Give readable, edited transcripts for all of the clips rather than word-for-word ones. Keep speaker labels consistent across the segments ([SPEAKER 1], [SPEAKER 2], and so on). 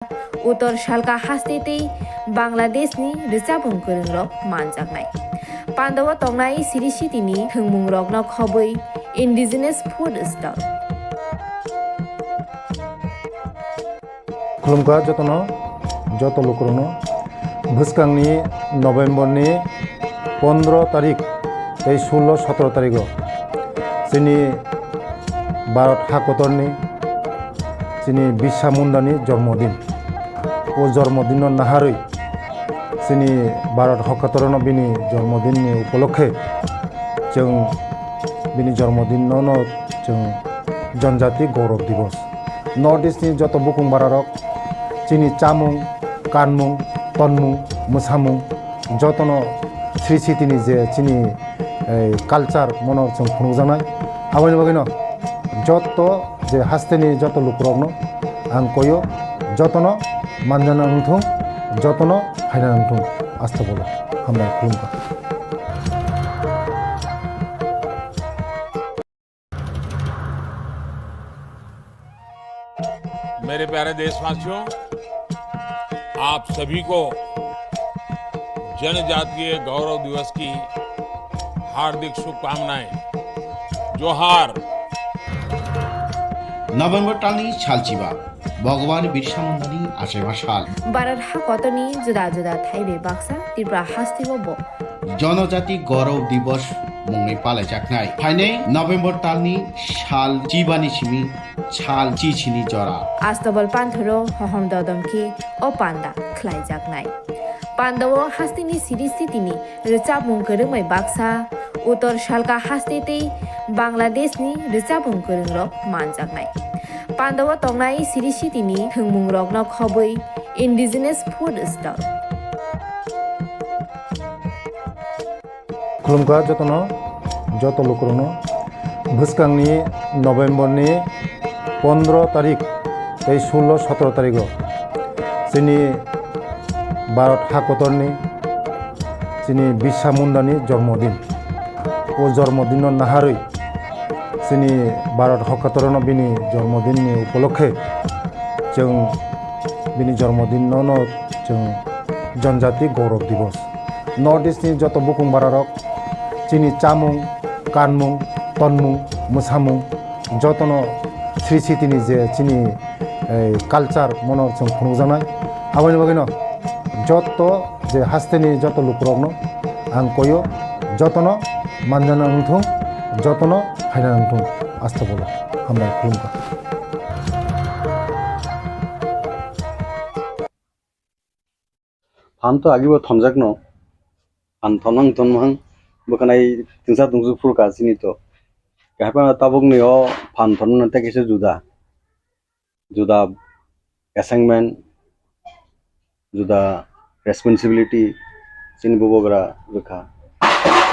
[SPEAKER 1] उत्तर सालका हास्तेतै बांग्लादेशनि रिचाबुं गोरोंरक मानजागनाय पान्डव तंनाय सिरि सिटिनि थोंमुंरकनो खबै इन्डिजिनास food stall
[SPEAKER 2] खुलुमखा जत लोकरनो भुसकांनि नवेम्बरनि 15 तारिख 16-17 तारिख जोंनि भारत हाकतरनि जोंनि बिरसा मुंडानि जन्मदिन ओ जन्मदिन नाहारै जोंनि भारत हाकतरनो बिनि जन्मदिननि उपलक्षे जों बिनि जन्मदिनावनो जों जनजाति गौरव दिवस नर्थ इस्टनि जत बुकुं बारारक जोंनि चामुं कानमुं तनमुं मोसामुं जतनो श्री सिटिनि जे जोंनि कालचार मनो जों खुंजानाय आबायनि बागैनो जत जे हास्तेनि जत लुकरकनो आं कयो जतनो मानजाना नंथों जतनो हायना नंथों आस्था बोलो हामबाय खुलुमखा।
[SPEAKER 3] मेरे प्यारे देशवासियों, आप सभी को जनजातीय गौरव दिवस की हार्दिक शुभकामनाएं। जोहार।
[SPEAKER 4] नवेम्बर टालनि सालचिबा भगवान बिरसा मुंडानि आशेबा साल
[SPEAKER 1] भारत हाकतनि जुदा जुदा थाइबे बाक्सा त्रिपुरा हास्तिबो बो
[SPEAKER 4] जनजाति गौरव दिवस मुंनि पालायजाकनाय फाइनै नवेम्बर टालनि साल चिबानि सिमि साल चिचिनि जरा
[SPEAKER 1] आस्तबल पान्थरो हहम ददमखि ओ पान्दा ख्लायजाकनाय पान्डव हास्तिनि सिरि सिटिनि रिचाबुं गोरोंमै बाक्सा उत्तर सालका हास्तेतै बांग्लादेशनि रिचाबुं गोरोंरक मानजागनाय पान्डव तंनाय सिरि सिटिनि थोंमुंरकनो खबै इन्डिजिनास फुड स्टल
[SPEAKER 2] खुलुमखा जत लोकरनो भुसकांनि नवेम्बरनि 15 तारिख 16-17 तारिख जोंनि भारत हाकतरनि जोंनि बिरसा मुंडानि जन्मदिन ओ जन्मदिन नाहारै जोंनि भारत हाकतरनो बिनि जन्मदिननि उपलक्षे जों बिनि जन्मदिनावनो जों जनजाति गौरव दिवस नर्थ इस्टनि जत बुकुं बारारक जोंनि चामुं कानमुं तनमुं मोसामुं जतनो श्री सिटिनि जे जोंनि कालचार मनो जों खुंजानाय आबायनि बागैनो जत जे हास्तेनि जत लुकरकनो आं कयो जतनो मानजाना नंथों जतनो हायना नंथों आस्था बोलो हामबाय खुलुमखा।
[SPEAKER 5] फानथ आगिबो थमजाकनो फान थमनां थमहां बखानाय तिंसा तुंसु फुरका सिनितो कहपा ताबुकनियो फान थमन तेकेसे जुदा असाइनमेंट जुदा रेस्पॉन्सिबिलिटी सिन बोबोग्रा रखा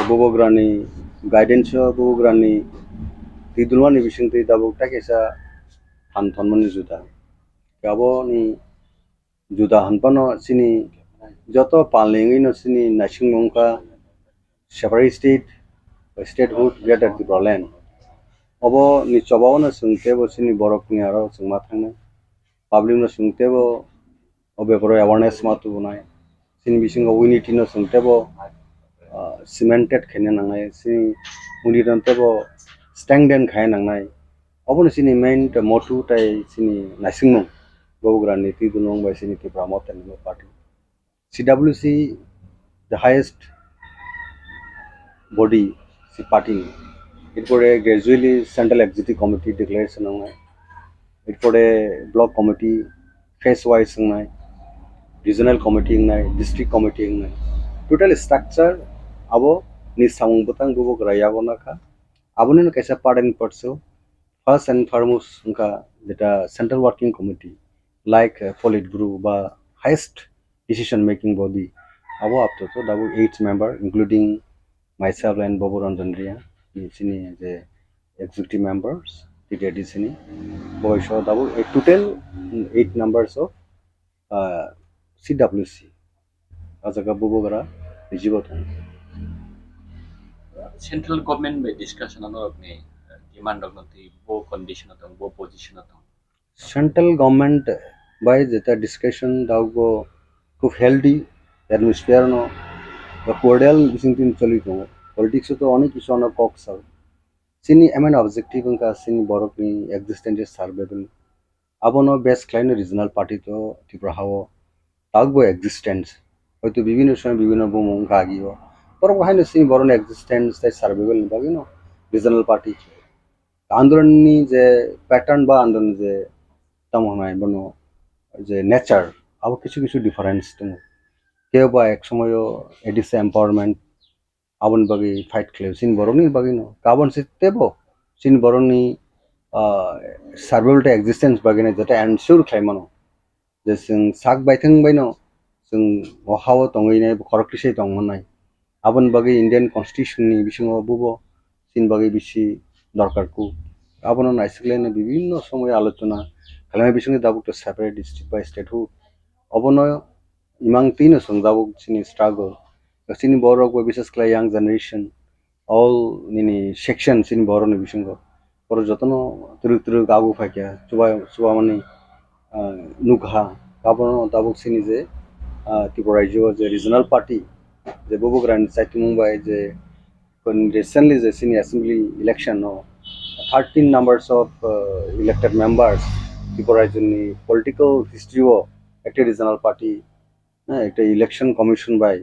[SPEAKER 5] बोबोग्रानि गाइडेंस बोबोग्रानि तिदुलवानि बिसिंति ताबुक तेकेसा फान थमननि जुदा गाबोनि जुदा हनपनो सिनी जतो पालेंगी नो सिनी नाशिंग मंका separate statehood greater Tripura land अबो नि चबाव न सुनते बो सिनी बरक नि आरो सुंमा थांने पब्लिक न सुनते बो अबे पर अवेयरनेस मातु बनाय सिनी बिसिंग यूनिटी न सुनते बो सीमेंटेड खेने नांनाय सिनी उनिरनते बो स्टैंडन खाय नांनाय अबो न सिनी मेन मोटू ताई सिनी नाशिंग मंग बोग्रानि तिदुनों बाय सिनी त्रिपुरा मोथानि party CWC the highest body party it for a gradually central executive committee declaration it for a block committee phase wise regional committee district committee total structure abo ni samung butang bubo graya bonaka abone kaisa part and parts first and foremost unka that central working committee like politburo ba highest decision making body abo up to 8 member including myself and Bobo Ranjandria sini the executive members the sini boy show a total 8 numbers of CWC as a Bobo gara
[SPEAKER 6] central government by discussion on demand of the bo condition of bo position of
[SPEAKER 5] central government bai jeta discussion dago খুব healthy atmosphere ন বা কোর্ডিয়াল বিসিংটিন চলি দङ politics তো অনেক কিছু অনেক cock সাল সিনি MN objective কা সিনি বরকনি এক্সিস্টেন্স সার্ভাইভাল আবনো বেস্ট ক্লাইন রিজনাল পার্টি তো ত্রিপুরা হাও তাগবো এক্সিস্টেন্স হয়তো বিভিন্ন সময় বিভিন্ন বুমং কাগিও বরং হাইনো সিনি বরন এক্সিস্টেন্স তাই সার্ভাইভাল বাকি ন রিজনাল পার্টি আন্দোলননি যে প্যাটার্ন বা আন্দোলন যে তামহনাই বনো যে নেচার আবো কিছু কিছু ডিফারেন্স দङ কেউ বা এক সময়ও এডিসে এম্পাওয়ারমেন্ট আবন বাকি ফাইট খেলে সিন বরনি বাকি ন কাবন সিতেবো সিন বরনি সার্ভাইভালটা এক্সিস্টেন্স বাকি না যেটা এনশিওর খাইমানো যে जों साग बायथों बायनो जों अहाव दङैनाय खरक्रिसै दंमोननाय आबन बागै इन्डियान कन्स्टिट्यूशननि बिसिङाव बुबो सिन बागै बिसि दरकारखौ आबनो नायसिगलायनो বিভিন্ন সময় আলোচনা খালামে বিসঙ্গে দাবুক তো সেপারেট ডিস্ট্রিক্ট বাই স্টেট হু অবনো ইমাং তিনো সং দাবুক সিনি স্ট্রাগল সিনি বড় গো বিশেষ ক্লাই ইয়াং জেনারেশন অল নিনি সেকশন সিনি বড় নি বিসঙ্গ বড় যতনো তুরুক তুরুক আবু ফাকিয়া চুবা মানে নুঘা গাবনো দাবুক সিনি যে ত্রিপুরা রাজ্য যে রিজনাল পার্টি যে ববুগ্রান সাইটি মুম্বাই যে রিসেন্টলি যে সিনি assembly election 13 numbers of elected members ত্রিপুরা রাজ্যনি পলিটিক্যাল হিস্ট্রিও একটা রিজনাল পার্টি একটা ইলেকশন কমিশন বাই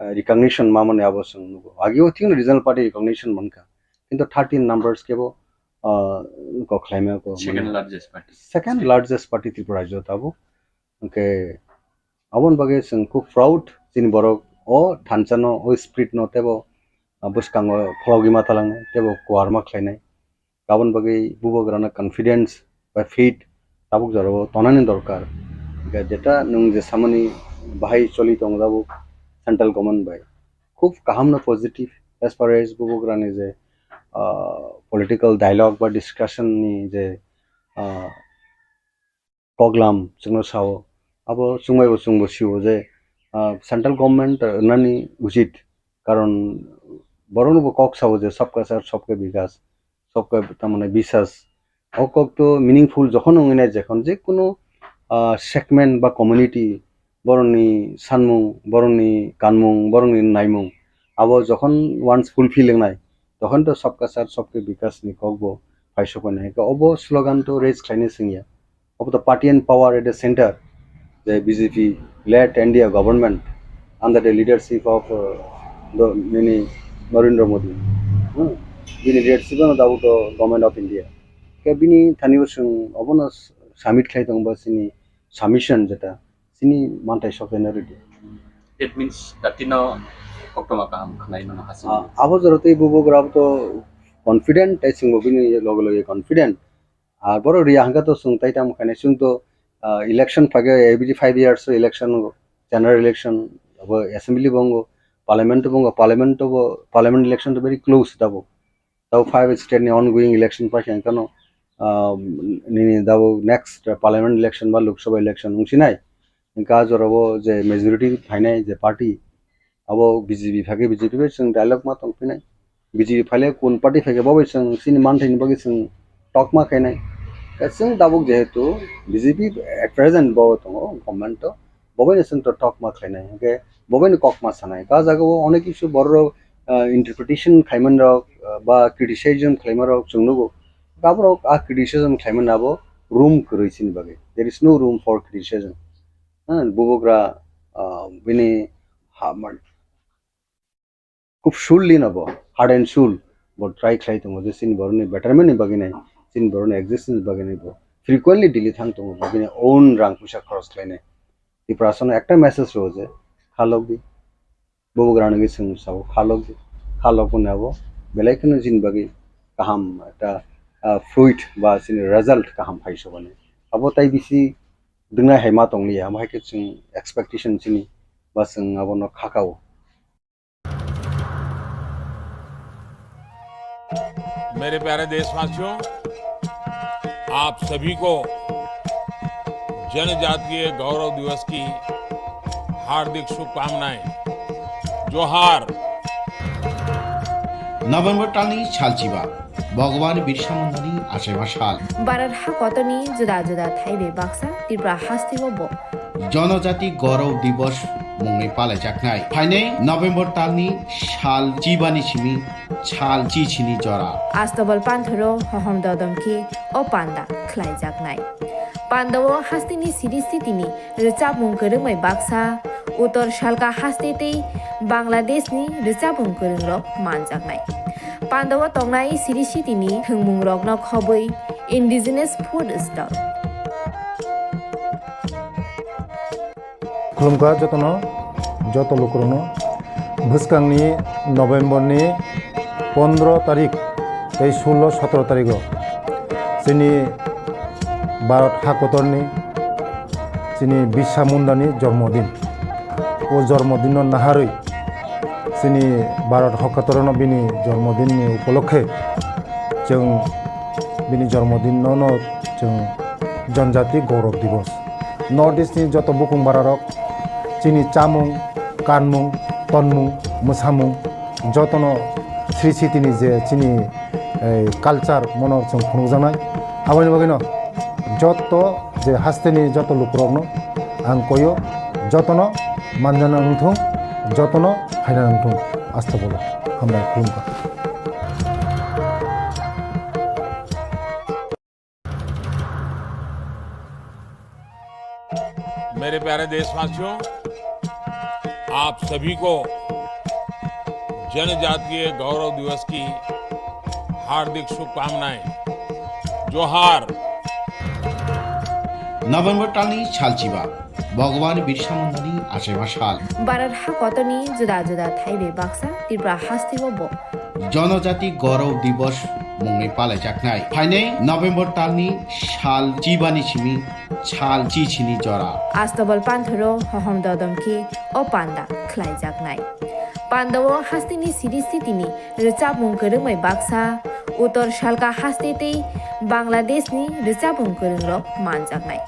[SPEAKER 5] রিকগনিশন মামনে আবশ্যক আগেও ঠিক রিজনাল পার্টি রিকগনিশন মনকা কিন্তু 13 numbers কেবো কখলাইমে কো সেকেন্ড লার্জেস্ট পার্টি ত্রিপুরা রাজ্য তাবো ওকে আবন বাগে जों খুব প্রাউড সিনি বরক ও থানচানো ও স্পিরিট ন তেবো বুসকাঙ্গ ফলগিমা তালাङो তেবো কোয়ারমা খাইনাय गाबोन बागै बुबोग्राना कन्फिडेंस बा फिट ताबुक जरो तनानि दरकार जेटा नों जे सामानि बाहाय चलि दङ दाबुक सेंट्रल गवर्नमेंट बाय खूब काहामनो पॉजिटिव एज फार एज बुबोग्रानि जे पॉलिटिकल डायलॉग बा डिस्कशन नि जे प्रोग्राम जोंनो साव आबो सुंबायबो सुंबसियो जे सेंट्रल गवर्नमेंट नानि उचित कारण बरनबो कक साव जे सबका साथ सबके विकास सबका तारमाने বিশ্বাস অকক তো মিনিংফুল যখন অংনাই যখন যে কোনো সেগমেন্ট বা কমিউনিটি বরনি সানমুং বরনি কানমুং বরনি নাইমুং আবো যখন ওয়ান্স ফুলফিলিং নাই তখন তো সবকা সাথ সবকে বিকাশ নি কগবো ফাইসো কোনে অব স্লোগান তো রেজ ক্লাইনে সিংয়া of the party and power at the centre the BJP led India government under the leadership of the Narendra Modi. Bini leadership na daw to government of India. Kaya bini thaniyo sung obono summit khlai tong ba sini submission jeta sini mantai sok energy.
[SPEAKER 6] It means that October kam khnai no hasin.
[SPEAKER 5] Abo jarote bubo grab to confident I sing bini logo logo confident. আর বড় রিয়াঙ্গা তো সুং তাইতাম খানে সুং তো election ফাগে every 5 years election general election अब অ্যাসেম্বলি বঙ্গ পার্লামেন্ট বঙ্গ পার্লামেন্ট ইলেকশন তো ভেরি ক্লোজ দাবো তাও 5 স্টেট নি অনগোয়িং ইলেকশন পাশে কেন নি দাবো নেক্সট পার্লামেন্ট ইলেকশন বা লোকসভা ইলেকশন উংসিনাই কাজ রবো যে মেজরিটি ফাইনাই যে পার্টি अब বিজেপি ফাগে বিজেপি বে जों डायलॉग मा तंफिनाय বিজেপি ফালে কোন পার্টি ফাগে ববে जों सिनि मानथायनि बगे जों टक मा खायनाय जों दाबुक जेहेतु বিজেপি एट प्रेजेंट बव दङ गभर्नमेंट तो बबेनो जों तो टक मा खायनाय ओके बबेनो कक मा सानाय का जागाव अनेक किछु बर इंटरप्रिटेशन खायमन रक बा क्रिटिसाइजम खायमन रक जोंनोगो गाबरक आ क्रिटिसिजम खायमन नाबो रूम करैसिनि बगे there is no room for criticism बुबोग्रा बिनि हामन खूब शुलली नबो हार्ड एंड शुल बट ट्राई खाय दङ जे सिन बरनि बेटारमेन्ट बगे नाय सिन बरनि एक्जिस्टेंस बगे नाय फ्रिक्वेंटली डिली थांग दङ बगे ओन रां फैसा खरच खायनाय ত্রিপুরাসন একটা মেসেজ রয়েছে খালক দি ববগ্রানে গেছেন সব খালক দি খালক নেব বেলাইখনো জিন বাকি কাহাম একটা ফ্রুইট বা সিন রেজাল্ট কাহাম ফাইসো বানে আবো তাই বিসি দুনা হেমা তংলিয়া আমাকে जों एक्सपेक्टेशन सिनि बा जों आबनो खाकाओ
[SPEAKER 3] मेरे प्यारे देशवासियों, आप सभी को जनजातीय गौरव दिवस की हार्दिक शुभकामनाएं। जोहार।
[SPEAKER 4] नभेम्बर टालनि सालचिबा ভগবান বিরসা মুন্ডানি আশেমা সাল
[SPEAKER 1] भारत हाकतनि जुदा जुदा थाइबे बाक्सा त्रिपुरा हास्तिबो
[SPEAKER 4] জনজাতি গৌরব দিবস मुङै पालायजानाय फाइनै नभेम्बर तालनि साल जिबानि सिमि साल चिचिनि जरा
[SPEAKER 1] आस्तबल पान्थरो हहम ददमखि ओ पान्दा ख्लायजानाय पान्दावो हास्तिनि सिरिस्थितिनि रोचाबुं गोरोङै बाक्सा उत्तर सालका हास्तेतै बांलादेशनि रोचाबुं गोरोंरक मानजानाय पान्दावो तंनाय सिरिस्थितिनि थोंमुं रकनो खबै इन्डिजिनास फुड स्टल
[SPEAKER 2] खुलुमखा যত লোকরনো ভুসকাংনি নভেম্বরনি 15 তারিখ এই 16-17 তারিখ যিনি ভারত হাকতরনি যিনি বিরসা মুন্ডানি জন্মদিন ও জন্মদিন নাহারই যিনি ভারত হাকতরন বিনি জন্মদিননি উপলক্ষে जों बिनि जन्मदिन जों जनजाति गौरव दिवस नर्थ इस्टनि যত बुकुं बारारक चिनि चामुं कानमुं तनमुं मोसामुं जतनो श्री सिटिनि जे चिनि कालचार मन जों खुंजानाय आबानि बागैनो जत जे हास्तेनि जत लोकरनो आं कयो जतनो मानजाना उंथुं जतनो हायना उंथुं आस्था बोलो हामबाय खुलुमबाय।
[SPEAKER 3] मेरे प्यारे देशवासियों, आप सभी को जनजातीय गौरव दिवस की हार्दिक शुभकामनाएं। जोहार।
[SPEAKER 4] नभेम्बर तालनि सालचिबा भगवान बिरसा मुन्डानि आशेमा साल
[SPEAKER 1] भारत हाकतनि जुदा जुदा थाइबे बाक्सा त्रिपुरा हास्तिबो
[SPEAKER 4] जनजाति गौरव दिवस मुङै पालायजानाय फाइनै नभेम्बर तालनि साल जिबानि सिमि साल चिचिनि जरा
[SPEAKER 1] आस्तबल पान्थरो हहम ददमखि ओ पान्दा ख्लायजानाय पान्दावो हास्तिनि सिरिस्थितिनि रोचाबुं गोरोङै बाक्सा उत्तर सालका हास्तेतै बांलादेशनि रोचाबुं गोरोंरक मानजानाय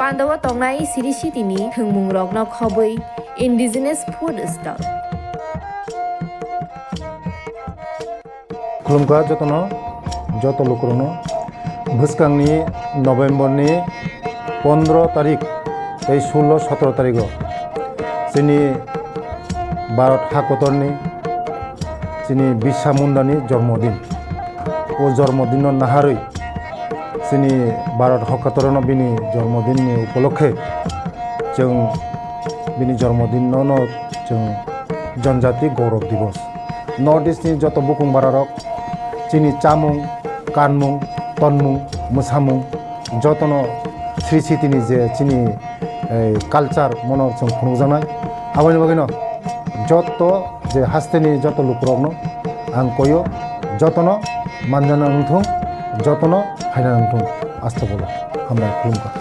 [SPEAKER 1] पान्दावो तंनाय सिरिस्थितिनि थोंमुं रकनो खबै इन्डिजिनास फुड स्टल
[SPEAKER 2] खुलुमखा যত লোকরনো ভুসকাংনি নভেম্বরনি 15 তারিখ এই 16-17 তারিখ যিনি ভারত হাকতরনি যিনি বিরসা মুন্ডানি জন্মদিন ও জন্মদিন নাহারই যিনি ভারত হাকতরন বিনি জন্মদিননি উপলক্ষে जों बिनि जन्मदिन जों जनजाति गौरव दिवस नर्थ इस्टनि जत बुकुं बारारक चिनि चामुं कानमुं तनमुं मोसामुं जतनो श्री सिटिनि जे चिनि कालचार मन जों खुंजानाय आबानि बागैनो जत जे हास्तेनि जत लोकरनो आं कयो जतनो मानजाना उंथुं जतनो हायना उंथुं आस्था बोलो हामबाय खुलुमबाय।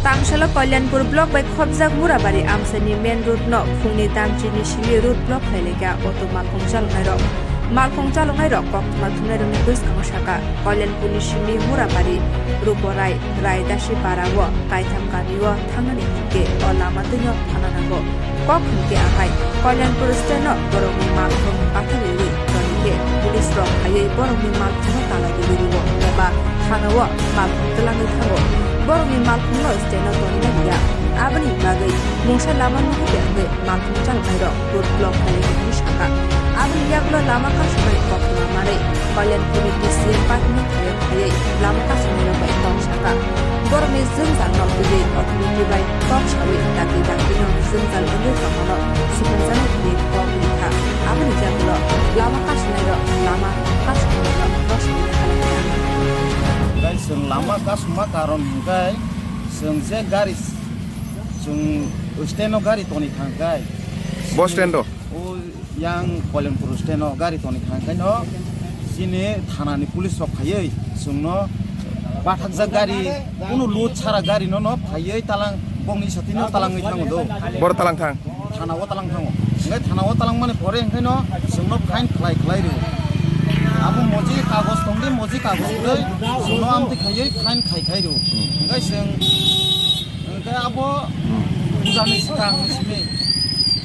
[SPEAKER 7] तांशाला कल्याणपुर ब्लक बाय खबजाक मुराबारि आमसानि मेन रोड न फुंनि दामचिनि सिलि रोड ब्लक खायलेगा अटो मालखं चालंनाय रक कक्मा थुनाय रंनि गोसखांग शाखा कल्याणपुरनि सिलि मुराबारि रुपराय रायदासि पाराव कायथाम गामिव थांनानै हिंके अ लामा दैयाव थानांगौ कक हिंके आखाय कल्याणपुर स्टेन बरंनि मालखं बाथारिवि तनिके पुलिस रक हायै बरंनि मालखं तालागिरिव एबा थानाव मालखं तलाङै थाङो बरंनि मालखंनो स्टेन तनिया आबनि बागै मुंसा लामा नुबे मालखं चालनाय रक रोड ब्लक खायलेगा शाखा आबनि यागलो लामा कासुनाय कक्मा मारै कल्याणपुरनि डिसि पार्टनि खायै लामा कासुनाय रक बाय शाखा बरंनि जोंजाल नबुयै अथरिटि बाय कक सावै दाखिनो जोंजाल उन्दै खामानो सुबुंजानाय नि kokphiroklaikha आबनि यागलो लामा कासुनाय रक लामा कासुनाय रक रसनि खालामनाया
[SPEAKER 8] जों लामा कासुमा कारन हिंगाय जों जे गारि जों स्टेनो गारि तनि थांगाय
[SPEAKER 9] बस स्टेन्ड
[SPEAKER 8] ओ यां कल्याणपुर स्टेनो गारि तनि थांगाय न जिने थानानि पुलिस रक खायै जोंनो बाथाकजा गारि कुनु लुट सारा गारि न फायै तालां बंनि साथिनो तालाङै थाङो दो
[SPEAKER 9] बर तालां थां
[SPEAKER 8] थानाव तालां थाङो ओंखाय थानाव तालां माने परे ओंखायनो जोंनो फाइन खालाय रो आबो मजि कागज दंदे मजि कागज दै जोंनो आमते खायै फाइन खाय रो ओंखाय जों ओंखाय आबो बुजानि सिगां सिमे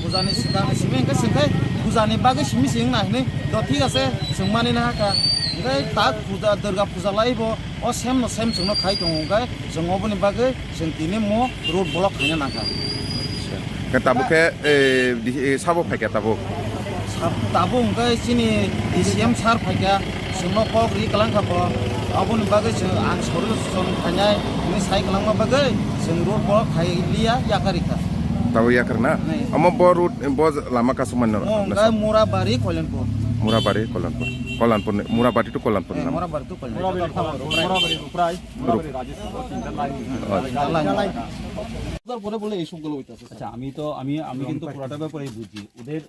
[SPEAKER 8] pujani sikang simi engke sengkai pujani bagai simi sing nah ini do ঠিক আছে जों मानिनो हाखा ओमफ्राय दा पुजा दुर्गा पुजा लायबो अ सेम न सेम जोंनो खाइ दङ ओमफ्राय जों अबनि बागै जों दिनै म रोड ब्लक खायनो नाखा
[SPEAKER 9] Tabu ke sabo pakai tabu.
[SPEAKER 8] Tabu ओमफ्राय सिनि DCM सार फायगा जोंनो कक रि कलां खाबो अबनि बागै जों आं सरो जों खायनाय नि साइ कलांमा बागै जों रोड ब्लक खायलिया याकारिखा
[SPEAKER 9] Tahu ya karena. Amo borut bor lama kasuman nora.
[SPEAKER 8] ओमफ्राय मुराबारि Kalyanpur
[SPEAKER 9] Murabari Kolanpur. Kolanpur Murabari itu Kolanpur.
[SPEAKER 8] मुराबारि तो कल्याणपुर
[SPEAKER 10] পরে বলে এই সবগুলো হইতাছে। আচ্ছা আমি কিন্তু পুরাটা ব্যাপারেই বুঝি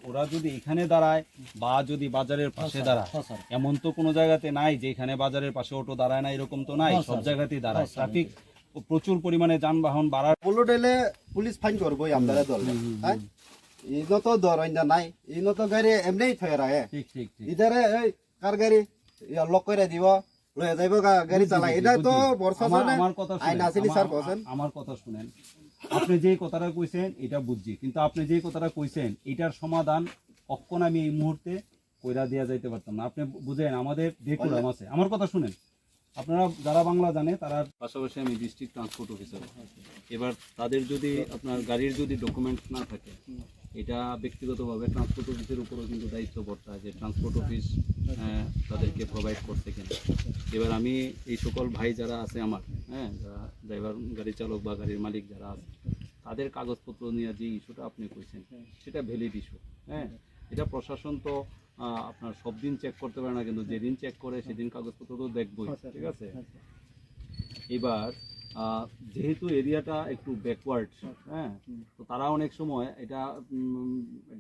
[SPEAKER 10] ওরা যদি এখানে দাঁড়ায় বা যদি বাজারের পাশে দাঁড়ায় এমন তো কোনো জায়গাতে নাই যে এখানে বাজারের পাশে অটো দাঁড়ায় না এরকম তো নাই সব জায়গাতেই দাঁড়ায় ট্রাফিক প্রচুর পরিমাণে যানবাহন বাড়ার
[SPEAKER 11] পলো ডেলে পুলিশ ফাইন করবো আমরা দল ইনো তো দরইনা নাই ইনো তো গাড়ি এমনি থয়রা
[SPEAKER 10] ঠিক ঠিক ঠিক
[SPEAKER 11] ইধারে এই কার গাড়ি লক করে দিব লয়ে যাইব গাড়ি চালাই এটা তো বর্ষাসনে
[SPEAKER 10] আমার কথা
[SPEAKER 11] আইন আসিলি স্যার বলেন
[SPEAKER 10] আমার কথা শুনেন আপনি যেই কথাটা কইছেন এটা বুঝছি কিন্তু আপনি যেই কথাটা কইছেন এটার সমাধান কখন আমি এই মুহূর্তে কইরা দেয়া যাইতে পারতাম না আপনি বুঝেন আমাদের ডেকুরাম আছে আমার কথা শুনেন আপনারা যারা বাংলা জানে তারা পাশাপাশি আমি ডিস্ট্রিক্ট ট্রান্সপোর্ট অফিসার এবার তাদের যদি আপনার গাড়ির যদি ডকুমেন্ট না থাকে এটা ব্যক্তিগতভাবে ট্রান্সপোর্ট অফিসের উপরও কিন্তু দায়িত্ব পড়তে হয় যে ট্রান্সপোর্ট অফিস তাদেরকে প্রোভাইড করছে কিনা এবার আমি এই সকল ভাই যারা আছে আমার যারা ড্রাইভার গাড়ি চালক বা গাড়ির মালিক যারা আছে তাদের কাগজপত্র নিয়ে যে ইস্যুটা আপনি কইছেন সেটা ভ্যালিড ইস্যু এটা প্রশাসন তো আপনার সব দিন চেক করতে পারে না কিন্তু যেদিন চেক করে সেদিন কাগজপত্র তো দেখবই ঠিক আছে এবার যেহেতু এরিয়াটা একটু ব্যাকওয়ার্ড তো তারা অনেক সময় এটা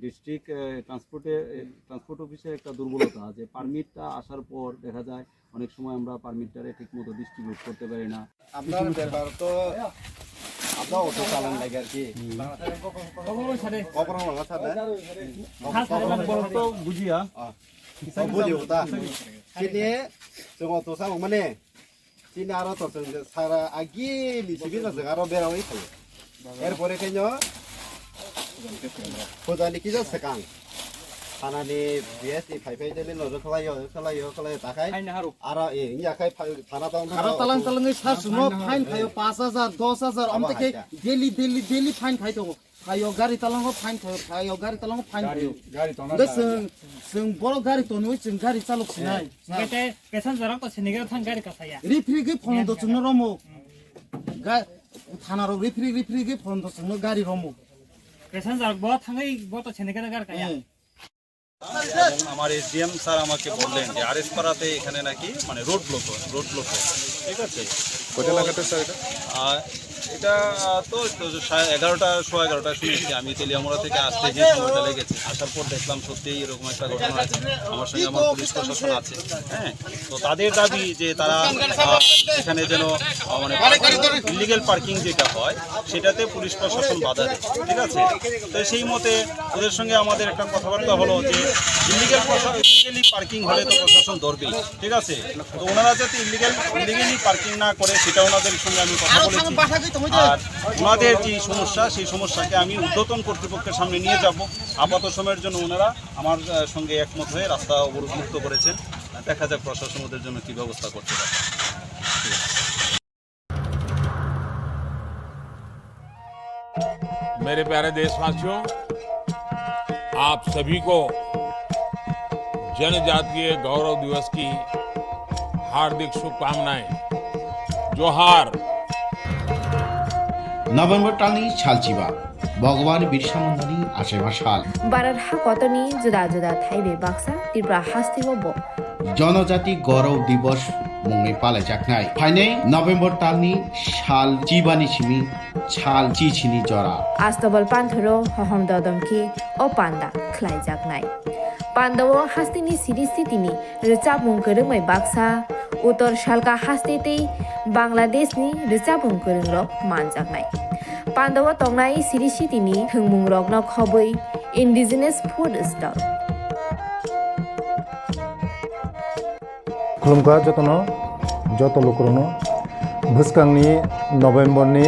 [SPEAKER 10] ডিস্ট্রিক্ট ট্রান্সপোর্ট অফিসের একটা দুর্বলতা যে পারমিটটা আসার পর দেখা যায় অনেক সময় আমরা পারমিটটারে ঠিকমতো ডিস্ট্রিবিউট করতে পারি না
[SPEAKER 11] আপনার ব্যাপার তো আপনার অটো চালান লাগে আর কি
[SPEAKER 10] তো বুঝিয়া
[SPEAKER 11] বুঝিও তা সিনে जों অটো চালাও মানে সিনে আরো তো সারা আগি লিসিবি না জায়গা বেরাওই থাকে এরপরে কেন পদানি কি যাচ্ছে কাং থানানি বিএসি ফাইফাই দিলে নজর খলাইও তাকাই আর ইয়াখাই থানা
[SPEAKER 8] তালাং তালাংই সারসুনো ফাইন খাयो 5000 10000 আমতে ডেলি ফাইন খাইতো খাयो गाड़ी तालांगो फाइन खायो गाड़ी तालांगो फाइन खायो गाड़ी तालांगो जों बर' गाड़ी तनो जों गाड़ी चालक सिनाय
[SPEAKER 12] गेटे पेसेन्जर को सिनेगा थां गाड़ी कासाया
[SPEAKER 8] रिफ्री के फोन द जोंनो रमो थाना रो रिफ्री के फोन द जोंनो गाड़ी रमो
[SPEAKER 12] पेसेन्जर ब थांगै ब तो सिनेगा गाड़ी काया
[SPEAKER 10] আমার এসডিএম স্যার আমাকে বললেন যে আরএস পাড়াতে এখানে নাকি মানে রোড ব্লক ঠিক আছে
[SPEAKER 9] কোটা লাগাতে স্যার
[SPEAKER 10] এটা তো 11:11 শুনেছি আমি তেলিয়ামোড়া থেকে আসতে যে সময়টা লেগেছে আসার পর দেখলাম সত্যিই এরকম একটা ঘটনা আছে আমার সঙ্গে আমার পুলিশ প্রশাসন আছে তো তাদের দাবি যে তারা এখানে যেন মানে ইলিগাল পার্কিং যেটা হয় সেটাতে পুলিশ প্রশাসন বাধা দেয় ঠিক আছে তো সেই মতে ওদের সঙ্গে আমাদের একটা কথাবার্তা হলো যে ইলিগালি পার্কিং হলে তো প্রশাসন ধরবেই ঠিক আছে তো ওনারা যাতে ইলিগালি পার্কিং না করে সেটা ওনাদের সঙ্গে আমি কথা বলেছি আর ওনাদের যে সমস্যা সেই সমস্যাকে আমি ঊর্ধ্বতন কর্তৃপক্ষের সামনে নিয়ে যাব আপাতত সময়ের জন্য ওনারা আমার সঙ্গে একমত হয়ে রাস্তা অবরোধ মুক্ত করেছেন দেখা যাক প্রশাসন ওদের জন্য কি ব্যবস্থা করতে পারে
[SPEAKER 3] मेरे प्यारे देशवासियों आप सभी को जनजातीय गौरव दिवस की हार्दिक शुभकामनाएं जोहार
[SPEAKER 4] নভেম্বর টানি ছালচিবা ভগবান বিরসা মুন্ডানি আশেবা সাল
[SPEAKER 1] বারার হা কতনি জুদা জুদা থাইবে বাক্সা ত্রিপুরা হাস্তিব
[SPEAKER 4] জনজাতি গৌরব দিবস মুংনি পালাইজাকনাই ফাইনাই নভেম্বর টানি সাল চিবানি সিমি ছাল চিছিনি জরা
[SPEAKER 1] আস্তবল পান্থরো হহম দদমকে ও পান্ডা খ্লাইজাকনাই পান্ডব হাস্তিনি সিরিস্থিতিনি রেচাবুং করংমাই বাক্সা উত্তর শালকা হাস্তেতেই বাংলাদেশনি রেচাবুং করংরক মানজাকনাই পান্ডব তংনাই সিরিস্থিতিনি থংমুং রকনক হবই ইন্ডিজিনাস ফুড স্টল
[SPEAKER 2] खुलुमखा যত লোকরনো ভুসকাংনি নভেম্বরনি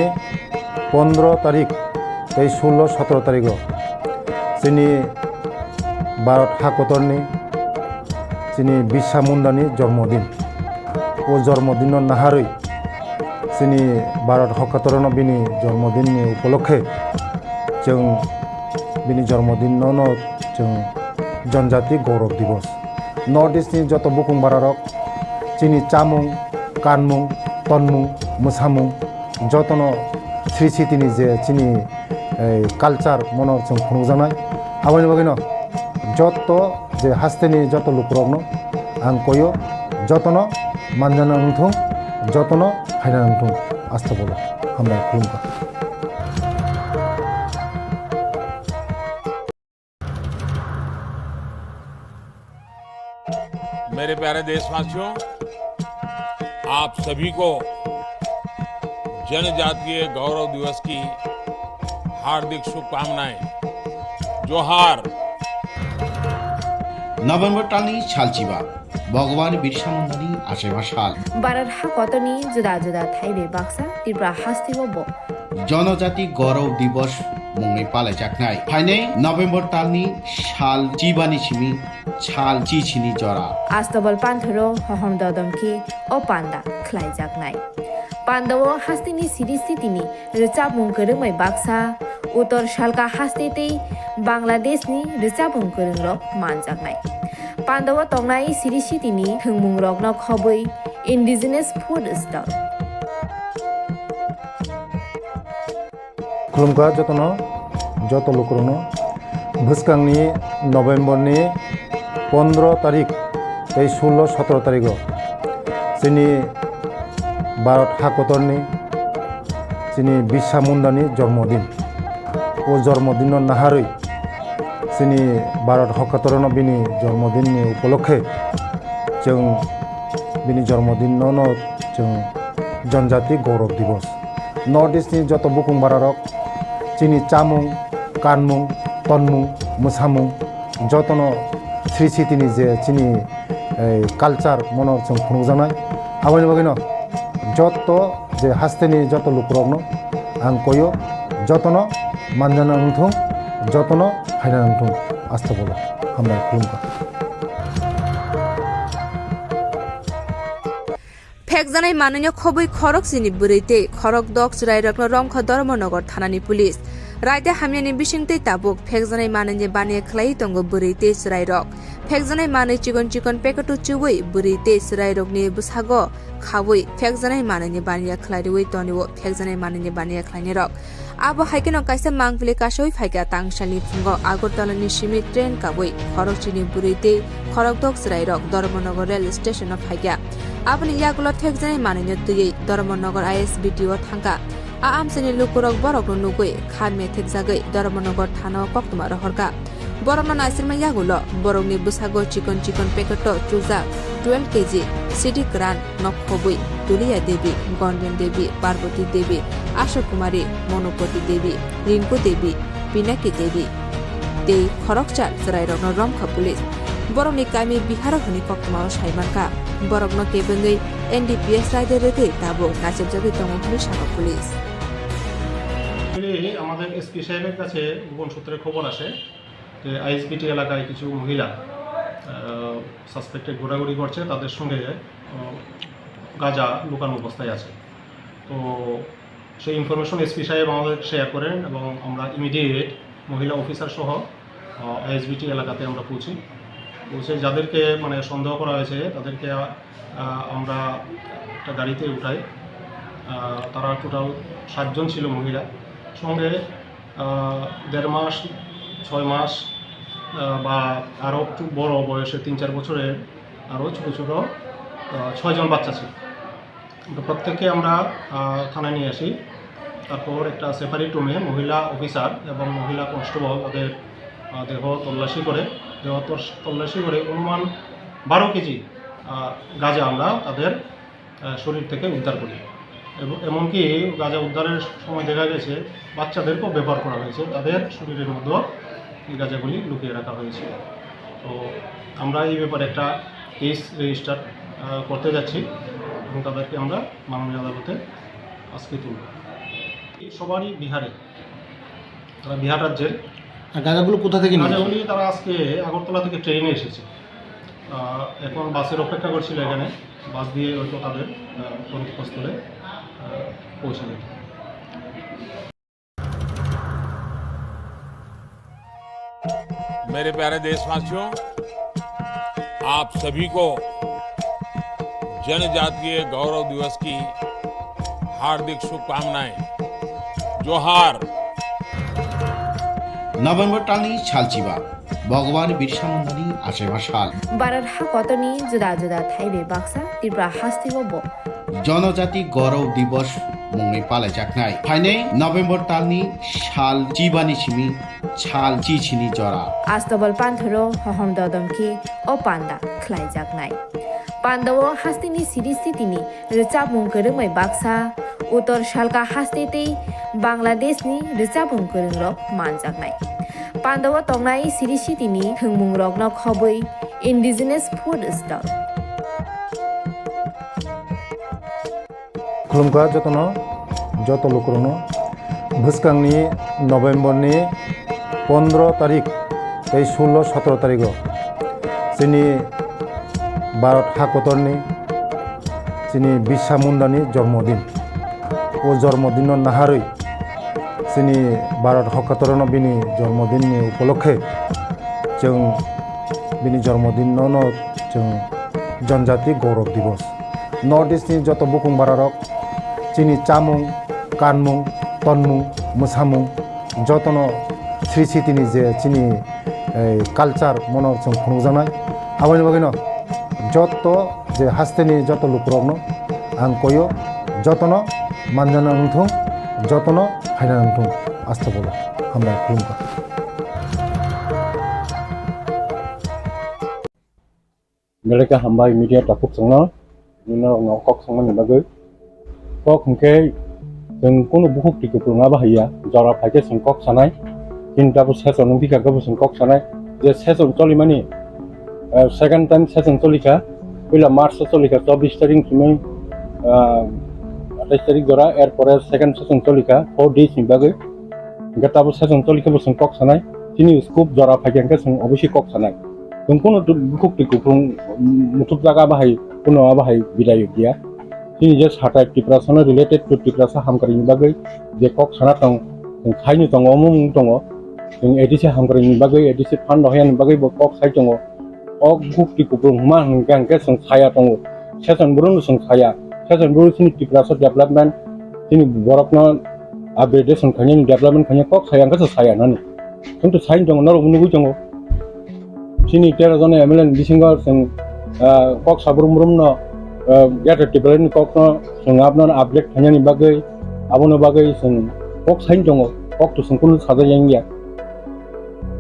[SPEAKER 2] 15 তারিখ 16-17 তারিখ যিনি ভারত হাকতরনি যিনি बिरसा मुंडानि जन्मदिन ও जन्मदिन नाहारै যিনি भारत हकातरन बिनि जन्मदिननि उपलक्षे जों बिनि जन्मदिनावनो जों जनजाति गौरव दिवस नर्थ इस्टनि जत बुकुं बारारक যিনি चामुं कानमुं तनमुं मोसामुं जतन श्री सिटिनि जे যিনি कालचार मनर जों खुंजानाय आबानि बागैनो जत जे हास्तेनि जत लुकरकनो आं कयो जतन मानजाना नंथों जतन हायना नंथों आस्था बोलो हामबाय खुलुमबाय।
[SPEAKER 3] मेरे प्यारे देशवासियों, आप सभी को जनजातीय गौरव दिवस की हार्दिक शुभकामनाएं। जोहार।
[SPEAKER 4] नभेम्बर टालनि सालचिबा भगवान बिरसा मुंडानि आसेबा साल
[SPEAKER 1] भारत हाकतनि जुदा जुदा थाइबे बाक्सा त्रिपुरा हास्तिबो
[SPEAKER 4] जनजाति गौरव दिवस मुङै पालायजानाय फाइनै नभेम्बर टालनि साल चिबानि सिमी साल चिचिनि जरा
[SPEAKER 1] आस्तबल पान्थरो हहम ददमकी ओ पान्दा ख्लाइजागनाय पान्दाव हास्तिनि सिरिस्थितिनि रिचाबुं गोरोङै बाक्सा उत्तर सालका हास्तेतै बांलादेशनि रिचाबुं गोरोंरक मानजागनाय पान्दाव तंनाय सिरिस्थितिनि थोंमुं रकनो खबै इन्डिजिनास फुड स्टल
[SPEAKER 2] खुलुमखा जतन जत लोकरनो भुसकांनि नभेम्बरनि 15 तारिख 16-17 तारिख যিনি भारत हाकतरनि যিনি बिरसा मुंडानि जन्मदिन ও जन्मदिन नाहारै যিনি भारत हकातरन बिनि जन्मदिननि उपलक्षे जों बिनि जन्मदिनावनो जों जनजाति गौरव दिवस नर्थ इस्टनि जत बुकुं बारारक যিনি चामुं कानमुं तनमुं मोसामुं जतन श्री सिटिनि जे যিনি कालचार मनर जों खुंजानाय आबानि बागैनो जत जे हास्तेनि जत लुकरकनो आं कयो जतन मानजाना नंथों जतन हायना नंथों आस्था बोलो हामबाय खुलुमबाय।
[SPEAKER 7] फेकजानाय माननीय खबै खरक सिनि बुरैते खरक दक रायरकनो रंख धर्मनगर थानानि पुलिस रायते हामियानि बिसिंते ताबुक फेकजानाय माननीय बानिया खलाई तंगो बुरैते रायरक फेकजानाय मानै चिकन चिकन पेकेटो चुबै बुरैते रायरकनि बुसागो खावै फेकजानाय माननीय बानिया खलाइरै तनिवो फेकजानाय माननीय बानिया खलाइनि रक आबो हाइकेनो काइसा मांगफिले कासै फाइका तांसालनि फुंगो आगरतलानि सिमी ट्रेन काबै खरक सिनि बुरैते खरक दक रायरक धर्मनगर रेल स्टेशन फाइका आबनि यागुलो फेकजानाय माननीय दुयै धर्मनगर आईएसबीटीओ थांगा आमसेनि लुकुरक बरकनो नुगै खामे थेकजागै धर्मनगर थाना कक्तमा रहरका बरकनो नासिरमा यागुलो बरकनि बुसागो चिकन चिकन पेकेटो चुजा 12 केजी सिटी क्रान नखबै दुलिया देवी गणबेन देवी पार्वती देवी आशा कुमारी मनोपति देवी रिंकू देवी पिनाकी देवी ते खरकचार जराइरनो रमखा पुलिस बरकनि कामी बिहार हनि कक्तमा साइमानका बरकनो केबंगै एनडीपीएस राइडे रेगै ताबो नाचेबजागै दंगफुली शाखा पुलिस
[SPEAKER 13] আমাদের এসপি সাহেবের কাছে গোপন সূত্রে খবর আসে যে আইএসবিটি এলাকায় কিছু মহিলা সাসপেক্টেড ঘোরাঘুরি করছে তাদের সঙ্গে গাঁজা লুকানো অবস্থায় আছে তো সেই ইনফরমেশন এসপি সাহেব আমাদের শেয়ার করেন এবং আমরা ইমিডিয়েট মহিলা অফিসার সহ আইএসবিটি এলাকাতে আমরা পৌঁছে যাদেরকে মানে সন্দেহ করা হয়েছে তাদেরকে আমরা একটা গাড়িতে উঠাই তারা টোটাল 7 জন ছিল মহিলা সঙ্গে 1.5 মাস 6 মাস বা আরও একটু বড় বয়সে 3-4 বছরের আরও ছোটো ছোটো 6 জন বাচ্চা ছিল তো প্রত্যেককে আমরা থানায় নিয়ে আসি তারপর একটা সেপারেট রুমে মহিলা অফিসার এবং মহিলা কনস্টেবল তাদের দেহ তল্লাশি করে অনুমান 12 কেজি গাঁজা আমরা তাদের শরীর থেকে উদ্ধার করি এবং এমনকি গাঁজা উদ্ধারের সময় দেখা গেছে বাচ্চাদেরকেও ব্যবহার করা হয়েছে তাদের শরীরের মধ্যে এই গাঁজাগুলি লুকিয়ে রাখা হয়েছে তো আমরা এই ব্যাপারে একটা কেস রেজিস্টার করতে যাচ্ছি এবং তাদেরকে আমরা মাননীয় আদালতে আজকে তুলব সবারই বিহারে তারা বিহার রাজ্যের
[SPEAKER 4] আর গাঁজাগুলো কোথা থেকে নিয়ে
[SPEAKER 13] গাঁজাগুলি তারা আজকে আগরতলা থেকে ট্রেনে এসেছে, এখন বাসের অপেক্ষা করছিল এখানে, বাস দিয়ে হয়তো তাদের গন্তব্যস্থলে পৌঁছে দেবে।
[SPEAKER 3] मेरे प्यारे देशवासियों, आप सभी को जनजातीय गौरव दिवस की हार्दिक शुभकामनाएं। जोहार।
[SPEAKER 4] নভেম্বর টালনি শালচিবা ভগবান বিরসা মুন্ডানি আশেমা শাল
[SPEAKER 1] বারার হা কতনি জুদা জুদা থাইবে বাক্সা ত্রিপুরা হাস্তিগো ব
[SPEAKER 4] জনজাতি গৌরব দিবস মুংনি পালাইজাকনাই ফাইনে নভেম্বর টালনি শাল চিবানি সিমি ছাল চিছিনি জরা
[SPEAKER 1] আস্তবল পান্থরো হহম দদমকে ও পান্ডা খ্লাইজাকনাই পান্ডাও হাস্তিনি সিরিস্থিতিনি রেচাবুং করংमै বাক্সা উত্তর শালকা হাস্তেতেই বাংলাদেশনি রেচাবুং করংরক মানজাকনাই পান্ডাও তংনাই সিরিস্থিতিনি থংমুং রকন খবৈ ইন্ডিজিনাস ফুড স্টল
[SPEAKER 2] खुलुमखा যত লোকরনো ভুসকাংনি নভেম্বরনি 15 তারিখ এই 16-17 তারিখ চিনি ভারত হাকতরনি চিনি বিরসা মুন্ডানি জন্মদিন ও জন্মদিন নাহারই চিনি ভারত হকাতরন বিনি জন্মদিননি উপলক্ষে जों बिनि जन्मदिन जों जनजाति गौरव दिवस नर्थ इस्टनि जत बुकुं बारारक चिनि चामुं कानमुं तनमुं मोसामुं जतनो श्री सिटिनि जे चिनि कालचार मनर जों खुंजानाय आबानि बागैनो जत जे हास्तेनि जत लुकुरकनो आं कयो जतनो मानजाना नंथुं जतनो फायना नंथुं आस्था बोला हामबाय खुलुमबाय
[SPEAKER 14] Mereka hambai media tapuk sengno, nino ngokok sengno nibagai. Kok mungkin जों কোনো बुहुक टिकु ना बाहाया जरा फाइके संकक सानाय चिन्ताबो सेसन नंबिका गबो संकक सानाय जे सेसन चलि माने सेकेंड टाइम सेसन चलिका पहिला मार्च चलिका 24 तारिख सिमै 28 तारिख जरा एर परे सेकेंड सेसन चलिका 4 डेज नि बागै गताबो सेसन चलिका बो संकक सानाय चिनि स्कोप जरा फाइके जों अबश्य कक सानाय जों कोनो बुहुक टिकु मुथुब जागा बाहाय कोनो बाहाय बिदाय गैया ini je satai Tipra sana related to Tipra sa hamkari ni bagai je kok sana tong khai ni tong omung tong ing edisi hamkari ni bagai edisi fan dohian ni bagai bo kok khai tong ok guk ti kupung man gang ke song khaya tong season burun song khaya season burun sini Tipra sa development sini borok na upgrade song khanya ni development khanya kok khaya ka sa khaya nani tung to sain tong naro unu tong sini tera jone MLA bisingar song kok sabrum rum na get a tipulin kok no sung abnon update hanya ni bagai abono bagai sung kok sain jongo kok tu sung kun sada yang ya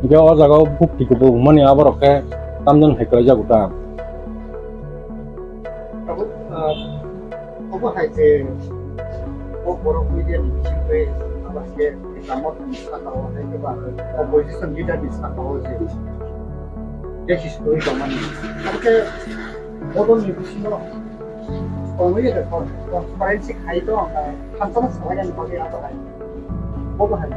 [SPEAKER 14] dia o jaga buk ti ko mani abarok ke tamjan hekla ja guta
[SPEAKER 11] apa haje kokborok media disipre abaske kamot disakawa ke ba opposition leader disakawa je this is story kamani apke modon ni bisino Kongi de forensik hai to hansa sahaja ni bagi apa hai bobo hai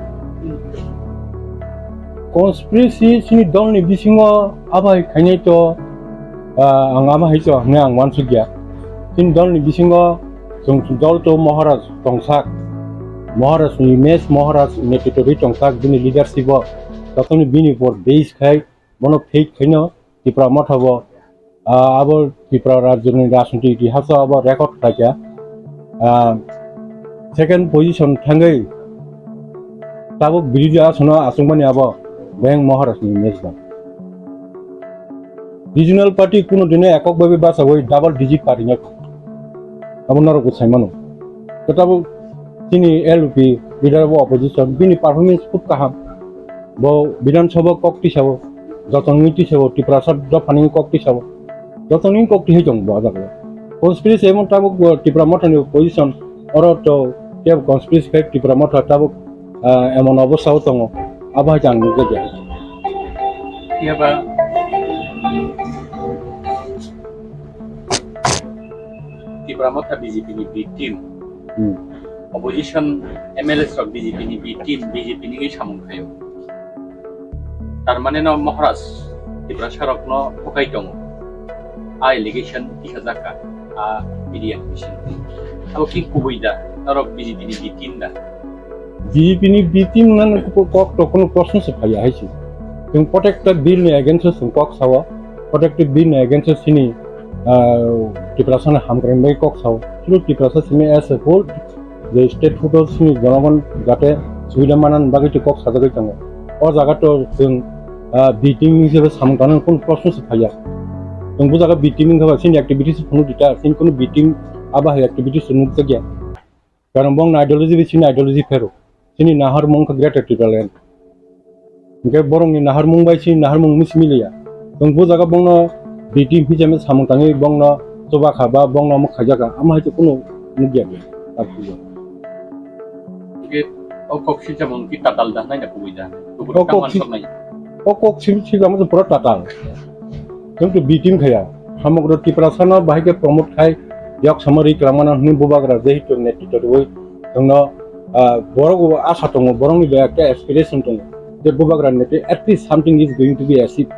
[SPEAKER 14] conspiracy sini dong ni bisingo abai khainai to angama hai to ne ang wan sugya sin dong ni bisingo jong dol to maharaj tongsak maharaj ni mes maharaj ne tori tongsak bini leadership totoni bini for base khai mono fake khaino Tipra Motha bo আবার ত্রিপুরা রাজ্যের রাজনৈতিক ইতিহাস আবার record থাকে second position থাঙ্গै তাবো বিরোধী আসনে আসংমানি আবার ব্যাং মহারাষ্ট্রনি মেজবান regional party কোনো দিনে এককভাবে বাঁচাবো ডাবল ডিজিট পার্টি না আপনারা কোথায় মানো তথাপি তিনি এলপি লিডার অফ অপোজিশন বিনি পারফরমেন্স খুব কাহাম ব বিধানসভা ককটি সাব যতনীতি সাব ত্রিপুরা শব্দ ফানি ককটি সাব যতনি ককটি হই জং বাজাবে কনস্পিরেসি এমন তাবক Tipra Mothani পজিশন অরত কেব কনস্পিরেসি ফেক Tipra Motha তাবক এমন অবস্থাও দङ আবাই জান নিজে
[SPEAKER 6] ইয়াবা Tipra Motha BJP ni big team opposition MLA sok BJP ni big team BJP ni samung khayo Tarmane no Maharaj Tipra Sharok no Hokaitong a allegation Tikazaka a media mission. Abo ki kubuida tarok bijitini bitinda.
[SPEAKER 14] BJP bitin nan kok to kono প্রশ্ন se phaya haisi. Tung protect bill ni against sung kok sawa protective bill ni against sini Tipra sana hamkren mai kok sawa. Chulu Tipra sa simi as a whole the state photos sini jonagon jate suida manan bagi to kok sajagai tango. O jaga to sung beating হিসেবে সামগানোর কোন প্রশ্ন se phaya. Tung bu jaga beating khaba sini activities phunu dita sin kono beating aba activities sunu tagya. Karon bong ideology bi sini ideology fero. Sini nahar mong ka great activity Nge borong ni nahar mong bai sini nahar mong mismilia. Tung bu jaga bong no beating হিসেবে সামগানি bong no coba khaba bong no mukhajaga ama haitu kono mugya be. Tapu.
[SPEAKER 6] Oke, kok sih jamon kita daldah nai na kubuida.
[SPEAKER 14] Kok sih kamu pura total. Tentu beating khaya. Samagro Tipra sana bahike promote khai yak samari kramana hni bubagra jehi to net to woi. Tungno borong asa tongo borong ni ba ka aspiration tongo. The bubagra net at least something is going to be achieved.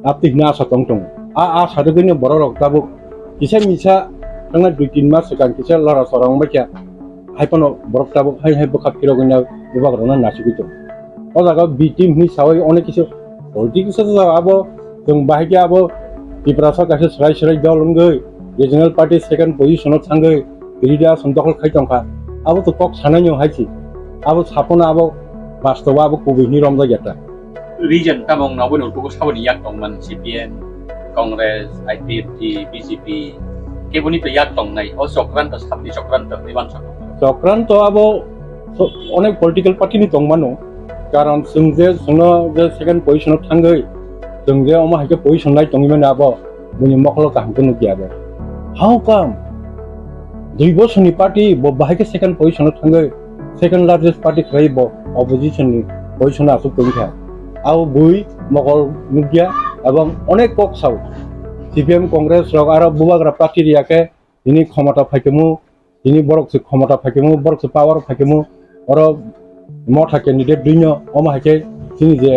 [SPEAKER 14] Apti na asa tong tong. A sadu gini borok tabu. Kisa misa tanga 2-3 mas sekan kisa lara sorang baca. Hai pano borok tabu hai kokphiroklaikha bubagra na nasi gitu. O jaga beating ni sawai onek কিছু politics abo जों बाहायके abo Tipra sa kaise serai dalongoi regional party second position thangoi birida sondokol khaitongkha abo to kok sanai haisi abo sapona abo bastoba abo kubini romja geta
[SPEAKER 6] Region tamong nabon ulko saboni yak tongman CPN Congress IPP BJP keboni to yak tong nai o sokrant sabni sokrant niban
[SPEAKER 14] sokrant abo onek political party ni tongmano karon sungje sungno je second position thangoi sungje oma haike position nai tongimane abo muni moklo kaham kono giabe how come dui boshoni party bo bahike second position thangoi second largest party khaibo opposition ni position asu kongkha au bui mokol nugia ebong onek kok sau CPM Congress rok aro bubagra party riake ini ক্ষমতা ফাইকেমু ini borok se ক্ষমতা ফাইকেমু borok se power ফাইকেমু oro Motha candidate dunya oma hake sini je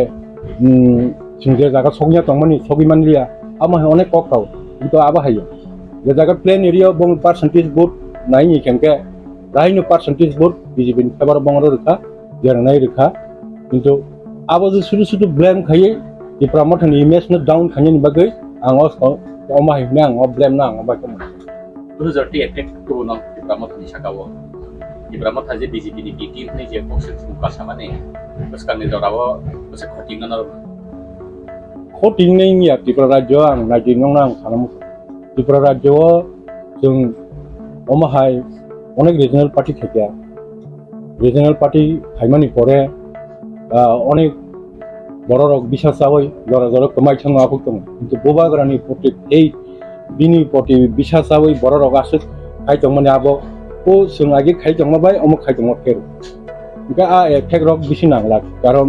[SPEAKER 14] singje jaga sognya tongmani sogimanlia ama onek kok tau itu aba hayo je jaga plain area bong percentage vote nai ni kenke raino percentage vote BJP in favor bong rekha jeranai rekha কিন্তু abo je sudu blame khaye Tipra Mothani image na down khanye ni bagai ang oma hine ang blame na ang ba kem
[SPEAKER 6] 2030 effect ko no Tipra Mothani sakawo Tipra Motha je BJP ni BTM ni je boxe suka sama ne terus kan ni dorawo terus khotingan or
[SPEAKER 14] khoting nei ni Tipra rajyo ang najinong nang sanamu Tipra rajyo jung omahai onek regional party thekya regional party khaimani pore onek borok bisa sawai jora jora kamai changa apuktom কিন্তু bobagrani proti ei bini proti bisa sawai borok asuk khai tongmani abo ko sung age khai tongma bai omok khai tongma fer ga a effect rok bisi nangla karon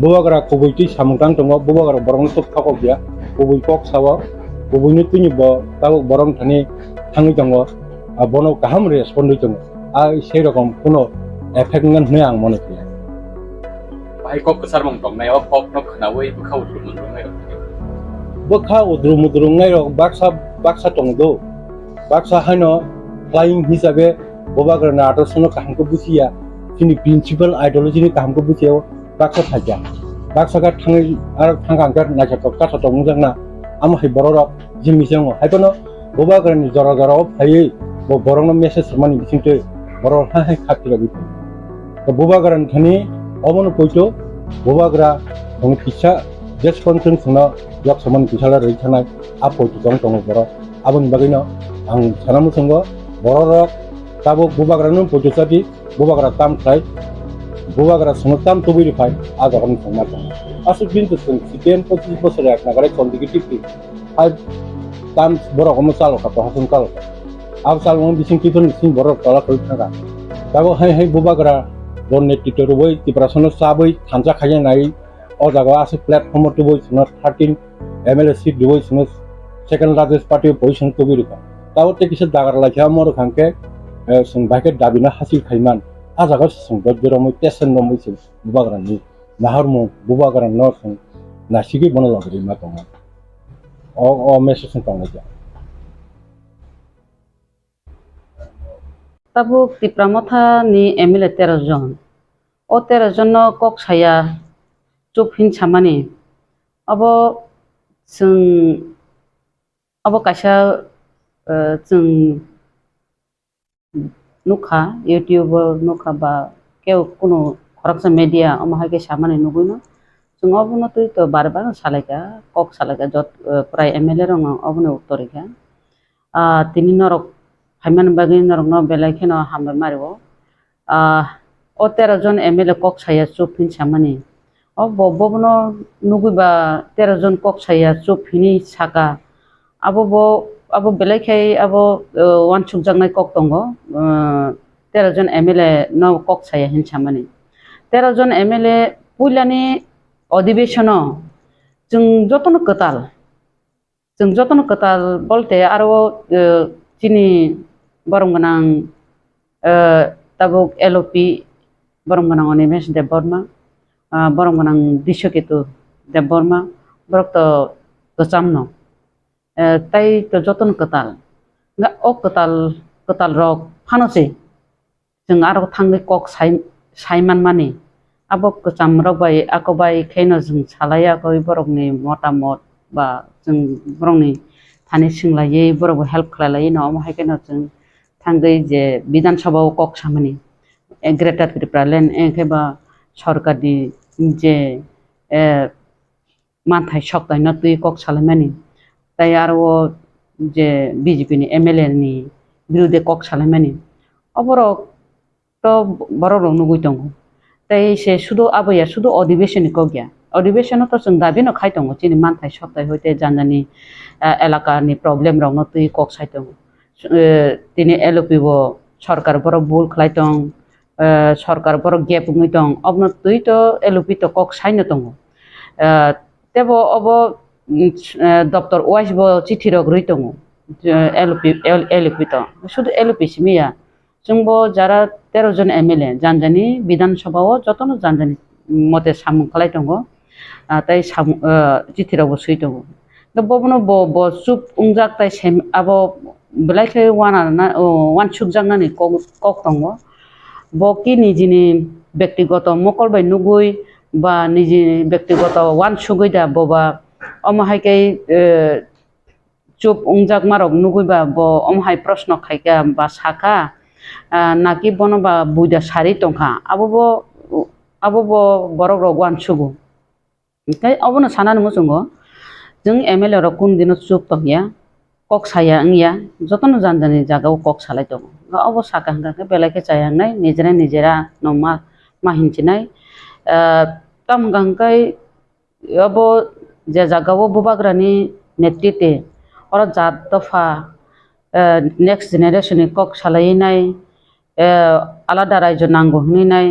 [SPEAKER 14] bobagra kobuiti samungtang tongo bobagra borong tok thakok dia kobui kok sawa kobuini tuni bo tabok borong thani thangi tongo a bono kaham respond tongo a sei rokom kono effect ngan hne ang mone kya
[SPEAKER 6] bai kok kesar mong tong nai kok no khnawai bu khau drum nai
[SPEAKER 14] bakha udrum ngai rok baksa tongdo baksa haino flying hisabe bobagra na atorsono kahamko busia sini principal ideology ni kahamko busia baksa thaja baksa ga thangai ar thangangka najakok kata tongmujang na ama hai borok jimisang haibono bobagra ni jora phai bo borong message mani bisingte borok hai khati lagi to bobagra thani omono poito bobagra dong pisa responsion sna yak saman pisala reithana apo tong borok abon bagino ang sanamu songo borok tabok bubagranu potusati bubagra tam khai bubagra sunotam tubiri phai agaram songma asuk bin to sung CPM 25 বছর এক নাগারে consecutively 5 times borok omo chalo ka hasun kalo ab sal mong bising tipon sing borok tala koi thanga tabo hai bubagra don netito roi Tipra sono sabai thanja khaya nai o jaga asuk platform to boi sono 13 MLA seat doi sono second largest party position tubiri ka tabo te kise dagar lakha mor khangke sung baike dabina hasil khaiman a jaga sung dojro mo tesen no mo bubagra ni naharmo bubagra no sung नासिगै बनो लगरि मा दङ a message दङ जा
[SPEAKER 15] tabuk Tipra Motha ni MLA 13 জন o 13 জন kok saya chuphin chamani abo kaisa जों nukha YouTube nukha ba keu kuno khoroksa media amahage samane nuguino जों अबनो तो बार बार सालायगा कक सालायगा जत प्राय MLA रंग अबनो उत्तरिका तिनि नरक हाइमान बागै नरक न बेलायखेन हामबाय मारिबो o 13 জন MLA कक साया चुपफिन सामानि बबनो नुगुबा 13 জন कक साया चुपफिनि साका abo बेलायखाय abo वानसुक जांनाय कक दङ 13 জন MLA न कक साया हिन सामानि 13 জন MLA पुइलानि अधिवेशन जों जतन कताल बोलते आरो चिनी बरमगनां ताबुक LOP बरमगनां अनिमेश देबबर्मा बरमगनां दिशकेतु देबबर्मा बरक तो गचामनो ताई तो जतन कताल ओ कताल रक फानोसे जों आरो थांगै कक साइमान मानि abo kecam rok bai ako bai khaino जों salaya ko borokni motamot ba जों borokni thani singlaye borok help khlalaye no mo haikeno जों thangai je bidan sabha kok samani greater Tripura land enkeba sarkari je manthai soktai no tui kok salamani tai aro je BJP ni MLA ni birude kok salamani oborok to borok nugui tongo তাই সে শুধু আবয়া শুধু অধিবেশনই কগিয়া অধিবেশন তো जों দাবিনো খাইতং চিনি মানথাই সপ্তাহ হইতে জানজানি এলাকানি problem রং তুই কক সাইতং তিনি LOP বো সরকার বড় ভুল খাইতং সরকার বড় গ্যাপ হইতং অবন তুই তো LOP তো কক সাইনো দङ তেব অব দপ্তর ওয়াইস বো চিঠি রগ রই দङ LOP তো শুধু LOP সিমিয়া जोंबो যারা 13 জন MLA जानजानि বিধানসভাও যতনো जानजानि মতে সামু খালাই দङ তাই চিঠিরাবো সই দङ ববনো ব চুপ উংজাক তাই সেম আবো বলাইखे ওয়ান সুক জাংনানি কক দङ বকি নিজিনি ব্যক্তিগত মকল বাই নুগুই বা নিজি ব্যক্তিগত ওয়ান সুগৈদা ববা অমহাইকে চুপ উংজাক মারক নুগুইবা ব অমহাই প্রশ্ন খাইকা বা সাকা नाकि बनबा बुइदा सारि टंखा आबो बरक रग वान सुगु ओंखाय अबनो सानानो मोजोंगो जों MLA रक कुन दिनो चुप तंगिया कक साया अंगिया जतनो जानजानि जागाव कक सालाय दङ अबो साका हंगा बेलायखे चायांनाय निजेरा नमा माहिनचिनाय तमगांकाय अबो जे जागाव बुबाग्रानि नेतृत्वे और जात दफा नेक्स्ट जेनेरेशन कक सालायनाय आलादा रायजो नांगौ हनैनाय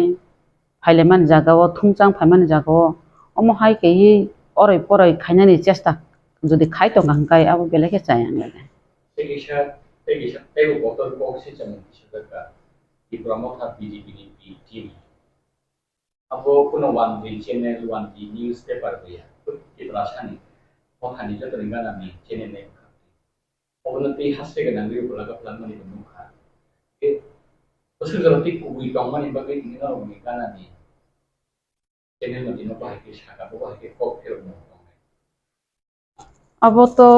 [SPEAKER 15] फाइलेमान जागाव थुंजां फाइमान जागाव अमहाय केyi अरै परै खायनानि चेष्टा जुदि खायतो गांकाय आबो बेलेके चाया लागे
[SPEAKER 6] तेगिसा तेगु बतर कक सिस्टेम सिसका Tipra Motha BJP ni team abo kuno wan di channel wan di newspaper ya Tipra sani Mothani joto ringana ni channel ne 어느 때 하스가 남기고 올라가 플랜만이 너무 가. 그 무슨 저렇게 구이 강만이 밖에 있는 거 보니까 나니. 쟤네는 이놈 바이크 사가 보고 이렇게 꼭 필요 없는 거.
[SPEAKER 15] अब तो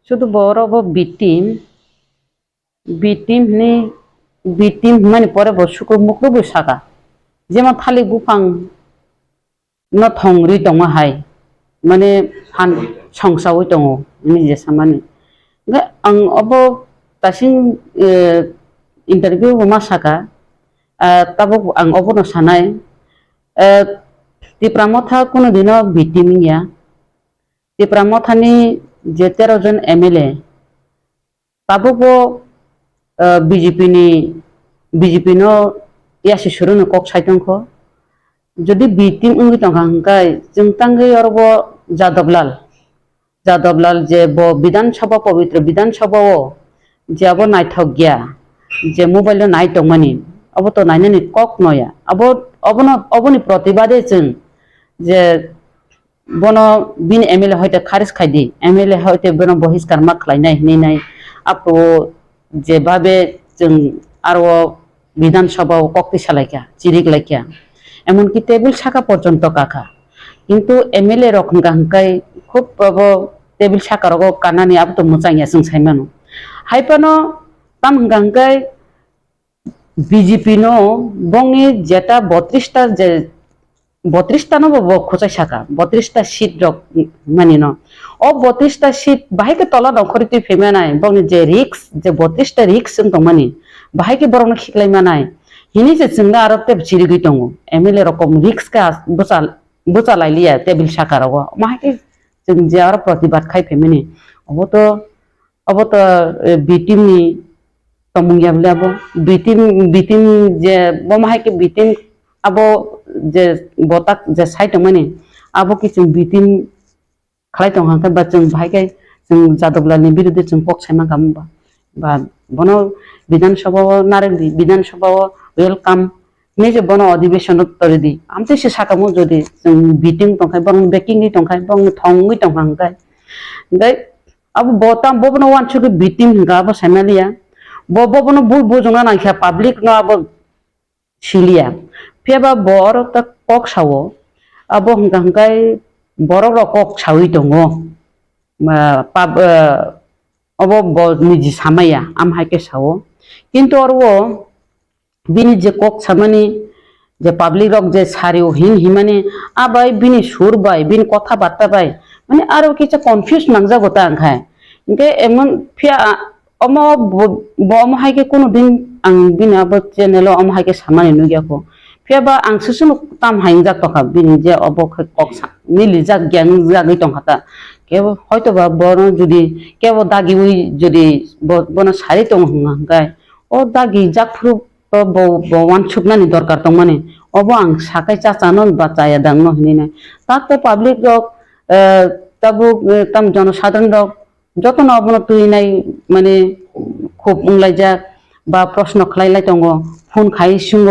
[SPEAKER 15] शुद्ध बरो वो बिटीम माने परे बसुको मुखलो बैसागा जेमा थालि गुफां न थंग्रि दङ हाय माने फान संसावै दङ निजे सामानि आं अब दासिम इंटरव्यू मासाका ताबो आं अबनो सानाय Tipra Motha कुनो दिनो बिटीमिया Tipra Mothani जे 13 जन MLA ताबो BJP नो यासि सुरुनो कक साइतंखो जदि बिटीम उंगि तंगांकाय जों तांगै अरबो जादबलाल जे बो विधानसभा पवित्र विधानसभाओ जे अब नायथक गया जे मोबाइल नायतंमानि अब तो नायनानि कक नया अब अबनि प्रतिबादे जों जे bono bin MLA hoite kharis khaidi MLA hoite bono bohiskar ma khlainai hinai apo যেভাবে जों আরো বিধানসভা কক্তি সালাইকা চিরিক লাইকা এমনকি টেবিল শাখা পর্যন্ত কাকা কিন্তু MLA রকম গাঙ্কাই খুব টেবিল শাখা রকম কানানি আবতো মোচাইয়া जों সাইমানো হাইপানো তাম গাঙ্কাই বিজেপি নো বংনি যেটা 32টা যে 32টা নো খোঁচাই শাখা 32টা সিট রক মানি ন ও 32টা সিট বাহিকে তলা দখরিতে ফেমানাই বংনি যে রিক্স যে 32টা রিক্স जों মানি বাহিকে বরং খিকলাই মানাই হিনি যে जोंना आरो टेब चिरिगै दङ MLA रकम रिक्स का बोचा लाइलिया टेबिल शाखा रग माहिके जों जे आरो प्रतिबाद खाइ फेमिनि अब तो बिटिम नि तमुंगिया बलाबो बिटिम जे बमाहिके बिटिम अब जे बता जे साइट माने अब कि जों बिटिम खालाय दं हांका बा जों भाइके जों जादबलानि बिरुद्धे जों पक्षायमा गामबा बा बनो विधानसभा नारेंगि विधानसभा वेलकाम नेजे बनो अधिवेशन तरिदि आमते से साकामो जदि जों बिटिं तंखाय बं बेकिंनि तंखाय बं थंगै तंखांखाय दै अब बोताम बबनो वानसुके बिटिं हिंगा अब साइमालिया बबनो बुल बुजोंना नाखिया पब्लिक न अब सिलिया फेबा बर त कक सावो अब हिंगांखाय बर र कक सावै दङ अब निजी सामाया आमहायके सावो किन्तु अरवो बिनि जे कक सामानि जे पब्लिक रक जे सारियो हिमानि आबाय बिनि सुर बाय बिनि कथा बार्ता बाय माने आरो किछा कनफ्यूज नांजागोता आंखाय इनके एमन फिया अम बमहायके कोनो दिन आं बिना अब चेनेल अमहायके सामानि नुगियाखो फियाबा आं सुसुन ताम हाइं जातखा बिनि जे अब कक मिलि जा ग्यां जागै दंखाता केव হয়তো বা বড় যদি কেব দাগি উই যদি বন সারি দं হंगाय ও দাগি জাকফুরু ওয়ান ছুকনানি দরকার দं মানে অব आं সাকাই চাচানো বা চায়া দাং ন হিনে তাতে পাবলিক রক তাবু তাম জনসাধারণ রক যত না অবন তুই নাই মানে খুব উংলাই যা বা প্রশ্ন খাইলাই দं ফোন খাই সুঙ্গ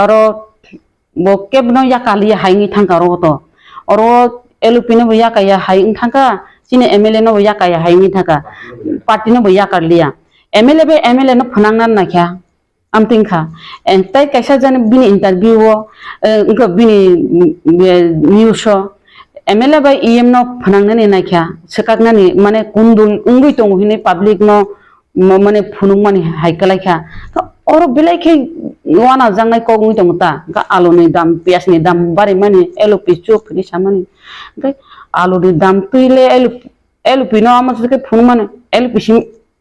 [SPEAKER 15] আর ব কেবনো ইয়াকালি হাইনি থাঙ্কাरो তো আর एलुपिनो भैया कया हाइं थाका सिने MLA नो भैया कया हाइं थाका पार्टी नो भैया कर लिया MLA नो फनांगना नाख्या आमतिंखा एंताय कैसा जाने बिनि इंटरव्यू उनको बिनि न्यूज MLA बाय EM नो फनांगना नाख्या सकागनानि माने कुंदुल उंगै दङ हिने पब्लिक नो माने फुनुं माने हाइकलाइखा और बेलाइखे वाना जांनाय कगै दङता गा आलुनि दाम पियासनि दाम बारे माने एलपि चुपनि सामानि ओमफ्राय आलुनि दाम तैले एलपि नो आमसके फुन माने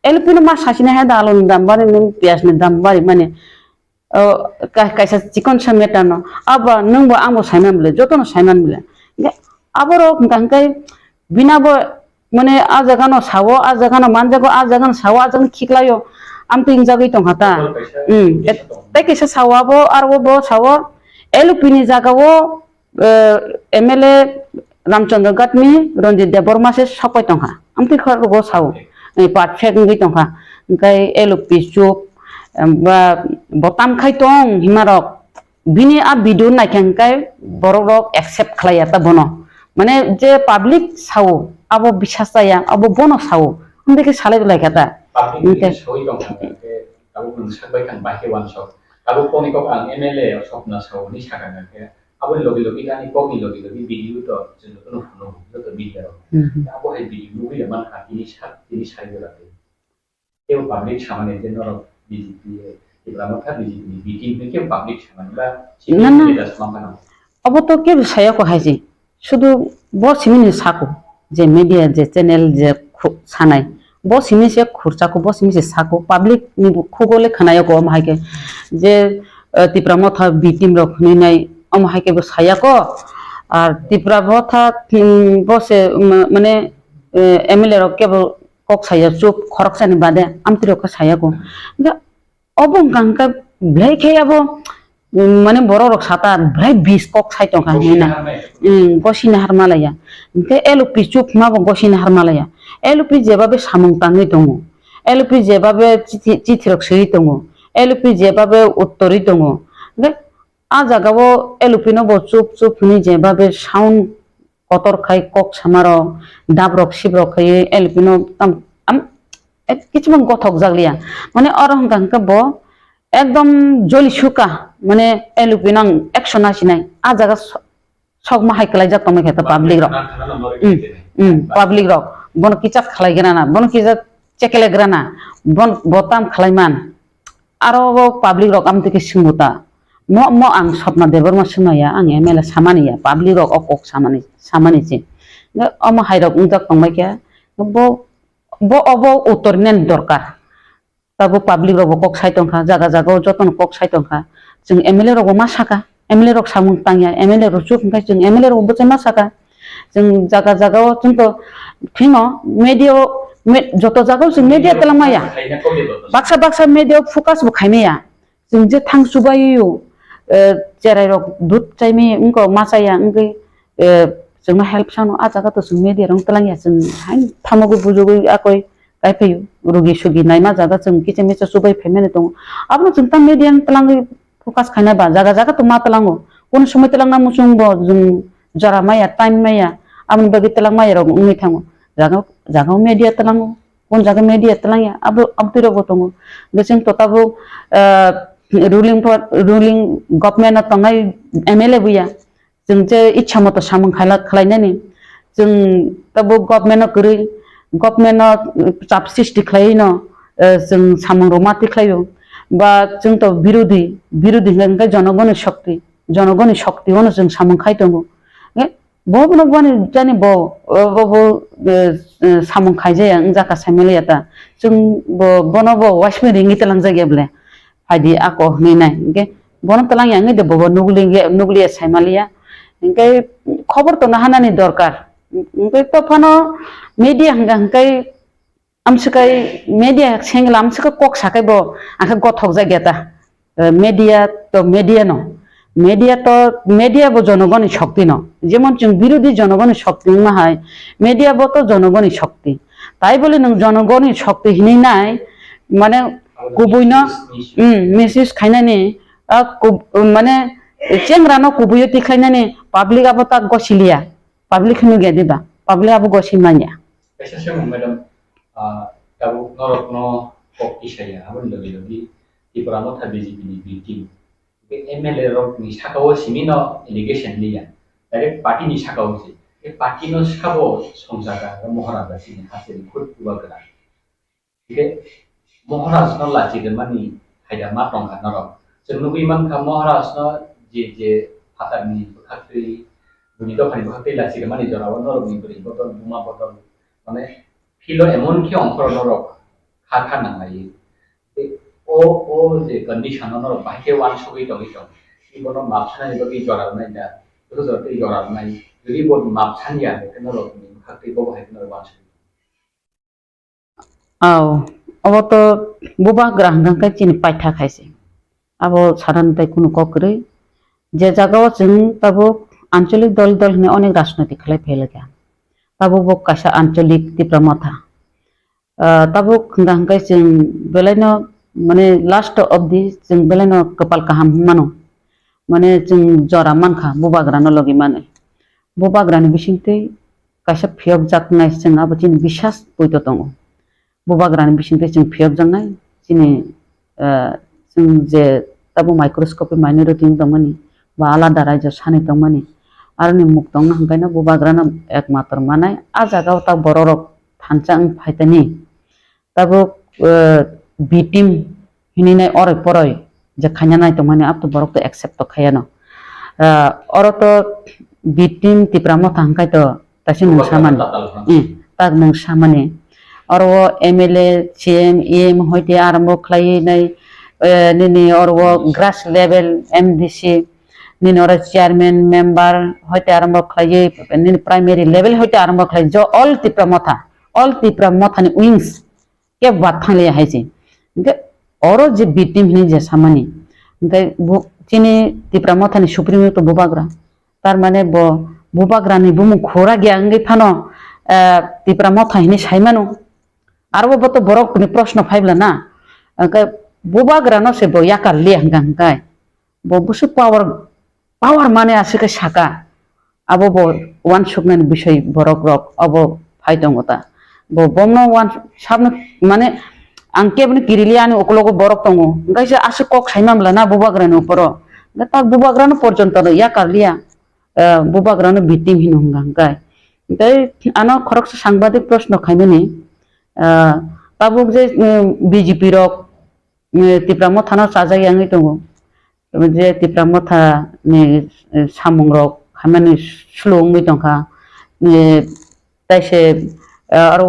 [SPEAKER 15] एलपि नो मा सासिना हे आलुनि दाम बारे पियासनि दाम बारे माने कैसा चिकन समेटा न अब नंबो आंबो साइमान बिले जतनो साइमान बिले आबरो गांकाय बिनाबो माने आ जागानो सावो आ जागानो मानजागो आ जागानो सावो आ जागानो खिकलायो आमतिं जागै दंखाता तै कैसा सावाबो आरो बो सावो एलपिनि जागावो MLA रामचंद्र गटनि रंजित देबरमा से सपाय दंखा आमति खरगो सावो नै पाटफेक गै दंखा ओंखाय एलपि चुप बा बटाम खाय दं हिमारक बिनि आ भिडिअ नायखांखाय बररक एक्सेप्ट खालायाता बनो माने जे पब्लिक सावो आबो बिसास जाया आबो बनो सावो ओंखाय सालाय लायखाता
[SPEAKER 6] ओंखाय सय दं आबो मोनसाबाय खान बाहे वान सक आबो कोनिको आं MLA सपना सावनि सागानके आबो लगे लगे गानि कोगि लगे लगे भिडिअ तो जों तो नुनो तो भिडिअ आबो हे भिडिअ लुगै मान खातिनि साइड लागे एव पब्लिक सामाने जे नर बीजेपी इब्राहिम था बीजेपी बीजेपी के पब्लिक सामाने बा ना
[SPEAKER 15] अब तो के साया को हाइजे शुधु बसिमिनि साको जे मीडिया जे चैनल जे सानाय बसिमि से खुरचाको बसिमि से साको पब्लिक नि खुगोले खनाय को माइके जे तिप्रा मथा बिटिम रखनि नाय अमहाइके बो सायाको और तिप्रा मथा बसे माने MLA रक केबो कक साया चुप खरकसानि बादे आमति रक सायाको अब गांका ब्लाइखे अब माने बर रक साता ब्लाइ 20 कक साइ टका हैना गसिना हारमालाया ओमफ्राय एलपि चुप माबो गसिना हारमालाया एलपि जेबाबे सामं ताङै दङ एलपि जेबाबे चिथिरक सै दङ एलपि जेबाबे उत्तरै दङ ओमफ्राय आ जागावो एलपि नो चुप चुप नि जेबाबे sound kotor khai kok samaro dabrok sibrok khai elpino tam am কিছু মান গথক জাগলিয়া মানে অরহং গাংকা ব একদম জলি সুকা মানে এলুপিনাং 180 নাই আ জায়গা সব মাহাই কলাই যা তুমি খেতে পাবলিক রক পাবলিক রক বন কিচাত খালাই গেনা বন কিচাত চেকেলে গ্রানা বন বতাম খালাইমান আরো পাবলিক রক আম থেকে সিমুতা ম আং স্বপ্ন দেবর মা সিমায়া আং এমএলএ সামানিয়া পাবলিক রক অক সামানিছি অম হাইরক উজাক তংমাইকে bo obo utor nen dorkar tabo public robo kok sai tongkha jaga jaga joton kok sai tongkha jeng MLA robo masaka MLA rok samung tangya MLA ro chuk khai jeng MLA robo boche masaka jeng jaga jaga chunto phino media joto jaga jeng media telamaya baksa media focus bo khaimeya jeng je thang subayu jerai rok dut chaimi unko masaya ungi जों help सानो आ जागा तो जों media रंग तलांगिया जों हाय थामगु बुजुगु आकय गायफैयो रुगि सुगि नायमा जागा जों किचे मेचे सुबाय फेमेने दं आपनो जों ता मेडिया तलांगि फोकस खाना बा जागा जागा तो मा तलांगो कोन समय तलांगना मुसुं बो जों जरा माया टाइम माया आमन बगि तलांग माया रंग उंगि थांगो जागा मेडिया तलांगो कोन जागा मेडिया तलांगिया अब तिरो गतंगो बेसिं तताबो रुलिंग गवर्नमेंट तंगाय MLA बुया जों जे इच्छा मत सामं खालायनानै जों तबो गवर्नमेंट चाप सृष्टि खालायनो जों सामं रमाति खालायो बा जों तो बिरोधी हंगा जनगण शक्ति होनो जों सामं खायदोंगो बबनो बनि जानि ब सामं खायजाया जाका सामेलियाता जों बनबो वासमे रिंगि तलां जायगाब्ले फायदि आको हनैनाय के बन तलां यांगे दे बबो नुगलिया सायमालिया इंकै खबर तो नाहानानि दरकार इंकै तो फानो मीडिया हंगाय आमसकाय मीडिया सेंगला आमसका कक साकाय बो आखा गथक जायगाता मीडिया न मीडिया बो जनगणनि शक्ति न जेमन जों बिरोधी जनगणनि शक्ति माहाय मीडिया बो तो जनगणनि शक्ति ताई बोले नों जनगणनि शक्ति हिनैनाय माने गुबुयनो मेसेज खायनानि माने चेंग्रानो कुबुयो तिखायनानि पाब्लिक आबो ता गसिलिया पाब्लिक नु गेदिबा पाब्लिक आबो गसिमानिया
[SPEAKER 6] ऐसा से मैडम ताबो नरत्न कक्तिसाया आबो लगे त्रिपुरा मथा बीजेपी नि बीटी बे MLA रक नि साकाव सिमिनो एलिगेशन लिया डाइरेक्ट पार्टी नि साकाव से ए पार्टी नो साकाव संजागा महाराजा सिनि हासेनि खुद उबागरा के महाराज न लाजिगन मानि हायदा मा टंका नरक जों नुबैमान खा महाराज न जे हातारनि बखाख्रि बुनि दखानि बखाख्रि लासिगो माने जराव नरगनि बरि बटल बुमा बटल माने फिलो एमन कि अंकर नरक खा नांगायो ओ जे कंडिशन नरक बाइके वान सगै दगै दं इबनो मापसानि बगै जराव नायदा रोजरते जराव नाय जुदि बो मापसानिया बे नरकनि बखाख्रि बो बाहाय नरक वान
[SPEAKER 15] आव अब तो बुबा ग्राहक का चिन पाइथा खाइसे अब साधारण ताई कुनु ककरै जे जागाव जों ताबो आंचलिक दल ने अनेक राजनैतिक खालाय फैलगा ताबो बो कासा आंचलिक त्रिपुरा मथा ताबो खंगांगाय जों बेलायनो माने लास्ट अफ दि जों बेलायनो कपाल काहाम मानो माने जों जरा मानखा बुबाग्रानो लगे माने बुबाग्रानि बिसिंतै कासा फियक जाकनाय जों आबो दिन बिश्वास बयतो दङ बुबाग्रानि बिसिंतै जों फियक जानाय दिनै जों जे ताबो माइक्रोस्कोपि माइनरिटी दंमोन बा आलादा राज्य सानै दंमोन आरो नि मुख दंना हंगायना बुबाग्राना एकमात्र मानाय आ जागाव ता बररक थानचां फायतानि ताबो बी टीम हिनिनाय अरै परय जे खाना नाय दंमोन आप तो बरक तो एक्सेप्ट खायानो अर तो बी टीम त्रिपुरा मथा हंगाय तो तासि नंसामान ताग नंसामाने और वो MLA CM EM होइते आरम्भ खालायनाय निनि और वो ग्रास लेवल MDC निनि और चेयरमैन मेंबर होइते आरम्भ खालायो निनि प्राइमरी लेवल होइते आरम्भ खालायो जो ऑल त्रिपुरा मथानि विंग्स के बात थांले हायसे के और जे बी टीम नि जे सामानि के चिनि त्रिपुरा मथानि सुप्रीम तो बुबाग्रा तार माने बुबाग्रानि बुमु खोरा गया अंगे फानो त्रिपुरा मथा हिनि सायमानो आरो बो तो बरक नि प्रश्न फाइबला ना के बुबाग्रानो से बो याकार ले हंगाय बो बुसु पावर माने आसे के साका abo bo wan suknani bishoy borok rok abo phai tongo ta bo bomno wan sabno mane ang kebni kiriliani okologo borok tongo ngai se ase kok saimamla na bubagrani uporo ta bubagrano porjonto ya karlia bubagrano bitim hinu ngai ngai ano khorok সাংবাদিক প্রশ্ন খাইমেনি tabuk je BJP rok Tipra Motha no sajai yangi tongo je Tipra Motha ni samung rok hamani slung mi tongka taise aro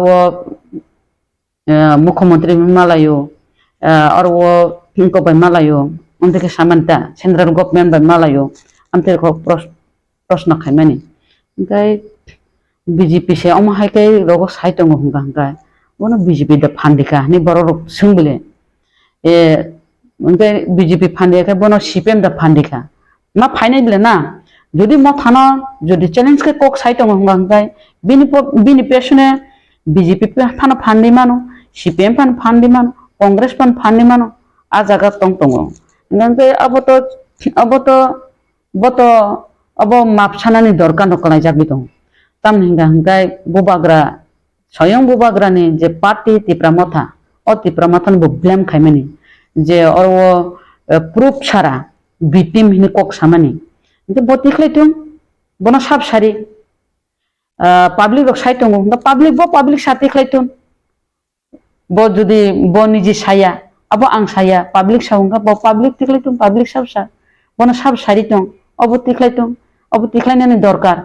[SPEAKER 15] মুখ্যমন্ত্রী malayo aro ko bai malayo ondike samanta central government bai malayo amte ko প্রশ্ন খাইমানি ngai BJP se om haikai rogo saitongo hunga ngai bono BJP da phandika ni borok sungbile ngai BJP phandika bono CPM da phandika ma phainai bile na যদি Mothano যদি challenge ke kok saitongo hunga ngai bini pesune BJP phano phandi mano CPM phan phandi mano Congress phan phandi mano a jaga tongo ngai abo mapsanani dorkar nokalai jakbi tong tam hinga ngai bubagra soyong bubagrani je party Tipra Motha o Tipra Motha bo blame khaimani je orwo proof chara victim hini kok samani ngai boti khlaitung bono sab sari public rok saitongo public sati khlaitung bo jodi bo niji saya abo ang saya public saunga bo public tikhlaitung public sabsa bono sab sari tong abo tikhlainani dorkar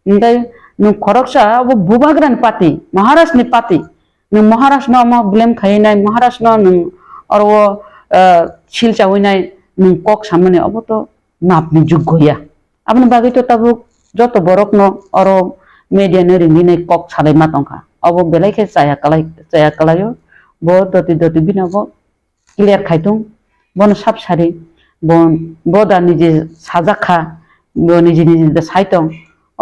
[SPEAKER 15] ngai nung khoroksa abo bubagrani party Maharashtra ni party nung Maharashtra no blame khainai Maharashtra nung orwo Silchajakmano nung kok samane abo to napni juggoya abni bagi to tabuk joto borok no oro media no ringine kok salai matongka abo belai ke saya kalayo bo doti bina bo clear khaitung bono sab sari bo da nije sajakha bo nije da saitong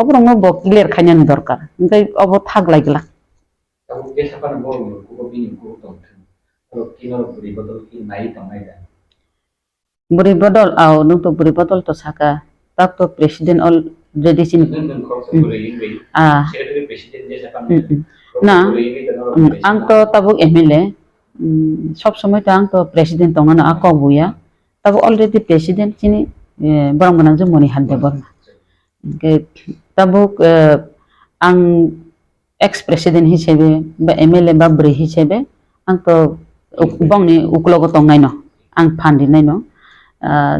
[SPEAKER 15] obrong bo clear khainani dorkar ngai obo thak laigla
[SPEAKER 6] tabu ke sapan bo ko bini ko tong ro kinor buri bodol ki nai tamai da
[SPEAKER 15] buri bodol aw nung to buri bodol to saka tak to president already sin na ang to tabuk MLA sob somoy to ang to president tongana akok buya tabu already president chini borong ganang je moni hadde borna tabuk ang ex president hisebe ba MLA ba bri hisebe ang to bongni uklogo tongnai no ang phandi nai no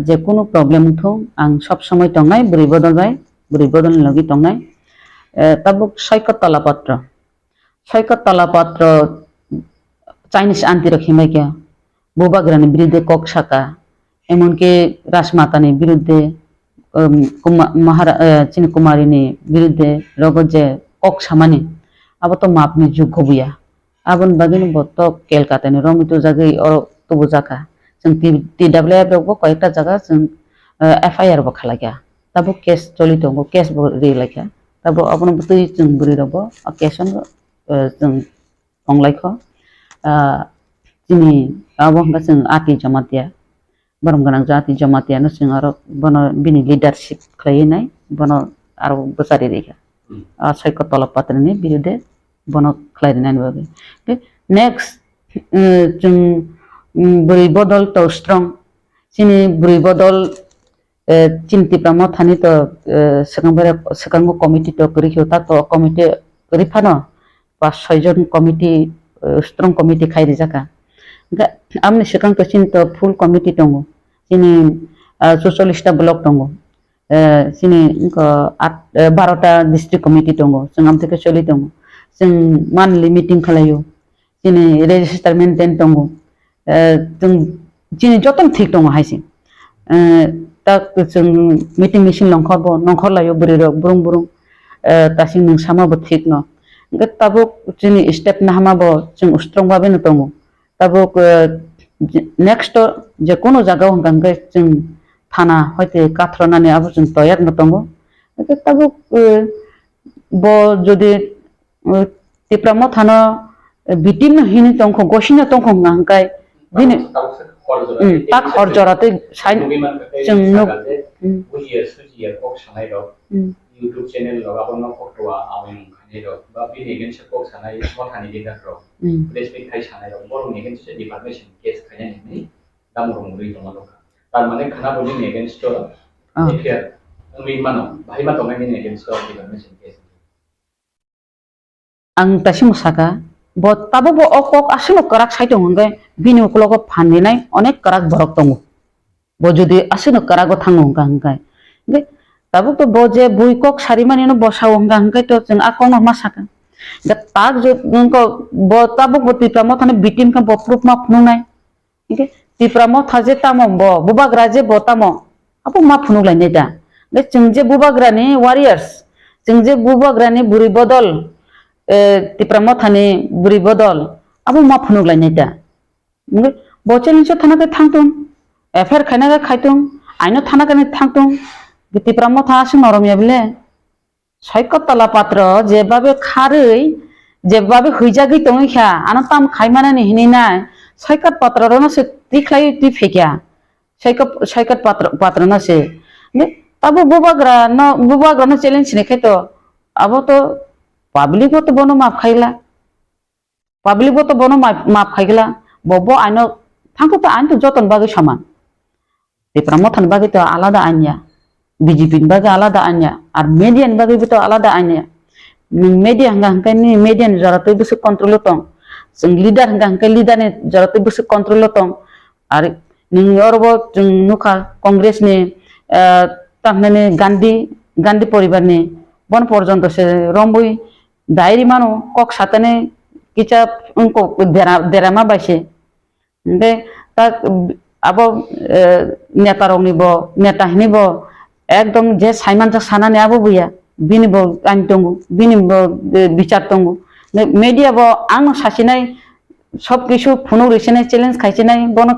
[SPEAKER 15] je kono problem tho ang sob somoy tongnai bri bodol logi tongnai tabuk saikot talapatra Chinese anti rakhimai kya bubagrani biruddhe kok saka এমনকি রাজমাতানি বিরুদ্ধে চিনি কুমারিনি বিরুদ্ধে রগত যে cock সামানি আবার তো মাপনি যোগ্য বুয়া আবন বাগিনি বত কেলকাতানি রমিত জায়গায় তবু জায়গা जों TWF রাখবো কয়েকটা জায়গা जों FIR বো খালাইয়া তাবো কেস চলি দङ কেস বো রিলাইয়া তাবো আপন তুই जों বুরি রবো কেসন जों সংলাইখ চিনি আবো হंगा जों आति Jamatia borong ganang jati jamatiano sing aro bono bini leadership khlainai bono aro besari rekha saikot talapatrini birude bono khlainan babe next jung buri bodol to strong sini buri bodol cinti Mothani to sekango committee to kerikyo ta to committee kerifano 5-6 jon committee strong committee khairi jaka amni sekang to chin to full committee tongo sini 44 ta block tongo sini 12 ta district committee tongo singam theke choli tongo sing monthly meeting khalayo sini register maintain tongo sini jotom thik tongo haisi ta sing meeting machine longkhor layo buri rok burung ta sing nung sama bo thik no ngat tabuk sini step na hama bo sing strong babe no tongo tabuk next je kono jaga hanggai जों थाना होइते काथ्रनानि आबो जों तयार नतंगो tabuk bo jodi Tipra Mothano bitim hini tongkho gosina tongkho hanggai bini tak horjorate sain जों no
[SPEAKER 6] bujier kok sanai rok YouTube channel lo ga no kokwa awin khani ro ba bi again se kok sanai mothani leader ro press meet khai sanai ro boro again se defamation case khani ni damro muri to mano tar mane khana boli against to affair umi mano bhai ma to ngai against to defamation case
[SPEAKER 15] ang tasi musaka bo tabo bo okok asilo karak saito ngai bini uklogo phandi nai onek karak borok tongo bo jodi asilo karago thango ngai ngai tabo to bo je bui kok sari mani no bosawo ngai to jeng akono masaka ga tag jo ko bo tabo bo Tipra Mothani victim ka bo proof ma phunu nai ngai Tipra Motha je tamo bo bubagra je bo tamo apo ma phunu lai nei da ngai jeng je bubagra ni warriors jeng je bubagra ni buri bodol Tipra Mothani buri bodol abo ma phunuk lai nei da ngai bo challenge thana ke thangtung affair khaina ga khaitung aino thana ke thangtung Tipra Motha ashe noromia bile saikotala patra jebabe kharei jebabe huijagi tongi kha anatam khaimana ni hini nai saikat patra ro na se tikhlai ti phekya saikat patra na se ngai tabo bubagra no challenge ne khaito abo to public to bono map khaila public to bono map khaigla bobo aino thangko to ain to joton bagi saman Tipra Mothani bagi to alada anya BJP bagi alada anya ar median bagi to alada anya media hangkai ni median jara to bisu control tong sing leader hangkai leader ni jara to bisu control tong ar ning yorbo nuka congress ni tamne gandhi poribar ni bon porjonto se rombui dairi mano kok satane kicha unko derama baise nde tak abo neta rongni bo neta hini bo ekdom je saiman jak sanane abo buya bini bo antongu bini bo bichar tongu media bo ang sasinai sob kisu phunu resinai challenge khaisinai bono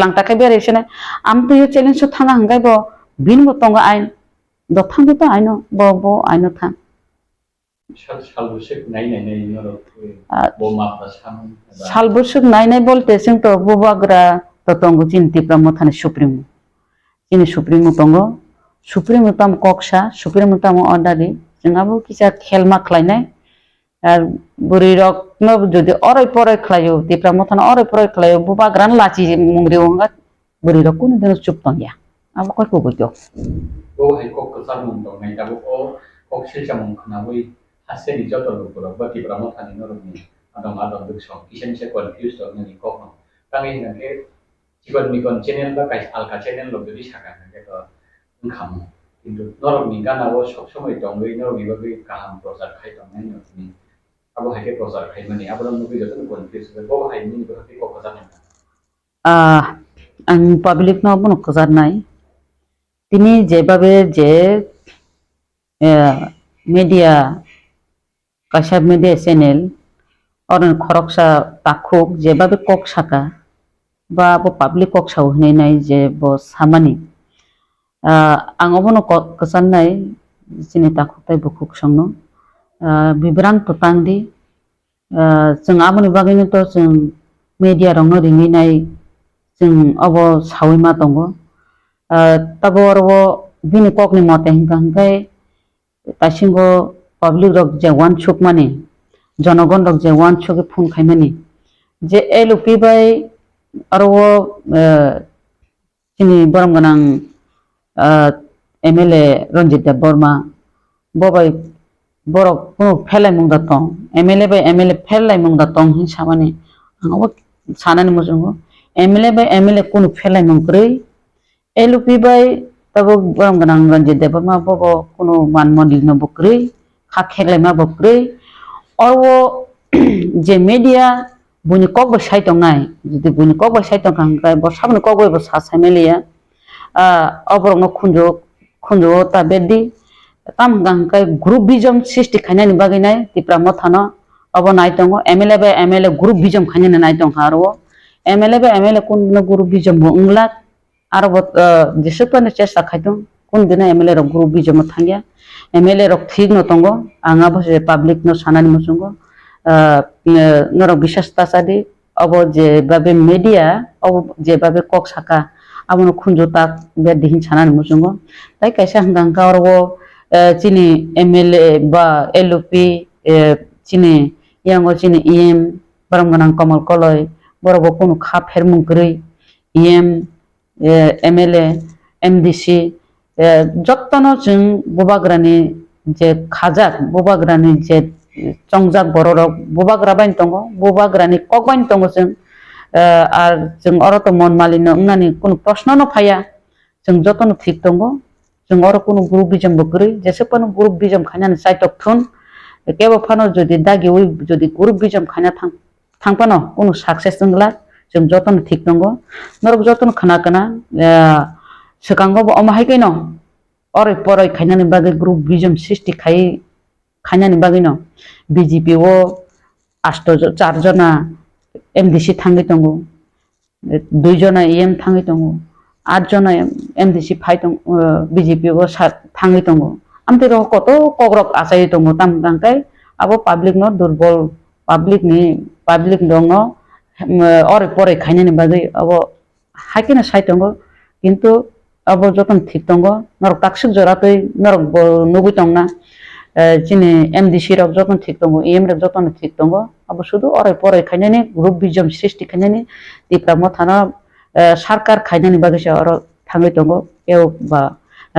[SPEAKER 15] langta kai be resinai am to yo challenge so thanga hangai bo bini bo tonga ain do thang to aino bo aino thang salbursuk nainai bolte sing to bubagra to tongo chin Tipra Mothani supremo tongo supremo tam koksa supremo tam ordari jingabo kisa khelma khlainai ar buri rok no jodi orai porai khlayo Tipra Mothani orai porai khlayo bubagran lachi mungri onga buri rok kun den chup tongya abo koi ko go
[SPEAKER 6] bo hai kok kasar mung to ngai tabo o kok Silchajakmano khana boi hasse di joto lokoro ba Tipra Mothani no ni Adongrok song kisen se confused to ni kok no tangi na ke jikon mikon channel ba kai alka channel lo jodi saka ke to kham কিন্তু নরক নি গানা ও সব সময় দঙ্গই নরক বিভাগে কাহাম প্রচার খাই দঙ্গই নি আবো হাইকে প্রচার খাই মানে আবো নবি যত কনফিউজ হবে বো হাই নি তো হাতে কথা জানেন
[SPEAKER 15] ang public no bono kazar nai tini jebabe je media kasab media channel oron khoroksa takhuk jebabe kok saka ba bo public kok sau hnei nai je bo samani ang obono kasan nai chini takhuk tai bukhuk songno bibrang to tangdi jeng aboni bagini to jeng media rongno ringi nai jeng obo sawi ma tongo tabo oro bini kokni mote hingkai tasingo public rok je one chuk mani জনগণ rock যে one ছকে phone খাইমানি যে LP by আরো চিনি বরম গনাং MLA রঞ্জিত দেব বর্মা ববাই বরক কোনো ফেলাই মুংদা তং MLA বাই MLA ফেলাই মুংদা তং হিন সামানি আংও সানানি মজঙ্গ MLA বাই MLA কোনো ফেলাই মুংক্রই এলপি বাই তবো বরম গনাং রঞ্জিত দেব বর্মা বব কোনো মান মন্দির নবক্রই খা খেলাই মা বক্রই और वो जे मीडिया बुनी कॉक बसाई तो नाई जितने बुनी कॉक बसाई तो कहाँ बस सब ने कॉक वो बस हाथ में लिया अब रोंग खुंजो ताबेदी तम कहाँ ग्रुप बीजम सिस्टी खाने निभागे नाई Tipra Mothani अब नाई तो MLA बे MLA ग्रुप बीजम खाने नाई तो हारो MLA बे MLA कौन न ग्रुप बीजम उंगला आरो जिसे पर ने चेष्टा खाई तो कौन दिन MLA row group बीजम थांगिया MLA rok thik no tongo anga bose public no sanani musungo norok bisas tasadi obo je babe media obo je babe kok saka abono khunjo tak be dihin sanani musungo tai kaisa hanganga oro chini MLA ba LOP chini yang chini EM barang ganang kamal koloi borobo kono khap hermung krei EM MLA MDC যত্ন जों बुबाग्रानि जे खाजाक बुबाग्रानि जे चंजाक बररक बुबाग्रा बाइन दङ बुबाग्रानि कक बाइन दङ जों are जों अरत मन मालिनो उनानि कोनो प्रश्न न फाया जों जतन ठीक दङ जों अर कोनो ग्रुप बिजम बकरै जेसेपन ग्रुप बिजम खानानि साइटक थुन केबो फानो जदि दागि ओइ जदि ग्रुप बिजम खाना थांपानो कोनो साक्सेस दंला जों जतन ठीक दङ नरक जतन खाना खाना sekango bo omahai kaino ore poroi khainani bagi group bijom sisti khainani bagi no BJP o 4 jona MDC thangi tongo 2 jona EM thangi tongo 8 jona MDC phai tong BJP o thangi tongo amte ro koto kogrok asai tongo tam tangkai abo public no durbol public dongo ore poroi khainani bagi abo hakina sai tongo কিন্তু abo যখন ঠিক দङ নরক তাকসিক জরাতই নরক নবুই দংনা যিনি MDC rock যখন ঠিক দङ EM rock যখন ঠিক দङ abo শুধু অরে পরে খাইনানি গ্রুপ বিজম সৃষ্টি খাইনানি টিপ্রা মথানা সরকার খাইনানি বাগেছে অর থাঙ্গই দङ কেউ বা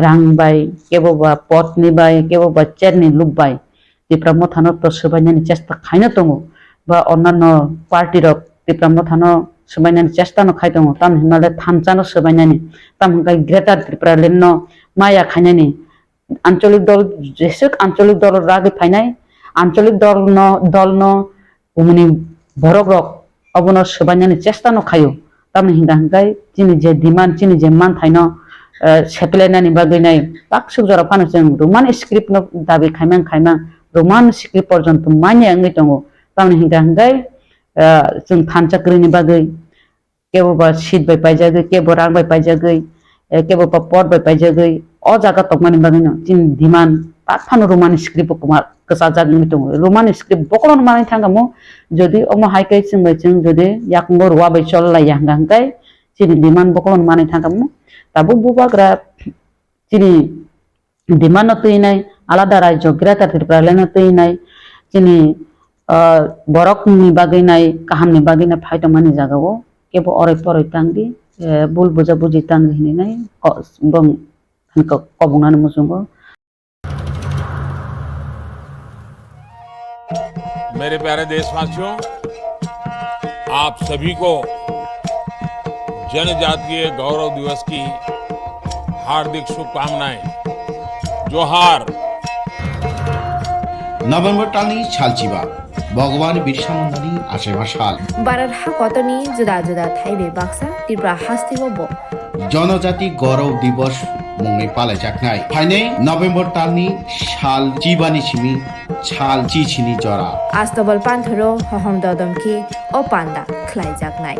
[SPEAKER 15] রাং বাই কেবো বা পথনি বাই কেবো বা চেরনি লুক বাই টিপ্রা মথানা তো সবাইনানি চেষ্টা খাইনা দङ বা অন্যান্য পার্টি রক টিপ্রা মথানা sebanyak cesta no khai dong tam himale thamchano sebanyak tam kai greater tripura lenno maya khainani ancholik dol jesek ancholik dol ragi phainai ancholik dol no umuni borogrok abono sebanyak cesta no khayo tam hingai chini je demand chini je man thaino sepelenani baginai taksuk jara phano jeng roman script no dabi khaimang roman script porjonto manya ngai tongo tam hingai जों थानचाक्रिनि बागै केबोबा seat bye पाइजागै केबो रां bye पाइजागै केबोबा पद bye पाइजागै अ जागा तकमानि बागै न जिन demand पाथानो Roman script Kumar कसा जागनि दङ Roman script बकलन मानि थांगामो जदि अमो हाइकै जों जदि याकमो रुवा बाय चललाय हांगांगाय जिन डिमान्ड बकलन मानि थांगामो ताबो बुबाग्रा जिनि डिमान्ड तैनाय आलादा राज्य ग्रेटार त्रिपुरा लेना तैनाय जिनि borokni baginai kahamni bagina phaito mani jagao kebo oroi poroi tangdi bul buja buji tangdi hininai bong hanko kobungan musungo
[SPEAKER 3] मेरे प्यारे देशवासियों आप सभी को जनजातीय गौरव दिवस की हार्दिक शुभकामनाएं जोहार
[SPEAKER 4] नभेम्बर टालनि सालचिबा भगवान बिरसा मुंडानि आसेबा साल
[SPEAKER 1] भारत हाकतनि जुदा जुदा थाइबे बाक्सा त्रिपुरा हास्तिगो
[SPEAKER 4] जनजाति गौरव दिवस मुंगै पालायजाखनाय फाइनै नभेम्बर टालनि साल जिबानि सिमि साल चिचिनि जरा
[SPEAKER 1] आस्तबल पान्थरो हहम ददमखि ओ पान्दा ख्लाइजाखनाय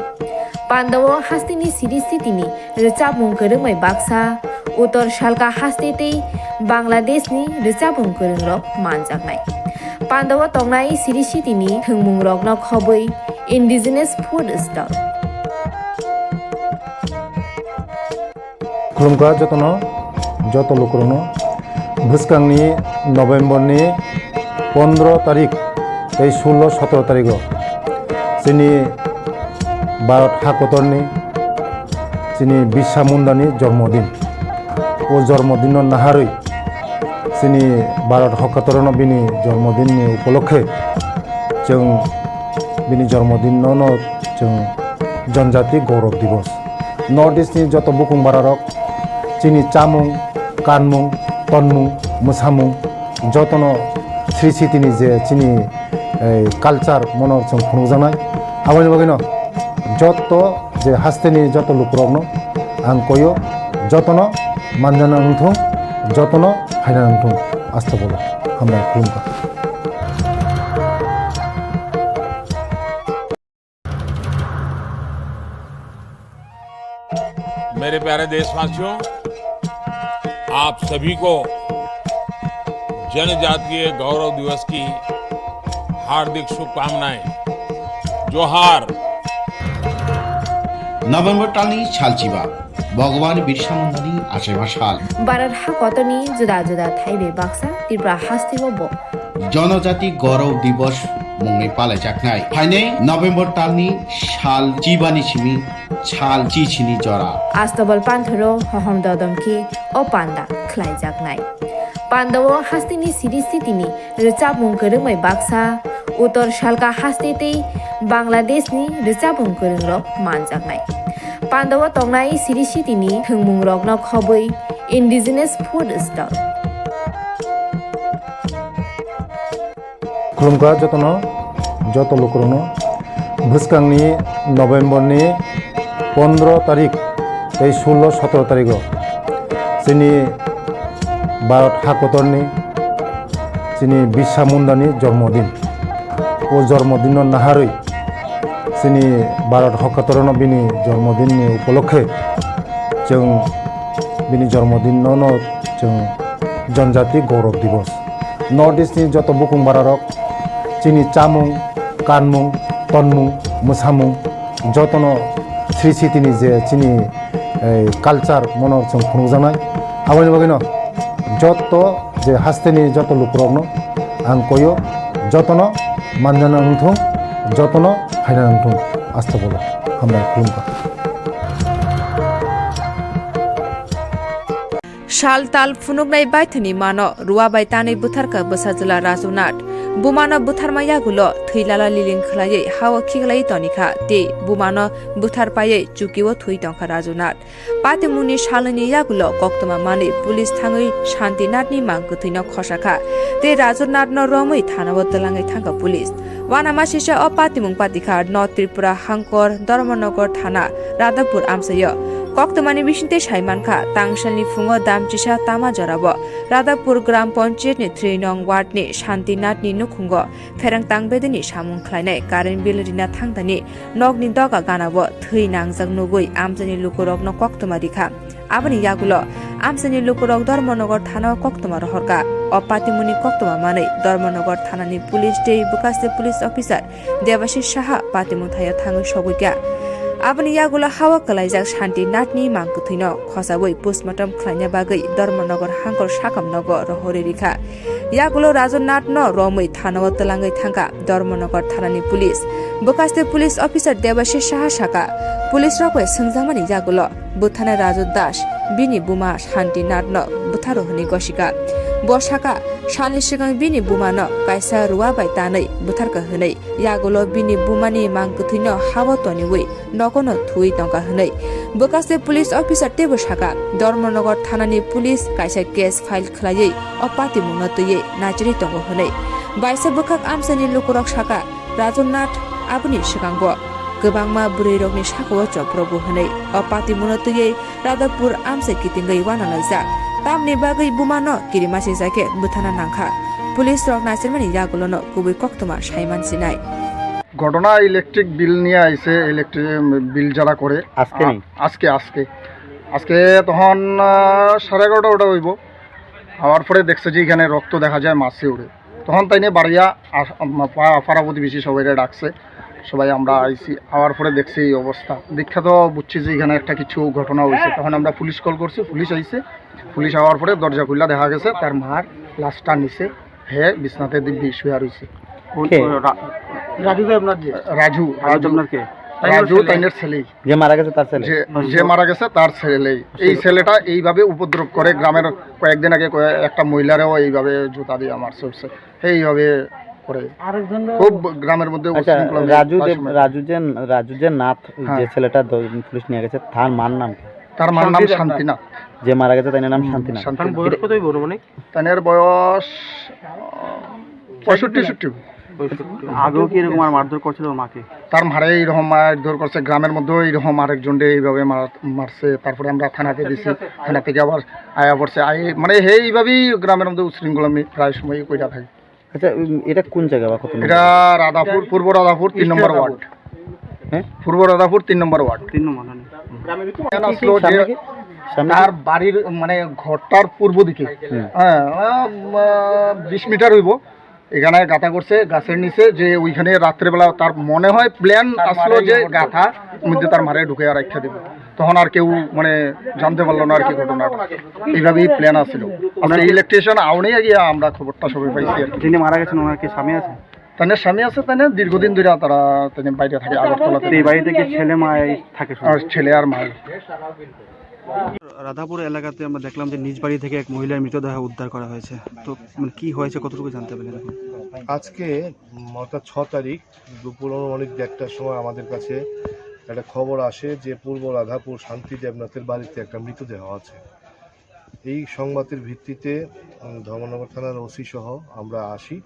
[SPEAKER 1] पान्दाव हास्तिनि सिरिस्थितिनि रिचाबुं गोरोङै बाक्सा उत्तर सालका हास्तेतै बांलादेशनि रिचाबुं गोरोंरक मानजाखनाय पान्दाव तंनाय सिरिस्थितिनि थोंमुं रकन खबै इन्डिजिनास फुड स्टल
[SPEAKER 2] खुलुमगा जतनो जत लोकरनो भुसकांनि नभेम्बरनि 15 तारिख 16-17 तारिख जोंनि भारत हाकतरनि जोंनि बिरसा मुंडानि जन्मदिन ओ जन्मदिन नाहारै जोंनि भारत हाकतरनो बिनि जन्मदिननि उपलक्षे जों बिनि जन्मदिनावनो जों जनजाति गौरव दिवस नर्थ इस्टनि जत बुकुं बारारक जोंनि चामुं कानमुं तनमुं मोसामुं जतनो स्रिसितिनि जे जोंनि कालचार मनर जों खुंजानाय आबानि बागैनो जत जे हास्तेनि जत लुकरकनो आं कयो जतनो मानजाना उन्थुं जतनो फायना उन्थुं आस्था बोलो हामबाय खुलुमबाय
[SPEAKER 3] मेरे प्यारे देशवासियों आप सभी को जनजातीय गौरव दिवस की हार्दिक शुभकामनाएं जोहार
[SPEAKER 4] नभेम्बर टालनि सालचिबा ভগবান বিরসা মুন্ডানি আশেভাসাল
[SPEAKER 1] भारत हाकतनि जुदा जुदा थाइबे बाक्सा त्रिपुरा हास्तिबो
[SPEAKER 4] জনজাতি গৌরব দিবস মুংনি পালাইজাকনাই ফাইনে নভেম্বর তালনি সাল জিবানি সিমি সাল চিছিনি জরা
[SPEAKER 1] आस्तबल पान्थरो हहम ददमकी ओ पान्दा ख्लाइजाकनाय पान्दाव हास्तिनि सिरिस्थितिनि रिचाबुं गोरोंमै बाक्सा उत्तर शालका हास्तेते बांग्लादेशनि रिचाबुं गोरोंरक मानजाकनाय पान्दाव तंनाय सिरिस्थितिनि थोंमुं रकन खबै इन्डिजिनास फुड स्टल
[SPEAKER 2] खुलुमगा जतन जत लोकरनो भुस्कांनि नभेम्बरनि 15 तारिख 16-17 तारिख जोंनि भारत हाकतरनि जोंनि बिरसा मुंडानि जन्मदिन ओ जन्मदिन नाहारै जोंनि भारत हाकतरनो बिनि जन्मदिननि उपलक्षे जों बिनि जन्मदिनावनो जों जनजाति गौरव दिवस नर्थ इस्टनि जत बुकुं बारारक जोंनि चामुं कानमुं तनमुं मोसामुं जतन श्री सिटिनि जे जोंनि कालचार मन जों खुंजानाय आबानि बागैनो जत जे हास्तेनि जत लुकरकनो आं कयो जतन मानजाना नंथों जतन फायना नंथों आस्था बोलो हामबाय खुलुमगा
[SPEAKER 7] शाल ताल फुनुगनाय बायथनि मानो रुवा बायतानै बुथारका बसाजुला राजुनाथ बुमानो बुथारमाया गुलो थैलाला लिलिं खलायै हावा खिगलायै तनिखा ते बुमानो बुथारपायै चुकिवो थुइ टंका राजुनाथ पातेमुनि शालनि यागुलो कक्तमा माने पुलिस थाङै शान्तिनाथनि मांगुथैनो खसाखा ते राजुनाथनो रमै थानाव तलाङै थांगा पुलिस वानामा शिशा अ पातेमुं पातिखा न त्रिपुरा हांकर धर्मनगर थाना राधापुर आमसय कक्तमानि बिसिन्ते साइमानखा तांसालनि फुङो दामचिसा तामा जराबो राधापुर ग्राम पञ्चायतनि 3 नं वार्डनि शान्तिनाथनि नुखुंगो फेरांतां बेदनि सामुं ख्लायनाय कारेन्ट बिल रिना थांदानि नगनि दगा गानाबो थै नांजां नुगै आमजनि लुकुरकनो कक्तमा दिखा आबनि यागुलो आमजनि लुकुरक धर्मनगर थाना कक्तमा रहरका अपातिमुनि कक्तमा मानै धर्मनगर थानानि पुलिस डे बुकास्ते पुलिस अफिसार देवाशिष साहा पातिमु थाया थाङै सगैका आबनि यागुला हावा कलाइजाक शान्तिनाथनि मांगुथैनो खसाबै पोस्टमार्टम ख्लायना बागै धर्मनगर हांकर साकाम नगर रहरे रिखा यागुलो राजुनाथ न रमै थानाव तलाङै थांगा धर्मनगर थानानि पुलिस बकास्ते पुलिस अफिसार देवाशिष साहा साका पुलिस रकै सोंजामानि यागुलो बुथाना राजु दास बिनि बुमा शान्तिनाथ न बुथारो हनि गसिका बसाका सानि सिगां बिनि बुमानो कायसा रुवा बायतानै बुथारका हनै यागुलो बिनि बुमानि मांगुथैनो हावा तनिवै नगनो थुइ टंका हनै बकास्ते पुलिस अफिसार तेबो साका धर्मनगर थानानि पुलिस कायसा केस फाइल खलायै अपाति मुनतयै नाचरि टंगो हनै बायसा बकाक आमसानि लुकुरक साका राजुनाथ आबनि सिगांगो गोबांमा बुरै रगनि साखौ चप्रबो हनै अपाति मुनतयै राधापुर आमसे कितिंगै वानालायजा तामनि बागै बुमानो किरिमासि जाके बुथाना नांखा पुलिस रक नाचेरमानि यागुलोनो गुबै कक्तमा साइमान सिनाय
[SPEAKER 11] ঘটনা ইলেকট্রিক বিল নিয়ে আইছে ইলেকট্রিক বিল যারা করে আজকে আজকে তখন 11:30 ওটা হইব হওয়ার পরে দেখছে যে এখানে রক্ত দেখা যায় মাছে উড়ে তখন তাই নিয়ে বাড়িয়া পাড়া প্রতিবেশী সবাই ডাকছে সবাই আমরা আইছি হওয়ার পরে দেখছি এই অবস্থা দেখা তো বুঝছি যে এখানে একটা কিছু ঘটনা হয়েছে তখন আমরা পুলিশ কল করছি পুলিশ আইছে পুলিশ আওয়ার পরে দরজা খুললা দেখা গেছে তার মার লাশটা নিচে হে বিছনাতে দিব্যি শুয়ে রয়েছে রাজু আপনার রাজু আপনার কে রাজু তাইনের ছেলে যে মারা গেছে তার ছেলে যে মারা গেছে তার ছেলে এই ছেলেটা এইভাবে উপদ্রব করে গ্রামের কয়েকদিন আগে একটা মহিলারও এইভাবে জুতা দিয়ে মারছে এইভাবে করে খুব গ্রামের মধ্যে
[SPEAKER 16] রাজু যে নাথ যে ছেলেটা পুলিশ নিয়ে গেছে তার মার নাম কি
[SPEAKER 11] তার মার নাম শান্তিনাথ
[SPEAKER 16] যে মারা গেছে তার নাম শান্তিনাথ
[SPEAKER 11] বয়স কতই বড় মানে তার বয়স 65-60
[SPEAKER 16] আগেও কি এরকম মারধর করছিল মাকে
[SPEAKER 11] তার মারে এইরকম মারধর করছে গ্রামের মধ্যেও এইরকম আরেকজন এইভাবে মারছে তারপরে আমরা থানাতে দিছি থানা থেকে আবার আয়া পড়ছে মানে এইভাবেই গ্রামের মধ্যে উশৃঙ্খলা প্রায় সময় কইরা থাকে
[SPEAKER 16] আচ্ছা এটা কোন জায়গা বা কত
[SPEAKER 11] এটা রাধাপুর পূর্ব রাধাপুর 3 নম্বর ওয়ার্ড হ্যাঁ পূর্ব রাধাপুর 3 নম্বর ওয়ার্ড
[SPEAKER 16] 3 নম্বর
[SPEAKER 11] গ্রামের ভিতরে তার বাড়ির মানে ঘরটার পূর্ব দিকে হ্যাঁ 20 মিটার হইব এখানে গাথা করছে গাছের নিচে, যে ওইখানে রাত্রেবেলা তার মনে হয় প্ল্যান আসলো যে গাথা মধ্যে তার মারে ঢুকে আর আখ্যা দেবে, তখন আর কেউ মানে জানতে পারলো না আর কি ঘটনাটা, এইভাবেই প্ল্যান আসছিল। আমরা ইলেকট্রিশিয়ান আউনেই গিয়ে আমরা খবরটা সবাই পাইছি আর কি।
[SPEAKER 16] যিনি মারা গেছেন ওনার কি স্বামী আছে?
[SPEAKER 11] তাদের স্বামী আছে, তাদের দীর্ঘদিন ধরে তারা বাইরে থাকে আগরতলাতে।
[SPEAKER 16] এই বাড়িতে কি ছেলে মা থাকে?
[SPEAKER 11] আর ছেলে আর মা।
[SPEAKER 16] রাধাপুর এলাকাতে আমরা দেখলাম যে নিজ বাড়ি থেকে এক মহিলার মৃতদেহ উদ্ধার করা হয়েছে, তো মানে কি হয়েছে কতটুকু জানতে পারলেন এখন?
[SPEAKER 17] আজকে মতা 6 তারিখ দুপুর অনেক 1টার সময় আমাদের কাছে একটা খবর আসে যে পূর্ব রাধাপুর শান্তি দেবনাথের বাড়িতে একটা মৃতদেহ আছে। এই সংবাদের ভিত্তিতে ধর্মনগর থানার ওসি সহ আমরা আসি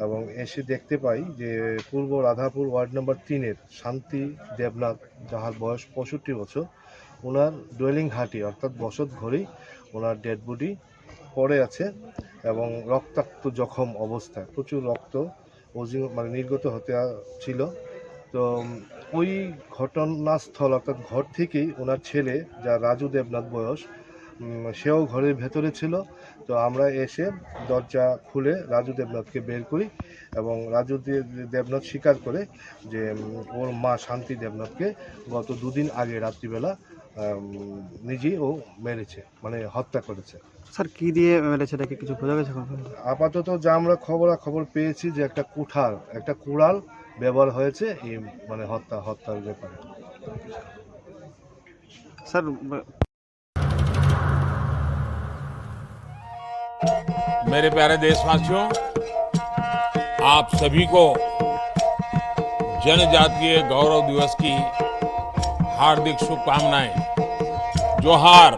[SPEAKER 17] এবং এসে দেখতে পাই যে পূর্ব রাধাপুর ওয়ার্ড নম্বর 3-এর শান্তি দেবনাথ, যাহার বয়স 65 বছর, ওনার ডোয়েলিং হাটি অর্থাৎ বসত ঘরেই ওনার ডেড বডি পড়ে আছে এবং রক্তাক্ত জখম অবস্থায়, প্রচুর রক্ত মানে নির্গত হতে ছিল। তো ওই ঘটনাস্থল অর্থাৎ ঘর থেকেই ওনার ছেলে, যা রাজু দেবনাথ বয়স, সেও ঘরের ভেতরে ছিল। তো আমরা এসে দরজা খুলে রাজু দেবনাথকে বের করি এবং রাজু দেবনাথ স্বীকার করে যে ওর মা শান্তি দেবনাথকে গত 2 দিন আগে রাত্রিবেলা নিজেই ও মেরেছে, মানে হত্যা করেছে।
[SPEAKER 16] স্যার কি দিয়ে মেরেছে এটাকে কিছু বোঝা গেছে?
[SPEAKER 17] আপাতত যা আমরা খবর পেয়েছি যে একটা কুড়াল ব্যবহার হয়েছে এই মানে হত্যার ব্যাপারে।
[SPEAKER 16] স্যার
[SPEAKER 3] मेरे प्यारे देशवासियों, आप सभी को जनजातीय गौरव दिवस की हार्दिक शुभकामनाएं। जोहार।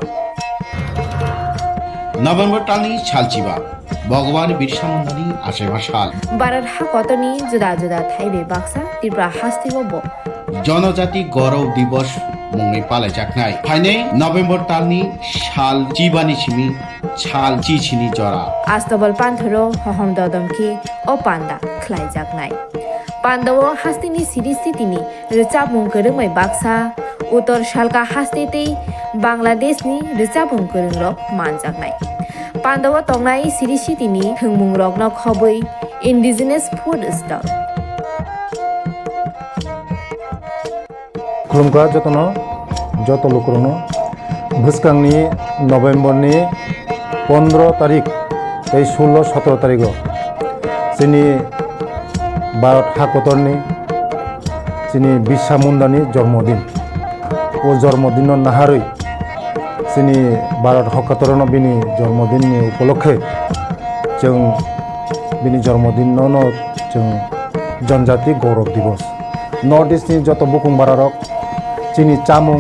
[SPEAKER 4] নভেম্বর টানি ছালচিবা ভগবান বিরসা মুন্ডানি আশেমা শাল
[SPEAKER 1] বারার হা কতনি জুদা জুদা থাইবে বাক্সা ত্রিপুরা হাস্তিব
[SPEAKER 4] জনজাতি গৌরব দিবস মুংনি পালাই জাকনাই ফাইনে নভেম্বর টানি শাল চিবানি সিমি ছাল চিছিনি জরা
[SPEAKER 1] আস্তবল পান্থরো হহম দদমকে ও পান্ডা খ্লাই জাকনাই পান্ডাও হাস্তিনি সিরিস্থিতিনি রেচাবুং করংमै বাক্সা উত্তর শালকা হাস্তেতেই বাংলাদেশনি রেচাবুং করংরক মানজাকনাই পান্ডাও তংনাই সিরিস্থিতিনি হংমুং রকন খবৈ ইন্ডিজিনাস ফুড স্টল
[SPEAKER 2] खुलुमखा जत लोकरनो भुसकांनि नभेम्बरनि 15 तारिख 16-17 तारिख जोंनि भारत हादरनि जोंनि बिरसा मुंडानि जन्मदिन। ओ जन्मदिन नाहारै जोंनि भारत हादरनो बिनि जन्मदिननि उपलक्षे जों बिनि जन्मदिनावनो जों जनजाति गौरव दिवस नर्थ इस्टनि जत बुकुं बारारक जोंनि चामुं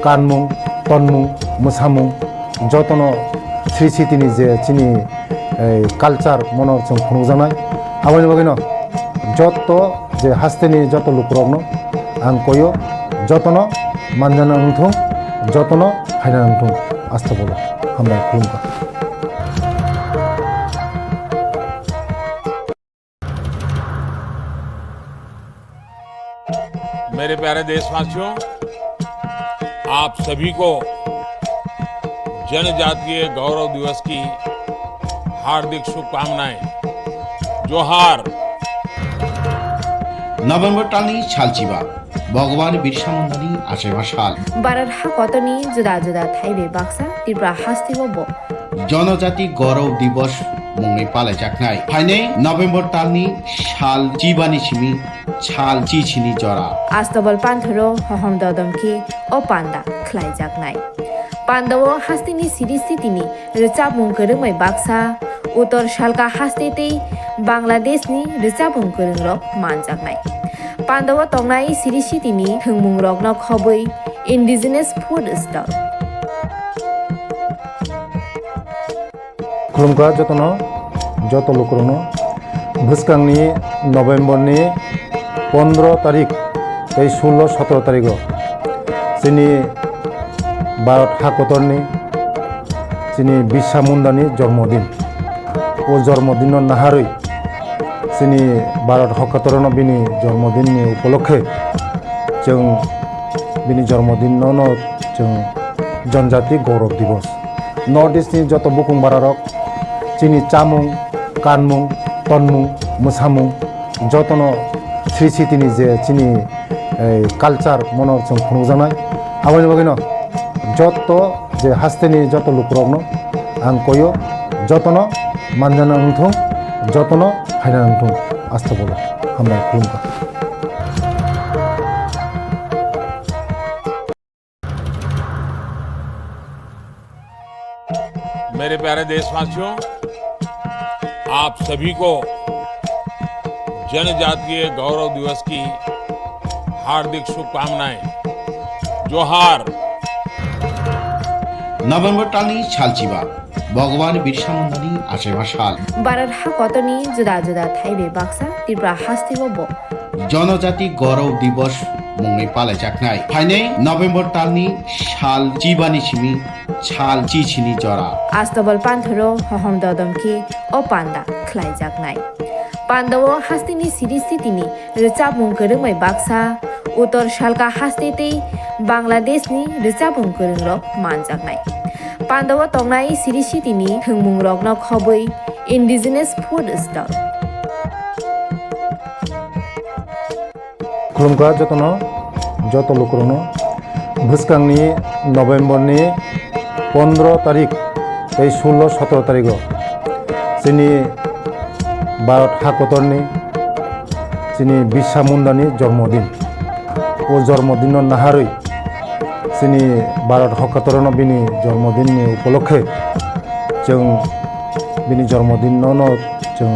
[SPEAKER 2] कानमुं तनमुं मोसामुं जतनो श्री सिटिनि जे जोंनि कालचार मनर जों खुंजानाय आबानि बागैनो जत जे हास्तेनि जत लुकरकनो आं कयो जतनो मानजाना नंथों जतनो फायना नंथों आस्था बोलो हामबाय खुलुमखा।
[SPEAKER 3] मेरे प्यारे देशवासियों, आप सभी को जनजातीय गौरव दिवस की हार्दिक शुभकामनाएं। जोहार।
[SPEAKER 4] নভেম্বর টানি ছালচিবা ভগবান বিরসা মুন্ডানি আশেমা শাল
[SPEAKER 1] বারার হা কতনি জুদা জুদা থাইবে বাক্সা ত্রিপুরা হাস্তিব
[SPEAKER 4] জনজাতি গৌরব দিবস মুংনি পালাই জাকনাই ফাইনে নভেম্বর টানি শাল চিবানি সিমি ছাল চিছিনি জরা
[SPEAKER 1] আস্তবল পান্থরো হহম দদমকে ও পান্ডা খ্লাই জাকনাই পান্ডাও হাস্তিনি সিরিস্থিতিনি রেচাবুং করংमै বাক্সা উত্তর শালকা হাস্তেতেই বাংলাদেশনি রেচাবুং করংরক মানজাকনাই পান্ডাও তংনাই সিরিস্থিতিনি হংমুং রকন খবৈ ইন্ডিজিনাস ফুড স্টল
[SPEAKER 2] खुलुमखा जत लोकरनो भुसकांनि नभेम्बरनि 15 तारिख 16-17 तारिख जोंनि भारत हादरनि जोंनि बिरसा मुंडानि जन्मदिन। ओ जन्मदिन नाहारै जोंनि भारत हादरनो बिनि जन्मदिननि उपलक्षे जों बिनि जन्मदिनावनो जों जनजाति गौरव दिवस नर्थ इस्टनि जत बुकुं बारारक जोंनि चामुं कानमुं তন্মুং মোসামুং যতনো শ্রী স্মৃতিনি যে চিনি কালচার মনের जों खुंजानाय आबायनि बागैनो যত যে हास्तेनि যত लोकरनो आं कयो যতनो मानजाना उंथुं যতनो फायना उंथुं आस्था बोलो हामबाय खुलुमबाय।
[SPEAKER 3] मेरे प्यारे देशवासियों, आप सभी को जनजातीय गौरव दिवस की हार्दिक शुभकामनाएं। जोहार।
[SPEAKER 4] नवेम्बर टालनि सालचिबा भगवान बिरसा मुंडानि आसेबा साल
[SPEAKER 1] भारत हा कतनी जुदा जुदा थाइबे बाक्सा त्रिपुरा हास्तिगो बो
[SPEAKER 4] जनजाति गौरव दिवस मुंनि पालायजाखनाय फाइनै नवेम्बर टालनि साल चिबानि सिमि साल चिचिनि जरा
[SPEAKER 1] आस्तबल पान्थरो हहम ददमखि ओ पान्दा ख्लाइजाकनाय पान्दावो हास्तिनि सिरिस्थितिनि रोचाबुं गोरोंमै बाक्सा उत्तर सालका हास्तेतै बांलादेशनि रोचाबुं गोरोंरक मानजाकनाय पान्दावो तंनाय सिरिस्थितिनि थोंमुं रकनो खबै इन्डिजिनास फुड स्टल
[SPEAKER 2] खुलुमगा जतनो যত লোকরনো ভুসকাংনি নভেম্বরনি 15 তারিখ এই 16-17 তারিখ চিনি ভারত হাকতরনি চিনি বিরসা মুন্ডানি জন্মদিন ও জন্মদিন নাহারই চিনি ভারত হকাতরন বিনি জন্মদিনनि উপলক্ষে जों बिनि जन्मदिन जों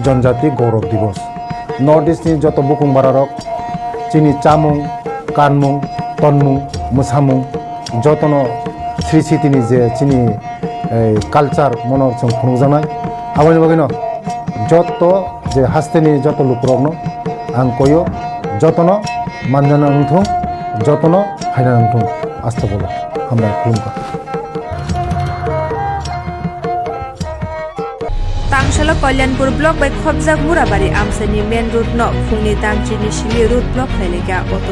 [SPEAKER 2] जनजाति गौरव दिवस नर्थ इस्टनि जत बुकुं बारारक चिनि चामुं कानमुं तन्मुं मोसामुं जतनो श्री स्मृतिनि जे चिनि कालचार मनर जों खुंजानाय आबायनि बागैनो যত जे हास्तेनि जत लोकरनो आं कयो जतनो मानजाना उंथुं जतनो फायना उंथुं आस्था बोलो हामबाय खुलुमबाय।
[SPEAKER 7] तांशाला कल्याणपुर ब्लक बाय खबजाक मुराबारि आमसानि मेन रोड न फुंनि दामचिनि सिलि रोड ब्लक खायलेगा अटो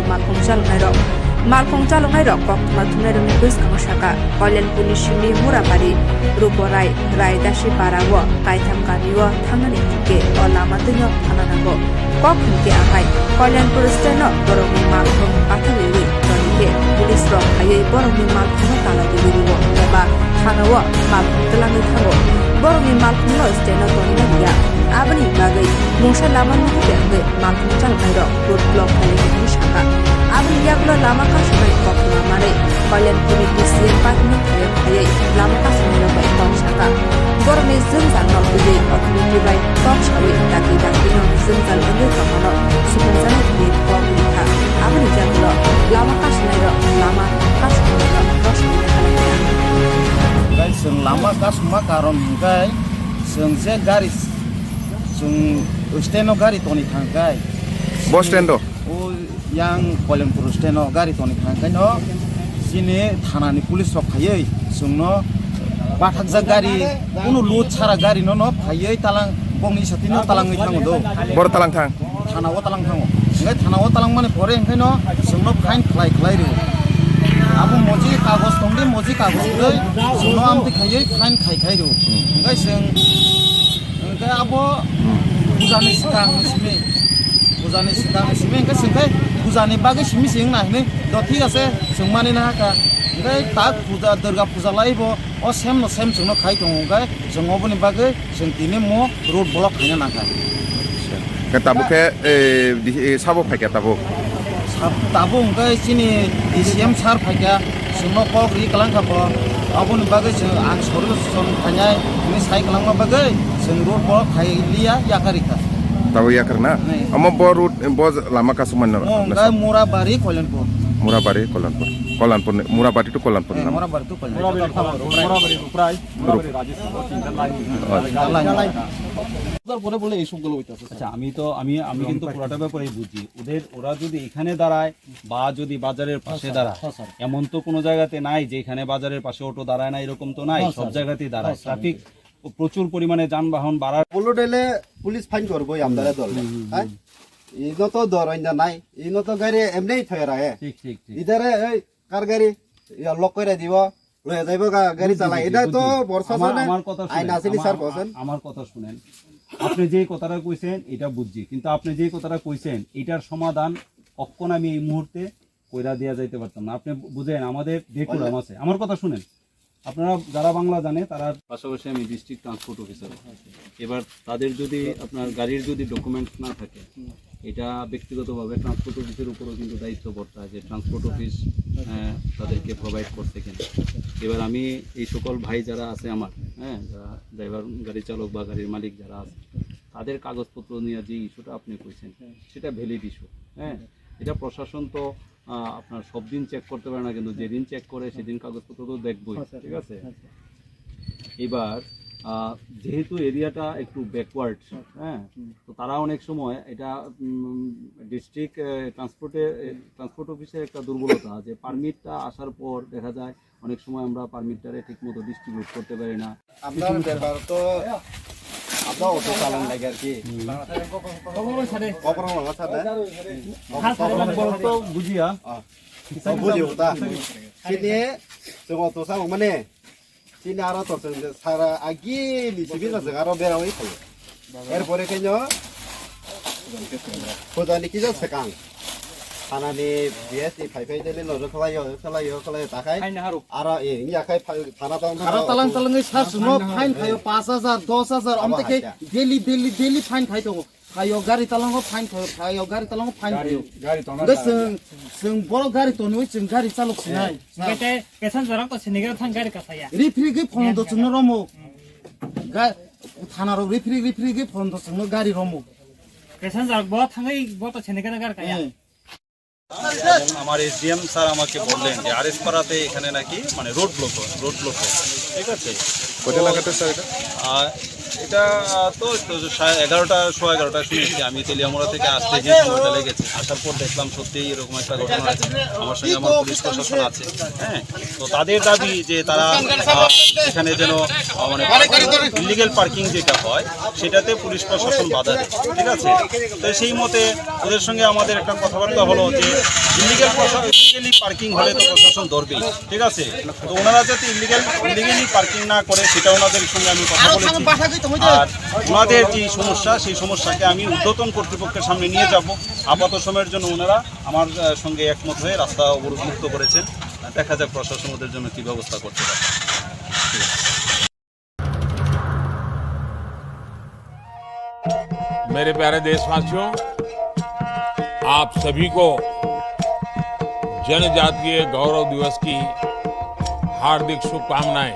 [SPEAKER 7] मालखं चालंनाय रक कक्टमा थुनाय रंनि गोसखांग साका कल्याणपुरनि सिलि मुराबारि रुपराय रायदासि पाराव कायथाम गामिव थांनानै हंके अ लामा दैनो थानांगौ कक हंके आहाय कल्याणपुर स्टेनो बरंनि मालखं पाथालि तनिके पुलिस रक हायै बरंनि मालखं तालागुरिव एबा थानाव मालखं तलाङै थांगौ बरंनि मालखं स्टेनो तनिना गैया आबनि बागै मुंसा लामा नुबे मालखं चालनाय रक रोड ब्लक खायलेगा साका आबनि यागुलो लामा कासनाय कखमा मारै कल्याणपुरनि डिसिएम पार्टीनि थायै लामा कासनाय रक कम साका बरंनि जोंजाल नबुयै अथरिटि बाय कक सावै दाखि दाखिनो जोंजाल ओंगै कमानो सुबुंजानाय बे kokphiroklaikha आबनि यागुलो लामा कासनाय रक लामा कासनाय रक रसनाय खालामनाया
[SPEAKER 8] जों लामा कासमा कारन गाय जों जे गारि जों स्टेनो गारि तनि थांगाय
[SPEAKER 9] बस स्टेन्ड
[SPEAKER 8] ओ यां कल्याणपुर स्टेनो गारि तनि थांगाय न जिने थानानि पुलिस रक फायै जोंनो बाथाकजा गारि कुनु लुट सारा गारि न फायै तालां बंनि साथिनो तालाङै थाङो दो
[SPEAKER 9] बर तालां थां
[SPEAKER 8] थानाव तालां थाङो ओंखाय थानाव तालां माने परे ओंखायनो जोंनो फाइन खालाय रे आबो मजि कागज दंदे मजि कागज दै जोंनो आमते खायै फाइन खाय रे ओंखाय जों ओंखाय आबो बुजानि सिगां सिमे ओंखाय जोंखाय बुजानि बागै सिमि सिं नायने द ठीक আছে जों माने ना हाका ओंखाय ता पूजा दुर्गा पूजा लायबो अ सेम जोंनो खाय दं ओंखाय जों अबनि बागै जों दिने म रोड ब्लक खायना नाका
[SPEAKER 9] ताबुके साबो फायका
[SPEAKER 8] ताबो ओंखाय सिनि डिसिएम सार फायका जोंनो कक रि कलांखाबो अबनि बागै जों आं सरुसन खायनाय नि साइ कलांमा बागै जों रोड ब्लक खायलिया याकारिका
[SPEAKER 9] ताबो याकरना अम रोड लामा कासमान
[SPEAKER 8] ओंखाय मुराबारि कल्याणपुर
[SPEAKER 9] मुराबारि टु कल्याणपुर
[SPEAKER 8] मुराबारि टु তারপরে বলে এই সবগুলো হইতাছে।
[SPEAKER 10] আচ্ছা আমি কিন্তু পুরোটা ব্যাপারে বুঝি ওরা যদি এখানে দাঁড়ায় বা যদি বাজারের পাশে দাঁড়ায় এমন তো কোনো জায়গাতে নাই যে এখানে বাজারের পাশে অটো দাঁড়ায় না এরকম তো নাই সব জায়গাতেই দাঁড়ায় ট্রাফিক প্রচুর পরিমাণে যানবাহন বাড়ার
[SPEAKER 11] বলো ডেলে পুলিশ ফাইন করবো আমদারে দল হ্যাঁ ইনো তো দরইন্দা নাই ইনো তো গাড়ি এমনি থয়ে রাখে ঠিক ইধারে এই কার গাড়ি লক করে দিব
[SPEAKER 10] লয়ে যাইব গাড়ি চালাই এটা তো বর্ষা আমার কথা শুনেন আপনি যেই কথাটা কইছেন এটা বুঝছি কিন্তু আপনি যেই কথাটা কইছেন এটার সমাধান কখন আমি এই মুহূর্তে কইরা দেয়া যাইতে পারতাম না আপনি বুঝেন আমাদের ডেকুরাম আছে আমার কথা শুনেন আপনারা যারা বাংলা জানে তারা পাশাপাশি আমি ডিস্ট্রিক্ট ট্রান্সপোর্ট অফিসার এবার তাদের যদি আপনার গাড়ির যদি ডকুমেন্টস না থাকে এটা ব্যক্তিগতভাবে ট্রান্সপোর্ট অফিসের উপরও কিন্তু দায়িত্ব পড়তে হয় যে ট্রান্সপোর্ট অফিস তাদেরকে প্রোভাইড করছে কিনা এবার আমি এই সকল ভাই যারা আছে আমার যারা ড্রাইভার গাড়ি চালক বা গাড়ির মালিক যারা আছে তাদের কাগজপত্র নিয়ে যে ইস্যুটা আপনি কইছেন সেটা ভ্যালিড ইস্যু এটা প্রশাসন তো আপনার সব দিন চেক করতে পারে না কিন্তু যেদিন চেক করে সেদিন কাগজপত্র তো দেখবই ঠিক আছে এবার যেহেতু এরিয়াটা একটু ব্যাকওয়ার্ড তো তারা অনেক সময় এটা ডিস্ট্রিক্ট ট্রান্সপোর্ট অফিসের একটা দুর্বলতা যে পারমিটটা আসার পর দেখা যায় অনেক সময় আমরা পারমিটটারে ঠিকমতো ডিস্ট্রিবিউট করতে পারি না আপনার ব্যাপার তো আপনার অটো চালান লাগে আর কি বুঝিয়া অটো চালক মানে sini arah torsen sara agi li sibina segaro berawai itu. Erpore kenyo, Mothani kita sekang. Karena ni biasa pai jadi loro kalau takai. Arah ini ya kai tanah tahun. Arah talang sar semua fine kayo 5,000, 10,000, am teke daily fine kayo. Kayo gari talang fine kayo gari talang fine kayo. Gari seng boro gari to ni seng gari salok sinai.
[SPEAKER 12] Kete kesan jorang to sinigar thang gari kasaya.
[SPEAKER 8] Refri ke phone to chuno romo. Thana ro refri ke phone to chuno gari romo.
[SPEAKER 12] Kesan jorang bo thangai bo to sinigar gar kaya.
[SPEAKER 10] আমার SDM sir আমাকে বললেন যে RS পাড়াতে এখানে নাকি মানে road block ঠিক আছে
[SPEAKER 9] কত লাগাতে স্যার এটা
[SPEAKER 10] এটা তো 11:11 শুনেছি আমি তেলিয়ামোড়া থেকে আসতে যে সময়টা লেগেছে আসার পর দেখলাম সত্যিই এরকম একটা ঘটনা আছে আমার সঙ্গে আমার পুলিশ প্রশাসন আছে তো তাদের দাবি যে তারা এখানে যেন মানে ইলিগ্যাল পার্কিং যেটা হয় সেটাতে পুলিশ প্রশাসন বাধা দেয় ঠিক আছে তো সেই মতে ওদের সঙ্গে আমাদের একটা কথাবার্তা হলো যে ইলিগালি পার্কিং হলে তো প্রশাসন ধরবেই ঠিক আছে তো ওনারা যাতে ইলিগালি পার্কিং না করে সেটা ওনাদের সঙ্গে আমি কথা বলেছি আর ওনাদের যে সমস্যা সেই সমস্যাকে আমি ঊর্ধ্বতন কর্তৃপক্ষের সামনে নিয়ে যাব আপাতত সময়ের জন্য ওনারা আমার সঙ্গে একমত হয়ে রাস্তা অবরোধমুক্ত করেছেন দেখা যাক প্রশাসন ওদের জন্য কী ব্যবস্থা করতে পারে
[SPEAKER 3] मेरे प्यारे देशवासियों आप सभी को जनजातीय गौरव दिवस की हार्दिक शुभकामनाएं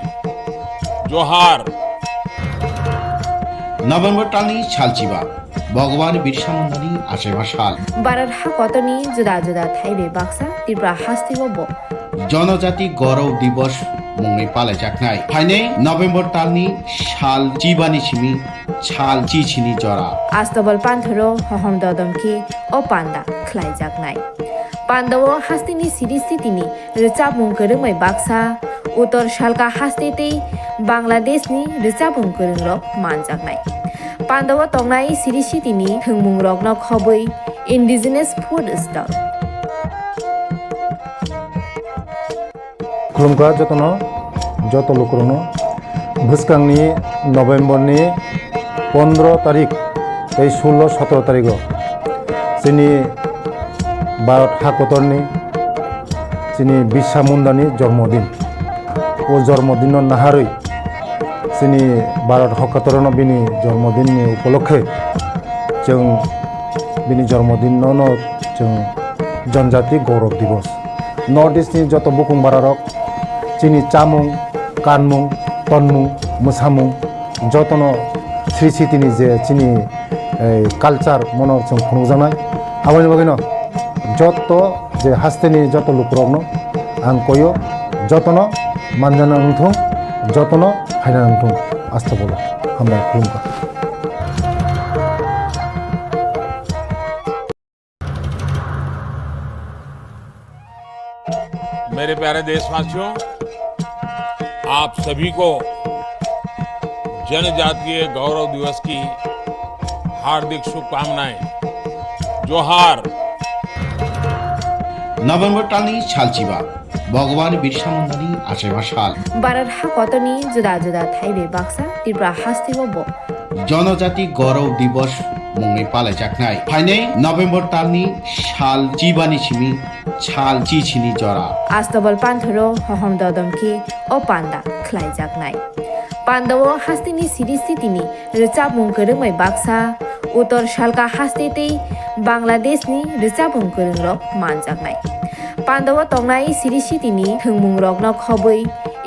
[SPEAKER 3] जोहार
[SPEAKER 4] নভেম্বর টানি শালচিবা ভগবান বিরসা মুন্ডানি আশেবা শাল
[SPEAKER 1] বারার হা কতনি জুদা জুদা থাইবে বাক্সা ত্রিপুরা হাস্তিব
[SPEAKER 4] জনজাতি গৌরব দিবস মুংনি পালাইজাকনাই ফাইনে নভেম্বর টানি শাল চিবানি সিমি ছাল চিছিনি জরা
[SPEAKER 1] আস্তবল পান্থরো হহম দদমকে ও পান্ডা খ্লাইজাকনাই পান্ডাও হাস্তিনি সিরিস্থিতিনি রিচাবুং করংমাই বাক্সা উত্তর শালকা হাস্তেতেই বাংলাদেশনি রিচাবুং করংরক মানজাকনাই পান্ডাও তংনাই সিরিস্থিতিনি থংমুং রকন খবই ইন্ডিজিনাস ফুড স্টল
[SPEAKER 2] खुलुमगा যত লোকরনো ভুসকাংনি নভেম্বরনি 15 তারিখ এই 16-17 তারিখ চিনি ভারত হাকতরনি চিনি বিরসা মুন্ডানি জন্মদিন ও জন্মদিন নাহারই চিনি ভারত হাকতরন বিনি জন্মদিননি উপলক্ষে जों बिनि जन्मदिन जों जनजाति गौरव दिवस नर्थ इस्टनि जत बुकुं बारारक चिनि चामुं कानमुं तनमुं मोसामुं जतनो श्री सिटिनि जे चिनि कालचार मनर जों खुंजानाय आबानि बागैनो जत जे हास्तेनि जत लुकरकनो आं कयो जतनो मानजाना उंथुं जतनो फायना उंथुं आस्था बोला हामबाय खुलुमबाय
[SPEAKER 3] मेरे प्यारे देशवासियों आप सभी को जनजातीय गौरव दिवस की हार्दिक शुभकामनाएं जोहार
[SPEAKER 4] নভেম্বর টানি শালচিবা ভগবান বিরসা মুন্ডানি আশে মাসাল
[SPEAKER 1] বারার হাকতনি জুদা জুদা থাইবে বাক্সা ত্রিপুরা হাস্তিবব
[SPEAKER 4] জনজাতি গৌরব দিবস মুংনি পালাইজাকনাय फाइनै नभेम्बर तालनि साल जिबानि सिमि साल चिचिनि जरा
[SPEAKER 1] आस्तबल पान्थरो हहम ददमखि ओ पान्दा ख्लाइजाकनाय पान्दाव हास्तिनि सिरिस्थितिनि रोचाबुं गोरोङै बाक्सा उत्तर सालका हास्तेतै बांलादेशनि रोचाबुं गोरोंरक मानजाकनाय पान्दाव तंनाय सिरिस्थितिनि थोंमुं रकनो खबै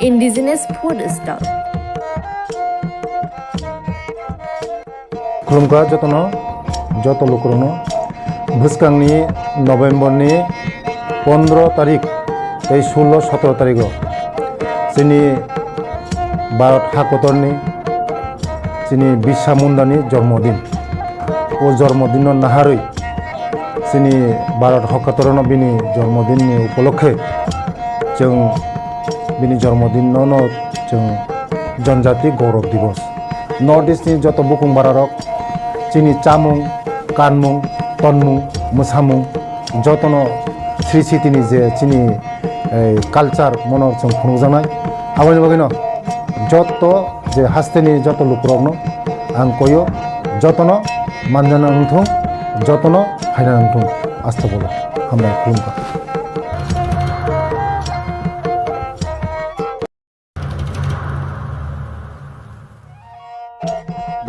[SPEAKER 1] इन्डिजिनास फुड स्टल
[SPEAKER 2] खुलुमगा যত লোকরনো ভুসকাংনি নভেম্বরনি 15 তারিখ 16-17 তারিখ চিনি ভারত হাকতরনি চিনি বিরসা মুন্ডানি জন্মদিন ও জন্মদিন নাহারই চিনি ভারত হাকতরন বিনি জন্মদিননি উপলক্ষে जों बिनि जन्मदिन जों जनजाति गौरव दिवस नर्थ इस्टनि যত बुकुं बारारक चिनि चामुं कानमुं तनमुं मोसामुं जतन श्री सिटिनि जे चिनि कालचार मनर जों खुंजानाय आबानि बागैनो जत जे हास्तेनि जत लुकरकनो आं कयो जतन मानजाना उंथुं जतन हायना उंथुं आस्था बोलो हामबाय खुलुमबाय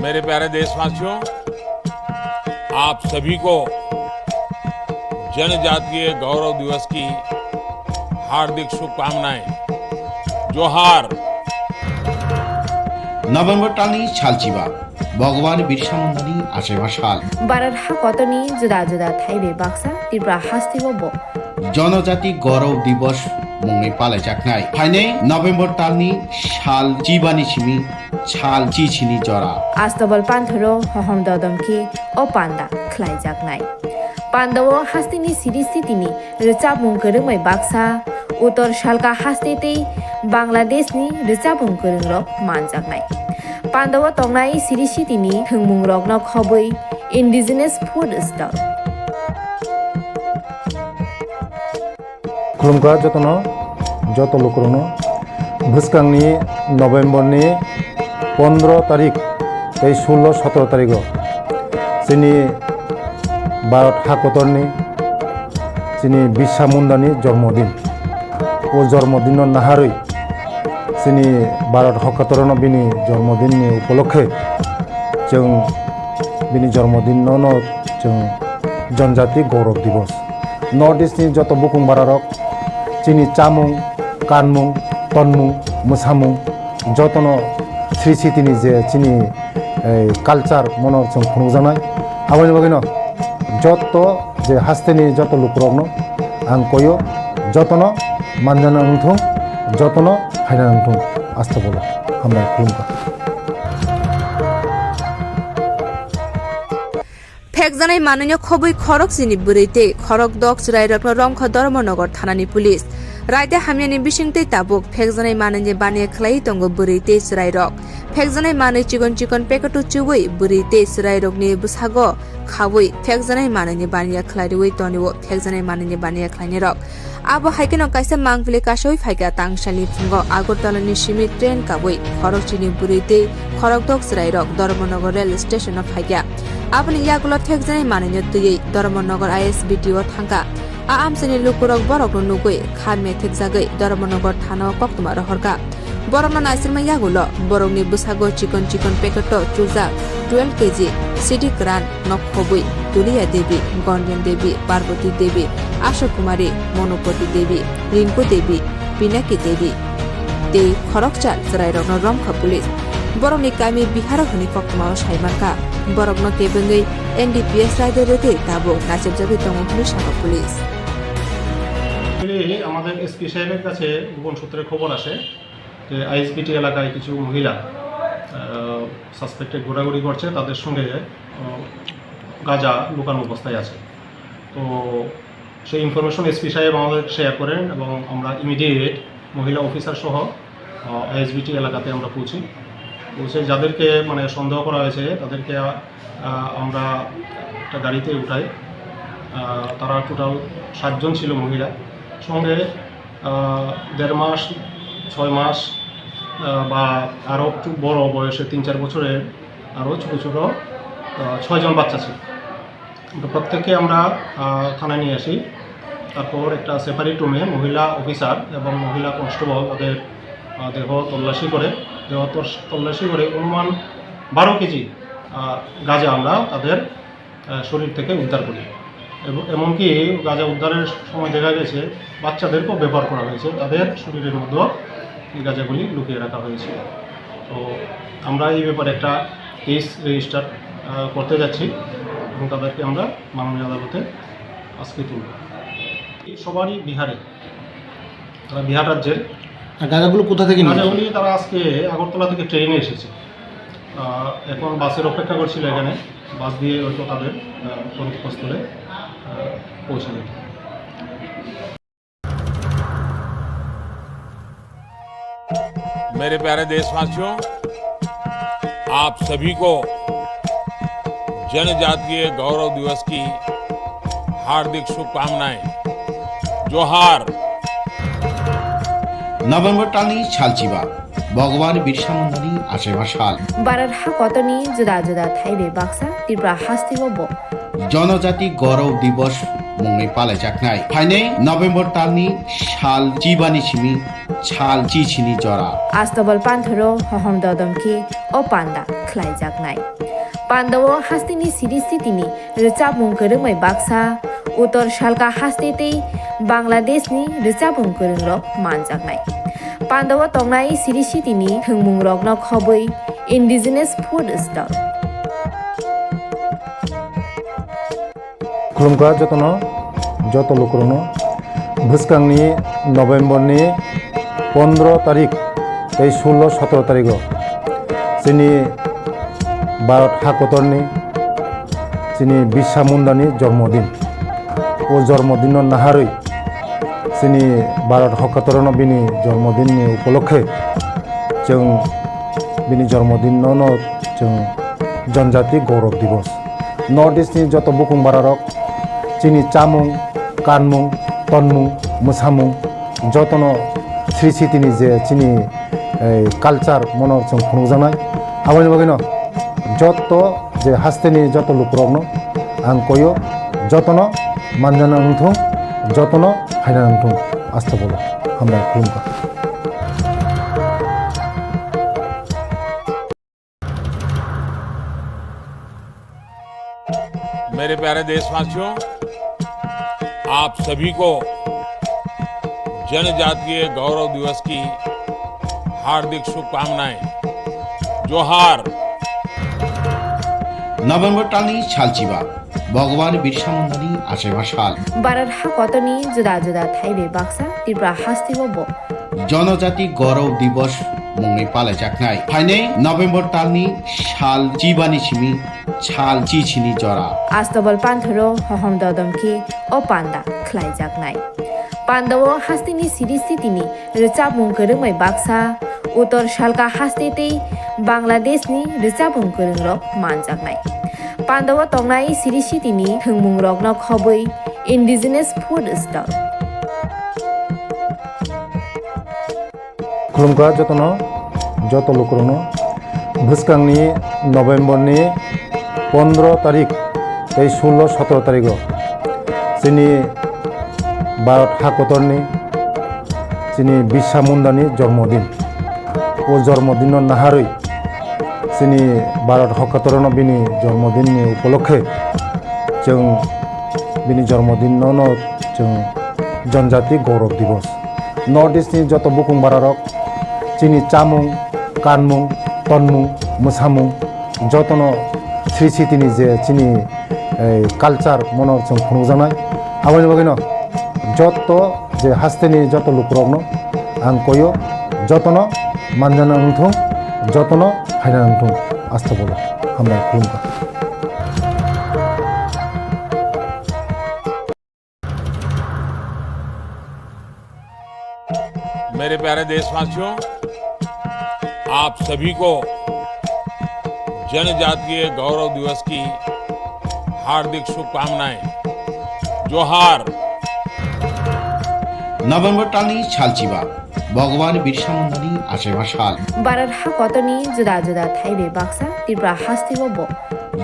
[SPEAKER 3] मेरे प्यारे देशवासियों, आप सभी को जनजातीय गौरव दिवस की हार्दिक शुभकामनाएं। जोहार।
[SPEAKER 4] नभेम्बर तालनि सालचिबा भगवान बिरसा मुंडानि आशे मासाल
[SPEAKER 1] बारार हाकतनि जुदा जुदा थाइबे बाक्सा त्रिपुरा हास्तिबब
[SPEAKER 4] जनजाति गौरव दिवस मुंनि पालाइजाकनाय फाइनै नभेम्बर तालनि साल जिबानि सिमि साल चिचिनि जरा
[SPEAKER 1] आस्तबल पान्थरो हहम ददमखि ओ पान्दा ख्लाइजाकनाय पान्दाव हास्तिनि सिरिस्थितिनि रोचाबुं गोरोङै बाक्सा उत्तर सालका हास्तेतै बांलादेशनि रोचाबुं गोरोंरक मानजाकनाय पान्दाव तंनाय सिरिस्थितिनि थोंमुं रकनो खबै इन्डिजिनास फुड स्टल
[SPEAKER 2] खुलुमगा যত লোকরনো ভুসকাংনি নভেম্বরনি 15 তারিখ 16-17 তারিখ চিনি ভারত হাকতরনি চিনি বিরসা মুন্ডানি জন্মদিন ও জন্মদিন নাহারই চিনি ভারত হাকতরন বিনি জন্মদিননি উপলক্ষে जों बिनि जन्मदिन जों जनजाति गौरव दिवस नर्थ इस्टनि जत बुकुं बारारक चिनि चामुं कानमुं तनमुं मोसामुं जतन श्री सिटिनि जे चिनि कालचार मनर जों खुंजानाय आबानि बागैनो जत जे हास्तेनि जत लुकरकनो आं कयो जतन मानजाना उंथुं जतन हायना उंथुं आस्था बोलो हामबाय खुलुमबाय
[SPEAKER 7] फेकजानाय माननीय खबै खरक सिनि बुरैते खरक दक रायरक रंख धर्मनगर थानानि पुलिस रायते हामियानि बिसिंते ताबुक फेकजानाय माननीय बानिया खलाई दंग बुरैते रायरक फेकजानाय मानै चिकन चिकन पेकेटु चुवै बुरैते रायरकनि बुसागो खावै फेकजानाय माननीय बानिया खलारिवै तनिवो फेकजानाय माननीय बानिया खलाइनि रक आबो हाइकेनो काइसा मांगफिले कासै फाइका तांसालि फुंगो आगरतलानि सिमि ट्रेन कावै खरक चिनि बुरैते खरक दक रायरक धर्मनगर रेल स्टेशन फाइका आबनि यागुलो फेकजानाय माननीय तुयै धर्मनगर आईएसबीटीओ थांगा आमसेनि लुकुरक बरक नुगै खामे थेकजागै धर्मनगर थाना कक्तमा रहरका बरकना नासिरमा यागुलो बरकनि बुसागो चिकन चिकन पेकेट चुजा 12 केजी सिटी क्रान नखबै दुलिया देवी गंजन देवी पार्वती देवी आशा कुमारी मनोपति देवी रिंकू देवी पिनाकी देवी ते खरकचार जरायरक रंखा पुलिस बरकनि कामी बिहार हनि कक्तमा साइमारका बरकनो केबंगै एनडीपीएस रायदे रेते ताबो नाचेबजागै दङ पुलिस পুলিশ
[SPEAKER 13] আমাদের এসপি সাহেবের কাছে গোপন সূত্রে খবর আসে যে আইএসবিটি এলাকায় কিছু মহিলা সাসপেক্টেড ঘোরাঘুরি করছে তাদের সঙ্গে গাঁজা লুকানো অবস্থায় আছে তো সেই ইনফরমেশন এসপি সাহেব আমাদের শেয়ার করেন এবং আমরা ইমিডিয়েট মহিলা অফিসার সহ আইএসবিটি এলাকাতে আমরা পৌঁছে যাদেরকে মানে সন্দেহ করা হয়েছে তাদেরকে আমরা একটা গাড়িতে উঠাই তারা টোটাল 7 জন ছিল মহিলা সঙ্গে 1.5 মাস 6 মাস বা আরও একটু বড় বয়সে 3-4 বছরের আরও ছোটো ছোটো 6 জন বাচ্চা ছিল। তো প্রত্যেককে আমরা থানায় নিয়ে আসি। তারপর একটা সেপারেট রুমে মহিলা অফিসার এবং মহিলা কনস্টেবল তাদের দেহ তল্লাশি করে অনুমান 12 কেজি গাঁজা আমরা তাদের শরীর থেকে উদ্ধার করি। এবং এমনকি গাঁজা উদ্ধারের সময় দেখা গেছে বাচ্চাদেরকেও ব্যবহার করা হয়েছে, তাদের শরীরের মধ্যে এই গাঁজাগুলি লুকিয়ে রাখা হয়েছে। তো আমরা এই ব্যাপারে একটা কেস রেজিস্টার করতে যাচ্ছি এবং তাদেরকে আমরা মাননীয় আদালতে আজকে তুলব। সবারই বিহারে, তারা বিহার রাজ্যের।
[SPEAKER 4] গাঁজাগুলো কোথা থেকে
[SPEAKER 13] গাঁজাগুলি তারা আজকে আগরতলা থেকে ট্রেনে এসেছে, এখন বাসের অপেক্ষা করছিল এখানে, বাস দিয়ে হয়তো তাদের গন্তব্যস্থলে পৌঁছে যেত।
[SPEAKER 3] मेरे प्यारे देशवासियों, आप सभी को जनजातीय गौरव दिवस की हार्दिक शुभकामनाएं। जोहार।
[SPEAKER 4] নভেম্বর টানি ছালচিবা ভগবান বিরসা মুন্ডানি আশেবা সাল
[SPEAKER 1] বারার হা কতনি জুদা জুদা থাইবে বাক্সা ত্রিপুরা হাস্তিব
[SPEAKER 4] জনজাতি গৌরব দিবস মুংনি পালে জাকনাই ফাইনে নভেম্বর টানি সাল চিবানি সিমি ছাল চিছিনি জরা
[SPEAKER 1] আস্তবল পান্থরো হহম দদমকে ও পান্ডা খ্লাই জাকনাই পান্ডব হাস্তিনি সিরিস্থিতিনি রেচাবুং করংমাই বাক্সা উত্তর শালকা হাস্তেতেই বাংলাদেশনি রেচাবুং করংরক মানজাকনাই পান্ডব তংনাই সিরিস্থিতিনি থংমুং রকন খবই ইন্ডিজিনাস ফুড স্টল
[SPEAKER 2] खुलुमका যত লোকরনো ভুসকাংনি নভেম্বরনি 15 তারিখ 16-17 তারিখ চিনি ভারত হাকতরনি চিনি বিরসা মুন্ডানি জন্মদিন ও জন্মদিন নাহারই চিনি ভারত হকতরন বিনি জন্মদিনनि উপলক্ষে जों बिनि जन्मदिन जों जनजाति गौरव दिवस नर्थ इस्टनि जत बुकुं बारारक चिनि चामुं कानमुं तनमुं मोसामुं जतन श्री सिटिनि जे चिनि कालचार मनर जों खुंजानाय आबानि बागैनो जत जे हास्तेनि जत लुकरकनो आं कयो जतन मानजाना नंथुं जतन हायना नंथुं आस्था बोलो हामबाय खुलुमबाय।
[SPEAKER 3] मेरे प्यारे देशवासियों, आप सभी को जनजातीय गौरव दिवस की हार्दिक शुभकामनाएं। जोहार।
[SPEAKER 4] নভেম্বর টানি ছালচিবা ভগবান বিরসা মুন্ডানি আশেবা সাল
[SPEAKER 1] বারার হা কতনি জুদা জুদা থাইবে বাক্সা ত্রিপুরা হাস্তিব
[SPEAKER 4] জনজাতি গৌরব দিবস মুংনি পালে জাকনাই ফাইনে নভেম্বর টানি সাল চিবানি সিমি ছাল চিছিনি জরা
[SPEAKER 1] আস্তবল পান্থরো হহম দদমকে ও পান্ডা খ্লাই জাকনাই পান্ডব হাস্তিনি সিরিস্থিতিনি রেচাবুং করংমাই বাক্সা উত্তর শালকা হাস্তেতেই বাংলাদেশনি রেচাবুং করংরক মানজাকনাই পান্ডব তংনাই সিরিস্থিতিনি থংমুং রকন খবই ইন্ডিজিনাস ফুড স্টল
[SPEAKER 2] खुलुमका যত লোকরনো ভুসকাংনি নভেম্বরনি 15 তারিখ 16-17 তারিখ চিনি ভারত হাকতরনি চিনি বিরসা মুন্ডানি জন্মদিন ও জন্মদিন নাহারই চিনি ভারত হকতরন বিনি জন্মদিনनि উপলক্ষে जों बिनि जन्मदिन जों जनजाति गौरव दिवस नर्थ इस्टनि जत बुकुं बारारक चिनि चामुं कानमुं तनमुं मोसामुं जतन श्री सिटिनि जे चिनि कालचार मनर जों खुंजानाय आबानि बागैनो जत जे हास्तेनि जत लुकरकनो आं कयो जतन मानजाना नंथुं जतन हायना नंथुं आस्था बोलो हामबाय खुलुमबाय।
[SPEAKER 3] मेरे प्यारे देशवासियों, आप सभी को जनजातीय गौरव दिवस की हार्दिक शुभकामनाएं। जोहार।
[SPEAKER 4] नभेम्बर टालनि सालचिबा भगवान बिरसा मुंडानि आसेमा साल
[SPEAKER 1] भारत हाकतनि जुदा जुदा थाइबे बाक्सा त्रिपुरा हास्तिबो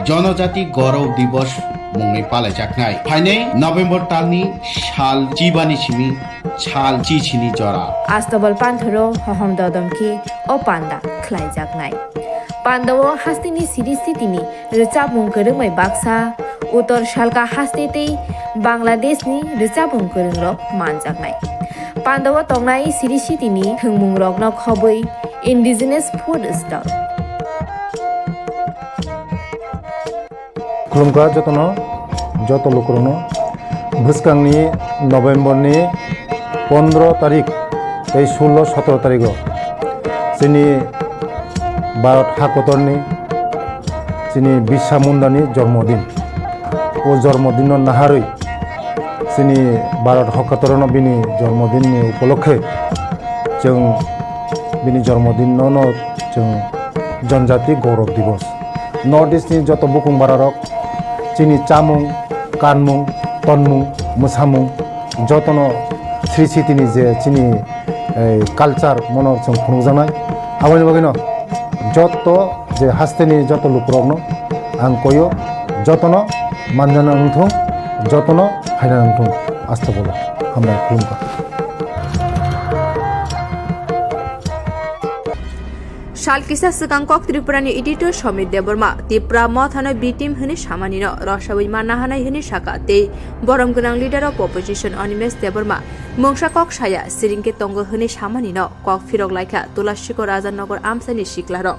[SPEAKER 4] जनजाति गौरव दिवस मुंगै पालायजाखनाय फाइनै नभेम्बर टालनि साल चिबानि सिमि साल चिचिनि जरा
[SPEAKER 1] आस्तबल पान्थरो हहम ददमकी ओ पान्दा ख्लाइजागनाय पान्दाव हास्तिनि सिरिस्थितिनि रिचाबुं गोरोंमै बाक्सा उत्तर शालका हास्तेते बांलादेशनि रिचाबुं गोरोंरक मानजागनाय पान्दाव तंनाय सिरिस्थितिनि थोंमुं रगन खबै इन्डिजिनियास फुड स्टल
[SPEAKER 2] खुलुमग्रा जत लोकरनो भुसकांनि नभेम्बरनि 15 तारिख 16-17 तारिख जोंनि भारत हाकतरनि जोंनि बिरसा मुंडानि जन्मदिन ओ जन्मदिन नाहारै जोंनि भारत हाकतरनो बिनि जन्मदिननि उपलक्षे जों बिनि जन्मदिनावनो जों जनजाति गौरव दिवस नर्थ इस्टनि जत बुकुं बारारक जोंनि चामुं कानमुं तनमुं मोसामुं जतनो श्री सिटिनि जे जोंनि कालचार मनर जों खुंजानाय आबानि बागैनो जत जे हास्तेनि जत लुकरकनो आं कयो जतनो मानजाना नंथों जतनो फायना नंथों आस्था बोलो हामबाय खुलुमगा
[SPEAKER 7] सालकिसा सिगांकक त्रिपुरानि editor Samit Debbarma Tipra मथानो B team होने सामानिनो रसावै मानना हानाय होने साका ते बरम गोनां leader of opposition Animesh Debbarma मंसा कक साया सिरिंके तंग होने सामानिनो kokphiroklaikha तुलासिको राजानगर आमसानि सिक्लारक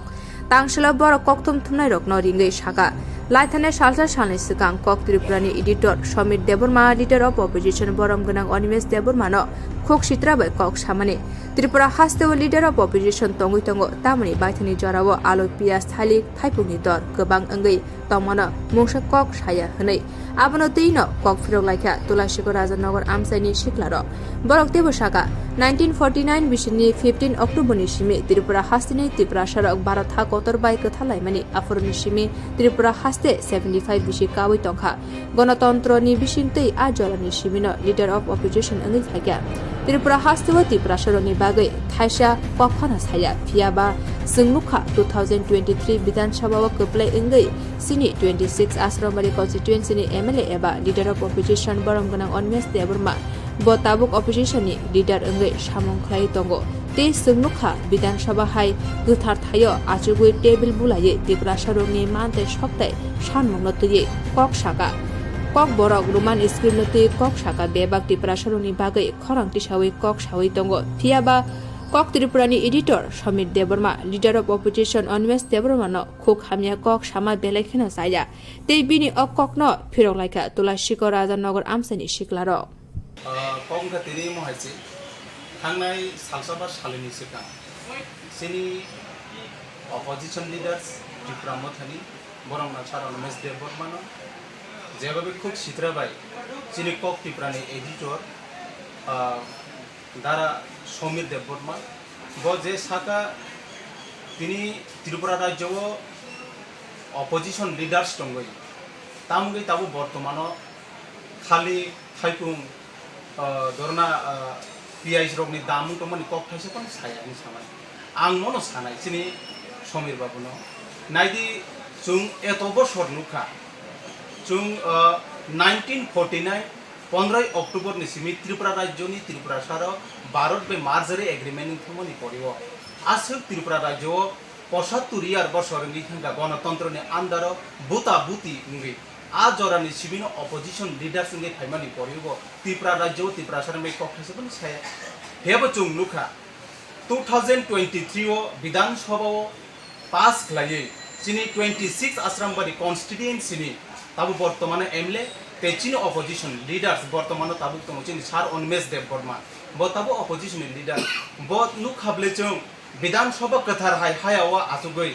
[SPEAKER 7] तांसला बर कक्थुम थुमनाय रकनो रिंगै साका लाइथाने सालसा सालनि सिगां कक त्रिपुरानि editor Samit Debbarma leader of opposition बरम गोनां अनिमेश देबरमानो खोक सित्राबाय कक सामानि त्रिपुरा हास्तेव लिडार अफ अपोजिशन तंगै तंगो तामनि बायथनि जराव आलु पियाज थालि थाइपुनि दर गोबां अंगै तमनो मंसा कक साया हनै आबनो दैनो kokphiroklaikha तुलासिको राजानगर आमसानि सिक्लार बरक देबो साका 1949 बिसिनि 15 अक्टोबरनि सिमि त्रिपुरा हास्तेनि त्रिपुरा सड़क भारत हाकतर बाय कथालायमानि आफरनि सिमि त्रिपुरा हास्ते 75 बिसि कावै तंखा गणतन्त्रनि बिसिंतै आजरनि सिमिनो लिडार अफ अपोजिशन अंगै थाग्या त्रिपुरा हास्तेव त्रिपुरा सड़कनि बागै थाइसा कफाना साया फियाबा जोंनुखा 2023 विधानसभाव कप्लाय अंगै सिनि 26 आश्रमबारी कन्स्टिट्युएन्सिनि MLA एबा लिडार अफ अपोजिशन बरम गोनां अनिमेश देबरमा बताबुक अपोजिशननि लिडार अंगै सामुं खलाय तंगो ते जोंनुखा विधानसभा हाय गोथार थायो आजुगै टेबल बुलायै त्रिपुरा सड़कनि मानथाय सप्ताय सानमुंनो तुयै कक साका KOKBOROK रोमान स्क्रिप्ट नतुयै कक साका बेबाग त्रिपुरा सड़कनि बागै खरांथि सावै कक सावै तंगो फियाबा कक त्रिपुरानि editor Samit Debbarma leader of opposition Animesh देबरमानो खोक हामिया कक सामा बेलायखिनो जाया ते बिनि अककनो phiroklaikha तुलासिको राजानगर आमसानि सिक्लार
[SPEAKER 13] कमका तिनि महायसि थांनाय सालसाबा सालिनि सिगां सिनि अपोजिशन लिडार्स त्रिपुरा मोथानि बरंना सार अनिमेश देबरमानो जेबाबे खोक सित्राबाय सिनि कक त्रिपुरानि एडिटर दारा समित देबबर्मा ब जे साका तिनी त्रिपुरा राज्यव अपोजिशन लिडार्स दंगै तामगै ताबो बर्तमानो खाली थाइपुं दरना पियाइस रगनि दामुं तमनि कक थाइसे पण सायानि सामाय आं मनो सानाय सिनि समीर बाबुनो नायदि जों एत बছর नुखा जों 1949 15 अक्टोबर निसिमी त्रिपुरा राज्यनि त्रिपुरा सार भारत बे मार्जारि एग्रीमेंट थमनि परियो आसक त्रिपुरा राज्य 75 यार बছरनि थांगा गणतंत्रनि आन्दार बुता बुति मुंगै आ जरानि सिबिनो अपोजिशन लीडर्स इंगे थाइमानि परियो त्रिपुरा राज्य त्रिपुरा सार मे कक्थासे पनि साया हेबो जों नुखा 2023 विधानसभा पास खलायै सिनि 26 आश्रमबारी कन्स्टिट्युएन्सिनि ताबु बर्तमान MLA तेचिन अपोजिशन लीडर्स बर्तमान ताबुक तमचिन सार अनिमेश देबबर्मा ब ताबु अपोजिशन लीडर ब नुखाबले जों विधानसभा कथार हाय हायावा आसुगै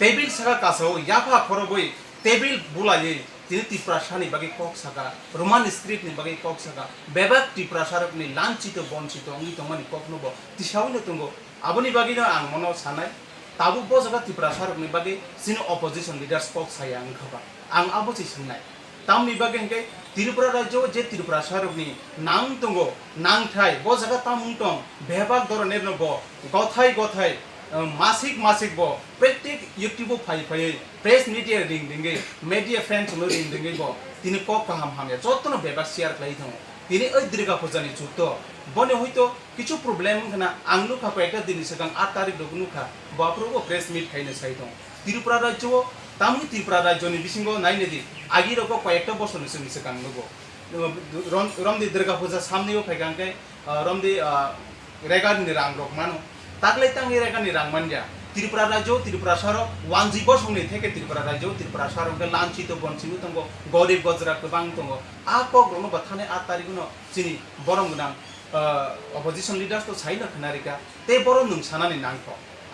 [SPEAKER 13] टेबिल सागा कासाव याफा खरबै टेबिल बुलायै तिनि त्रिपुरा सानि बागै कक सागा रोमान स्क्रिप्टनि बागै कक सागा बेबाक त्रिपुरा सारकनि लांचित बंचित अंगि तमनि ककनोबो तिसावनो तंगो आबनि बागैनो आं मनो सानाय ताबु ब जागा त्रिपुरा सारकनि बागै सिनि अपोजिशन लीडर्स कक साया आं खबा आं आबोसि सोंनाय
[SPEAKER 8] तामनि बागे हंके त्रिपुरा राज्य जे त्रिपुरा सारकनि नां दंगो नांथाय ब जागा तामुं दं बेबाग धरनेर ब गथाय गथाय मासिक मासिक ब प्रत्येक यूट्यूब फाइ फाइ प्रेस मीडिया रिंग दिंगे मीडिया फ्रेंड्स नो रिंग दिंगे ब तिनि कक काहाम हामे जतनो बेबाग शेयर खालाय दं तिनि ओइ दुर्गा पूजानि जुतो बने हयतो किछु प्रब्लेम होना आं नुखा कयेकटा दिनि सिगां 8 तारिख दग नुखा बाफ्रोबो प्रेस मीट खायनो साइ दं त्रिपुरा राज्य तामनि त्रिपुरा राज्यनि बिसिंगो नायनेदि आगिरको कयेकटा बसरनि सिगां नुगो रमदि दुर्गा पूजा सामनेयाव फैगांके रमदि रेगानि रांग्रक मानो तागलै तांनि रेगानि रां मानया त्रिपुरा राज्य त्रिपुरा सारो वानजि बसंनि थेके त्रिपुरा राज्य त्रिपुरा सारो के लांचितो बनसिनु तंगो गरीब गजरा गोबां दङ आ कग्रनो बाथाने 8 तारिखनो चिनि बरम गोनां अपोजिशन लीडर्स तो साइनो खनारिका ते बरम नों सानानि नांथ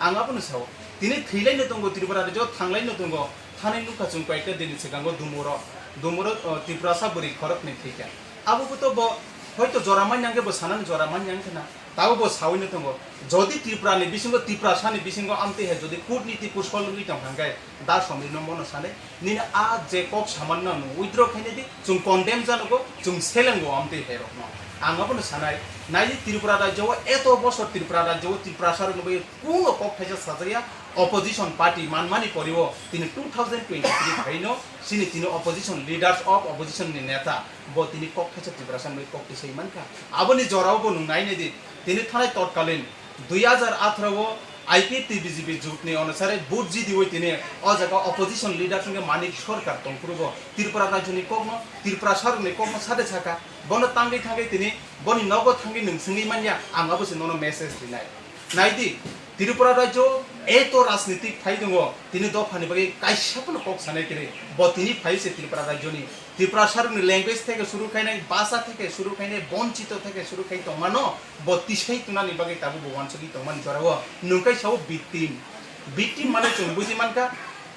[SPEAKER 8] आंगाबो साव दिनै थैलायनो दंगो त्रिपुरा राज्य थांलायनो दंगो थानै नुखा जों कयेकटा दिनि सिगांगो दुमुरो त्रिपुरा साबुरि खरकनि थैका आबोबोतो ब हयतो जरामान यांगे ब सानानि जरामान यांगना ताबो ब सावैनो दंगो जदि त्रिपुरानि बिसिंगो त्रिपुरा सानि बिसिंगो आमते हे जदि कूटनीति कुशलनि तंगाय दा समिनो मन साने निना आ जे कक सामान्य उइद्र खायनेदि जों कन्डेम जानगो जों सेलेंगो आमते हे रखनो आंगाबो सानाय नायदि त्रिपुरा राज्यआव एत बছর त्रिपुरा राज्यआव त्रिपुरा सारनबो कोनो कक थाइजा साजाया opposition party manmani poribo tini 2023 bhaino sini tini opposition leaders of opposition ni neta bo tini kok thaisa त्रिपुरासन bai kok tisai manka aboni jorao bo nungai ne di tini thanai totkalin 2018 wo IPT BJP जुटने अनुसार बुझी दिवै तिने अजगा opposition leader संगे मानिक सरकार तंपुरबो त्रिपुरा राज्यनि ककनो त्रिपुरा सरनि ककनो सादे छाका बनो तांगै थांगै तिने बनि नगो थांगै नोंसंनि मानिया आंगाबोसे ननो मेसेज दिनाय नायदि त्रिपुरा राज्य एतो राजनीतिक फाइ दङ तिनि दफानि बागै काइसापनो कक सानाय केरे ब तिनि फाइसे त्रिपुरा राज्यनि त्रिपुरा सरनि लैंग्वेज थेके शुरू खायनाय भाषा थेके शुरू खायनाय वंचित थेके शुरू खाय तमानो ब तिसै तुनानि बागै ताबु बवानसुगि तमान जराव नुंकाय साव victim माने जों बुजि मानका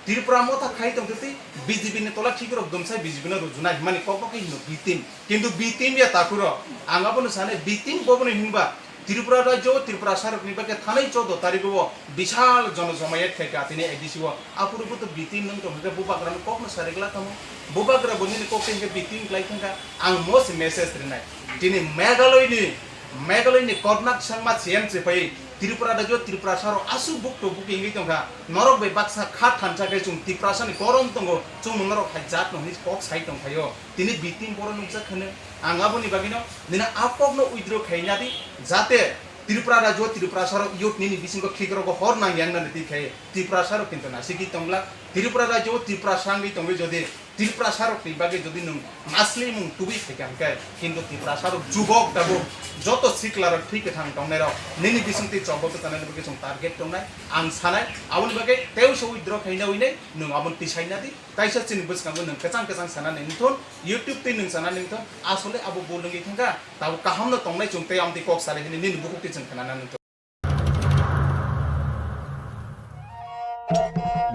[SPEAKER 8] त्रिपुरा मथा खाय तंगति बीजेपी ने तला ठिकरक दमसाय बीजेपी ने रुजुनाय माने कक हिनो victim किन्तु victim या ताकुरो आंगाबो साने victim बबने हिनबा त्रिपुरा राज्य त्रिपुरा सारकनि बागे थानै 14 तारिखआव विशाल जनजमायत थेका तिने एडिसिव आपुरबो तो victim नंग तो बुबाग्रान ककनो सारेगला तमो बुबाग्रा बनिनि ककटिं के victim लाइथंगा आं मोस मेसेज रिनाय तिने मेघालयनि कर्नाक संमा सीएम चेफाय त्रिपुरा राज्य त्रिपुरा सारो आसु बुकतो बुकिंगै तंगा नरक बे बाक्सा खात थानसागै जों त्रिपुरा सानि गरम तंगो जों नरक हाइजात ननि कक साइ तंखायो तिनि victim बर नुजा खने आंगाबोनि बागिनो दिना आपकनो उइद्रो खायनादि जाते त्रिपुरा राज्य त्रिपुरा सारो युथनि बिसिंगो खिगरगो हर नांग्याननानै दिखाय त्रिपुरा सारो किन्तु नासिगि तंगला त्रिपुरा राज्य त्रिपुरा सांगै तंगै जदि त्रिपुरा सारकनि बागे जदि नों मासलि मुं तुबि फेकांखाय किन्तु त्रिपुरा सारो जुबक दाबो जत सिक्लार थैके थां तंनाय निनि बिसिंति जबक जानानै बागे जों टार्गेट तंनाय आं सानाय आउनि बागे तेवसो उइद्र खायनावैने नों आबन तिसायनादि ताइसा चिनि बसकांगो नों केचां सानानै निथन YouTube ते नों सानानै निथन आसले आबो बोलंगै थांगा ताबो काहामनो तंनाय जों ते आमति कक साले निनि बुकुति जों खानानै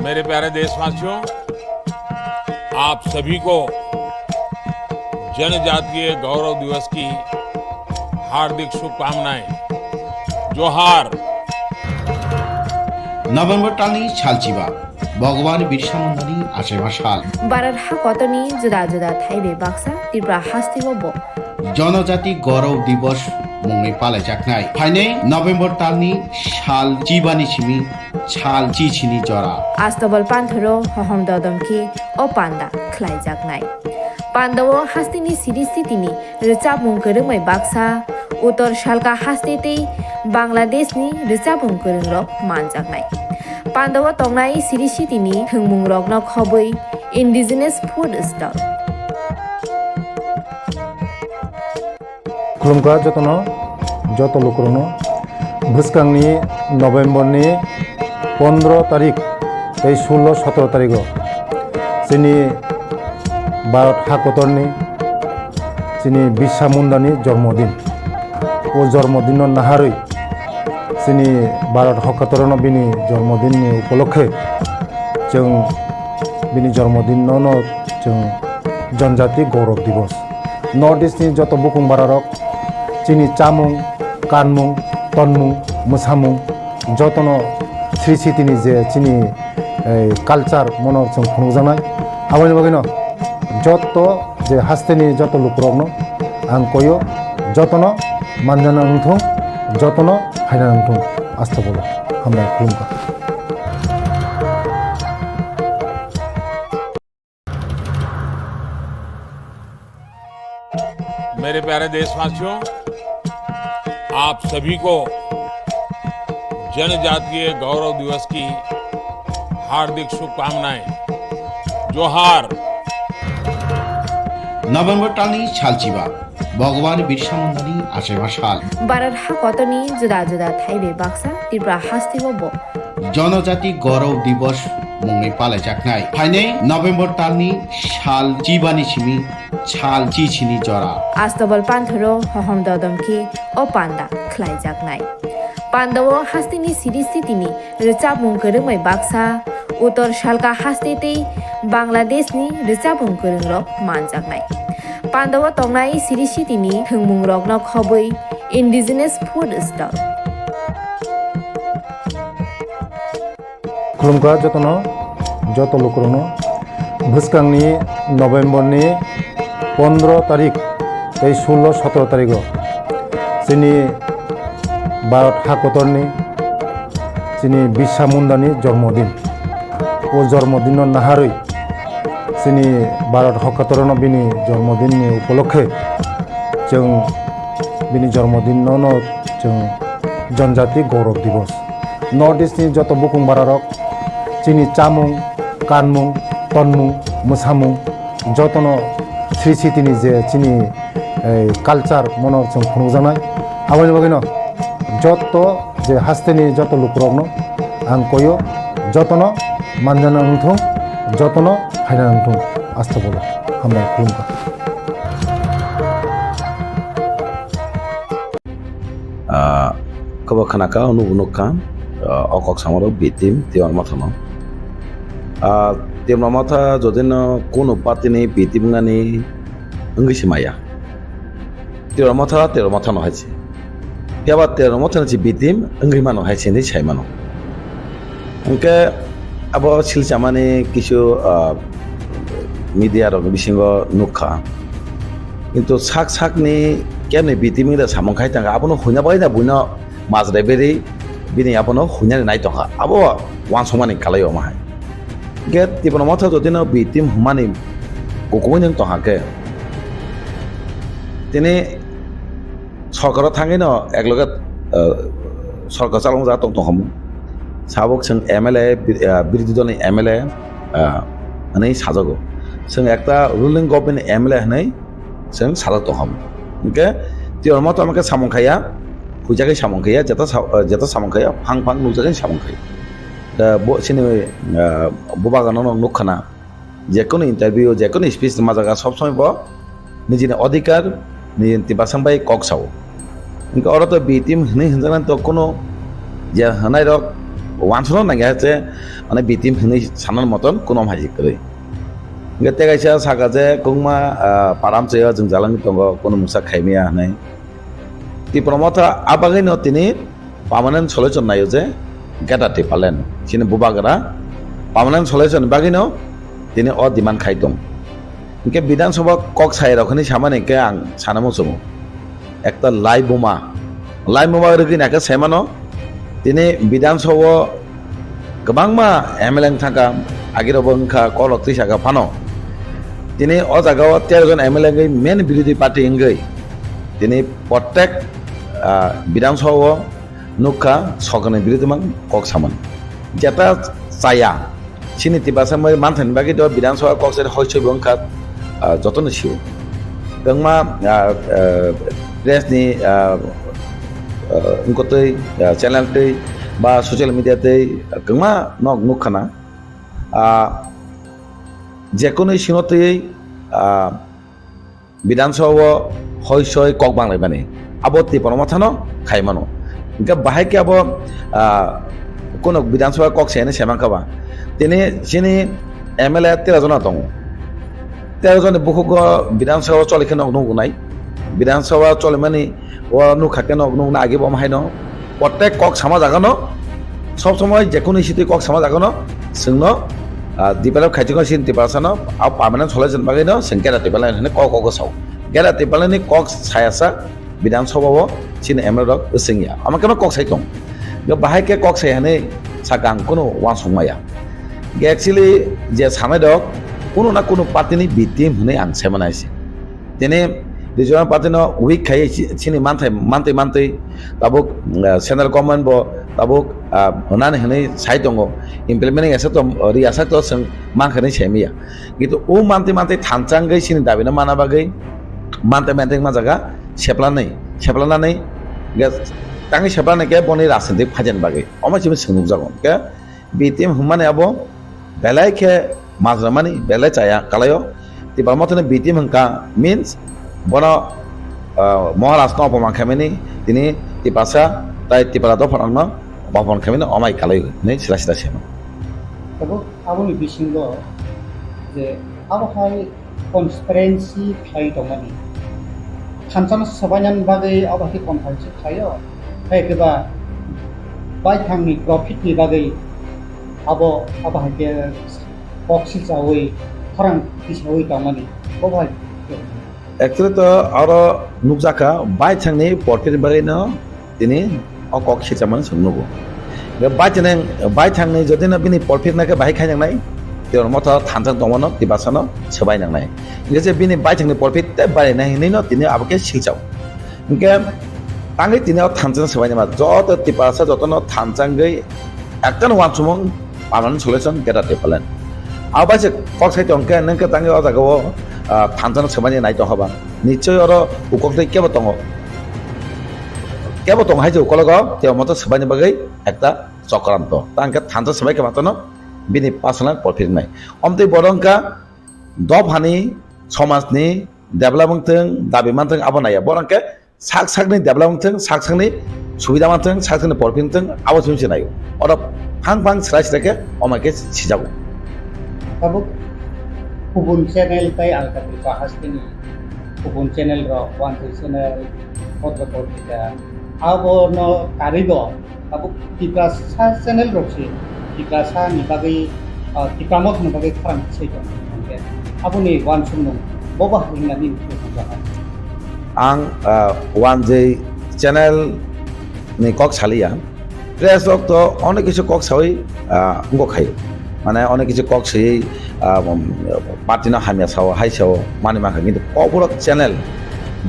[SPEAKER 3] मेरे प्यारे देशवासियों, आप सभी को जनजातीय गौरव दिवस की हार्दिक शुभकामनाएं। जोहार।
[SPEAKER 4] नभेम्बर टालनि सालचिबा भगवान बिरसा मुंडानि आसेमा साल
[SPEAKER 1] भारत हाकतनि जुदा जुदा थाइबे बाक्सा त्रिपुरा हास्तिबो
[SPEAKER 4] जनजाति गौरव दिवस मुङै पालायजानाय फाइनै नभेम्बर टालनि साल जिबानि सिमी साल चिचिनि जरा
[SPEAKER 1] आस्तबल पान्थरो हहम ददमखि ओ पान्दा ख्लाइजागनाय पान्दाव हास्तिनि सिरिस्थितिनि रिचाबुं गोरोङै बाक्सा उत्तर सालका हास्तेतै बांलादेशनि रिचाबुं गोरोंरक मानजागनाय पान्दाव तंनाय सिरिस्थितिनि थोंमुं रगन खबै इन्डिजिनास फुड स्टल
[SPEAKER 2] खुलुमगा जत लोकरनो भुसकांनि नभेम्बरनि 15 तारिख 16-17 तारिख जोंनि भारत हाकतरनि जोंनि बिरसा मुंडानि जन्मदिन ओ जन्मदिन नाहारै जोंनि भारत हाकतरनो बिनि जन्मदिननि उपलक्षे जों बिनि जन्मदिनावनो जों जनजाति गौरव दिवस नर्थ इस्टनि जत बुकुं भारत जोंनि चामुं कानमुं तनमुं मोसामुं जतनो श्री सिटिनि जे जोंनि कालचार मनर जों खुंजानाय आवनि बागैनो যত যে হাস্তেনি যত লোকরকনো आं कयो जतनो मानजाना उंथुं जतनो फायना उंथुं आस्था बोलो हामलाय खुलुमबाय।
[SPEAKER 3] मेरे प्यारे देशवासियों, आप सभी को जनजातीय गौरव दिवस की हार्दिक शुभकामनाएं। जोहार।
[SPEAKER 4] नवेम्बर टालनी छालचिबा भगवान बिरसा मुंडानि आसेबा साल
[SPEAKER 1] भारत हाकतनी जुदा जुदा थाइबे बाक्सा त्रिपुरा हास्तिबो
[SPEAKER 4] जनजाति गौरव दिवस मुंगै पालायजाकनाय फाइनै नवेम्बर टालनि साल चिबानि सिमि साल चिचिनि जरा
[SPEAKER 1] आस्तबल पान्थरो हहम ददमके ओ पान्दा ख्लाइजाकनाय पान्दाव हास्तिनि सिरिस्थितिनि रिचाबुं गोरोङै बाक्सा उत्तर सालका हास्तेते बांलादेशनि रिचाबुं गोरोंरक मानजाकनाय पान्दाव तंनाय सिरिस्थितिनि थोंमुं रकन खबै इन्डिजिनास फुड स्टल
[SPEAKER 2] खुलुमगा जतनो जत लोकरनो भुसकांनि नवेम्बरनि 15 तारिख 16-17 तारिख जोंनि भारत हाकतरनि जोंनि बिरसा मुंडानि जन्मदिन ओ जन्मदिन नाहारै जोंनि भारत हाकतरनो बिनि जन्मदिननि उपलक्षे जों बिनि जन्मदिनावनो जों जनजाति गौरव दिवस नर्थ इस्टनि जत बुकुं बारारक जोंनि चामुं कानमुं तनमुं मोसामुं जतनो स्रिसितिनि जे जोंनि कालचार मनर जों खुंजानाय आबानि बागैनो जत जे हास्तेनि जत लोकरकनो आं कयो जतनो मानजाना उंथुं जतनो फायना उंथुं आस्था बोलो हामलाय खुलुमबाय।
[SPEAKER 18] Kaba kanaka nubunuka okok samaro bitim tiwan matano tiwan mata jodino kuno patini bitim ngani enggisi maya tiwan mata no haji piaba tiwan mata no bitim enggi mano haji ni sai mano engke abo silchamani kisu media rok bisingo nukha কিন্তু sak ni kemne bitim ngi da samong khai tanga abono hunya bai na buino মাজরে বেরি বিনি আপনো হুনারে নাই টকা আবো one সমানি কালাইও মাহাই গে তিপন মথা যদিন বিতিম হুমানি কোকোন টহাকে তিনি সরকার থাঙ্গি ন একলগে সরকার চালং যা টং টহম সাবক जों MLA বিরোধী দলनि MLA মানে সাজাগো जों একটা রুলিং গভর্নমেন্ট MLA হनै जों সাজা টহম গে তিপন মথা আমাকে সামংখায়া hujagai samongkaya jata samongkaya phang nujagai samongkaya da bo sini bobagano nukhana jekono interview jekono speech majaga sob somoy bo nijini adhikar nijin tibasang bai kok sao inka oro to bitim hini hinjanan to kono je hanai rok wansono nanga je mane bitim hini sanan moton kono haji kore inka tegaisa saga je kongma param cheya jeng jalang tongo kono musa khaimia hanai Tipra Motha abagino tini permanent solution nayo je gata tipalen sini bubagara permanent solution bagino tini o demand khaitong inke bidan sabha kok sai rakhani samane ke ang sanamo somo ekta lai boma rigi naka semano tini bidan sabha gobangma MLA thaka agiro bongkha kolok tisaka phano tini o jagao 13 jon MLA ngai main birodhi party ngai tini protek বিধানসভা নুকা সগনে বিরোধী cock সামান যেটা চায়া চিনি তিবাসা মই মানথানি বাকি দ বিধানসভা cock side হইছে বংখা যতন সিও গংমা প্রেসনি উনকতৈ চ্যানেলতৈ বা সোশ্যাল মিডিয়াতৈ গংমা নক নুখানা যেকোনো সিনতৈ বিধানসভা হইছে কক বাংলাই মানে abo tipon mathano khaimano inka bahai ke abo kono bidansabha kok sene semangkaba tini sini MLA 13 jona tong 13 jon bukugo bidansabha cholikhe nog nai bidansabha cholimani o nu khake nog na age bom haino protek kok sama jagano sob somoy jekono siti kok sama jagano singno develop khajingo sin tipasano au permanent solution bagino sengkera tipala hene kok saw gera tipala ni kok sayasa bidan sobawo sin MLA singya amake kok saitong yo bahai ke kok sai hene sagang kono wan sungmaya ge actually je samai dok kono na kono party ni bitim hene ang semanaisi tene regional party no week khai chini mantai tabuk central government bo tabuk onan hene saitongo implementing asa to riasa to seng man khane chemia gitu o mantai thancang gai sini dabina mana bagai mantai ma jaga seplana nei ge tangi seplana ke boni rasendik phajen bagai oma chibi sunguk jagon ke bitim humane abo belai ke mazramani belai chaya kalayo tiba motone bitim hangka means bono Maharashtra opman khameni tini tipasa tai tipara to phangno opman khameni omai kalai nei sila sema
[SPEAKER 11] tabo aboni bisingo je abo hai conspiracy khai tomani thansana sabanyan bagai abo hi conspiracy khayo hai keba bai thangni profit ni bagai abo hai ke boxi chawi kharang kisawai tomani bobai
[SPEAKER 18] actually to aro nukjaka bai thangni portrait bagai no tini okok Silchajakmano sungnugo ge bai thangni jodi na bini portrait na ke bai khai jangnai tor Motha thanjang tongmano tibasano sebai nangnai ge je bini bai thangni portrait te bai na hini no tini abake Silchak ge tangi tini thanjang sebai na jot tibasa jotono thanjang gai ekkan wan sumong permanent solution geta tepalan abase kok sai tongke nangke tangi o jago thanjang sebai nai to haba nichoi oro ukoktai kebo tong hai je ukologo te Motha sebai ni bagai ekta চক্রান্ত তাঙ্কে থানতে সবাইকে মাতানো বিনি personal profit নাই অমতে বরংকা দফানি সমাজনি development থং দাবি মানথং আবনায়া বরংকে সাকসাকনি development থং সাকসাকনি সুবিধা মানথং সাকসাকনি profit থং আবো সুনছে নাই or Phang স্রাইসটাকে অমাকে সিজাবো
[SPEAKER 11] tabo kubun channel tai alkati bahasini kubun channel ro one channel Motha politika abo no karigo abo Tipra channel roksi Tipra ni bagai Tipra Motha ni bagai kharang seito abo ni wan sumnung boba hingna ni
[SPEAKER 18] ang one day channel ni kok salia press lok to onek kichu kok sawi ngo khai মানে অনেক কিছু cock সেই party না হামিয়া Sao হাইসাও মানে মাখা কিন্তু KOKBOROK channel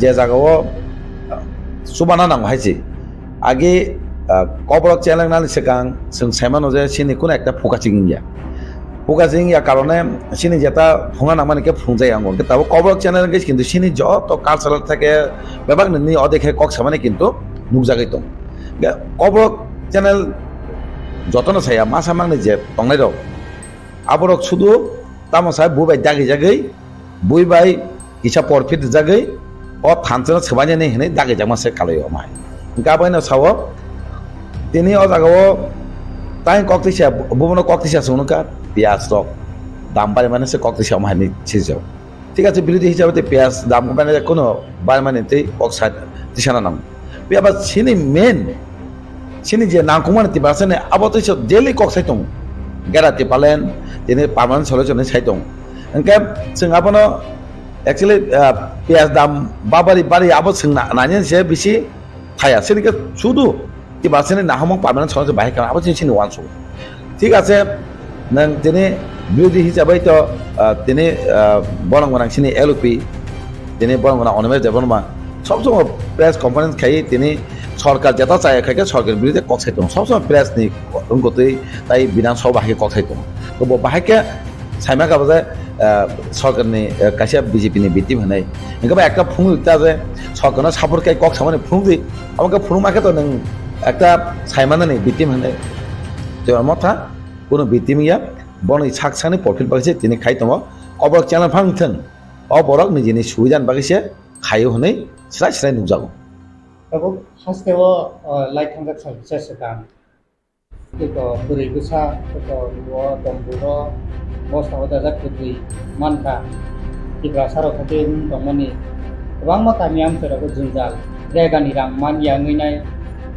[SPEAKER 18] যে জায়গাও সুবানা নাম হাইছি আগে KOKBOROK চ্যানেল নালি সেকাং जों সাইমানো যে সিনি কোন একটা ফোকাসিং ইয়া কারণে সিনি যেটা ফোঙা নামানিকে ফুংজাই আঙ্গ তাও KOKBOROK চ্যানেল গেছ কিন্তু সিনি যত কালচারাল থাকে বেবাক নি অদেখে কক সামানে কিন্তু নুকজাগাই দं KOKBOROK চ্যানেল যতন সায়া মাসা মাংনি যে তংনাই দं আবরক শুধু তামসায় বুবাই দাগি জাগৈ বুইবাই কিসা প্রফিট জাগৈ ও থানচনা সবাই নেই হেনে দাগি জামাসে কালাই আমায় গাবাইনা সাও তিনি ও জাগাও তাই ককতিসা বুবন ককতিসা শুনুকা পেঁয়াজ রক দাম বাড়ি মানে সে ককতিসা আমায় নি ছিজাও ঠিক আছে বিরোধী হিসাবে পেঁয়াজ দাম মানে কোনো বাড়ি মানে তেই ককসাই দিশানা নাম পেঁয়াজ সিনি মেন সিনি যে নাংকুমান তিবাসনে আবতইস daily ককসাই দं gera tipalen ini permanent solution sai dong engke जों abono actually pias dam bari abo जों nanya se bisi thaya sinike শুধু tibasene nahamong permanent solution bahai kan abo sini wansu ঠিক আছে nang tini বিরোধী হিসাবে তো তিনি বরং বরং সিনি এলপি তিনি বরং বরং অনমের দেবনমা সবসময় প্রেস কনফারেন্স খাই তিনি সরকার যেটা চায় খাইকে সরকারের বিরুদ্ধে ককসাই দं সবসময় প্রেস নি রঙ্গতই তাই বিধানসভা বাহিকে ককসাই দं তো বাহিকে সাইমা গাবাজে সরকারনি কাইসা বিজেপি নি বিটিম হনাই এঙ্কা একটা ফুং ইতা যে সরকারনা সাপোর্ট কাই কক সামানে ফুংদি আমাকে ফুংমাকে তো নং একটা সাইমানা নি বিটিম হনাই তো Motha কোনো বিটিম ইয়া বনই সাকসানি প্রফিট বাগিছে তিনি খাই দं KOKBOROK চ্যানেল ফাংথং অবরক নিজেনি সুবিধান বাগিছে খাইও হনাই স্রাই নুজাগো
[SPEAKER 11] tabo hastewo laikhangjak services sekan ito buri gusa ito wo dongburo bosta dajak putri manka Tipra saro khatin tongmani bangma kamiam terako junjal jaga ni ram man yang ngai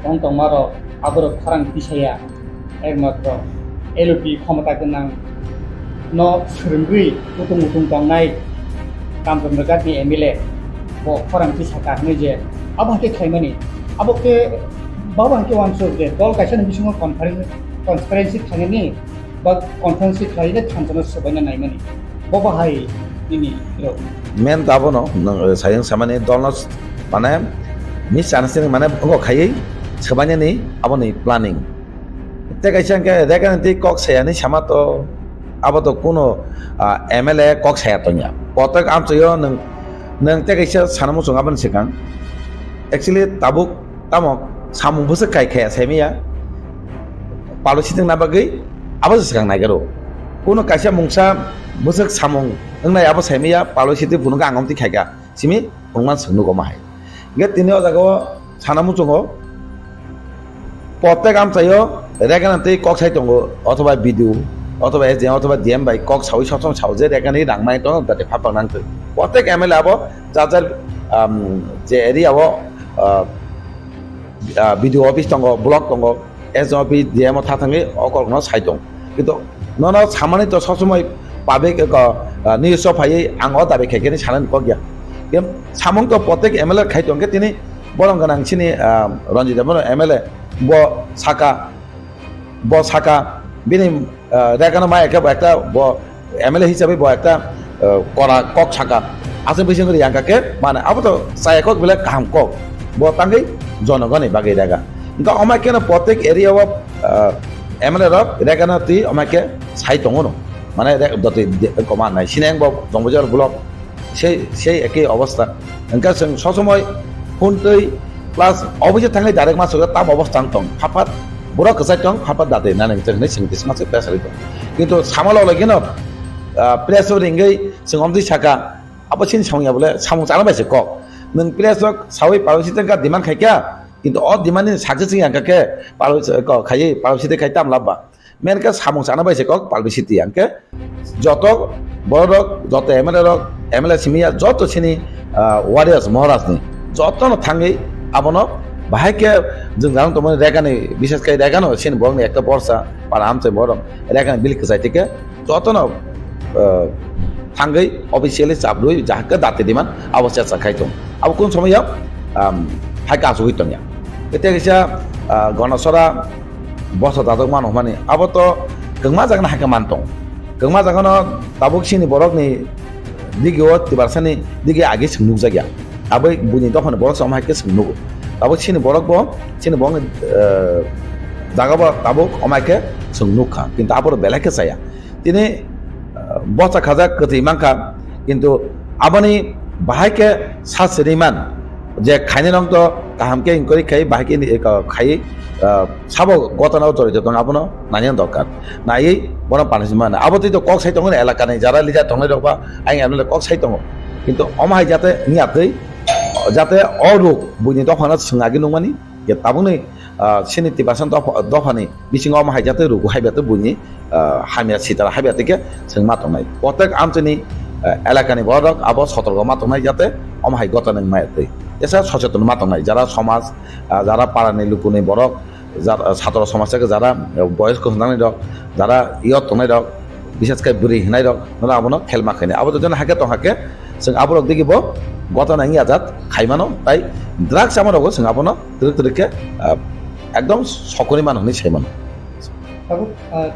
[SPEAKER 11] tong tongmaro aborok kharang pisaya ekmatro LP ক্ষমতা গোনাं no serengui utung tongnai kamjamragat ni MLA bo khorang ti saka hne je abo ke khaimani abo ke baba ke wanso je dol kaisa ni bisingo conference khangeni ba conference khaine thanjana sabaina naimani bo bahai ini ro
[SPEAKER 18] men tabono sayang samane dolnos মানে misunderstanding মানে ngo khai sabanya ni aboni planning te kaisa ke dekan ti kok sayani sama to abo to kuno MLA kok saya to nya potak am sayo nang te kaisa sanamu sung aban sekang actually tabuk tamok samung busa kai khai semia palu siting na bagai abo sekang naigaro kuno kaisa mungsa busa samung nang abo semia palu siting bunga angom ti khaiga simi pungman sungnu ko mahai ge tini jago sanamu chungo প্রত্যেক আম চাইও রেগানাতে cock সাই দङ অথবা video অথবা S অথবা DM by cock সাউই সবসময় সাউ যে রেগানি রাংমাই দङ তাতে ফাপাং নাংতো প্রত্যেক এমএলএ আবো যার যে এরিয়া আবো ভিডিও অফিস দङ ব্লক দङ এস অফিস ডিএম থাথাঙ্গে অকলনো সাই দङ কিন্তু নন সামানি তো সবসময় পাবে নিউজ ফাই আং দাবে খেকেনি সানান ক গিয়া সামং তো প্রত্যেক এমএলএ খাই দङ তিনি বরং গোনাंसिनि রঞ্জিত MLA bo saka bini rekana ma ekta bo MLA hisabe bo ekta kora kok saka ase bising kori angka ke mana abo to saya kok bela kaham kok bo tangai jonogoni bagai daga ఇంకా আমাকে না প্রত্যেক area of MLA rock rekana ti আমাকে সাই দङনো মানে দতে কমান নাই সিনাং bo জংবজার block সেই একই অবস্থা ఇంకా সবসময় ফোনতই প্লাস অফিসে থাকলে ডাইরেক্ট মাছ তাপ অবস্থান দं ফাফাত বড় কসাই দं ফাফাত দাতে না নोंसोरनो सिंतिस मासे प्रेसारि दं কিন্তু সামালো লাগেন প্রেসার রিঙ্গै जों অমদি সাকা আবছিন সাউয়া বলে সামু জানা বাইছে ক नों প্রেসার সাউই পারোসিতেন কা ডিমান্ড খাইকা কিন্তু অ ডিমান্ডনি সাকসেস ইয়াঙ্কাকে পারোস ক খাই পারোসিতে খাইতাম লাভবা মেনকা সামু জানা বাইছে ক পারবিসিতি ইয়াঙ্কে যত বড় যত এমএলএ সিমিয়া যত সিনি ওয়ারিয়ার্স মহারাজনি যত থাঙ্গै abono bahake जों जानो तो रेगानि विशेष kai रेगानो सिन बरनि एकटा बर्षा पार आमचे बरम रेगानि बिलक साइटिके जतनो थांगै अफिसियली चाबरुइ जाहके दाते दिमान अवश्य साखाइतो अब कोन समय हाइका सुहितनिया एते गैसा गणसरा बस दादकमान हमानि अब तो गंमा जागन हाइका मानतों गंमा जागन ताबुकसिनि बरकनि दिगिओ तिबारसानि दिगे आगे सुनु जागिया abai buni dokhon borok samai ke sungnugo abo chini borok bo chini bong jagaba abo amai ke sungnukha kintu abor belake saya tini bosa khaja kati mangka kintu abani bahai ke sasriman je khaini nong to kaham ke inkori khai bahai ke khai sabo gotana jorito dong abono nanian dokar nai bono punishment aboti to kok sai dong elaka nei jara lija dong roba ai amle kok sai dong kintu amai jate niatei যাতে অরোগ বুনি দফানা সোঙাগি নমানি কে তাবুনি সিনি 30% দফানি বিসিং অম high যাতে রোগ হাইবাতে বুনি হামিয়া সিতারা হাইবাতেকে जों মাতনাই প্রত্যেক আমচনি এলাকানি বড়ক আবো সতর্ক মাতনাই যাতে অম high গতনে মাইতে এসা সচেতন মাতনাই যারা সমাজ যারা পাড়ানি লুকুনি বড়ক যারা ছাত্র সমাজকে যারা বয়স্ক হনানি রক যারা ইয়ত তনাই রক বিশেষ করে বুড়ি হিনাই রক না আবনো খেলমা খাইনি আবো যেন হাকে তো হাকে जों আবরক দেখিব গতনা ইয়া জাত খাইমানো তাই ড্রাগস আমারও जों আবনো দৃকে একদম সকরি মাননি সেইমানো
[SPEAKER 11] তাবু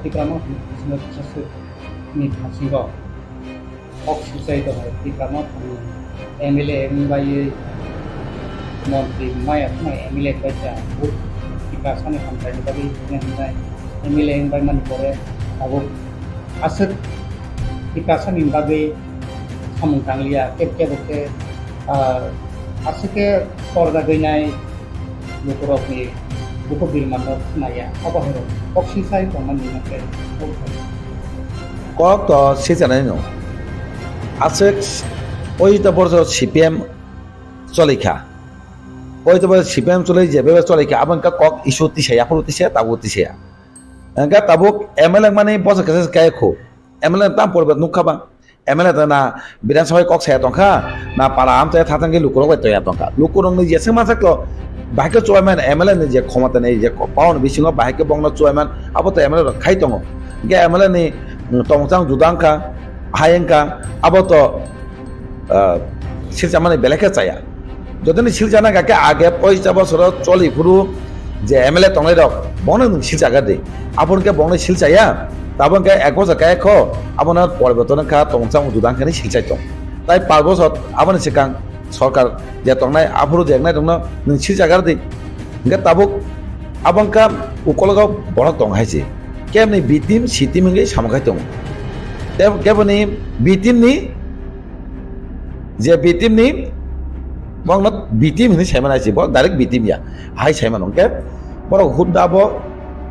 [SPEAKER 11] টিপ্রামো সাসু নি ফাসিগো অক্সিসাই তো টিপ্রামো MLA বাই মন্ত্রী মায়া MLA বাইছা বহুত টিপ্রাসানি খামতাই বাকি নাই MLA বাই মান করে তাবু আসর টিপ্রাসানি বাকি সামুং তাংলিয়া কেপকে বকে আসকে পর্দা গইনাই লোকরকনি বুকো বিরমানো নায়া অবহের অক্সিসাই তমানি নাকে
[SPEAKER 18] কক তো সিজানাই ন আছে ওই তো বড় CPM চলিখা ওই তো CPM চলে যেবে চলিখা আবনকা কক ইস্যু তিছে আপন তিছে তাবু তিছে এঙ্কা তাবুক MLA মানে বস কাছে কায়খো MLA তাম পরবে নুখাবা MLA na bidan sahai kok saya tongka na para am taya thatangge lukurok bai toya tongka lukurok ni jese masaklo bahike choiman MLA ni je khomata nei je pawn bisingo bahike bongna choiman abo to MLA khai tongo ge MLA ni tongchang judangka hayengka abo to Silchajakmano beleke chaya jodini Silchajakmano gake age 50 বছর চলি পুরো যে MLA tongnai rok bongno nung Silchagade abonke bongno Silchaya tabonke 1 বছর kae kho abonar poriborton kha tongchang judangkani Silchai tong tai 5 বছর aboni sikang সরকার যে tongnai aburu jengnai dongno nung Silchagade nge tabuk abangka ukologaw borok tong haise kemni bitim sitim nge samkhai tong keboni bitim ni je bitim ni bongno bitim ni saimana haise bo direct bitim ya hai saimana ke borok hudda bo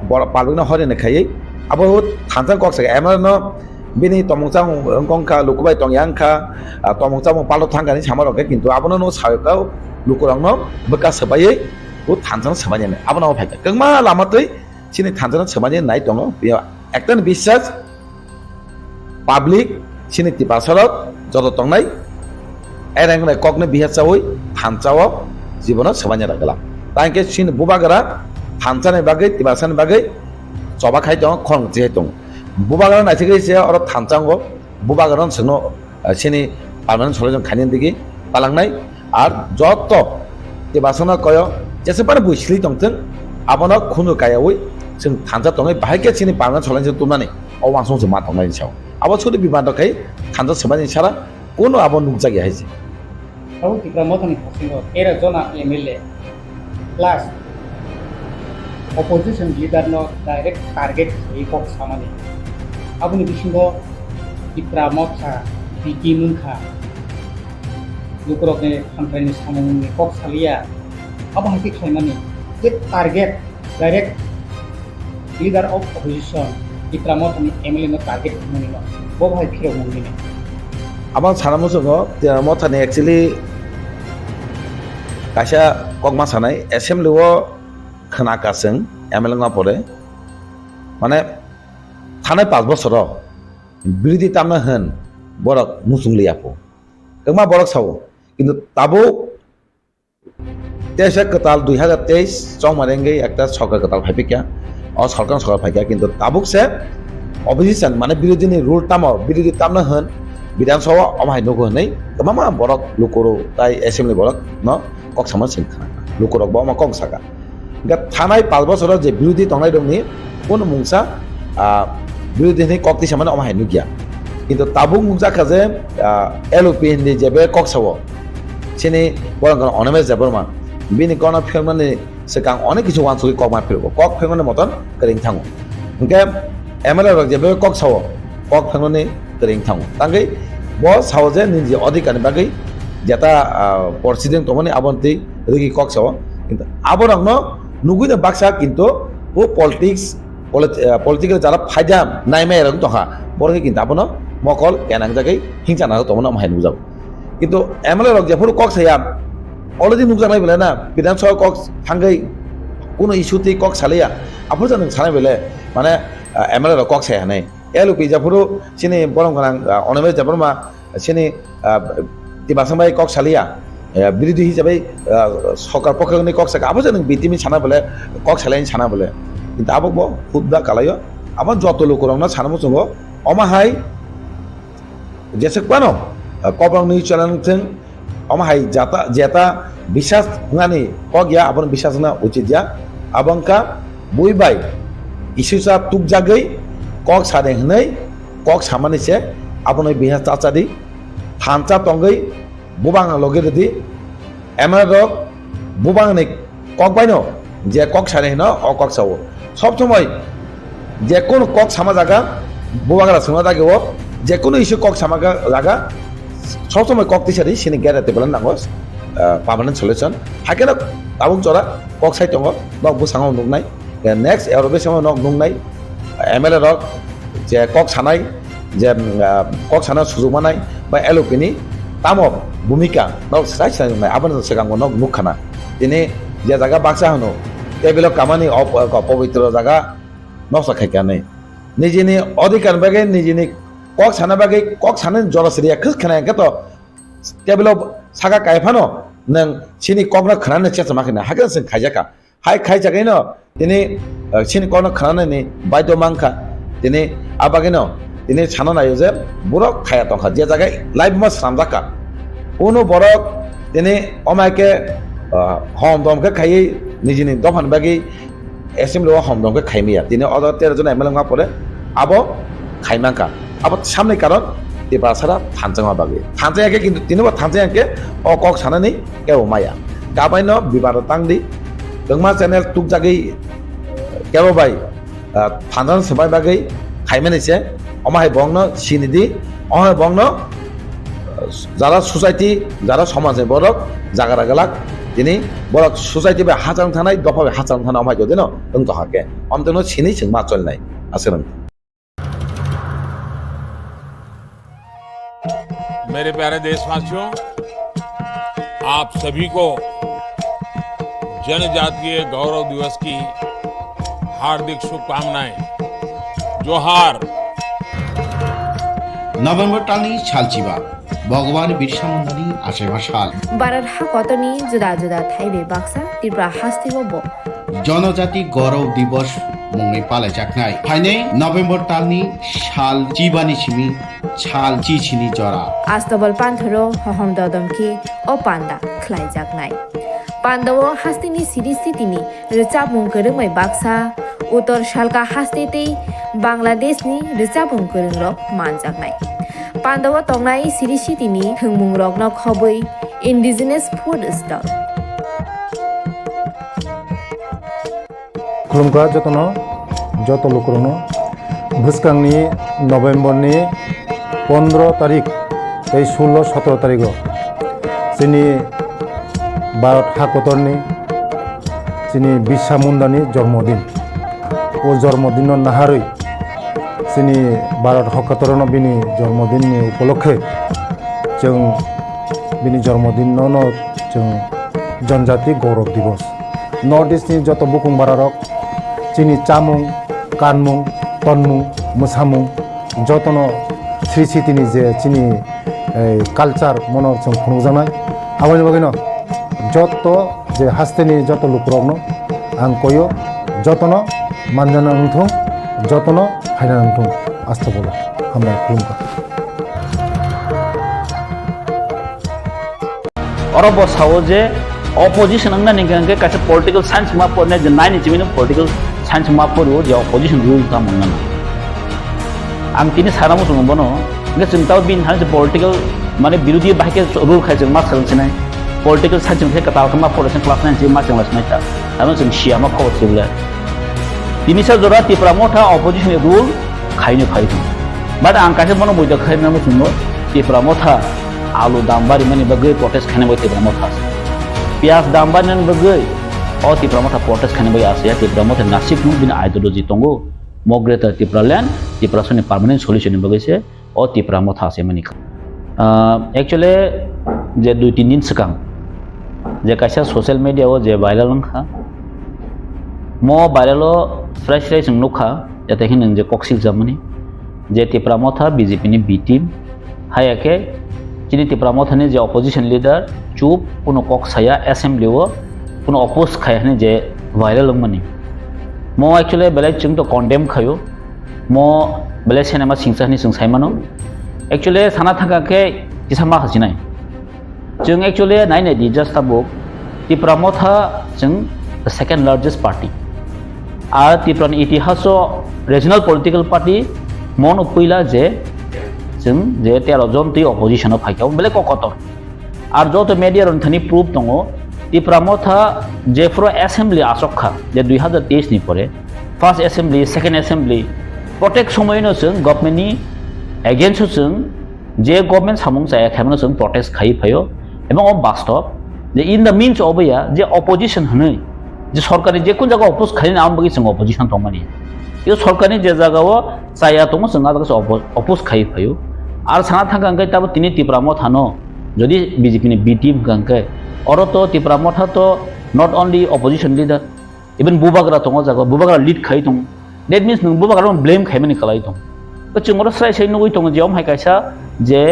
[SPEAKER 18] borok palugna hore ne khai abo thanjang kok sa emano bini tomongchang kongka lukubai tongyangka tomongchang palo thangani samarok kintu abono no sayokau lukurangno beka sabai ও থানজানো সামান্য নেই আপনার ভাইকা কেমা লামাতই চিনি থানজানো সামান্য নাই দङ একটা বিশ্বাস public চিনি টিপাসরত যত দংনাই এরেংনাই ককনে বিহাচাওই থানচাও জীবন সামান্য রাখলাম তাইকে চিনি বুবাগরা থানচানের বাগৈ টিপাসানের বাগৈ চবা খাই দङ খং জিহাই দङ বুবাগরা নাইছে গেছে আর থানচাঙ্গো বুবাগরা সনো চিনি পার্মানেন্ট সলিউশন খানিন দিকে পালাংনাই আর যত টিপাসনা কয় जेसेबां बुइस्लि दंथों आबनो खुनु गायावै जों थानजा दङै बाहायके सिनि पारना सलायजों तुमनानै अवांसं जों मा दंनायनि सायाव आबो सुदि बिबान दखाय थानजा सबानि सारा कोनो आबो नुजागि हायजे
[SPEAKER 6] औ तिप्रा मथानि खासिङो 13 जना MLA प्लस अपोजिशन लीडर नो डाइरेक्ट टार्गेट होई कक सामानि आबुनि बिसिङो तिप्रा मथा बिकि मुनखा लुकरकने खामफ्रायनि सामुनि कक सालिया अब हाथी खाइमानि जे target direct leader of opposition Tipra मथानि MLA नो टार्गेट खामनिनो बो भाइ फिरो मुंगिनि
[SPEAKER 18] आबां सानामो जोङो तिप्रा मथानि एक्चुअली कासा ककमा सानाय एसेम्बलिओ खोनाकासों MLA ना परे माने थानाय 5 বছর बिरोधी तामनो होन बरक मुसुंलियापो केमा बरक सावो किन्तु ताबो 23 कताल 2023 चौं मारेंगे একটা সরকার কতাল ভাইপিকা ও সরকার ভাইকা কিন্তু তাবুকসে অপোজিশন মানে বিরোধীনি রুল তাম বিরোধী তামনা হন বিধানসভা অমাই নগো নাই মামা বরক লুকরো তাই অ্যাসেম্বলি বরক ন ককসামা সিংখা লুকরক বমা কংসাকা গা থানাই 5 বছর যে বিরোধী তংনাই দংনি কোন মুংসা বিরোধীনি ককতি সামনে অমাই নুগিয়া কিন্তু তাবুক মুংসা কাজে LOP नि जेबे ককসাও सिनि बरं अनमेज जाबरमा बिनि कना फेरमाने सेकां अनेक किछु वानसुइ कक मा फेरबो कक फेरमाने मतन करिं थाङो ओंके MLA रक जेबे कक सावो कक फेरमाने करिं थाङो तांगै ब सावजे निजे अधिकारनि बागै जेता प्रेसिडेन्ट तमनि आबन्ति रगि कक सावो किन्तु आबरंनो नुगुइनो बाक्सा किन्तु ओ पलिटिकल जारा फायदा नायमे रं तहा बरगे किन्तु आबनो मकल केनां जागै हिंसाना तमनो माहाय नुजाब কিন্তু MLA রক যেফোর কক সায়া অলরেডি নুকজানাই বেলে না বিধানসভা কক থাঙ্গै কোনো ইস্যুতে কক সালিয়া আপু জানেন সানাই বেলে মানে MLA রক কক সায়া নাই LOP যেফোর সিনি বরং গান অনমে যেফোরমা সিনি তিবাসামাই কক সালিয়া বিরোধী হিসাবে সরকার পক্ষনি কক সাকা আপু জানেন বিটিমি সানা বেলে কক সালাইনি সানা বেলে কিন্তু আবক হুদ্দা কালাইও আমার যত লোক রংনা সানামো সঙ্গ অমাহাই जेसेबानो कबरंनि चलनथों अमाहाय जाता जेता विश्वास हुनानि कगया आबन विश्वास ना उचित या आबंका बुइबाय इस्युसा तुक जागै कक सादे हनै कक सामानिसे आबन बिहा चाचादि थानचा तंगै बुबां लगेदि MLA रक बुबांनि कक बायनो जे कक सादे हनो अ कक सावो सब समय जे कोन कक सामा जागा बुबांगरा समा जागेओ जे कोन इस्यु कक सामा जागा सब समय कक तिसारि सिनि गेरेते बलन नांगो पार्मानेंट सलिउशन हाकेना ताबुक जरा कक साइ दङ नक बुसाङाव नुनाय नेक्स्ट एरबे समाव नक नुनाय MLA रक जे कक सानाय जे कक साना सुजुग मानाय बा LOP नि तामो भूमिका नक साइ साइ आबन सेगांगो नक नुखाना दिनै जे जागा बाक्सा हनो टेबल कामानि पवित्र जागा नसा खायखानै निजिनि अधिकार बागै निजिनि कक साना बागै कक सानो जरासरिया खोनायाखै तो टेबल सागा कायफानो नों सिनि ककना खानानै चेचा माखिना हागोन जों खायजाका हाय खायजागैनो दिनै सिनि ककना खानानै बायद' मांखा दिनै आबागैनो তিনি সানা নাইও যে বরক খায়া তংখা যে জায়গায় লাইভ মাস রামজাকা কোনো বরক তিনি অমায়কে হম দমকে খাই নিজেনি দফান বাকি এসেম্বলি হম দমকে খাইমিয়া তিনি 13 জন MLA পরে আবো খাইমাঙ্কা আবার সামনে কারণ ত্রিপুরা ছাড়া থানচাঙা বাগে থানচাঙাকে কিন্তু তিনি থানচাঙাকে কক সানানি কেউ মায়া গাবাইন বিবাদ তাংদি দংমা চ্যানেল টুক জাগি কেউ বাই থানচাং সেবাই বাগै খাইমানিছে অমাহাই বংন সিনিদি অমাহাই বংন যারা সোসাইটি যারা সমাজে বরক জাগারা গেলাক তিনি বরক সোসাইটি বা হাজার থানায় দফা হাজার থানা অমাই যদি ন দং তহাকে অন্তন সিনি সিং মা চলনাই আছে নং
[SPEAKER 3] मेरे प्यारे देशवासियों, आप सभी को जनजातीय गौरव दिवस की हार्दिक शुभकामनाएं। जोहार।
[SPEAKER 4] नवेम्बर टालनी सालचिबा भगवान बिरसा मुंडानि आशेबा साल
[SPEAKER 1] भारत हा कतनी जुदा जुदा थाइबे बाक्सा त्रिपुरा हास्तिबो
[SPEAKER 4] जनजाति गौरव दिवस मुंगै पालायजाखनाय फाइनै नवेम्बर टालनि साल चिबानि सिमि साल चिचिनि जरा
[SPEAKER 1] आस्तबल पान्थरो हहम ददमके ओ पान्दा ख्लाइजाखनाय पान्दावो हास्तिनि सिरिस्थितिनि रिचाबुं गोरोंमै बाक्सा उत्तर सालका हास्तेते बांलादेशनि रिचाबुं गोरोंरक मानजाखनाय पान्दावो तंनाय सिरिस्थितिनि थोंमुं रकनो खबै इन्डिजिनास फुड स्टल
[SPEAKER 2] खुलुमगा जतनो जत लोकरनो भुसकांनि नवेम्बरनि 15 तारिख 16-17 तारिख जोंनि भारत हाकतरनि जोंनि बिरसा मुंडानि जन्मदिन ओ जन्मदिन नाहारै जोंनि भारत हाकतरनो बिनि जन्मदिननि उपलक्षे जों बिनि जन्मदिनावनो जों जनजाति गौरव दिवस नर्थ इस्टनि जत बुकुं बारारक जोंनि चामुं कानमुं तनमुं मोसामुं जतनो श्री सिटिनि जे जोंनि कालचार मनर जों खुंजानाय आवगायनि बागैनो जत जे हास्तेनि जत लुकरकनो आं कयो जतनो मानजाना नंथों जतनो फायना नंथों आस्था बोला हामनाय खुलुमगा
[SPEAKER 19] अरब सावो जे opposition ang naningkang kasi political science map po na nine chimin political science map po je opposition rule ta mangna ang tini sara mo sung bono nge sungtaw bin han political mane birodi bahke rule khai jeng ma sang chinai political science ke katal kama policy class 9 je ma sang las mai ta anu sung shia ma kho sibla tini sa jora Tipra Motha opposition rule khai ne phai but ang kasi bono boida khai na mo sung Tipra Motha alu dambari mane bagai protest khane bo Tipra Motha pias dambanan bagai oh Tipra Motha protest khane bagai asia Tipra Motha nasib nu bin ideology tongo mogreta Tipra land Tipra sone permanent solution bagai se oh Tipra Motha ase mani actually je 2-3 din sekang je kaisa social media o je viral langkha mo viral o fresh nukha jate hin je kokphiroklaikha je Tipra Motha BJP ni B team hayake chini Tipra Motha ni je opposition leader चुप पुनो Kock साया assembly वो पुनो oppose खाया ने जे viral money मो actually बेले चिंग तो कॉन्डेम खायो मो बेले सिनेमा सिंसानी सिंसाई मानो एक्चुअली साना थाका के किसा मा हसिनाय जों एक्चुअली नाइन दी जस्ट बुक Tipra Motha जों द सेकंड लार्जेस्ट पार्टी आर Tipra नि इतिहासो रीजनल पॉलिटिकल पार्टी मन पहिला जे जों जे 13 जन ति अपोजिशन फाइकाव बेले ककतर আর যত মিডিয়ার অন্থানি প্রুফ দङ Tipra Motha যে ফ্র অ্যাসেম্বলি আসখা যে 2023 নি পরে ফার্স্ট অ্যাসেম্বলি সেকেন্ড অ্যাসেম্বলি প্রত্যেক সময়নো जों गभर्नमेन्टनि एगेन्स्ट जों जे गभर्नमेन्ट सामुं जाया खामनो जों प्रटेस्ट खाइ फायो এবং বাস্তব যে ইন দ্য মিনস অবয়া যে অপোজিশন হनै যে সরকারি যে কোন জায়গা অপোজ খালি নাম বগি जों অপোজিশন দমানি এই সরকারি যে জায়গাও চায়া দङ जों আদাকে অপোজ খাइ ফাयो আর সানা থাকাঙ্কাই তাবো তিনি Tipra Motha नो যদি BJP ni B team kangke oro to Tipra Motha to not only opposition leader even bubagra tongo jago bubagra lead khai tong that means nung bubagra blame khai mani kalai tong to chungoro sai sai nugui tong jom hai kaisa je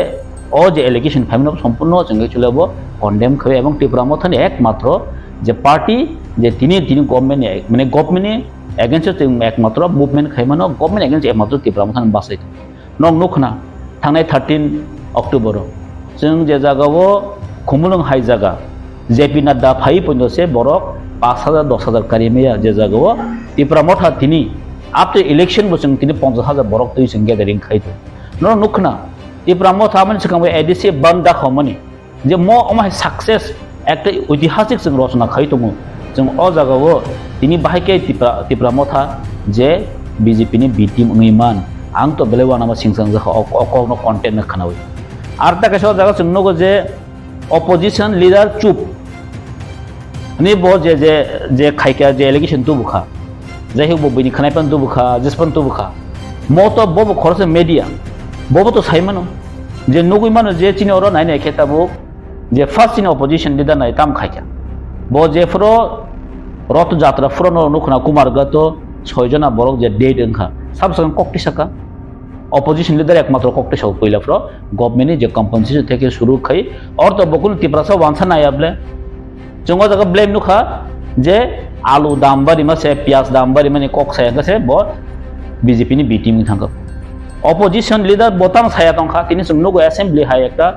[SPEAKER 19] o je allegation khai mani সম্পূর্ণ jenge chulebo condemn khai ebong Tipra Motha ni একমাত্র যে party যে তিনি government মানে government against একমাত্র movement খাই মানো government against একমাত্র Tipra Motha বাসাই नं नुखना थांनाय 13 अक्ट'बर जों जे जागावो खुमलुं हाइ जागा जेपि नाड्डा फाइ पन्नसे बरक 5,000 10,000 कारिमेया जे जागावो त्रिपुरा मथा तिनी आफ्टर इलेक्शन बोसों तिनी 50,000 बरक तै जों गेदारिं खाइतो नं नुखना त्रिपुरा मथा मन सिगां एडिसि बन्दा खमनि जे म अमाय सक्सेस একটা ঐতিহাসিক जों रचना खाइतोमो जों अ जागावो तिनी बाहायके त्रिपुरा मथा जे बीजेपी नि बी टीम ngैमान आं तो बेलेवाना मा सिंसां जाखा अकनो कन्टेन्ट न खानावै आर ता केसो जागा जों नगो जे अपोजिशन लीडर चुप नि बो जे खाइका जे एलिगेशन तो बुखा जाय हो बनि खानायपन तो बुखा जिसपन तो बुखा म तो बो खरसे मीडिया बो तो साइमानो जे नगै मानो जे चिनि अर नायनाय खेताबो जे फार्स्ट इन अपोजिशन लीडर नाय ताम खाइका बो जे फ्रो रथ जात्रा फ्रो नुखना कुमारगत 6 जना बरक जे डेट ओंखा सब संग कक्ति सका अपोजिशन लीडर एकमात्र कक्ति सौ पहिला फ्रो गवर्नमेंट जे कंपनसेशन থেকে শুরু খাই और तो बकुल त्रिपुरा सा वांसा नायाबले जोंगो जगह ब्लेम नुखा जे आलू दाम बारि मासे प्याज दाम बारि माने कक साया गसे ब बीजेपी नि बी टीम थांगो अपोजिशन लीडर बोताम साया तंखा तिनि जों नुगो असेंबली हाय एकटा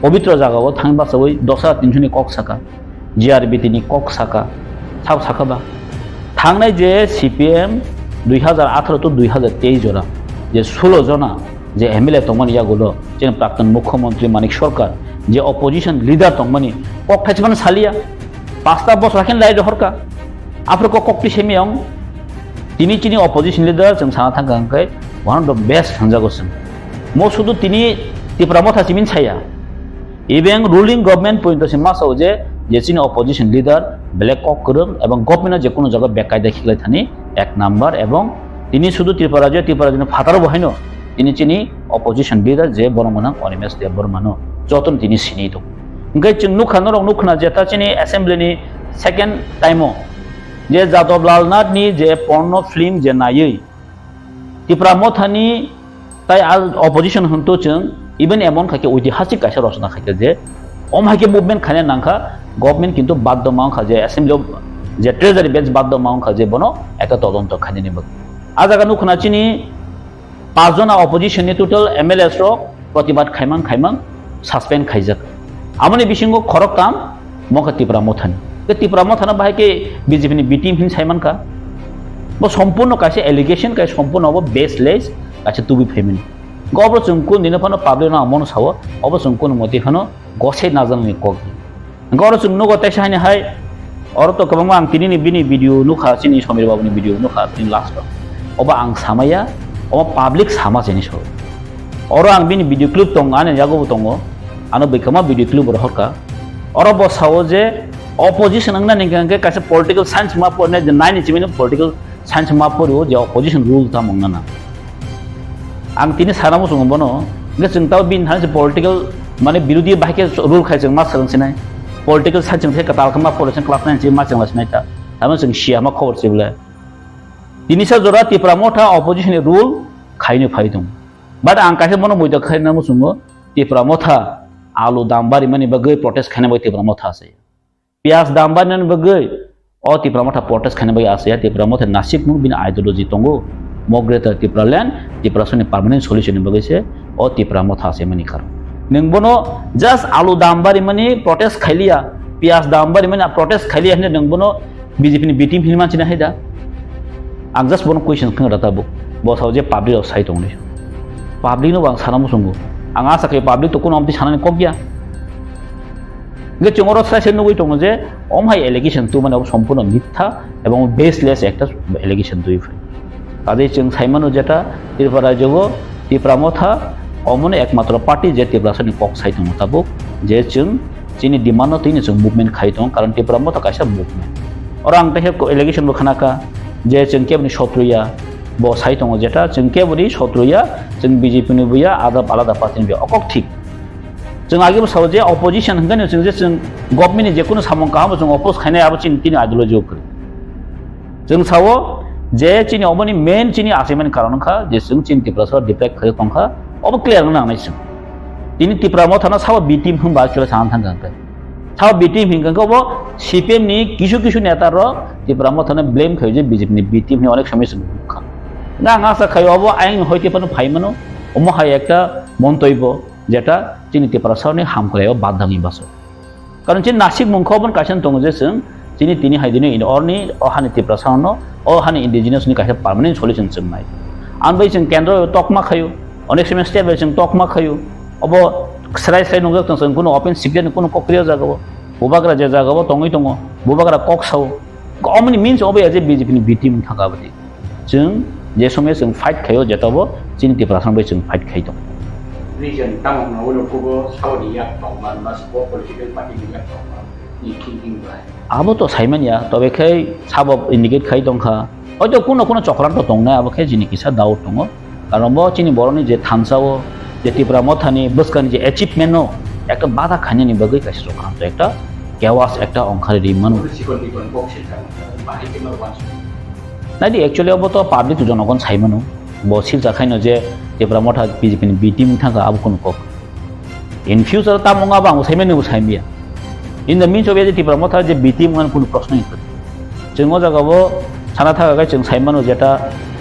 [SPEAKER 19] पवित्र जागाव थांबा सबै 10,300 नि कक साका जीआरबी तिनि कक साका साब साखाबा थांनाय जे सीपीएम 2018 तो 2023 जरा जे 16 जना जे एमएलए तंगमनि यागुलो जे प्राक्तन मुख्यमंत्री मानिक सरकार जे अपोजिशन लीडर तंगमनि कक थाचमान सालिया 5टा बस राखेन लाइ हरका आफ्रको कक्ति सेमियं तिनि चिनि अपोजिशन लीडर जों साना थांगांकै वन अफ द बेस्ट थांजागोसों मो सुदु तिनि त्रिपुरा मथा सिमिन छाया इवें रुलिंग गवर्नमेंट पॉइंट से मासाव जे चिनि अपोजिशन लीडर ब्लैक कक करम एवं गवर्नमेंट जे कोनो जगह बेकायदा खिलाय थानी एक नम्बर एवं तिनि सुदु त्रिपुरा जे फातार बहायनो तिनि चिनि अपोजिशन लीडर जे बरमना अनिमेश देव बर्मानो जतन तिनि सिनि दं ओंखाय जों नुखना जेता चिनि असेंबली नि सेकेंड टाइमो जे जादव लालनाथ नि जे पर्नो फिल्म जे नायै त्रिपुरा मथानि ताय अपोजिशन हंतो जों इवन एमन खाके ऐतिहासिक कासे रचना खाके जे अमहाके मुभमेंट खाने नांखा गवर्नमेंट किंतु बाध्य मांखा जे असेंबली जे ट्रेजारी बेंच बाध्य मांखा जे बनो एका तदন্ত खाने निबक आ जागा नुखना चिनि 5 जना अपोजिशन नि टोटल एमएलए रो प्रतिबाद खाइमां सस्पेंड खाइजाक आमनि बिसिंगो खरक काम मखा त्रिपुरा मथानि के त्रिपुरा मथाना बाहायके बीजेपी नि बी टीम हिन साइमानका बो संपूर्ण कासे एलिगेशन कासे संपूर्ण अब बेसलेस कासे टुबि फेमिनि गब्र जोंको निनफानो पाब्लिक ना मन साव अब जोंको मति खानो गसे नाजाननि कक गब्र जों नो गते साइने हाय और तो कबंग आं तिनि बिनि भिडियो नुखा चिनि समीर बाबुनि भिडियो नुखा तिन लास्ट अब आं सामाया अब पब्लिक सामा जेनि सो और आं बिनि भिडियो क्लिप दं आने यागो दङ आनो बेखमा भिडियो क्लिप हरका और अब साव जे अपोजिशन अंगना निगंगे कासे पॉलिटिकल साइंस मा पढने जे नाइन चिमिन पॉलिटिकल साइंस मा पढो जे अपोजिशन रूल ता मंगना आं तिनि सारामो संबनो ने जोंता बिन हानसे पॉलिटिकल माने विरोधी बाहायके रूल खायजों मा सोलोंसिनाय पॉलिटिकल साइंस जों कताल खमा पॉलिटिकल क्लास 9 जे मा जोंलासिनाय ता तामो जों सिया मा खबर सिबले तिनिसा जरा त्रिपुरा मथा अपोजिशन रूल खायनो फायदों बाट आं कासे मनो बयदा खायना मुसुङो त्रिपुरा मथा आलु दाम बारि माने बगै प्रोटेस्ट खाने बय त्रिपुरा मथा आसे प्याज दाम बारि माने बगै अ त्रिपुरा मथा प्रोटेस्ट खाने बय आसे त्रिपुरा मथा नासिक मु बिन आइडियोलॉजी तंगो मग्रेटर त्रिपुरा लैंड त्रिपुरा सनि परमानेंट सॉल्यूशन बगैसे अ त्रिपुरा मथा आसे माने खार नोंबनो जस्ट आलु दाम बारि माने प्रोटेस्ट खाइलिया प्याज दाम बारि माने प्रोटेस्ट खाइलिया ने नोंबनो बीजेपी नि बीटीम हिन मानसिना हायदा आं जस्ट बनो क्वेश्चन खंगा ताबो बसाव जे पब्लिक साइ दंनि पब्लिक नो आं साना मुसुंगो आं आसा खाय पब्लिक तो कोनो आमति सानानि कबिया गे चंगरो साइसे नुगै दङ जे अमहाय एलिगेशन तु माने सम्पूर्ण मिथ्या एवं बेसलेस एकटा एलिगेशन दुइ फै काजे जों साइमानो जेटा त्रिपुरा जगो त्रिपुरा मथा अमने एकमात्र पार्टी जे त्रिपुरा सनि कक साइ दङ ताबो जे जों चिनि डिमान्ड तिनि जों मुभमेंट खाइ दङ कारण त्रिपुरा मथा कासे मुभमेंट और आं तहे एलिगेशन बखानाका जे जों केबनि शत्रुया बो साइ दङ जेटा जों केबनि शत्रुया जों बीजेपी नि बुया आलादा पार्टी नि अकक ठीक जों आगे साव जे अपोजिशन हंगन जों जे जों गवर्नमेंट जे कोनो सामं काहाम जों अपोज खायनाय आबो चिनि तिनि आइडियोलॉजी ओकर जों साव जे चिनि अबनि मेन चिनि आसेमन कारणखा जे जों चिनि त्रिपुरा सर डिपेक्ट खय तंखा अब क्लियर नांनाय जों तिनि त्रिपुरा मथाना साव बी टीम हमबा चले सान थांगांखा साव बी टीम हिंगांखा अब सीपीएम नि किछु नेता र त्रिपुरा मथाना ब्लेम खय जे बीजेपी नि बी टीम नि अनेक समय खा ना आसा खाय अब आइन होयते पन फाइमनो অমহাই একটা মন্তব্য যেটা চিনি ত্রিপুরা সাউনি হাম করে বাধ্যাঙ্গি বাস কারণ চিনি নাসিক মুখবন কাছেন দङ যে जों চিনি তিনি হাইদিनो অরনি অহানি ত্রিপুরা সাউनो অহানি ইन्डिजिनियासनि कासे पार्मानेंट सल्युशन जों नाय आं बै जों केन्द्र तकमा खायो अनेक समय स्टेट जों तकमा खायो अब स्राय स्राय नंगौ जों कुनो ओपन सिक्रेट कुनो कक्रिया जागो बुबाग्रा जे जागो दङै दङ बुबाग्रा कक साव गमनि मीन्स अबे जे बीजेपी बिटिम थागाबदि जों जे समय जों फाइट खायो जेताबो चिनि त्रिपुरा साउनो जों फाइट खायो दं
[SPEAKER 6] region tamang na ulo ko Saudi yak tongman mas po political party yak tongman ni thinking bai
[SPEAKER 19] abo to saiman ya tobe khai sabab indicate khai dongkha hoyto কোনো চক্রান্ত দং না আবো khai jini kisa daut dong karon bo chini boroni je thamsao je Tipra Mothani buskani je achievement no ekta bada khani bagui kaise চক্রান্ত একটা chaos একটা অংখারে রিমানো নাইদি actually अब तो public Jana Gana साइमानो bo silchajakmano je Tipra Motha BJP ni bitim thanga abo kono kok in future ta monga bang saimani saimia in the means of je Tipra Motha je bitim ngan kono प्रश्न नहीं जों ओ जागाबो साना थागा जों साइमानो जेटा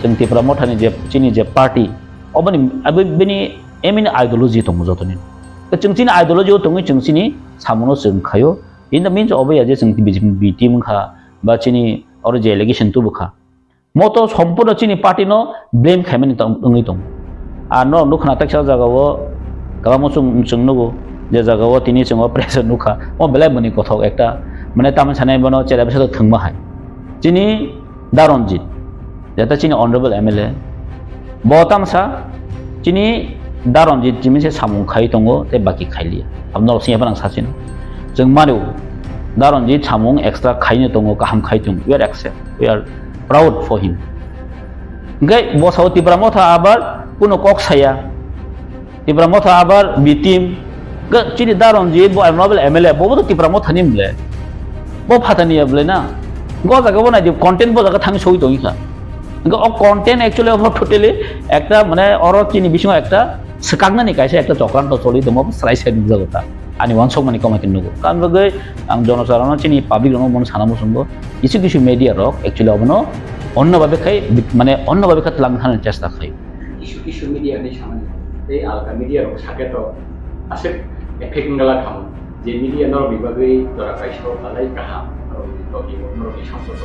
[SPEAKER 19] जों Tipra Motha ni je chini je party obani abini एमिन ideology दङ जतनि जों चिनि ideology दङ जों चिनि सामनो जों खायो इन द मीन्स अबे जे जों BJP बिटिम खा बा चिनि और जे एलिगेशन तु बखा मतो सम्पूर्ण चिनि पार्टी नो ब्लेम खाइमानि दङै दं आ न नुखना तक्सा जागावो गामो जों नगो जे जागावो तिनि जों प्रेसार नुखा म बेलाय मनि कथक एकटा माने तामन सानाय बनो चेरा बेसा थंमा हाय चिनि दारनजित जेता चिनि ऑनरेबल MLA बतामसा चिनि दारनजित जिमिसे सामुं खाइ दङ ते बाकी खाइलिया हमनो सिया बां सासिन जों मानो दारनजित सामुं एक्सट्रा खाइनो दङ गाहाम खाइ दङ we are accept we are proud for him gai bosau Tipra Motha abar kuno kok saya Tipra Motha abar bitim ga chini daronji bo honorable MLA bo to Tipra Motha nim ble bo phatani ble na go jaga bo na di content bo jaga thang soi doi kha ga o content actually of totally ekta mane oro chini bisho ekta sekagna ni kaise ekta chokranto choli domo srai side jagota ani wansok mani kamakin nugo kan bagai ang jonosarono chini public no mon sanamo sungo কিছু media rok actually obono অন্যভাবে খাই মানে অন্যভাবে খাত লাংখানোর চেষ্টা খাই
[SPEAKER 6] কিছু media নি সামনে এই আলকা মিডিয়া রক সাকে তো আছে এফেক্টিং গলা খাম যে মিডিয়া নর বিভাগে দরা কাইছো তালাই কাহা আর তো কি নর কি সংসদ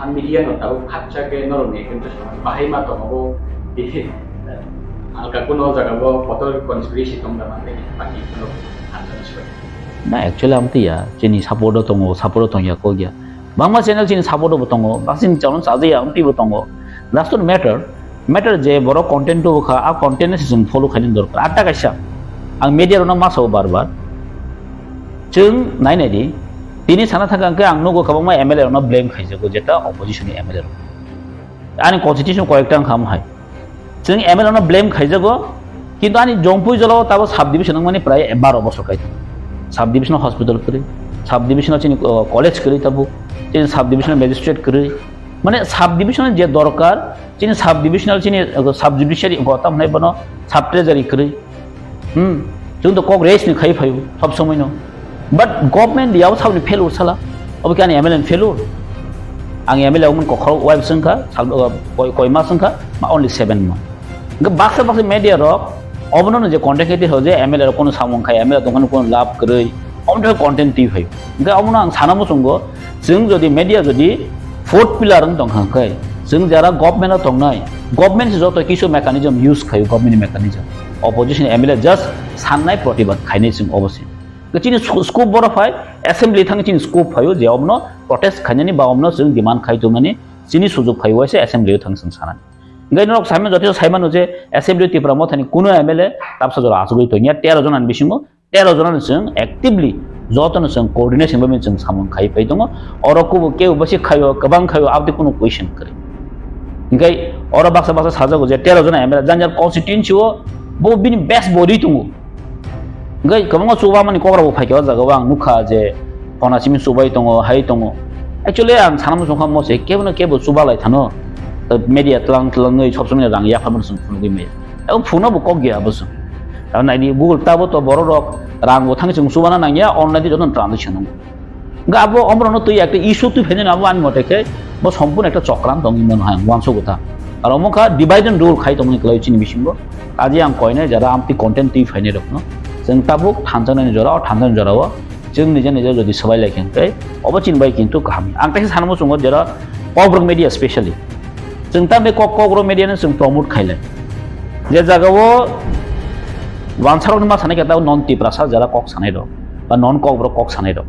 [SPEAKER 6] আর মিডিয়া ন তাও খাচ্চাকে নর নে কিন্তু বাহাই মা তো হবো দেখে আলকা কোন জায়গাবো কত কনস্পিরেসি তোমরা মানে বাকি কোনো
[SPEAKER 19] না एक्चुअली আমতে ইয়া চিনি সাপোর্ট দङ या কগিয়া Bangma channel chini support botongo vaccine channel saje amti botongo that's not matter je boro content to kha a content season follow khanin dorkar atta kaisa ang media rona maso barbar chung nai nai di tini sana thaka angke ang nogo khabangma MLA rona blame khaijago jeta opposition ni MLA ro ani constitution correctang kham hai chung MLA rona blame khaijago kintu ani jongpui jolo tabo sub division mani pray 12 বছর kai sub division hospital kare sub division chini college kare tabo চিনি sub divisional magistrate করে মানে sub divisional যে দরকার চিনি sub divisional চিনি sub judiciary গতাম নাই বনো সাব ট্রেজারি করে जों तो कक रेस नि खाइ फायो सब समय नो बट गवर्नमेंट दियाव सावनि फेलुर साला अब कानि MLA फेलुर आं MLA मन कखर वाइब संखा कयमा संखा मा ओनली 7 मा बाक्सा मीडिया रक अबनो जे कन्टेक्ट हो जे MLA कोनो सामं खाय MLA दंगन कोनो लाभ करे अमनो कन्टेन्ट ति फायो गा अमनो आं सानामो संगो जों जदि मीडिया जदि फोर्थ पिलार दंखाय जों जारा गवर्नमेन्ट दंनाय गवर्नमेन्ट जत किसु मेकानिजम यूज खायो government mechanism opposition MLA just साननाय प्रतिबाद खायनाय जों अवश्य गचिनि स्कोप बरफाय एसेम्बली थांग चिनि स्कोप फायो जे अमनो प्रोटेस्ट खायनायनि बा अमनो जों डिमान्ड खायदोंनानि चिनि सुजुग फायो एसे एसेम्बली थांग जों सानानै गैनरक साइमन जति साइमन जे एसेम्बली Tipra Mothani कुनो MLA तापसा जरा आसुगै तनिया 13 जन आन बिसिङो 13 जन जों एक्टिभली जतन जों कोअर्डिनेशन बामे जों सामन खाइ फाय दङ अरको के बसि खायो गोबां खायो आबदि कुनो क्वेश्चन करे गै अर बाक्सा साजागो जे 13 जन MLA जानजार कन्स्टिट्युएन्सी हो बो बिनि बेस्ट बडी दङ गै गोबां सुबा माने कग्राबो फायखो जागाव आं नुखा जे पनासिमि सुबाय दङ हाय दङ एक्चुअली आं सानाम संखा मसे केबो सुबालाय थानो मीडिया तलाङै सब समय रां याफामन जों फुनुगै मे एबं फुनबो कग गया बस नायनि गुगल ताबो तो बर रक रांबो थाङै जों सुबाना नांगिया अनलाइन जतन ट्रान्जेकसन गाबो अमरनो तुइ একটা ইস্যু তুই ফেনে নাবো আনি মতেকে বো সম্পূর্ণ একটা চক্রান্ত দং ইমন হয় ওয়ানসো কথা আর অমুকা ডিভাইড এন্ড রুল খাই তমনি ক্লাই চিনি বিসিমবো কাজে আং কয়নে যারা আমতি কন্টেন্ट টি ফাইনে রকनो जों ताबुक थानजानायनि जरा थानजानायनि जराव जों निजे निजे जुदि सबाय लायखेंखाय अबचिनबाय किन्तु गाहाम आं ताइसे सानमो संगो जरा ककब्रोक मिडिया स्पेशली जों ता बे ककब्रोक मिडियानो जों प्रमोट खायलाय जे जागाव वानसारनि मा सानाय केता नन टिप्रा जरा कक सानाय दं बा नन ककब्रोक कक सानाय दं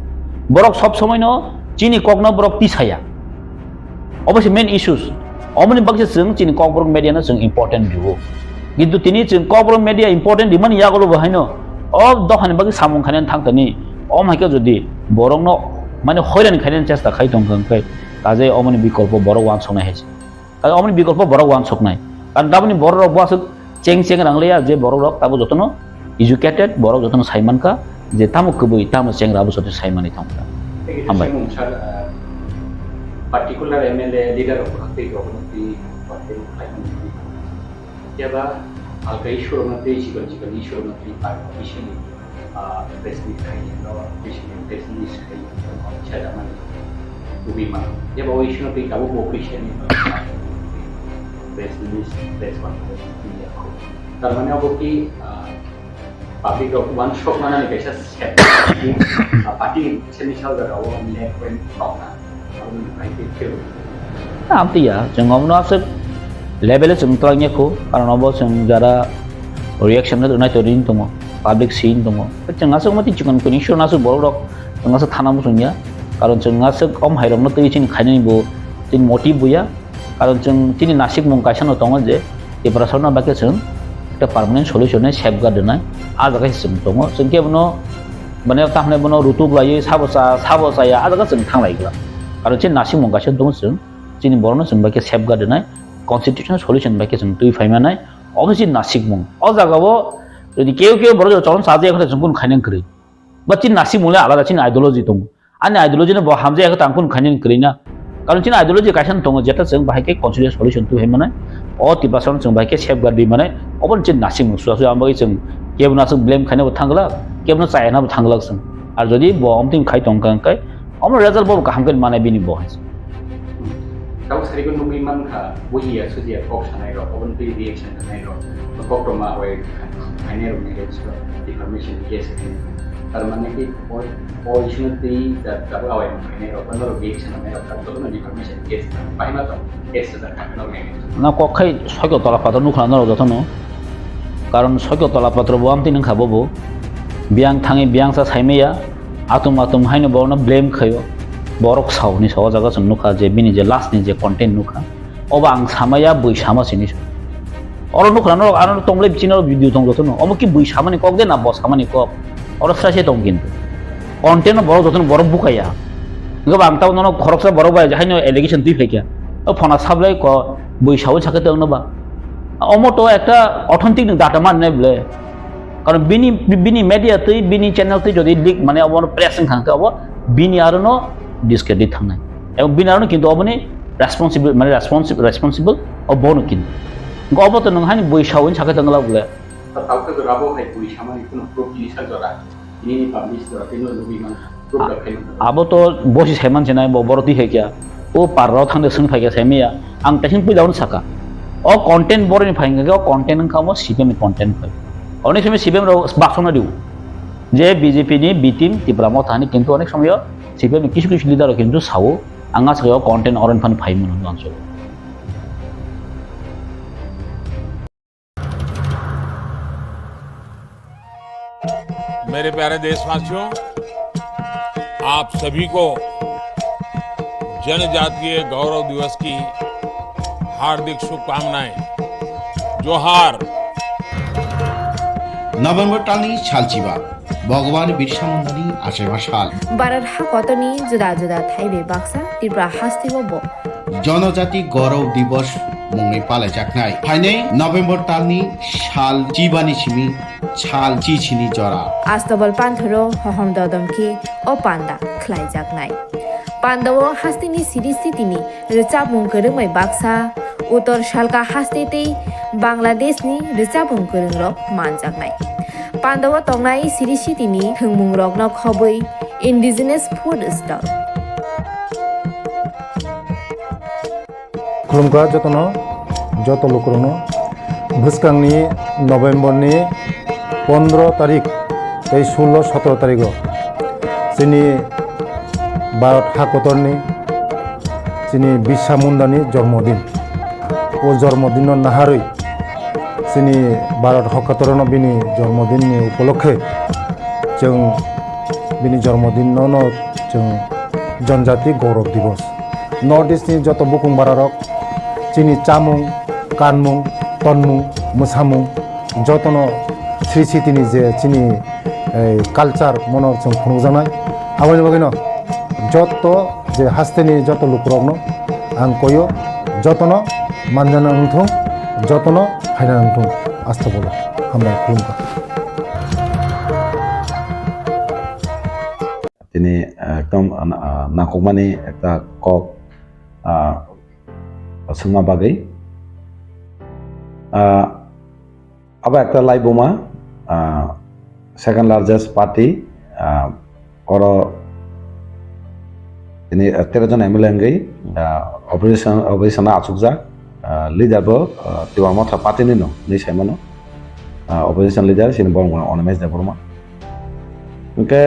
[SPEAKER 19] बरक सब समयनो चिनि ककनो बरक तिसाया अबश्य मेन इश्यूज अमनि बागसे जों चिनि ककब्रोक मिडियानो जों इम्पोर्टेन्ट बिउ किन्तु तिनि जों ककब्रोक मिडिया इम्पोर्टेन्ट दिमान यागलो बहायनो दखान बाकी सामुं खाने थांतनी माइके जुदि बरंनो माने हयरान खाने चेष्टा खाई दंखाय काजे अमनि विकल्प बरक वान संनाय हेसे काजे अमनि विकल्प बरक वान सकनाय कारण दाबनि बरक बासो चें चें रांगलिया जे बरक ताबो जतनो एजुकेटेड बरक जतनो साइमानका जे तामु कबुई तामु चेंग्राबो जतनो साइमानि थांता हामबाय
[SPEAKER 6] particular MLA leader of kokphiroklaikha याबा alga issue na te chigal issue na te participation president khai no president khai Silchajakmano ubi ma याबा वो issue na te tabu cooperation president tar mane abo ki public of one shop mana ni kaisa party cheni chal da ro le point na
[SPEAKER 19] amti ya जों अमनो आसे level जों तलांगेखौ कारण अब जों जरा reaction नाय तो रिन दङ पाब्लिक सीन दङ जोंहासो मति चिकन कोनि शोनासो बरक जोंहासो थाना मुसुनिया कारण जोंहासो कम हाइरमनो तै चिन खाइनैबो तिन मोटिभ बुया कारण जों तिनि नासिक मुं काइसानो दङ जे एप्रासना बाके जों একটা পার্মানেন্ট সলিউশনে সেফগার্ড নাই আজাগাय जों दङ जों केबनो माने ताहने बनो रुतुक लायो साबसाया आजागा जों थांलायग्रा कारण चिन नासिक मुं काइसानो दङ जों चिनि बरनो जों बाके सेफगार्ड নাই कन्स्टिट्यूशनल सल्यूशन बाकी जों तुई फाइमानाय अबसि नासिक मुं अ जागावो যদি কেউ বড় চলন সাজে এখন जों কোন খাইनेन করি বা চিন নাসিক মুলে আলাদা চিন আইডিयोलॉजी दङ आनि आइडियोलॉजी ब हामजे এখন तां कोन खाइनेन करिना कारण चिन आइडियोलॉजी काइसान दङ जेटा जों बाहायके कन्स्टिट्यूशनल सल्यूशन तुई फाइमानाय अ तिबासन जों बाहायके सेफगार्ड दी माने अबन चिन नासिक मुसुआसो आमबाय जों केबनासो ब्लेम खाइनाबो थांगला केबना चायनाबो थांगला जों आरो যদি ब अमतिम खाइ दंकांकाय अमर रिजल्ट ब गाहामगन माने बिनि ब
[SPEAKER 6] tahu sering nungguin manka buaya sudah kok sana itu open to reaction sana itu kok rumah awal ini rumah itu information case ini karena nanti isu nanti tapi awal ini itu benar reaction sana itu kalau itu information case paham atau case itu kan orang
[SPEAKER 19] না কক্ষাই ছয় তলা পাত্র নুখানো যতনো কারণ ছয় তলা পাত্র বাম তিন খাবো বিয়াং থাঙে বিয়াংসা সাইমেয়া আতুম আতুম হাইনো বর্ণ ব্লেম খাयो बरक सावनि सावा जागा जों नुखा जे बिनि जे लास्टनि जे कन्टेन्ट नुखा अबा आं सामाया बैसामा सिनि अर नुखानो आरो तंले बिचिनो भिडिअ दं जतनो अबो कि बैसामानि कक दे ना बसामानि कक अर सासे दं किन्तु कन्टेन्ट बरक जतनो बरक बुकाया गबा आं ताव ननो खरकसा बरक बाय जाहायनो एलिगेशन तुइ फेकिया फना साबलाय क बैसाव साके दंनोबा अमतो একটা অথেন্টিক ডাটা মাননে বলে কারণ বিনি মিডিয়া তুই বিনি চ্যানেল তুই যদি লিক মানে অবন প্রেসিং থাকতে অব বিনি আরনো ডিসক্রেডিট থাকনাय এবং বিনারनो কিন্তু অবনি রেসপন্সিবল মানে রেসপন্সিবল অবनो কিন্তু গবত নহানি বৈশাওন সাকে দংলা বলে
[SPEAKER 6] tahu ke berapa hai pui sama itu proof ini saja ini publish itu lebih mana proof document
[SPEAKER 19] আবো তো বসি সেমান চেনাই বড়তি হেকিয়া ও পাররাও থাকতে সং ফাইকা সেমিয়া আং টেকনিক পুইলাউন সাকা অ কন্টেন্ট বড়নি ফাইঙ্গা অ কন্টেন্ট খামো সিপিএম কন্টেন্ট ফাই অনেক সময় সিপিএম বাসনা দিও যে বিজেপি নি বি টিম ত্রিপুরা মথানি কিন্তু অনেক সময় সিপিএম কিছু কিছু লিডারও কিন্তু সাও আঙা সাও কন্টেন্ট অরেন ফান ফাই মন অঞ্চল
[SPEAKER 3] मेरे प्यारे देशवासियों, आप सभी को जनजातीय गौरव दिवस की हार्दिक शुभकामनाएं। जोहार।
[SPEAKER 4] नभेम्बर टालनि सालचिबा भगवान बिरसा मुंडानि आसेबा साल
[SPEAKER 1] भारत हाकतनि जुदा जुदा थाइबे बाक्सा त्रिपुरा हास्तिगबो
[SPEAKER 4] जनजाति गौरव दिवस मुंनि पालायजाखनाय फाइनै नभेम्बर टालनि साल चिबानि सिमि साल चिचिनि जरा
[SPEAKER 1] आस्तबल पान्थरो हहम ददमखि ओ पान्दा ख्लाइजाखनाय पान्दाव हास्तिनि सिरिस्थितिनि रिचाबुं गोरोङै बाक्सा उत्तर सालका हास्तेतै बांलादेशनि रिचाबुं गोरोंरक मानजाखनाय पान्दाव तंनाय सिरिस्थितिनि थोंमुं रकन खबै इन्डिजिनास फुड स्टल
[SPEAKER 2] खुलुमगा जतन যত লোকরনো ভুসকাংনি নভেম্বরনি 15 তারিখ এই 16-17 তারিখ চিনি ভারত হাকতরনি চিনি বিরসা মুন্ডানি জন্মদিন ও জন্মদিন নাহারই চিনি ভারत हकतरन बिनि जन्मदिननि उपलक्षे जों बिनि जन्मदिनावनो जों जनजाति गौरव दिवस नर्थ इस्टनि जत बुकुं बारारक चिनि चामुं कानमुं तनमुं मोसामुं जतनो श्री सिटिनि जे चिनि कालचार मनर जों खुंजानाय आबानि बागैनो जत जे हास्तेनि जत लुकरकनो आं कयो जतनो मानजाना उंथुं जतनो फायना उंथुं आस्था बोलो हामबाय खुलुमबाय
[SPEAKER 18] তিনি একদম নাককমানি একটা কক সোংমা বাগै আবার একটা লাইবোমা সেকেন্ড লার্জেস্ট পার্টি और ini 13 জন MLA ngai operation achukja leader bo Tipura Motha party ni no ni saimano opposition leader sin bong onemes de borma ke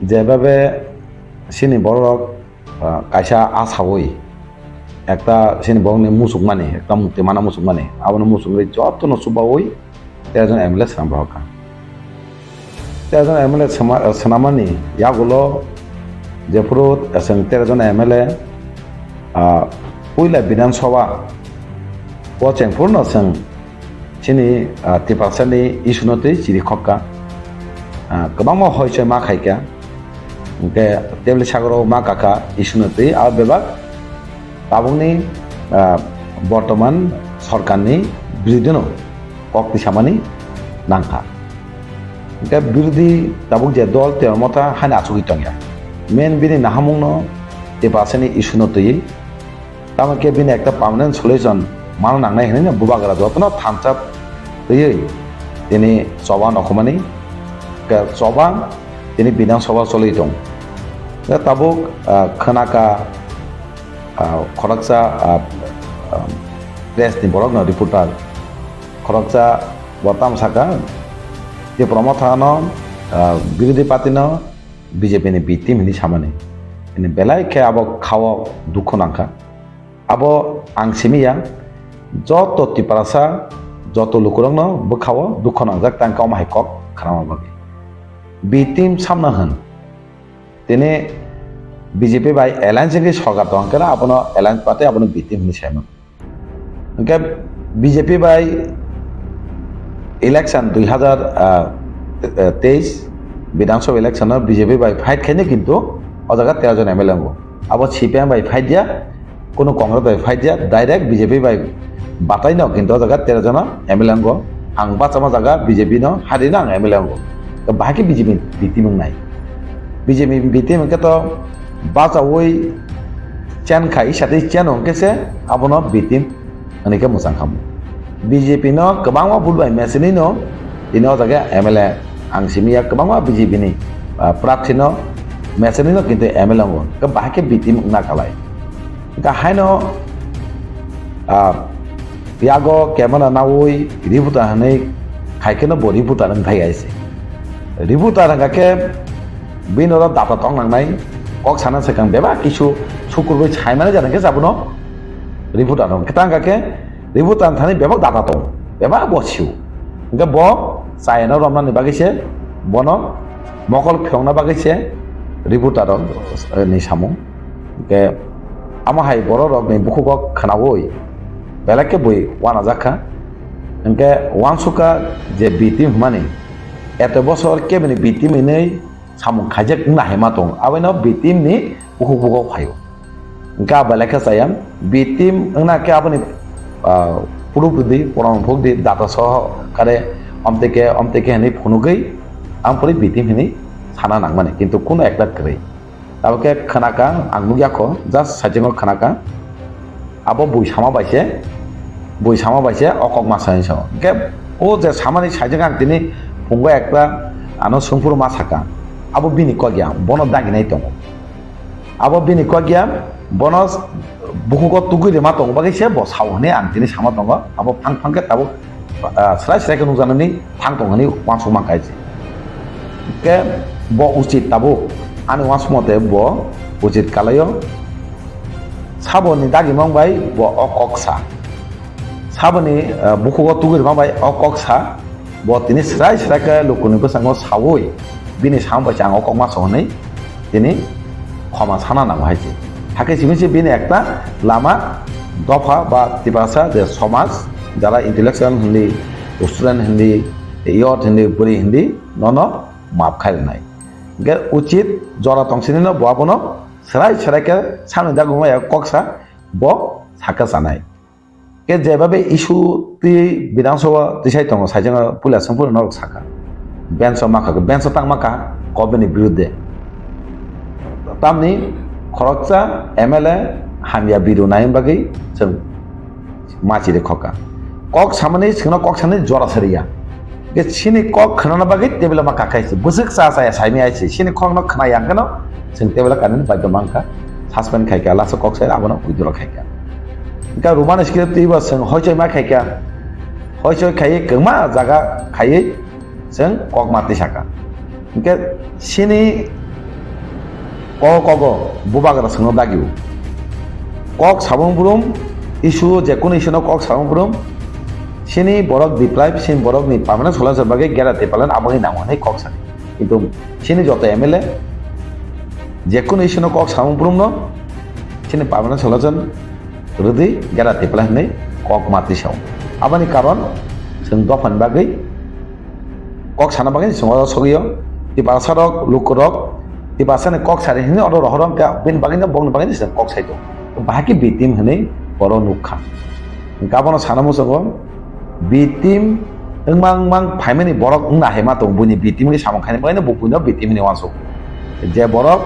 [SPEAKER 18] যেভাবে সিনি বড় কাইসা আসাবই একটা সিনি বংনি মুসুক মানে একটা মুক্তি মানা মুসুক মানে আবার মুসুক যত নসুবা ওই 13 জন MLA সামবাহকা 13 জন MLA সানামানি ইয়াগুলো যে পুরো 13 জন MLA পয়লা বিধানসভা পচেংপুর নসং সিনি টিপাসানি ইসুনতে চিরি খক্কা गोबां हयसो मा खायका ओमफ्राय टेबल सागराव मा काका इसुनते आरो बेबा बाबुंनि बर्तमान सरकारनि बिरुद्धनो कक्ति सामानि नांखा ओमफ्राय बिरुद्धि दाबुं जे दल Tipura Motha हाना आसुगि तंया मेन बिनि नाहामुंनो टेपासानि इसुनते तामाके बिनि एकटा पार्मानेन्ट सल्युशन मान नांनाय होनो बुबाग्रा जतनो थामसाब होयै दिनै सभा नखमानि सभा दिनै बिधानसभा चलि दं ताबुक खोनाका खरकसा प्रेसनि बरक न रिपर्टार खरकसा बर्ताम साका Tipura Motha no बिरोधी party no BJP ni B team ni samani ini belai ke abo khawa dukho nangka abo angsimiya joto Tiparasa joto lukurang no bukhawa dukho nangjak tangka omai kok kharama bagi B team samna han tene BJP by alliance ke sorgar dong kara apono alliance party apono B team ni saimon ke BJP by election 2023 বিধানসভা election BJP by fight khene kintu o jaga 13 jon MLA ngo abo CPM by fight dia kono congress by fight dia direct BJP by batai no kintu o jaga 13 jon MLA ngo ang bachama jaga BJP no hari na MLA ngo bahaki BJP biti mung nai BJP biti mung ke to bacha oi chen khai sate chen ong ke se abono biti ani ke musang kham BJP no kebangwa bulbai mesini no ino jaga MLA ang simia kebangwa BJP ni praksi no mesini no kintu MLA ngo ke bahaki biti mung na kalai ka haino piago kemana na oi ributa hanai khaikeno bo ributa nang thai aise ributa nangake binora data tong nangnai kok sana sekang beba kisu sukurbai chaimana janangke jabuno ributa nang ketangake ributa thani beba data tong beba bosiu engke bo saina romnani bagise bono mokol khongna bagise ributa rok ni samung ke amahai boro rok ni bukuk khanawoi belake boi wana jakha engke wansuka je bitim mani eto bosor kebini bitim ini samung khajak na hema tong abaino bitim ni bukuk bukuk phayo engka belake sayam bitim engna ke abani puru pudi porong phogdi data soh kare amteke hani phonugei ampori bitim hini sana nangmane kintu kuno ekta krei taboke khanaka angnugya ko just sajingo khanaka abo boisama baise okok masai so ke o je samani sajinga tini phunggo ekta ano sungpur masaka abo bini ko gya bono dagi nai tong abo bini ko gya bono buku tugu de matong bagi siapa bos hawa ni ang tini sama tongo apa pang ke tabu serai ke nuzan ni pang tongo ni wangsung makai je ke bo ucit tabu anu wangsung mote bo ucit kalayo sabo ni dagi mang bai bo okoksa sabo ni buku tugu de mang bai okoksa bo tini serai ke lukuni ko sango sawoi bini sampai cang okok masuk ni tini koma sana nama haji হাকে সিমিসি বিনে একটা লামা দফা বা তিপাসা যে সমাজ যারা intellectual Hindi student Hindi ইয়ত হিন্দি বুড়ি হিন্দি নন মাপ খাই নাই গে উচিত জরা তংসিনি ন বাবন সেরাই সেরাইকে সামনে দা ঘুমায় কক্সা ব সাকা জানাই কে যেভাবে ইস্যু তি বিধানসভা দিশাই দङ সাইজং পুলিশ সম্পূর্ণ নরক সাকা বেঞ্চ মাখা বেঞ্চ টাং মাখা গভর্নমেন্টनि বিরুদ্ধে তামনি খরকsa MLA hamia biru naim bagi जों माची रे खका कक सामने सिंगना कक सामने जरा सरिया के सिनि कक खना बagi टेबल मा काकाइसे बुसक सा सा साइमे आइसे सिनि खक न खना यांगनो जों टेबल कानन बायद मांका सासपेन खाइका लास कक साइ आबनो उइदर खाइका का रोमान स्क्रिप्ट इबा जों होइचय मा खाइका होइचय खाइ गमा जागा खाइ जों कक माति साका के सिनि kogo bubagara sangno dagiu kok sabong burum isu jekun isu no kok sabong burum sini borok diplai sin borok ni permanent solution bagi gera tepalan abangi namane kok sani itu sini joto MLA jekun isu no kok sabong burum no sini permanent solution rudi gera tepalan ni kok mati saw abani karon sing dofan bagi kok sana bagi semua sogiyo di pasarok lukurok di pasane kok sari ini orang orang ke bin bagina bong bagina sedang kok saito bahaki bitim hene boro nukha gabono sanamu songo bitim mang phaimani borok na hema tong buni bitim ni samong khane bagina bupuna bitim ni wanso je borok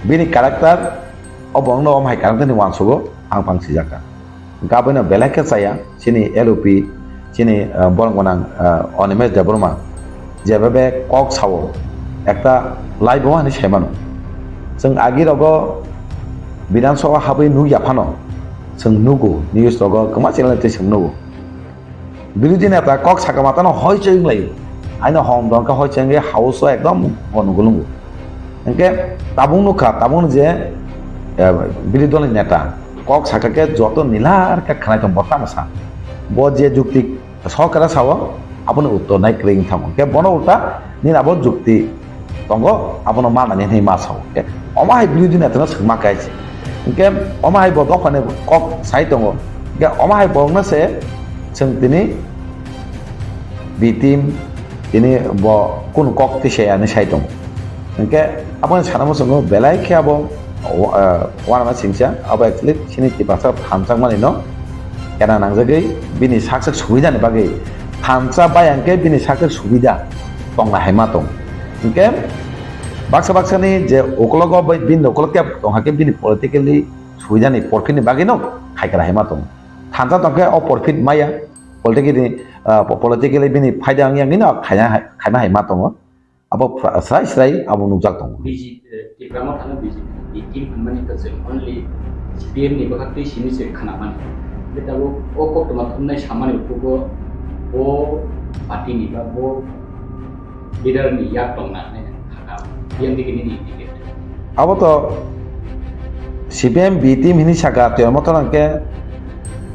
[SPEAKER 18] bini karakter obong no mai karakter ni wanso go ang pang sijaka gabono belaka saya sini LOP sini borong gonang onimes debroma jebabe kok sawo একটা live হওয়া সেমানো जों आगिरावबो बिधानसभा हाबै नु याफानो जों नुगो news रग कमा channel ते जों नुगो बिरोधी नेता कक साका मातानो हय चें लायो आइनो हम दंका हय चें गे हाउस एकदम बनगुलुंगो एके ताबुं नुखा ताबुं जे बिरोधी दलनि नेता कक साकाके যত নীলার কা খানাই তো বতা মসা ব যে যুক্তি সরকারে সাও আপনি উত্তর নাই ক্রেইং থামো কে বন উল্টা নিরাব যুক্তি tonggo abono mana ni hei masau ke omai biru na tana sma kai chi ke omai bo dok pane kok sai tongo ke omai bo na se seng tini bitim ini bo kun kok ti se ani sai tongo ke abon sanamo songo belai ke abo wana ma singcha abo actually sini ti pasa hamsang mani no kana nangjagai bini saksak subida ni bagai hamsa bayangke bini saksak subida tongna hema tong ke baksa ni je okologo bin okoloke tonghake bini politically suidani profit ni bagino khaikara hema tong thansa tongke o profit maya politically bini faida yang ni no khaina hema tong abo sai abo nujak tong
[SPEAKER 6] Tipra Mothani BJP team mani ka se only CPM ni bakati sini se khana man beta wo o ko toma thumnai samani upugo o party ni ba bo leader ni yak tong na yang begini ni
[SPEAKER 18] abo to CPM B team ini saka to motoran ke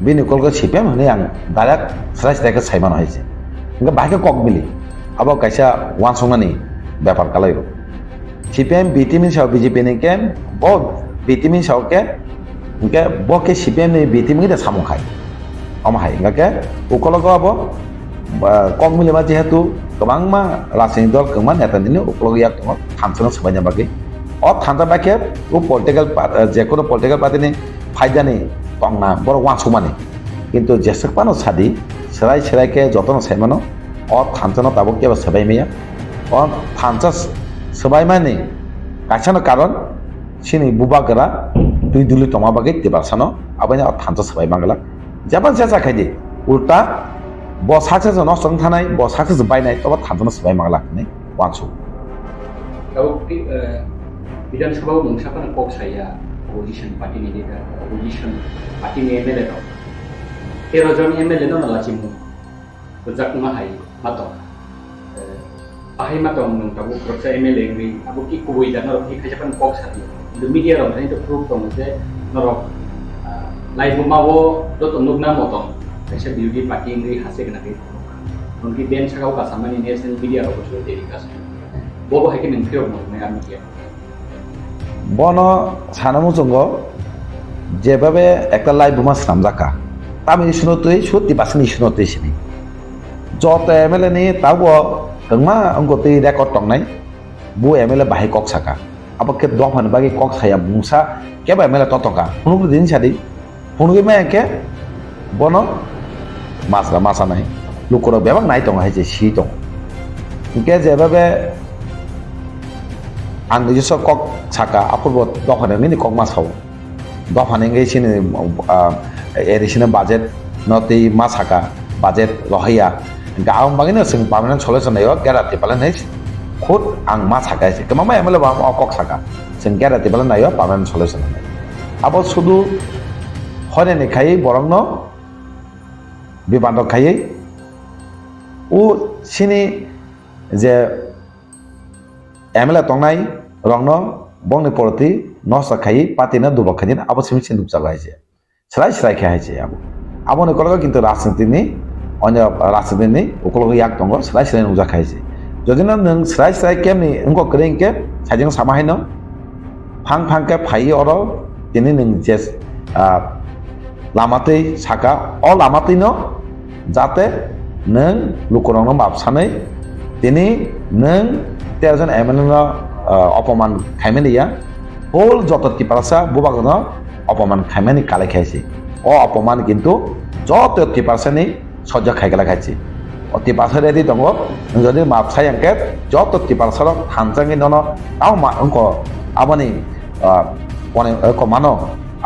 [SPEAKER 18] bini kolgo CPM ini yang direct slice deka saimano haise enga bahake kok bili abo kaisa wan songani ব্যাপার কালাইরো CPM B team ini saw BJP ni ke bo B team ini saw ke enga bo ke CPM ni B team ni samong khai amahai enga ke ukologo abo kok mili ma jehetu kebang ma rasing dol keman ya tadi ini ukologi yak tong thansana sebanyak bagi thansa bake political je kono political party ni faida ni tongna bor wan sumani কিন্তু যেসকপানো সাদি সেরাই ke যতন সাইমানো thansana tabok ke sebai meya thansa sebai mani kaisano karon sini bubagara dui duli toma bagi tibasano abanya thansa sebai mangala japan sesa khaidi ulta bo sakse no song thanai bo sakse bainai to thansana sebai mangala ni wansu
[SPEAKER 6] kau bidan sabau mengsapan kok saya opposition party ni leader opposition party ni MLA ro 13 জন MLA no nalachimu jakma hai mato ahai mato nung tabu proksa MLA ngi abu ki kuboi dan ro ki khajapan kok sari the media ro thai to proof tong je norok lai bumawo dot nugna motong kaisa beauty party ngi hase kana ke उनकी Ben छगाव का सामान्य national media रो कुछ देरी का बोबो है कि नंखियो मैं आमी किया
[SPEAKER 18] বনো সানামু জঙ্গ যেভাবে একটা লাইভ বোমা সামজাকা তামি শুনতই 70% শুনতই সিনি যত এমএলএ নি তাও গংমা অঙ্গতি রেকর্ড টংনাই বু এমএলএ বাহাই কক সাকা আবকে দফান বাকি কক সায়া মুসা কেবা এমএলএ ততকা হুনুক দিন সাদি হুনুকে মেকে বনো মাসা নাই লুকর বেবাং নাই দং হাইছে সি দং কে যেভাবে आं निजस कक साका अपूर्व दफाने कक मासाव दफाने सिने एरिसिने बाजेट नति मा साका बाजेट लहैया गाव बागिनो जों पार्मानेन्ट सल्युसन नायो ग्यारान्टि पालन खुद आं मा साका एसे गोबां एमएलए कक साका जों ग्यारान्टि पालन नायो पार्मानेन्ट सल्युसन अब शुधु हरेनि खायै बरंनो बिबान्द खायै उ सिनि जे एमएलए तंनाय रंनो बंगनि परति नसा खायै पातिना दुबा खादिन अब सिमिसिन दुबजा गायसे स्राय खायसे अब ने कलगा किन्तु राजनीतिनि अन्य राजनीतिनि उकलग याक दंग स्राय नुजा खायसे जदिना नों स्राय केमनि अंको ग्रेंके साइजों सामाहायनो फां के फायै अरो दिनै नों जे लामातै साका अ लामातैनो जाते नों लुकरंनो बापसानै दिनै नों 13 জন एमएलए अपमान खाइमेनिया होल जत टिपारसा बुबागन अपमान खाइमेनि काले खाइसे अ अपमान किन्तु जत टिपारसानि सज्जा खाइगला खाइसे अ टिपारसा रेडी दङ जदि मापसाय अंके जत टिपारसा थानजांगि नन आव मा अंक आबनि कोने कमानो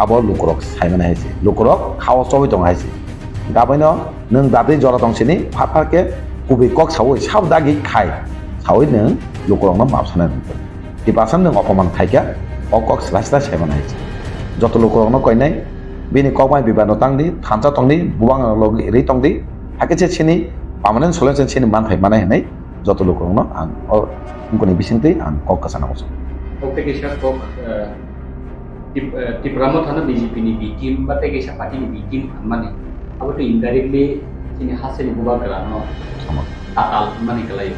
[SPEAKER 18] आब लुकरक साइमेन हाइसे लुकरक खाव चबि दङ हाइसे गाबैनो नों दादै जरा दंसिनि फाफाके कुबि कक सावै सावदागि खाइ सावै नों लुकरंनो मापसानाय टिपारसा नों अपमान खाइगा अकक स्लास्ला साइमेन हाइसे जत लुकरंनो कयनाय बिनि कमाय बिबानो तांदि थानजा तंदि बुबां लग रै तंदि हाकेसे सिनि पार्मानेन्ट सल्युसन सिनि मानथाय मानाय हनै जत लुकरंनो आं उनकोनि बिसिंतै आं कक कासानांगौ
[SPEAKER 6] ओके केसा कक त्रिपुरा मोथानो बीजेपी नि बी टीम बाते केसा पार्टी नि बी टीम माने अब तो इनडाइरेक्टली सिनि हासेनि बुबा गलानो आकाल माने गलाय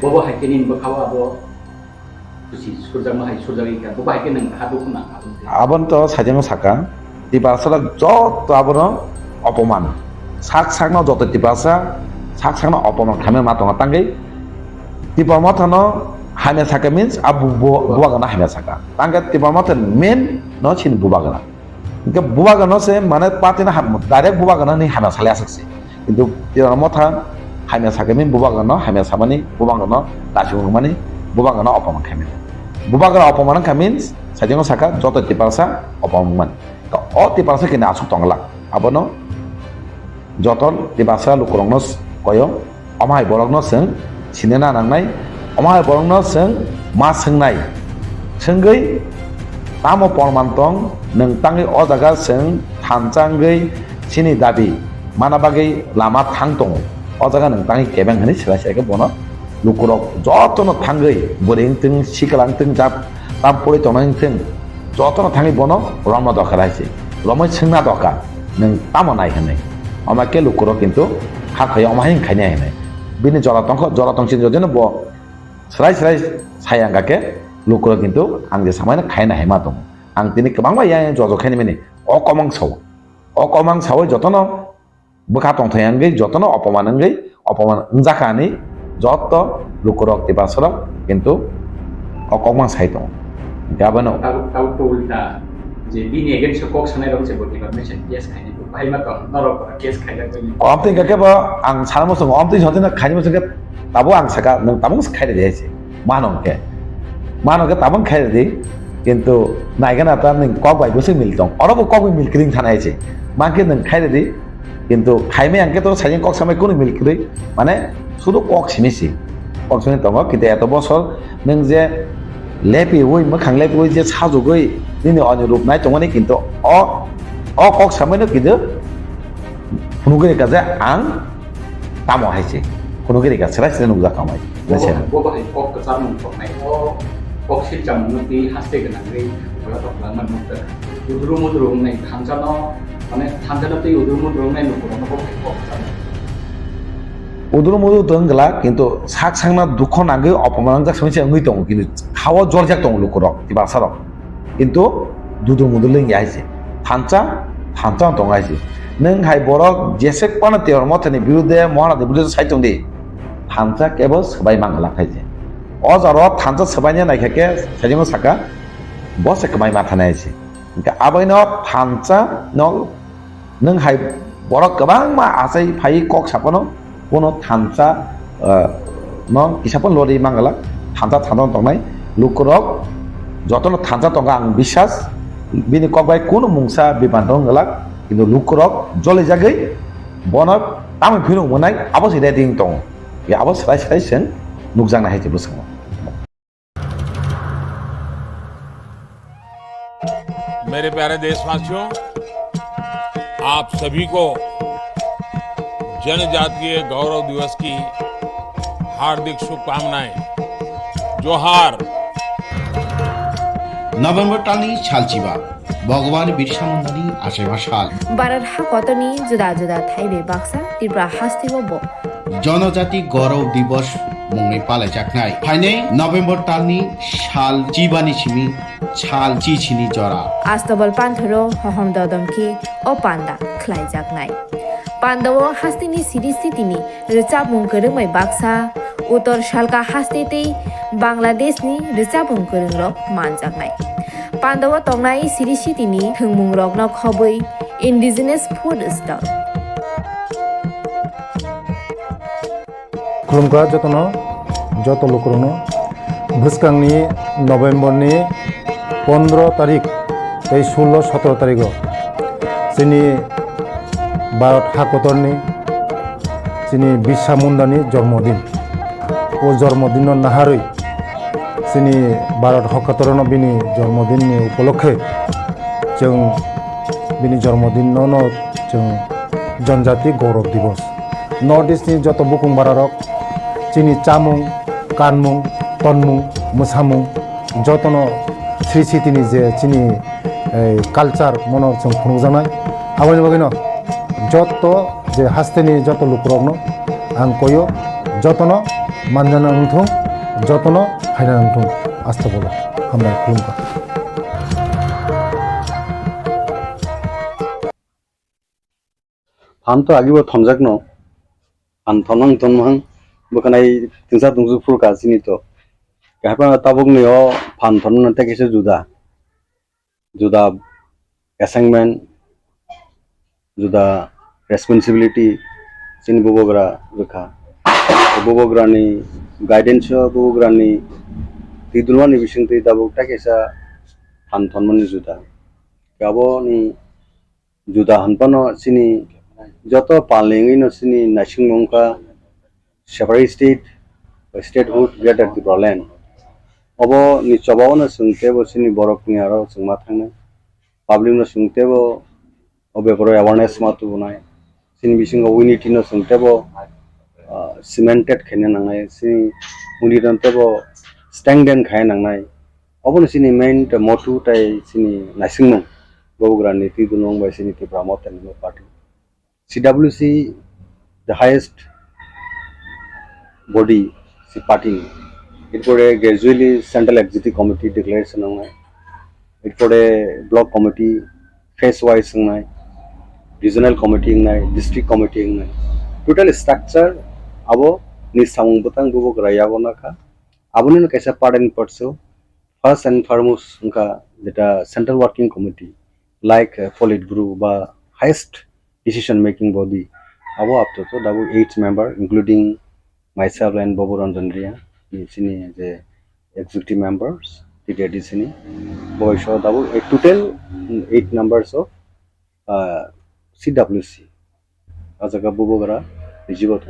[SPEAKER 6] बोबो हाकेनि बखावा अब खुशी सुरजामा हाय सुरजागि का बोबो हाके नों हादु खुना
[SPEAKER 18] आबन तो साइजों साका टिपारसा जत आबनो अपमान साक जत टिपारसा साक अपमान खामे मातंगा तांगै टिपा मथानो हामे साका मीन्स अब बुबागना हामे साका तांगा टिपा मथन मेन न छिन बुबागना इनके बुबागना से माने पातिना हाम डाइरेक्ट बुबागना नि हामे साले आसक्से किन्तु टिपा मथा हामे साका मीन बुबागना हामे साबानि बुबागना दासिम माने बुबागना अपमान खामे बुबागना अपमान खा मीन्स साइजों साका जत टिपारसा अपमान अ टिपारसा किना आसु तंगला आबनो जतन टिपारसा लुकरंनो कयो अमाय बरंनो जों सिनेना नांनाय अमाय बरंनो जों मा सोंनाय सोंगै तामो परमान्तं नोंतांनि अ जागा जों थानजांगै सिनि दाबि मानाबागै लामा थां दङ अ जागा नोंतांनि केबें हनै सिलायसायके बनो लुकरक जतनो थांगै बोरेंथों सिकलांथों जाब ताम परि तनांथों जतनो थाङै बनो रमना दरकार हाइसे रमै सोंना दरकार नों तामो नाय हनै अमाके लुकरक किन्तु हाखाय अमाहिं खायनाय हनै बिनि जरातंसिन जदिनो ब स्राय सायांगाके लुकरक किन्तु आं जे सामायना खायना हेमा दङ आं दिनै गोबां बाय जजखायनि माने अकमां सावै जतनो बोखा तंथायांगै जतनो अपमान जाखानि जत लुकरक टिपारसरक किन्तु अकमां साइ दङ गाबनो
[SPEAKER 6] ताउ तो उल्टा जे बिनि एगेन्स्ट कक सानाय रं जे बडि परमिशन केस खायनि बाहाय मा दं नरक केस खायला
[SPEAKER 18] अमते गकेबा आं सानमो सं अमते जतिना खायनि मसंगे ताबो आं साका नों ताबो खायदे देसे मानंके ताबो खायदे दे किन्तु नायगना ता नों कक बाय गोसे मिल दं अरबो कक मिल क्रिं थानायसे माके नों खायदे दे किन्तु खायमे आंके तो साइजों कक सामाय कोन मिल क्रि माने सुदु कक सिमिसि कक सिनि दङ किन्तु एत बसर नों जे लेपि वइ मखां लेपि वइ जे साजुगै ini onyo rup nai tongani kintu o kok sameno kintu hunugiri kaje ang tamo haise hunugiri ka serai serai nugja kamai nase
[SPEAKER 6] bo ba kok kesam kok nai kok Silchajakmano ti haste genang ri bola tok laman mutta udru nai thanjano mane thanjano ti udru nai nukuro kok kesam
[SPEAKER 18] udur mudu donggala kintu sak sangna dukho nage opमान jak samse ngui tong kintu khawa jor jak tong lukurok ti basarok kintu dudur mudu ling yaise thancha tong aise neng hai borok jesek pana teor Mothani birude mohana de birude saitong di thancha kebo sabai mangala khaise o jaro thancha sabainya naikake sajingo saka bose kamai matha naise ka abaino thancha no neng hai borok kabang ma asai phai kok sapano কোনো থানচা কিসাপন lorry মাঙ্গালা থানচা থানচা তংনাই লুকরক যতন থানচা তঙ্গা আং বিশ্বাস বিনি ককবাই কোনো মুংসা বিমান তংগলা কিন্তু লুকরক জলে জাগৈ বনক তামে ফিরু মনাই আবো সিদে দিং তং ये आबो सराय सराय जों नुकजांना हायजे बुसङो
[SPEAKER 3] मेरे प्यारे देशवासियों, आप सभी को जनजातीय गौरव दिवस की हार्दिक शुभकामनाएं। जोहार।
[SPEAKER 4] नभेम्बर टालनि सालचिबा भगवान बिरसा मुन्डानि आसेबा साल
[SPEAKER 1] भारत हाकतनि जुदा जुदा थाइबे बाक्सा त्रिपुरा हास्तिबो
[SPEAKER 4] जनजाति गौरव दिवस मुङै पालायजानाय फाइनै नभेम्बर टालनि साल चिबानि सिमी साल चिचिनि जरा
[SPEAKER 1] आस्तबल पान्थरो हहम ददमके ओ पान्दा ख्लाइजागनाय पान्दाव हास्तिनि सिरिस्थितिनि रोचाबुं गोरोङै बाक्सा उत्तर सालका हास्तेतै बांलादेशनि रोचाबुं गोरोंरक मानजागनाय पान्दाव तंनाय सिरिस्थितिनि थोंमुं रगन खबै इन्डिजिनास फुड स्टल
[SPEAKER 2] खुलुमगा जत लोकरनो भुसकांनि नभेम्बरनि 15 तारिख 16-17 तारिख जोंनि भारत हाकतरनि जोंनि बिरसा मुन्डानि जन्मदिन ओ जन्मदिन नाहारै जोंनि भारत हाकतरनो बिनि जन्मदिननि उपलक्षे जों बिनि जन्मदिनावनो जों जनजाति गौरव दिवस नर्थ इस्टनि जत बुकुं बारारक जोंनि चामुं कानमुं तनमुं मोसामुं जतन श्री सिटिनि जे जोंनि कालचार मनर जों खुंजानाय आबानि बागैनो जत जे हास्तेनि जत लुकरकनो आं कयो जतन मानजाना नंथों जतन हायना नंथों आस्था बोलो हामबाय खुलुमगा
[SPEAKER 5] फान तो आगिबो थमजाकनो फान थमहां थमहां बखानाय तिंसा दुंजु फुरका सिनि तो कहपा ताबुगनियो फान थमन तेकेसे जुदा जुदा असाइनमेंट जुदा रेस्पॉन्सिबिलिटी सिन बोबोग्रा रखा बोबोग्रानि गाइडेंस बोबोग्रानि तिदुलमानि बिसिंति दाबुग तेकेसा फान थमन जुदा गाबोनि जुदा हनपनो सिनि जत पालेंगे न सिनी नासिंग मंका separate statehood greater Tripura land अब नि चबाव न सुंतेबो सिनी बरक नि आरो सुंमा थांनो पब्लिक न सुंतेबो अबे पर अवेयरनेस मातु बनाय सिनी बिसिंग यूनिटी न सुंतेबो सिमेंटेड खेने नांनाय सिनी उनिरनतेबो स्टैंडेन खाय नांनाय अब न सिनी मेन मोटु ताय सिनी नासिंग मंग बोग्रानि तिदुनंग बाय सिनी त्रिपुरा मोथानि party CWC, the highest body, party. It for a gradually central executive committee declaration. It for a block committee, phase-wise, regional committee, district committee. Total structure, abo ni samung butang bubu keraya guna ka. Abo ni kaisa part and parcel. First and foremost, that central working committee, like Politburo, ba highest decision making body abo up to double 8 member including myself and Bobo Ranjandria sini the executive members the sini boy show double total 8 members of CWC ajaga Bobo gara jibot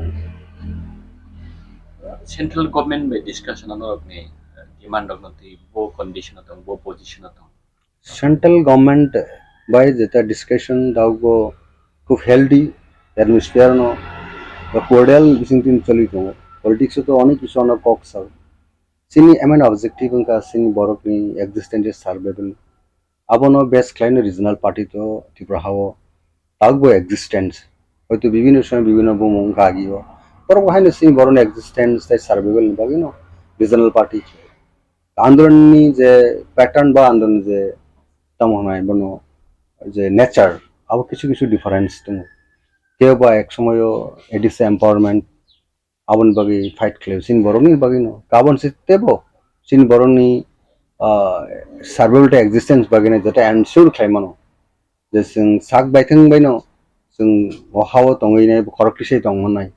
[SPEAKER 6] central government by discussion on ni demand of the bo condition of bo position of
[SPEAKER 5] central government বাই যেটা discussion দাউগো খুব healthy atmosphere no বা কোর্ডিয়াল বিসিং তিন চলি দङ politics তো অনেক কিছু অনেক কক সাল সিনি এমএন অবজেক্টিভ কা সিনি বরকনি এক্সিস্টেন্স সার্ভাইভাল আবনো বেস্ট ক্লাইন রিজনাল পার্টি তো ত্রিপুরা হাও দাউগো এক্সিস্টেন্স হয়তো বিভিন্ন সময় বিভিন্ন বুমং কাগিও পর ওখানে সিনি বরন এক্সিস্টেন্স তাই সার্ভাইভাল বাকি নো রিজনাল পার্টি আন্দোলননি যে প্যাটার্ন বা আন্দোলন যে তামনায় বনো যে নেচার আবার কিছু কিছু ডিফারেন্স দङ কেউ বা এক সময়ও এডিসে এম্পাওয়ারমেন্ট আবন বাকি ফাইট খেলে সিন বরনি বাকি নো কাবন সিতেবো সিন বরনি সার্ভাইভাল এক্সিস্টেন্স বাকি না যেটা এনশিওর খাইমানো যে जों साग बायथों बायनो जों हाव दङैनाय खरकटिसै दंमोननाय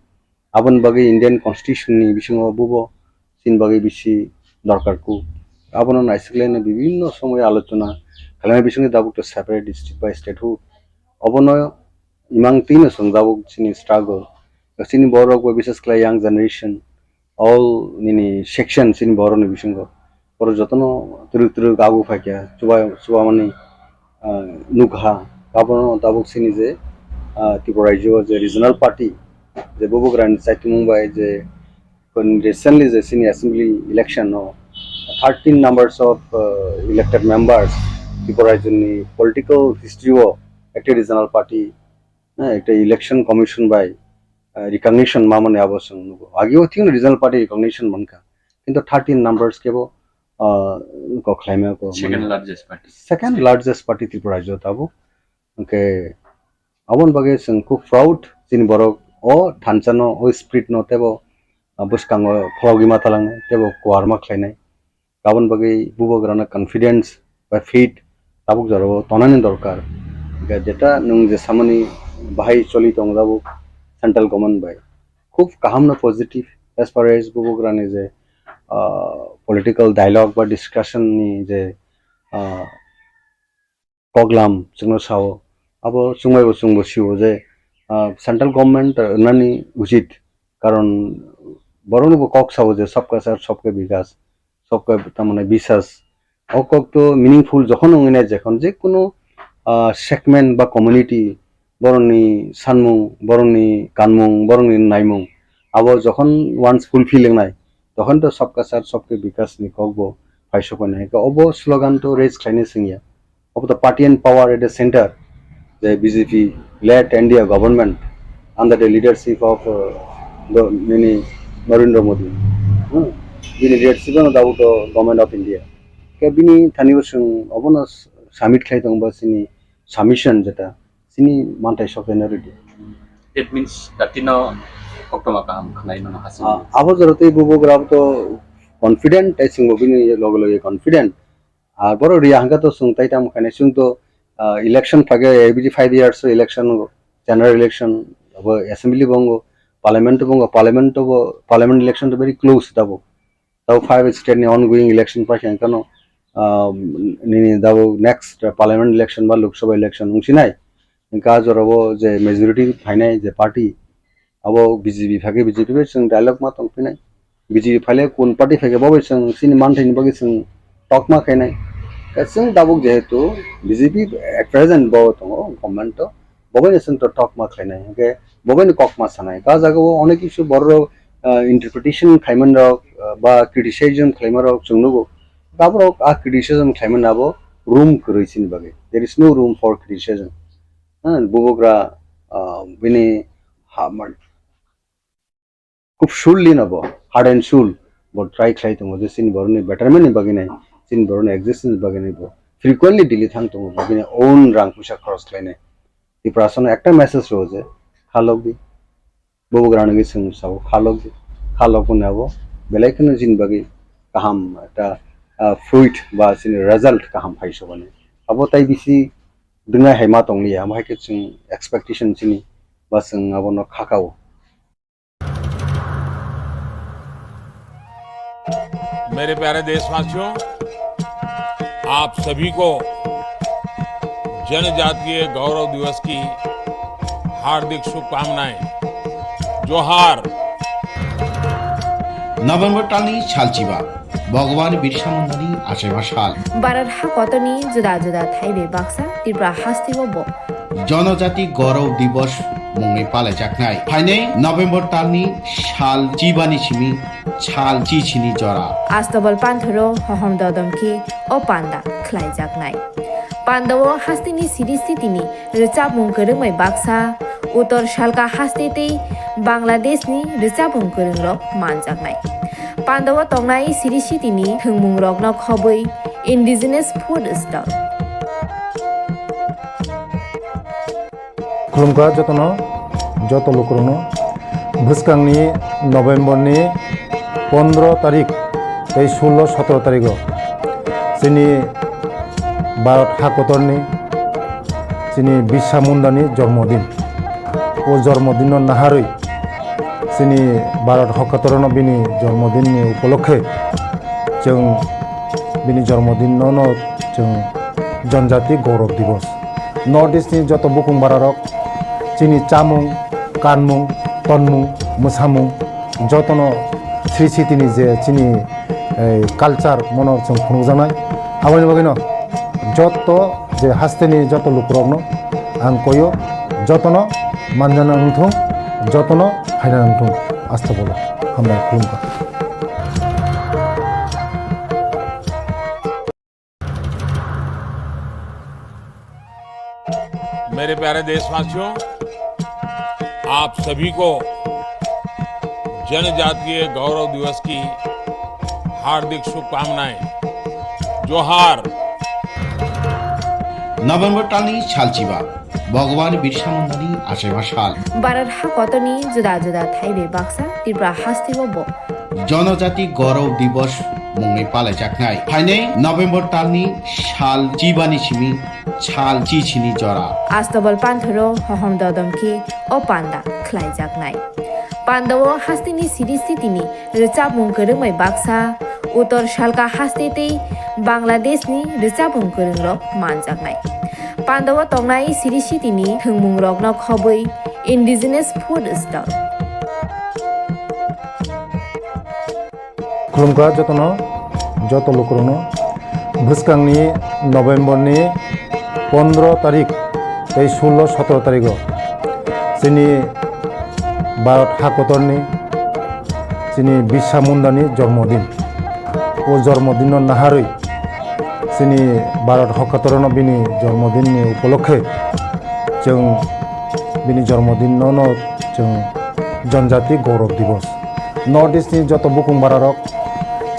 [SPEAKER 5] आबन बागै इंडियन कन्स्टिट्यूशननि बिसिङाव बुबो सिन बागै बिसि दरकारखौ आबनो नायसिगलायनो বিভিন্ন সময় আলোচনা খালামে বিসঙ্গে দাবুক তো সেপারেট ডিস্ট্রিক্ট বাই স্টেট হু অবনো ইমাং তিন সং দাবুক সিনি স্ট্রাগল সিনি বড় গো বিশেষ করে ইয়াং জেনারেশন অল নিনি সেকশন সিনি বড় নি বিসঙ্গ পর যতনো তুরু গাগু ফাকিয়া চুবা মানে নুঘা গাবনো দাবুক সিনি যে ত্রিপুরা রাজ্য যে রিজনাল পার্টি যে ববুগ্রান সাইটি মুম্বাই যে recently the senior assembly election 13 numbers of elected members Tripura জন্য political history ও একটা রিজনাল পার্টি একটা ইলেকশন কমিশন বাই রিকগনিশন মামনে আবশ্যক আগেও ঠিক রিজনাল পার্টি রিকগনিশন মনকা কিন্তু 13 নাম্বারস কেবো को claim को second largest party ত্রিপুরা রাজ্য তাবো ওকে আবন বাগে जों খুব প্রাউড সিনি বড় ও থানচানো ও স্পিরিট নতেবো बुसकांगो फलगी माथालाङो तेबो कुवारमा खालायनाय गाबोन बागै बुबोग्राना कन्फिडेंस बा फेथ दाबुक जराव तनानि दरकार जेटा नों जे सामानि बाहाय चलि दं दाबुक सेंट्रल गवर्नमेंट बाय खूब काहामनो पजिटिव एज फार एज बुबोग्रानि जे पलिटिकल डायलग बा डिस्काशन नि जे प्रग्राम जोंनो साव आबो सुंबायबो सुंबसियो जे सेंट्रल गवर्नमेंट नानि उचित कारण বরং কক সাও যে सबका साथ सबके विकास सबका তার বিশ্বাস অকক তো মিনিংফুল যখন ওইনা যখন যে কোনো সেগমেন্ট বা কমিউনিটি বরংনি সানমুং বরংনি কানমুং বরংনি নাইমুং আবো যখন ওয়ান্স ফুলফিলিং নাই তখন তো सबका साथ सबके विकास নি ককবো ফাইসকনে অব স্লোগান তো রেজ খাইনে সিংয়া of the party and power at the centre the BJP led India government under the leadership of the Narendra Modi. Bini leadership on the government of India. Bini Thaniwasung Obono summit Klaitong Basini submission jeta Sini Mantai Shop Energy.
[SPEAKER 6] It means that you know Oktomakam Kanaino Hasan.
[SPEAKER 5] Abozarate Bubograv to confident, I think Bini Logo confident. Boro Rianga to Sung Taitam Kanesung to election Paga every 5 years election general election assembly bongo parliament election to very close dabo tao 5 state ni ongoing election pa kano ni dabo next parliament election ba lok sabha election ungsinai inka jorabo je majority phainai je party abo BJP phage BJP be sing dialogue ma tong pinai BJP phale kon party phage bobe sing sin manthai ni bagi sing talk ma khainai sing dabo jehetu BJP at present bo tong government to bobe sing to talk ma khainai okay ববেন ককমা সানাই কাজ আগো অনেক কিছু বড় interpretation খাইমান rock বা ক্রিটিসাইজম খাইমান rock জংনগো গাবরক আ ক্রিটিসাইজম খাইমান নাবো room করেছিন বাগে there is no room for criticism বুবগ্রা বিনি হামান খুব শুললি নাবো হার্ড এন্ড শুল বট ট্রাই খাই তো মজে সিন বরনি বেটারমেন্ট বাগে নাই সিন বরনি এক্সিস্টেন্স বাগে নাই ফ্রিকোয়েন্টলি দিলি থাং তো বাগে ওন রাং পুষা খরচ খাইনে এই প্রাসন একটা মেসেজ রোজে খালক দি ববগ্রানে গেছেন সব খালক দি খালক নেব বেলাইখনো জিন বাকি কাহাম একটা ফ্রুইট বা সিন রেজাল্ট কাহাম ফাইসো বানে আবো তাই বিসি দুনা হেমা তংলিয়া আমাকে जों एक्सपेक्टेशन सिनी बा जों आबनो खाकाओ
[SPEAKER 3] मेरे प्यारे देशवासियों आप सभी को जनजातीय गौरव दिवस की हार्दिक शुभकामनाएं जोहार
[SPEAKER 4] নভেম্বর টালনি সালচিবা ভগবান বিরসা মুন্ডাनि आशेमा साल
[SPEAKER 1] भारत हाकतनि जुदा जुदा थाइबे बाक्सा त्रिपुरा हास्तिबो
[SPEAKER 4] जनजाति गौरव दिवस मुङै पालायजानाय फाइनै नभेम्बर टालनि साल चिबानि सिमी साल चिचिनि जरा
[SPEAKER 1] आस्तबल पान्थरो हहम ददमखि ओ पान्दा ख्लाइजाकनाय पान्दाव हास्तिनि सिरिस्थितिनि रोचाबुं गोरोङै बाक्सा उत्तर सालका हास्तेतै बांलादेशनि रोचाबुं गोरोंरक मानजाकनाय पान्दाव तंनाय सिरिस्थितिनि थोंमुं रकनो खबै इन्डिजिनास फुड स्टल
[SPEAKER 2] खुलुमगा जतनो जत लोकरनो भुसकांनि नभेम्बरनि 15 तारिख 16-17 तारिख जोंनि भारत हाकतरनि जोंनि बिरसा मुन्डानि जन्मदिन ओ जन्मदिन नाहारै जोंनि भारत हाकतरनो बिनि जन्मदिननि उपलक्षे जों बिनि जन्मदिनावनो जों जनजाति गौरव दिवस नर्थ इस्टनि जत बुकुं बारारक जोंनि चामुं कानमुं तनमुं मोसामुं जतनो श्री सिटिनि जे जोंनि कालचार मनर जों खुंजानाय आवनि बागैनो जत जे हास्तेनि जत लुकरकनो आं कयो जतनो मानजाना उंथुं जतनो फायना उंथुं आस्था बोलो हामबाय खुलुमबाय।
[SPEAKER 3] मेरे प्यारे देशवासियों, आप सभी को जनजातीय गौरव दिवस की हार्दिक शुभकामनाएं। जोहार।
[SPEAKER 4] नभेम्बर टालनि सालचिबा भगवान बिरसा मुन्डानि आशेमा साल
[SPEAKER 1] भारत हाकतनि जुदा जुदा थाइबे बाक्सा त्रिपुरा हास्तिबो
[SPEAKER 4] जनजाति गौरव दिवस मुङै पालायजानाय फाइनै नभेम्बर टालनि साल चिबानि सिमी साल चिचिनि जरा
[SPEAKER 1] आस्तबल पान्थरो हहम ददमखि ओ पान्दा ख्लाइजाकनाय पान्दाव हास्तिनि सिरिस्थितिनि रोचाबुं गोरोङै बाक्सा उत्तर सालका हास्तेतै बांलादेशनि रोचाबुं गोरोंरक मानजाकनाय पान्दाव तंनाय सिरिस्थितिनि थोंमुं रकनो खबै इन्डिजिनास फुड स्टल
[SPEAKER 2] खुलुमगा जतनो जत लोकरनो भुसकांनि नभेम्बरनि 15 तारिख 16-17 तारिख जोंनि भारत हाकतरनि जोंनि बिरसा मुन्डानि जन्मदिन ओ जन्मदिन नाहारै जोंनि भारत हाकतरनो बिनि जन्मदिननि उपलक्षे जों बिनि जन्मदिनावनो जों जनजाति गौरव दिवस नर्थ इस्टनि जत बुकुं बारारक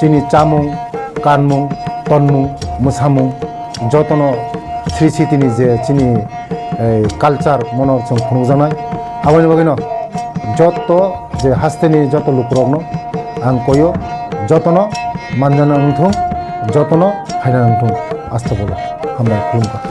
[SPEAKER 2] जोंनि चामुं कानमुं तनमुं मोसामुं जतनो श्री सिटिनि जे जोंनि कालचार मनर जों खुंजानाय आवनि बागैनो जत जे हास्तेनि जत लुकरकनो आं कयो जतनो मानजाना उंथुं जतनो फायना उंथुं आस्था बोलो हामबाय खुलुमबाय।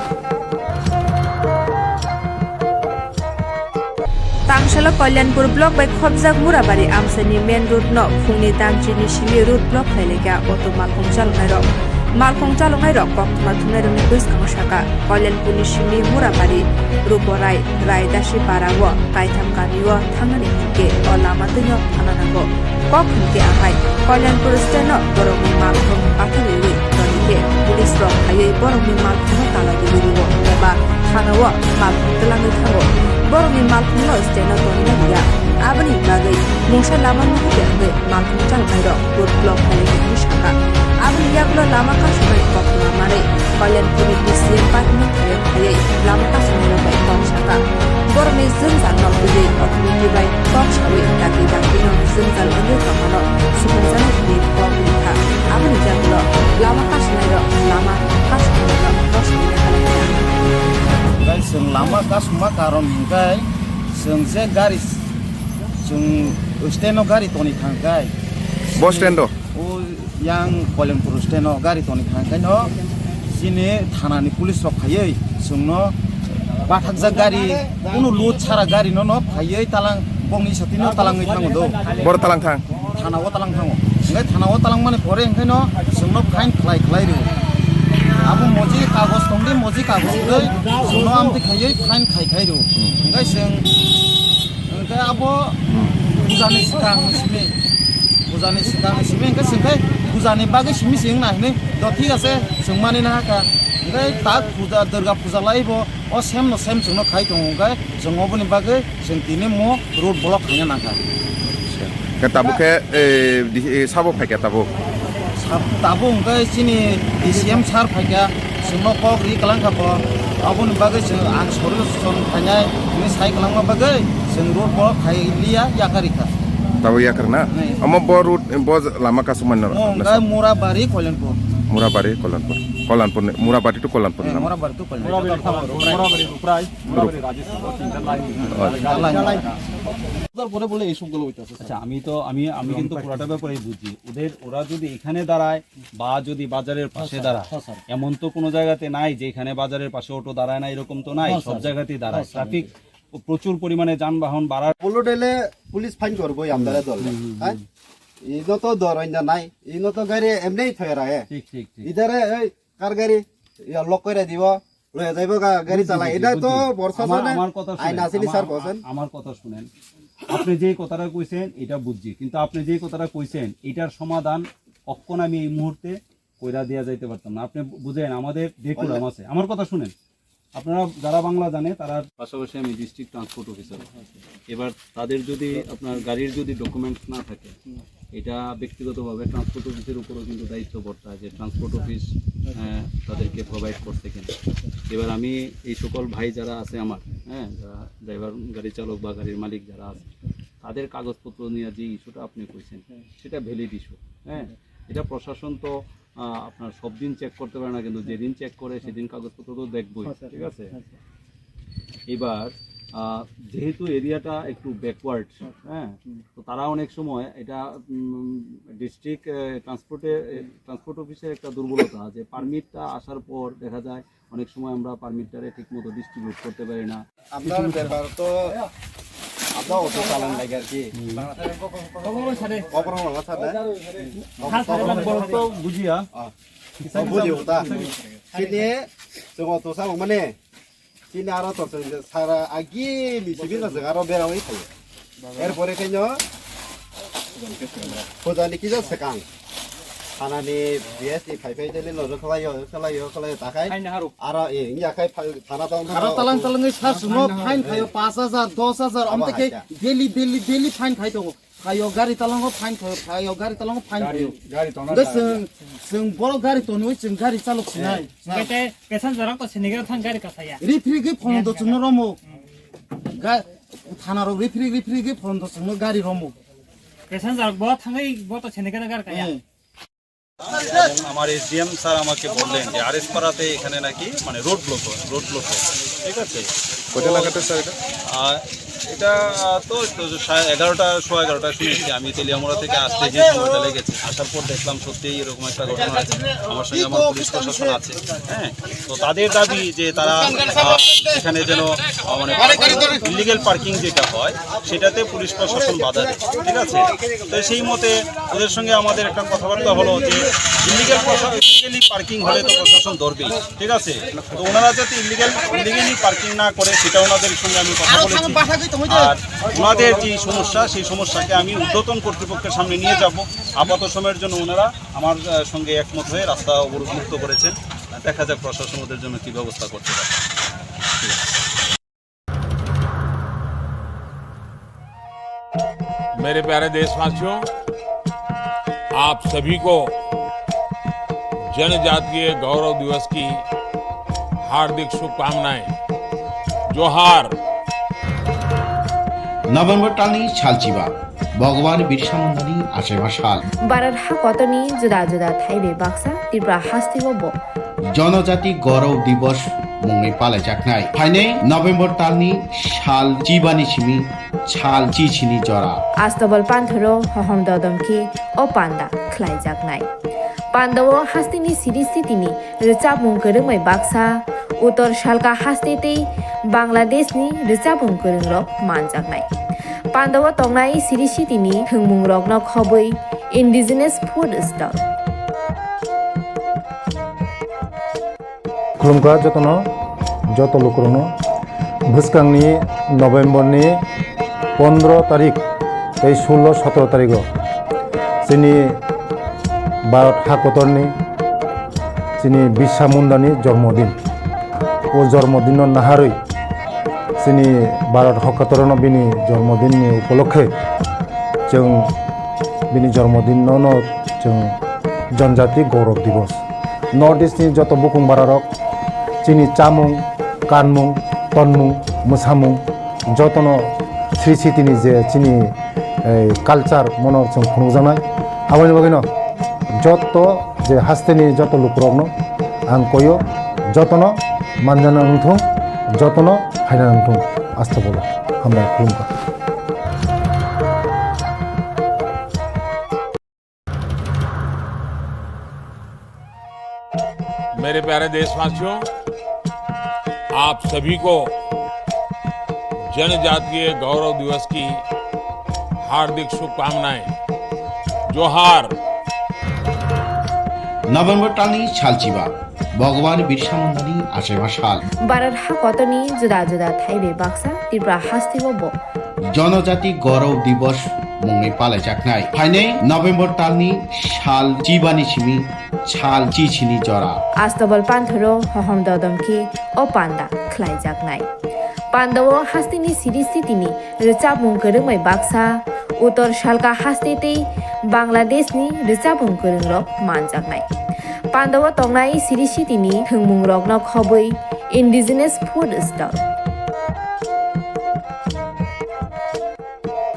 [SPEAKER 7] तांशाला कल्याणपुर ब्लक बाय खबजाक मुराबारि आमसानि मेन रोड न फुंनि दांचिनि सिलि रोड ब्लक खायलेगा अटो मालखं चालनाय रक कक्मा थुनाय रंनि गोसखांग साका कल्याणपुरनि सिलि मुराबारि रुपराय रायदासि पाराव कायथाम गामिव थांनानै हिके अ लामा दैनो थानांगौ कक हिके आहाय कल्याणपुर स्टेन बरंनि मालखं आथारिवि तनिके पुलिस रक हायै बरंनि मालखं तालागिरिव एबा थानाव मालखं तलाङै थाङो बरंनि मालखंनो स्टेन तनिया आबनि बागै मुंसा लामा नुबे मालखं चालनाय रक रोड ब्लक खायलेगा साका आबनि यागलो लामा कासुनाय कखना मारे कल्याणपुरनि डिसिएम पार्टीनि खायै लामा कासुनाय रक कक साका बरंनि जोंजाल नबुयै अथरिटि बाय कक सावै दाखि दाखिनो जोंजाल ओंगै कमानो सुबुंजानो नि कखा आबनि यागलो लामा कासुनाय रक लामा कासुनाय रक कसुनाय खालामनाया
[SPEAKER 8] गाय जों लामा कासुमा कारन हिंगाय जों जे गारि जों स्टेनो गारि तनि थांगाय
[SPEAKER 9] बस स्टेन्ड
[SPEAKER 8] ओ yang कल्याणपुर स्टेनो गारि तनि थांगायनो जिने थानानि पुलिस रक खायै जोंनो बाथाकजा गारि कुनु लोड छारा गारि न फायै तालां बंनि साथिनो तालाङै थाङो दो
[SPEAKER 9] बर तालां थां
[SPEAKER 8] थानाव तालां थाङो ओंखाय थानाव तालां माने परे ओंखायनो जोंनो फाइन खालाय रो आबो मजि कागज दंदि मजि कागज दै जोंनो आमति खायै फाइन खाय रो ओंखाय जों ओंखाय आबो बुजानि सिगां सिनि pujani sikang simeng ke sengkai pujani bagi simi sing nah ini do ঠিক আছে sengmani na ka ngai tak puja durga puja laibo o sem no sem sungno khai tong ngai jongoboni bagi sing tini mo road block hanya naka
[SPEAKER 9] ke tabu ke sabo phai ke tabu
[SPEAKER 8] tabu ngai sini DCM sar phaiga sungno kok ri kalang ka bo abon bagi sing ang sori son khanya ini sai kalang ma bagi sing road block khai liya yakarika
[SPEAKER 9] tahu ya karena amo borut bos lama kasuman
[SPEAKER 8] ngai Murabari Kolanpur
[SPEAKER 9] Murabari Kolanpur Murabari itu Kolanpur
[SPEAKER 8] Murabari itu Kolanpur
[SPEAKER 10] Murabari Uprai Murabari Rajasthan তিনটা line তারপরে বলে এই সবগুলো হইতাছে আচ্ছা আমি কিন্তু পুরাটা ব্যাপারেই বুঝি ওরা যদি এখানে দাঁড়ায় বা যদি বাজারের পাশে দাঁড়ায় এমন তো কোনো জায়গাতে নাই যে এখানে বাজারের পাশে অটো দাঁড়ায় না এরকম তো নাই সব জায়গাতেই দাঁড়ায় ট্রাফিক প্রচুর পরিমাণে যানবাহন বাড়ার
[SPEAKER 11] পলো ডেলে পুলিশ ফাইন করবই আমরা দল হ্যাঁ ইনো তো দরইনা নাই ইনো তো গাড়ি এমনি থয়ে রাখে
[SPEAKER 10] ঠিক
[SPEAKER 11] ইধারে এই কার গাড়ি লক করে দিব লয়ে যাইব গাড়ি চালাই এটা তো বর্ষাসনে আইন আসিলি স্যার বলেন
[SPEAKER 10] আমার কথা শুনেন আপনি যে কথাটা কইছেন এটা বুঝছি কিন্তু আপনি যে কথাটা কইছেন এটার সমাধান কখন আমি এই মুহূর্তে কইরা দেয়া যাইতে পারতাম না আপনি বুঝেন আমাদের ডেকুরাম আছে আমার কথা শুনেন আপনারা যারা বাংলা জানে তারা পাশাপাশি আমি ডিস্ট্রিক্ট ট্রান্সপোর্ট অফিসার এবার তাদের যদি আপনার গাড়ির যদি ডকুমেন্টস না থাকে এটা ব্যক্তিগতভাবে ট্রান্সপোর্ট অফিসের উপরও কিন্তু দায়িত্ব বর্তায় যে ট্রান্সপোর্ট অফিস তাদেরকে প্রোভাইড করছে কিনা এবার আমি এই সকল ভাই যারা আছে আমার যারা ড্রাইভার গাড়ি চালক বা গাড়ির মালিক যারা আছে তাদের কাগজপত্র নিয়ে যে ইস্যুটা আপনি কইছেন সেটা ভ্যালিড ইস্যু এটা প্রশাসন তো আপনার সব দিন চেক করতে পারে না কিন্তু যেদিন চেক করে সেদিন কাগজপত্র তো দেখবই ঠিক আছে এবার যেহেতু এরিয়াটা একটু ব্যাকওয়ার্ড তো তারা অনেক সময় এটা ডিস্ট্রিক্ট ট্রান্সপোর্ট অফিসের একটা দুর্বলতা যে পারমিটটা আসার পর দেখা যায় অনেক সময় আমরা পারমিটটারে ঠিকমতো ডিস্ট্রিবিউট করতে পারি না
[SPEAKER 11] আপনার ব্যাপার তো আপনার অটো চালান লাগে আর কি
[SPEAKER 10] তো বুঝিয়া
[SPEAKER 11] বুঝিওতা সিনে जों अट' सालाव माने सिने आरो अट' सारा आगि मिसिबि जों आरो बेरावै थायो एरपरे खायनो फुजानि किजा सेकां थानानि बिएसनि फाइफाइ देले नजर खलायो ताखाय आरो ए याखाय थाना दं
[SPEAKER 8] आरो तालां सार सुनो फाइन खायो 5000 10000 अमते डेली फाइन खायो खायो गाड़ी तालांगो फाइन खायो गाड़ी तालांगो फाइन खायो गाड़ी तालांगो जों बर' गाड़ी तनो जों गाड़ी चालक सिनाय
[SPEAKER 12] बेटे पेसेन्जर को सिनेगर थां गाड़ी कासाया
[SPEAKER 8] रिफ्रिगे फोन द चुनो रमो थाना रो रिफ्रिगे फोन द चुनो गाड़ी रमो
[SPEAKER 12] पेसेन्जर ब थाङै ब त सिनेगर गाड़ी काया
[SPEAKER 10] আমার এসডিএম স্যার আমাকে বললেন যে আরএস পাড়াতে এখানে নাকি মানে রোড ব্লক ঠিক আছে
[SPEAKER 9] কোটা লাগাতে স্যার
[SPEAKER 10] এটা তো 11:11 শুনেছি আমি তেলিয়ামোড়া থেকে আসতে যে সময়টা লেগেছে আসার পর দেখলাম সত্যিই এরকম একটা ঘটনা আছে আমার সঙ্গে আমার পুলিশ প্রশাসন আছে তো তাদের দাবি যে তারা এখানে যেন মানে ইলিগাল পার্কিং যেটা হয় সেটাতে পুলিশ প্রশাসন বাধা দেয় ঠিক আছে তো সেই মতে ওদের সঙ্গে আমাদের একটা কথাবার্তা হলো যে ইলিগালি পার্কিং হলে তো প্রশাসন ধরবেই ঠিক আছে তো ওনারা যাতে ইলিগালি পার্কিং না করে সেটা ওনাদের সঙ্গে আমি কথা বলেছি আর ওনাদের যে সমস্যা সেই সমস্যাকে আমি ঊর্ধ্বতন কর্তৃপক্ষের সামনে নিয়ে যাব আপাতত সময়ের জন্য ওনারা আমার সঙ্গে একমত হয়ে রাস্তা অবরোধ মুক্ত করেছেন দেখা যাক প্রশাসন ওদের জন্য কি ব্যবস্থা করতে পারে
[SPEAKER 3] मेरे प्यारे देशवासियों आप सभी को जनजातीय गौरव दिवस की हार्दिक शुभकामनाएं जोहार
[SPEAKER 4] नवेम्बर टालनि सालचिबा भगवान बिरसा मुंडानि आसेबा साल
[SPEAKER 1] भारत हाकतनि जुदा जुदा थाइबे बाक्सा त्रिपुरा हास्तिबो
[SPEAKER 4] जनजाति गौरव दिवस मुंनि पालायजाखनाय फाइनै नवेम्बर टालनि साल चिबानि सिमि साल चिचिनि जरा
[SPEAKER 1] आस्तबल पान्थरो हहम ददमके ओ पान्दा ख्लाइजाखनाय पान्दाव हास्तिनि सिरिस्थितिनि रिचाबुं गोरोङै बाक्सा उत्तर सालका हास्तेतै बांलादेशनि रिचाबुं गोरोंरक मानजाखनाय पान्दाव तंनाय सिरिस्थितिनि थोंमुं रकनो खबै इन्डिजिनास फुड स्टल
[SPEAKER 2] खुलुमखा যত লোকরনো ভুসকাংনি নভেম্বরনি 15 তারিখ এই 16-17 তারিখ চিনি ভারত হাকতরনি চিনি বিরসা মুন্ডানি জন্মদিন ও জন্মদিন নাহারই চিনি ভারत हकतरन बिनि जन्मदिननि उपलक्षे जों बिनि जन्मदिनावनो जों जनजाति गौरव दिवस नर्थ इस्टनि जत बुकुं बारारक चिनि चामुं कानमुं तनमुं मोसामुं जतन श्री सिटिनि जे चिनि कालचार मनर जों खुंजानाय आबानि बागैनो जत जे हास्तेनि जत लुकरकनो आं कयो जतन मानजाना नोंथों जतन हायना नोंथों आस्था बोलो हामबाय खुलुमबाय।
[SPEAKER 3] मेरे प्यारे देशवासियों, आप सभी को जनजातीय गौरव दिवस की हार्दिक शुभकामनाएं। जोहार।
[SPEAKER 4] नवेम्बर टालनि सालचिबा भगवान बिरसा मुंडानि आसेबा साल
[SPEAKER 1] भारत हाकतनि जुदा जुदा थाइबे बाक्सा त्रिपुरा हास्तिबो
[SPEAKER 4] जनजाति गौरव दिवस मुङै पालायजानाय फाइनै नभेम्बर टालनि साल चिबानि सिमी साल चिचिनि जरा
[SPEAKER 1] आस्तबल पान्थरो हहम ददमखि ओ पान्दा ख्लाइजागनाय पान्दाव हास्तिनि सिरिस्थितिनि रिचाबुं गोरोंमै बाक्सा उत्तर सालका हास्तेते बांलादेशनि रिचाबुं गोरोंरक मानजागनाय पान्दाव तंनाय सिरिस्थितिनि थोंमुं रकन खबै इन्डिजिनास फुड स्टल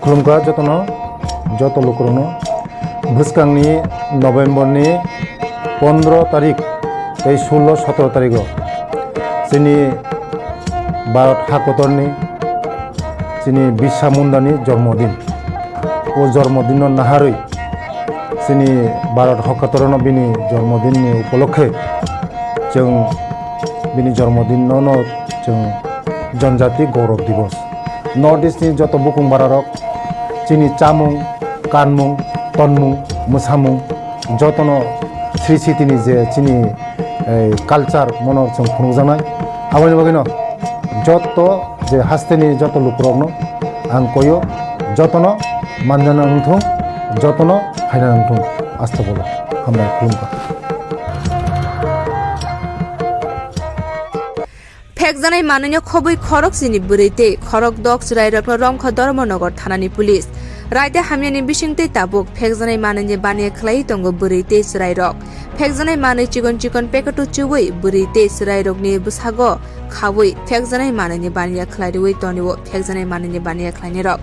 [SPEAKER 2] खुलुमगा जतन जत लोकरनो भुसकांनि नभेम्बरनि 15 तारिख 16-17 तारिख चिनि भारत हाकतरनि चिनि बिरसा मुंडानि जन्मदिन ओ जन्मदिन नाहारै चिनि भारत हकतरन बिनि जन्मदिननि उपलक्षे जों बिनि जन्मदिनावनो जों जनजाति गौरव दिवस नर्थ इस्टनि जत बुकुं बारारक चिनि चामुं कानमुं तनमुं मोसामुं जतन श्री सिटिनि जे चिनि कालचार मनर जों खुंजानाय आबानि बागैनो जत जे हास्तेनि जत लुकरकनो आं कयो जतन मानजाना नोंथों जतन हायना नोंथों आस्था बोलो हामबाय खुलुमबाय।
[SPEAKER 7] फेकजानाय मानैनो खबै खरक सिनि बुरैते खरक दक रायरक रंख धर्मनगर थानानि पुलिस रायते हामियानि बिसिंते ताबुक फेकजानाय मानैनि बानिया खलाई दंगो बुरैते रायरक फेकजानाय मानै चिकन चिकन पेकेटो चुबै बुरैते रायरकनि बुसागो खावै फेकजानाय मानैनि बानिया खलाइरै तनिवो फेकजानाय मानैनि बानिया खलाइनि रक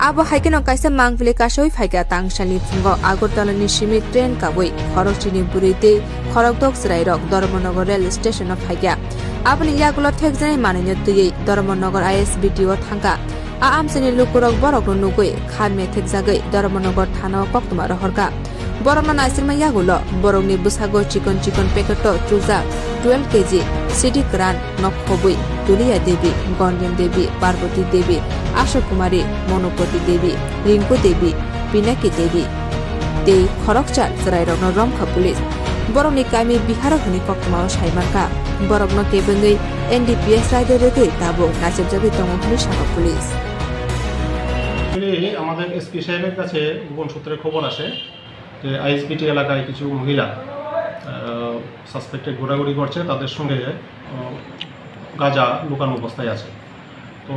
[SPEAKER 7] आबो हाइकेनो काइसा मांगफिले कासै फाइका तांसालनि फुंगो आगरतलानि सिमी ट्रेन कावै खरक चिनि बुरैते खरक दक रायरक धर्मनगर रेल स्टेशन फाइका आबनि यागुलो फेकजानाय मानैनि दुयै धर्मनगर आईएसबीटीओ थांगा आमसेनि लुकुरक बरकनो नुगै खामे थेकजागै धर्मनगर थाना कक्तमा रहरका बरकना नासिरमा यागुलो बरकनि बुसागो चिकन चिकन पेकेटो चुजा 12 केजी सिटी क्रान नखबुई दुलिया देवी गंजन देवी पार्वती देवी आशा कुमारी मनोपति देवी रिंकू देवी पिनाकी देवी ते खरकचार जराइरन रमखा पुलिस बरकनि कामी बिहार हनि कक्तमा साइमारका बरकनो केबंगै एनडीपीएस राइडरकै ताबो नाचबजागै दंगनि साखा पुलिस
[SPEAKER 13] আমাদের এসপি সাহেবের কাছে গোপন সূত্রে খবর আসে যে আইএসবিটি এলাকায় কিছু মহিলা সাসপেক্টেড ঘোরাঘুরি করছে তাদের সঙ্গে গাঁজা লুকানো অবস্থায় আছে তো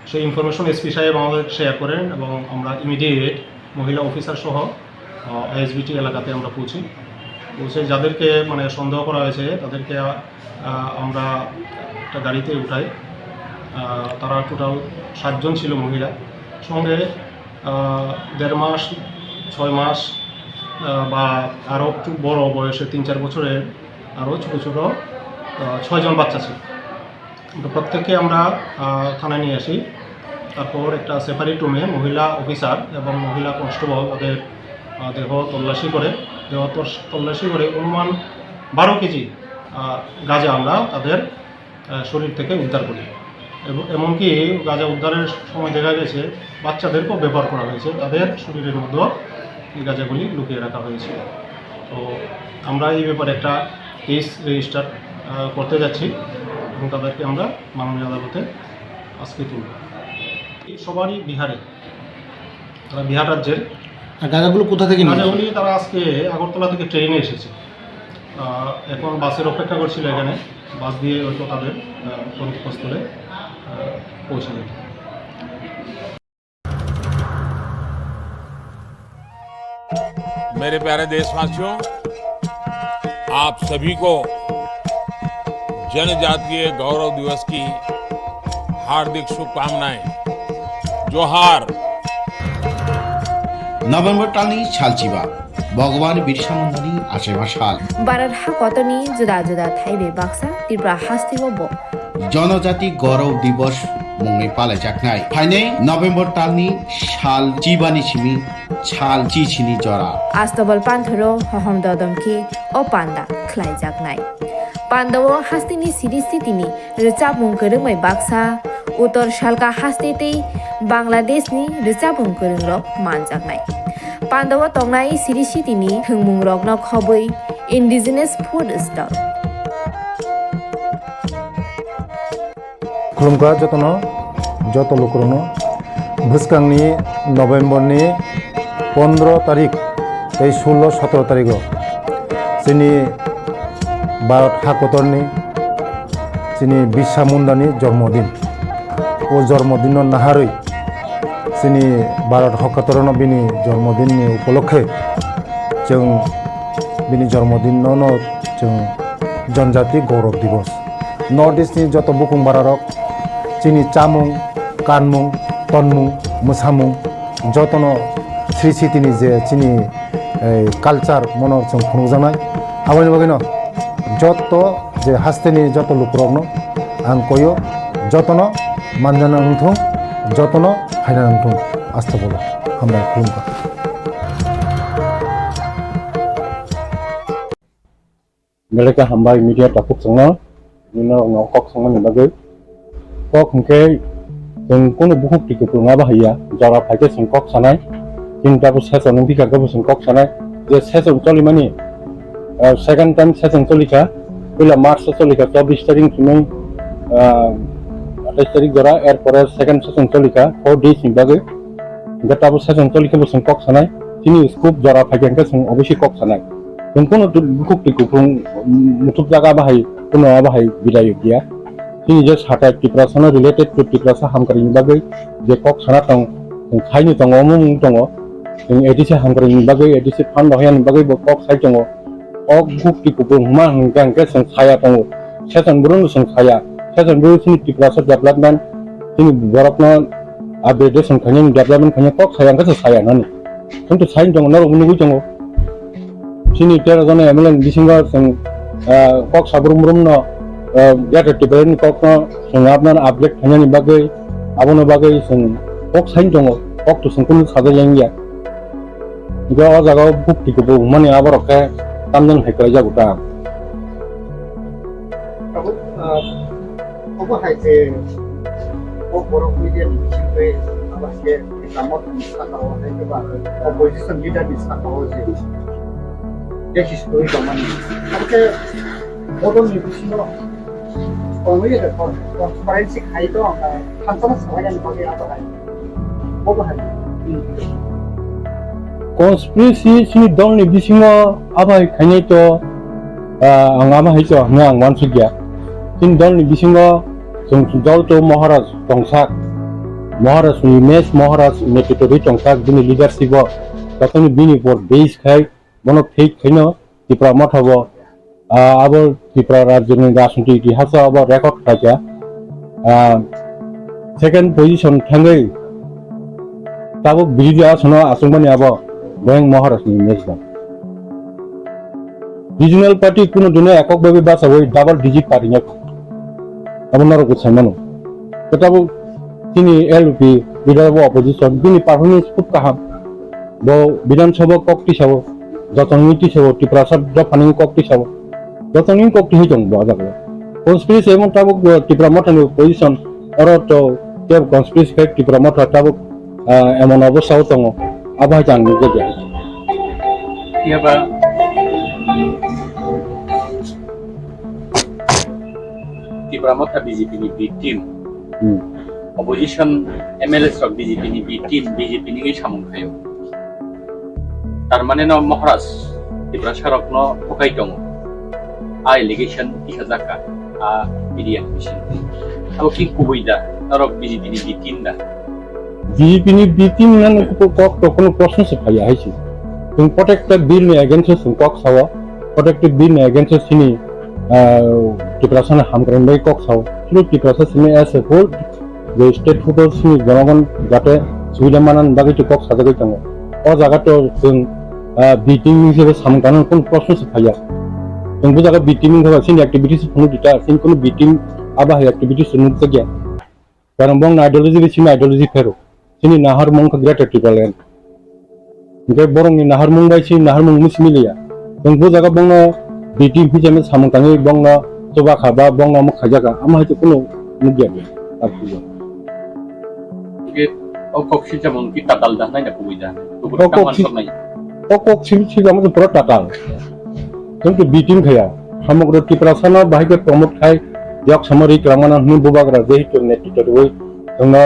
[SPEAKER 13] সেই ইনফরমেশন এসপি সাহেব আমাদের শেয়ার করেন এবং আমরা ইমিডিয়েট মহিলা অফিসার সহ আইএসবিটি এলাকাতে আমরা পৌঁছে যাদেরকে মানে সন্দেহ করা হয়েছে তাদেরকে আমরা একটা গাড়িতে উঠাই তারা টোটাল 7 জন ছিল মহিলা সঙ্গে 1.5 মাস 6 মাস বা আরও একটু বড় বয়সে 3-4 বছরের আরও ছোটো ছোটো 6 জন বাচ্চা ছিল তো প্রত্যেককে আমরা থানায় নিয়ে আসি তারপর একটা সেপারেট রুমে মহিলা অফিসার এবং মহিলা কনস্টেবল তাদের দেহ তল্লাশি করে অনুমান 12 কেজি গাঁজা আমরা তাদের শরীর থেকে উদ্ধার করি এবং এমনকি গাঁজা উদ্ধারের সময় দেখা গেছে বাচ্চাদেরকেও ব্যবহার করা হয়েছে তাদের শরীরের মধ্যে এই গাঁজাগুলি লুকিয়ে রাখা হয়েছে তো আমরা এই ব্যাপারে একটা কেস রেজিস্টার করতে যাচ্ছি এবং তাদেরকে আমরা মাননীয় আদালতে আজকে তুলব সবারই বিহারে তারা বিহার রাজ্যের
[SPEAKER 4] আর গাঁজাগুলো কোথা থেকে নিয়ে
[SPEAKER 13] গাঁজাগুলি তারা আজকে আগরতলা থেকে ট্রেনে এসেছে, এখন বাসের অপেক্ষা করছিল এখানে, বাস দিয়ে হয়তো তাদের গন্তব্যস্থলে পৌঁছে দেবে।
[SPEAKER 3] मेरे प्यारे देशवासियों, आप सभी को जनजातीय गौरव दिवस की हार्दिक शुभकामनाएं। जोहार।
[SPEAKER 4] নভেম্বর টালনি শালচিবা ভগবান বিরসা মুন্ডানি আশেমা শাল
[SPEAKER 1] বারার হা কতনি জুদা জুদা থাইবে বাক্সা ত্রিপুরা হাস্তিগো ব
[SPEAKER 4] জনজাতি গৌরব দিবস মুংনি পালাইজাকনাই ফাইনে নভেম্বর টালনি শাল চিবানি সিমি ছাল চিছিনি জরা
[SPEAKER 1] আস্তবল পান্থরো হহম দদমকে ও পান্ডা খ্লাইজাকনাই পান্ডাও হাস্তিনি সিরিস্থিতিনি রেচাবুং করংमै বাক্সা উত্তর শালকা হাস্তেতেই বাংলাদেশনি রেচাবুং করংরক মানজাকনাই পান্ডাও তংনাই সিরিস্থিতিনি হংমুং রকন খবৈ ইন্ডিজিনাস ফুড স্টল
[SPEAKER 2] खुलुमगा যত লোকরনো ভুসকাংনি নভেম্বরনি 15 তারিখ এই 16-17 তারিখ চিনি ভারত হাকতরনি চিনি বিরসা মুন্ডানি জন্মদিন ও জন্মদিন নাহারই চিনি ভারত হকতরন বিনি জন্মদিননি উপলক্ষে जों बिनि जन्मदिन जों जनजाति गौरव दिवस नर्थ इस्टनि जत बुकुं बारारक चिनि चामुं कानमुं तनमुं मोसामुं जतनो श्री सितिनि जे चिनि कालचार मनर जों खुंजानाय आबानि बागैनो जत जे हास्तेनि जत लुकरकनो आं कयो जतनो मानजाना नंथों जतनो फायना नंथों आस्था बोला हामबाय खुलुमबाय
[SPEAKER 14] mereka hambai media tapuk sanga nino ngokok sanga ni bagai kok hingke जों कोनो बुहुक टिकु nga bahaya jara phaike singkok sanai tinta bu season ni bika gabu singkok sanai je season choli mani second time season cholika pila march cholika 24 tarik sumai 28 tarik jara er pore second season cholika 4 days ni bagai gata bu season cholika bu singkok sanai tini scoop jara phaike ke sing obishi kok sanai কোনো বুকুক টিকুফুং মুথুপ জায়গা বাহাই কোনো বাহাই বিদায় গিয়া তিনি যে সাটা টিপ্রাসনা related to Tiprasa হামকারিनि बागै जे कक साना दं खायनि दं अमुं दं जों एडिसे हामकारिनि बागै एडिसे फान बहायनि बागै कक साइ दं अ बुक टिकुफुं मा हंगांके जों साया दं सेसन बुरुं जों साया सेसन बुरुं सिनि टिप्रासा डेभलपमेन्ट जोंनि बरकना आपडेट जों खायनि डेभलपमेन्ट खायनि कक सायांके जों साया नानि खिन्थु साइन दं ना रुगुनि दं sini tera jone MLA bisinga sing kok sabrum no data tipen kok no sing apnan update thanya ni bagai abono bagai sing kok sain jongo kok to sing kun sada yangya iga o jaga buk tikubo mani abaroke tamjan hekra jaguta
[SPEAKER 11] obo haite kokborok media bisinga abaske kamot sakao haite ba opposition leader sakao je This is going to money. Okay, modern nutrition. Only the forensic height on transformers and body overhead.
[SPEAKER 14] Conspiracy sini dong ni bisingo abai khanai to angama haicho ngang wan sigya sini dong ni bisingo jong dol to maharaj tongsak maharaj ni mes maharaj nekitori tongsak bini leadership tatoni bini for base khai মন ঠিক খাইনো ত্রিপুরা মঠাব আবার ত্রিপুরা রাজ্যের রাজনীতি ইতিহাস আবার record থাকে second position থাঙ্গৈ তাবো বিরোধী আসন আসংমানি আবার ব্যাং মহারাষ্ট্র মেজবান রিজনাল পার্টি কোনো দিনে এককভাবে বাঁচাবো ডাবল ডিজিট পার্টি না আপনারা কোথায় মানো তাবো তিনি এলপি লিডার অপোজিশন তিনি পারফরমেন্স খুব কাহাম ব বিধানসভা কক্তি সাব যতনি টিসাবো টিপ্রাসাদ ফানি কক্তি সাবো যতনি কক্তি হইতং বাজাগো কনস্পিরেসি এমন তাবো টিপ্রা মঠানি পজিশন আর তো কেব কনস্পিরেসি কে টিপ্রা মঠা তাবো এমন অবস্থাও দङ আবাই জানি যে
[SPEAKER 6] ইয়াবা টিপ্রা মঠা BJP ni big team opposition MLA sok BJP ni big team BJP ni samung thayo Tarmane no Maharaj Tipra Sharok no Hokaitong a allegation Ishazaka a media mission. Abo ki kubuida tarok BJP ni bitinda.
[SPEAKER 14] BJP ni bitin nan ko kok to kono প্রশ্ন se phaya haisi. Tung protected bill ni against sung kok sawa protected bill ni against sini Tipra sana hamkran mai kok sawa. Chilo Tipra sini as a whole the state photos ni jamagon jate suida manan bagi to kok sajagai tango. O jaga to sung biting হিসেবে সামকানোর কোন প্রশ্ন se phaya. Tung bu jaga biting hoba sini activities phunu dita sin kono biting aba activities sunu te gya. Karon bong ideology bi sini ideology phero. Sini nahar mong ka great triple Nge borong ni nahar mong bai sini nahar mong musmilia. Tung bu jaga bong no biting হিসেবে সামকানি bong no coba khaba bong no mukhajaga ama haitu kono mugya ni. Artiyo.
[SPEAKER 6] Oke, kok sih jamon kita daldah nai na kubuida. Tubur kaman sornai.
[SPEAKER 14] Kok sih jamon pura tatal. Tentu biting khaya. Samagro Tipra sana bahike promote khai yak samari kramana hnu bubagra dehi to netito woi. Tungno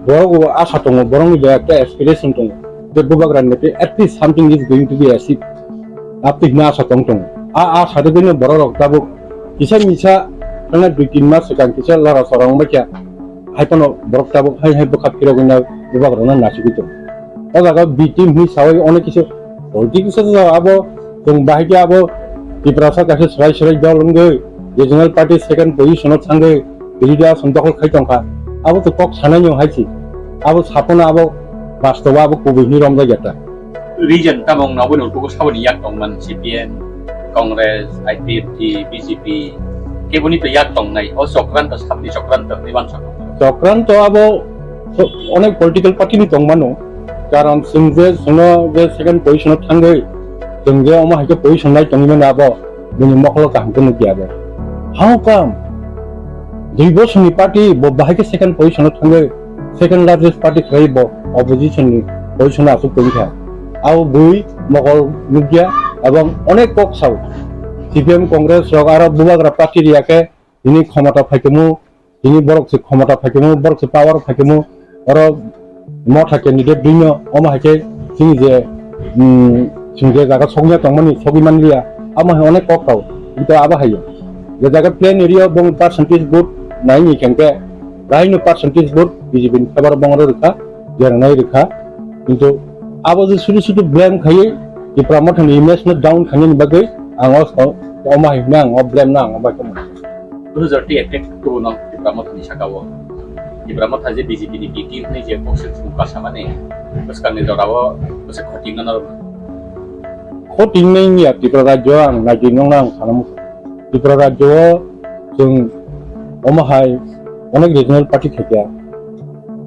[SPEAKER 14] borong asa tongo borong ni ekta aspiration tongo. The bubagra nete at least something is going to be achieved. Apti na asa tong tong. A sade dino borok tabo kisa misa kana 2-3 mas sekan kisa lara sorong bacha. Hai tono borok tabo hai kokphiroklaikha bubagra na nasiguto. Ojaga biting hi sawai onek kisu politics abo tung bahike abo Tipra kaise serai dalungge regional party second position sange bilida sondokol khaitongkha abo to kok sanai haisi abo sapona abo bastoba abo kubini romda jata
[SPEAKER 6] Region tamong nabun ulko saboni yak tongman CPN Congress IPP BJP kebuni to yak tong nai o sokrant sabni sokrant niban
[SPEAKER 14] sokrant abo onek political party ni tongmano karon singje suno je second position thange Tunggu oma hake position nai tunggu mana abo bini moklo kaham kono kiabe. How come? Dui seni party bo bahake second position thange second largest party khai bo opposition ni position asu kongkha. Abo bui mokol nugia abang onek kok sau. CPM Congress rok aro bubagra party riake ini khomata phaikemu ini borok se khomata phaikemu borok se power phaikemu aro Motha candidate duino oma hake sini je sungge jaga songnya tongmani sogimanlia ama onek kok tau itu aba hayo je jaga plain area bong percentage vote nai ni kengke raino percentage vote BJP kabar bongro rekha jeranai rekha কিন্তু abo je sudu blame khaye di promotion image na down khani ni bagai angos oma hinang o blame na aba kam
[SPEAKER 6] 2030 effect to no di promotion ni sakawo di promotion je BJP ni bikin ni je posisi suka sama ne terus kan ni dorawo terus khotingan
[SPEAKER 14] Khoting nai ya Tipra Rajyo ang najinong nang sanamu Tipra Rajyo jeng omahai onek regional party khekya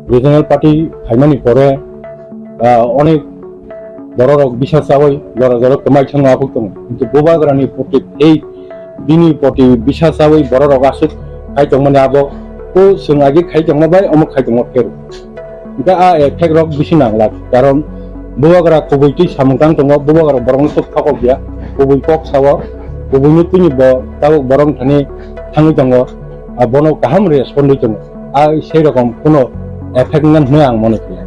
[SPEAKER 14] regional party khaimani pore onek borok bisa sawai lora kemai changa apuk tong কিন্তু bobagrani poti ei bini poti bisa sawai borok asuk khai tongmani abo ko sung age khai tongma bai omok khai tongma keru ita a effect rok bisi nangla karon bubagra kubuiti samungkang tongo bubagra borong sok thakok dia kubui kok sawa kubui tuni bo tabuk borong thani thangi tongo bono kaham respond tongo sei rokom kono effect nan hne ang mone kya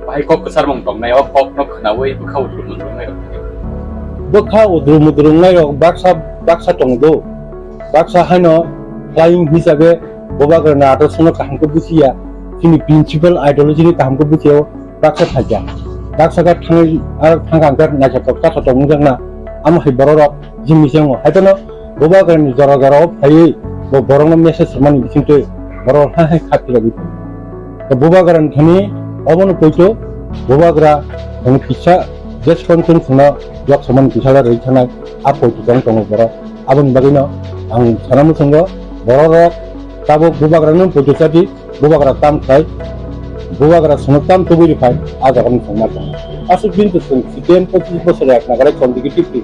[SPEAKER 6] bai kok kesar mong tong nai kok no khnawai bukhau drum nai
[SPEAKER 14] bukhau drum nai rok baksa tongdo baksa hano flying hisabe bubagra na ato sono kaham ko busia sini principal ideology ni kaham ko busia baksa thaja baksa ka thangai ar thangangkar najakok ta tong jangna am hai borok jimiseng haitono bubagra ni jara phai bo borong message mani bisingte borok ha khati labi to bubagra thani obono koito bubagra ang pisa just konten sna jok saman pisala rei thana apo tong tong borok abon bagino ang sanamu sanggo borok tabo bubagra no potosati bubagra tam khai bubagra sunoktam tuburi khai aja kami sangmat asuk bin to sung CPM 25 বছর এক নাগারে consecutively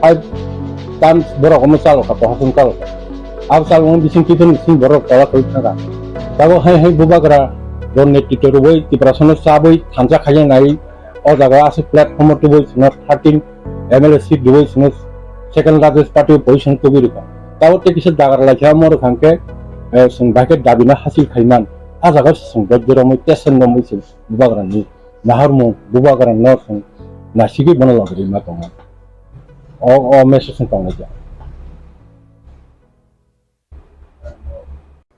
[SPEAKER 14] 5 times borok omo chalo ka pohon kalo ab sal mon bising kitun sing borok tawa koi thanga tabo hai bubagra don netito roi Tipra sono saboi thanja khaya nai o jaga asuk platform to boi suna 13 MLA seat doi suna second largest party position tuburi ka tabo te kise dagar lakha mor khangke sung bake dabina hasil khaiman ajaga sung dojro moi tesen no moi bubagra ni naharmu bubagra no sung नासिगै बना लाबोरै मा दङ अ मेसेजन दङ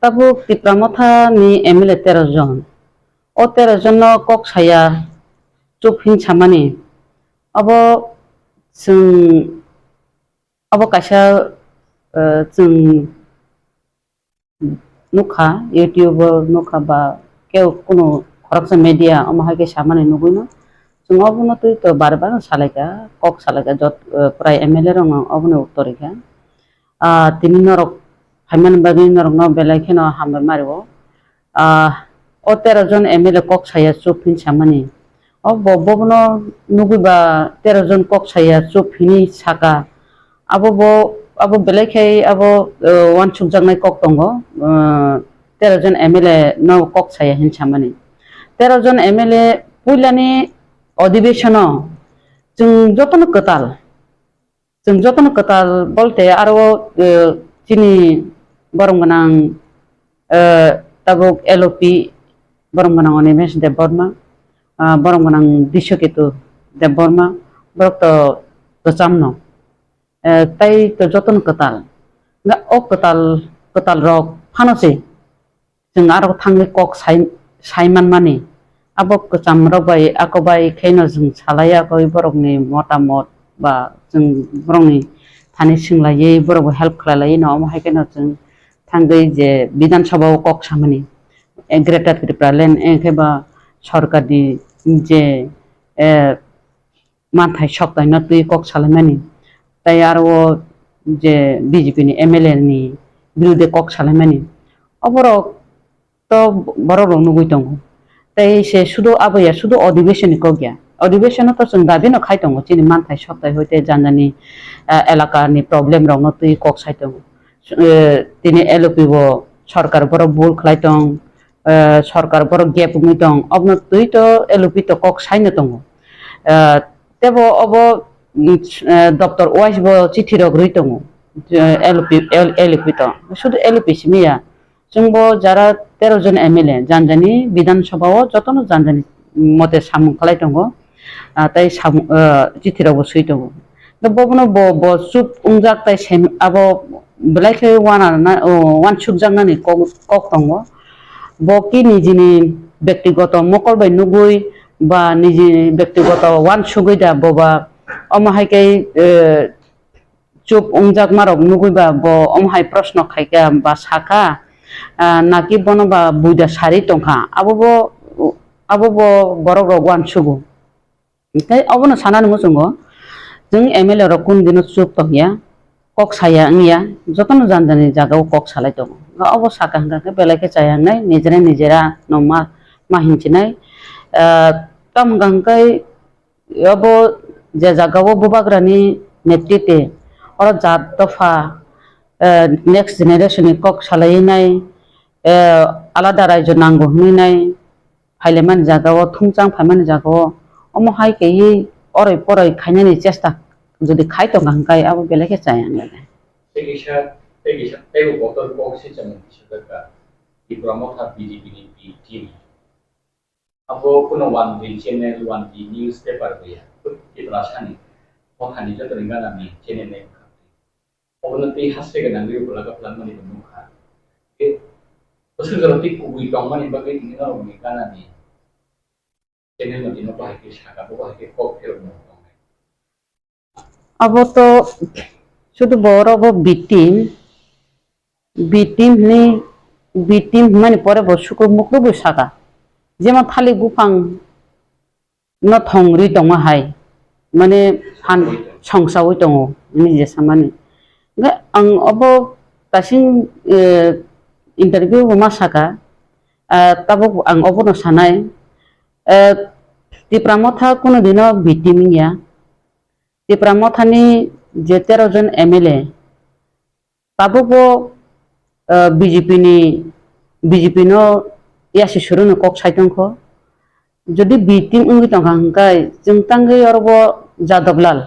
[SPEAKER 15] Tabuk Tipra Motha ni MLA 13 জন o 13 জন kok saya chuphin chamani abo kaisa जों nukha YouTube nukha ba keu kono corruption media amahage samane nuguino जों अबनो तो बार बार सालायगा कक सालायगा जत प्राय MLA रंग अबनो उत्तरिका तिनि नरक हायमान बागै नरक न बेलायखेन हामबाय मारिबो o 13 জন MLA kok saya chuphin chamani o bobno nuguba 13 জন kok saya chuphini saka abo belaykhai abo wan chukjaknai kok tongo 13 জন MLA no kok saya hin chamani 13 জন MLA puilani अधिवेशन जों जतन कताल बोलते आरो चिनी बरमगनां ताबुक LOP बरमगनां अनिमेश देव बर्मा बरमगनां दिशकेतु देव Burma बरक तो गचामनो ताई तो जतन कताल ना ओ कताल रक फानोसे जों आरो थांले कक साइमान माने abo kecam robai aku bai keno jeng salaya koi borok ni motamot ba jeng borok ni thani singlaye borok help khlalaye no mo haikeno jeng thangai je bidan sabha kok samani greater tripura land enke ba sarkar di je manthai soktai na tui kok salamani tai aro je BJP ni MLA ni birude kok salamani oborok to borok rok nugui tongo তাই সে শুধু আবয়া শুধু অধিবেশনই কগিয়া অধিবেশন তো जों দাবিনো খাইতং চিনি মানথাই সপ্তাহ হইতে জানজানি এলাকানি problem রং তুই কক সাইতং তিনি এলপিব সরকার বড় ভুল খাইতং সরকার বড় গ্যাপ মিতং অবন তুই তো এলপি তো কক সাইনো দङ তেব অব দপ্তর ওয়াইস ব চিঠি রগ রই দङ এলপি তো শুধু এলপি সিমিয়া जोंबो जरा 13 জন MLA जानजानि विधानसभाव जतन जानजानि मते सामु खालाय दङ ताई सामु चिथिरावबो सै दङ दा बबनो ब सुप उंजाक ताई सेम आबो ब्लाइखे वान सुप जांनानि कक दङ बकि निजिनि व्यक्तिगत मकल बाय नुगुइ बा निजि व्यक्तिगत वान सुगैदा बबा अमहायकै चुप उंजाक मारक नुगुइबा ब अमहाय प्रश्न खायका बा साका नाकि बनबा बुइदा सारि टंखा आबो बरक रगवान सुगु ओमफ्राय अबनो सानानो मोजोंगो जों MLA रक कुन दिन चुप तंगिया कक साया अंगिया जतन जानजानि जागाव कक सालाय दङ अबो साका हंगा बेलायके चायांनाय निजेरा नमा माहिनचिनाय कामगांकै अबो जे जागाव बुबाग्रानि नेतृत्वे और जात दफा नेक्स्ट जेनेरेशन कक सालायनाय आलादा रायजो नांगौ होनाय फाइलेमान जागाव थुंचां फाइमान जागाव अमहाय केyi अरै परै खायनायनि चेष्टा जुदि खायतो गांकाय आबो बेलेके चायां लागे
[SPEAKER 6] तेगिसा तेगु बतर बक्सि जमन दिसुका त्रिपुरा मथा BJP नि team abo kuno wan di channel wan di newspaper ya Tripura सानि मोथानि जतन गानानि चेनेल ने अबनति हासरे गनांगि उलागा प्लान मानि नुखा ए असुजरति कुबुइ दंमानि बागै दिना रंनि गानानि चेनेल मति न बाहायके सागा बाहायके kokphiroklaikha
[SPEAKER 15] अब तो शुद्ध बरब बिटिम माने परे बसुको मुखलो बैसागा जेमा थालि गुफां न थंरि दङ हाय माने फान संसावै दङ निजे सामानि आं अब दासिम इंटरव्यू मासाका ताबो आं अबनो सानाय त्रिपुरा मथा कुनो दिनो बिटिमिया त्रिपुरा मथानि जे 13 जन MLA ताबो BJP नो यासि सुरुनो कक साइतंखो जदि बिटिम उंगि तंगांकाय जों तांगै अरबो जादबलाल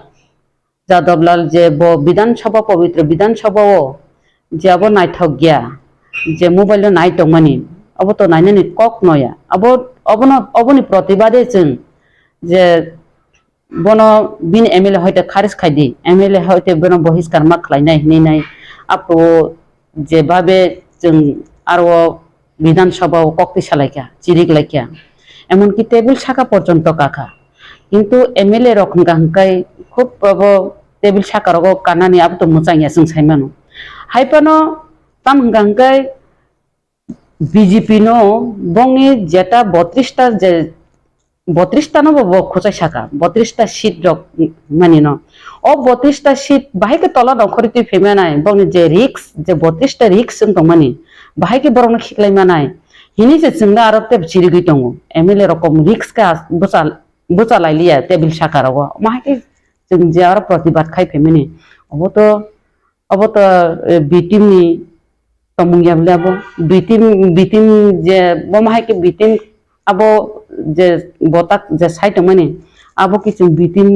[SPEAKER 15] जे ब विधानसभा पवित्र विधानसभाव जे अब नायथक गया जे मोबाइल नायतंमानि अब तो नायनानि कक नया अब अबनि प्रतिबादे जों जे বনো বিন MLA হয়তো খারিজ খাইদি MLA হয়তো বনো বহিষ্কার मा খাইনাय हिनाय আপো যেভাবে जों আরো বিধানসভা kokphiroklaikha চিরিকলাইখা এমনকি টেবিল শাখা পর্যন্ত কাকা কিন্তু MLA রকম গাঙ্কাই খুব টেবিল শাখা রকম কানানি আবতো মোচাইয়া जों साइमानो हाइपानो ताम गांगाय BJP नो बंगनि जेटा 32टा जे 32टा नो खोचाय शाखा 32टा सीट रक मानि न ओ 32टा सीट बाहायके तला दखरिति फेमानाय बंगनि जे रिक्स जे 32टा रिक्स जों मानि बाहायके बरनो खिखलाय मानाय हिनि जे जोंना आरो टेब चिरिगै दङ MLA रकम रिक्स का बोचा लाइलिया टेबिल शाखा रक माहायके जों जे आरो प्रतिबाद खाय फेमिनि अब तो बिटिमनि तमुंगियाबले अब बिटिम जे बमाहाय के बिटिम अब जे बता जे साइट माने अब कि जों बिटिम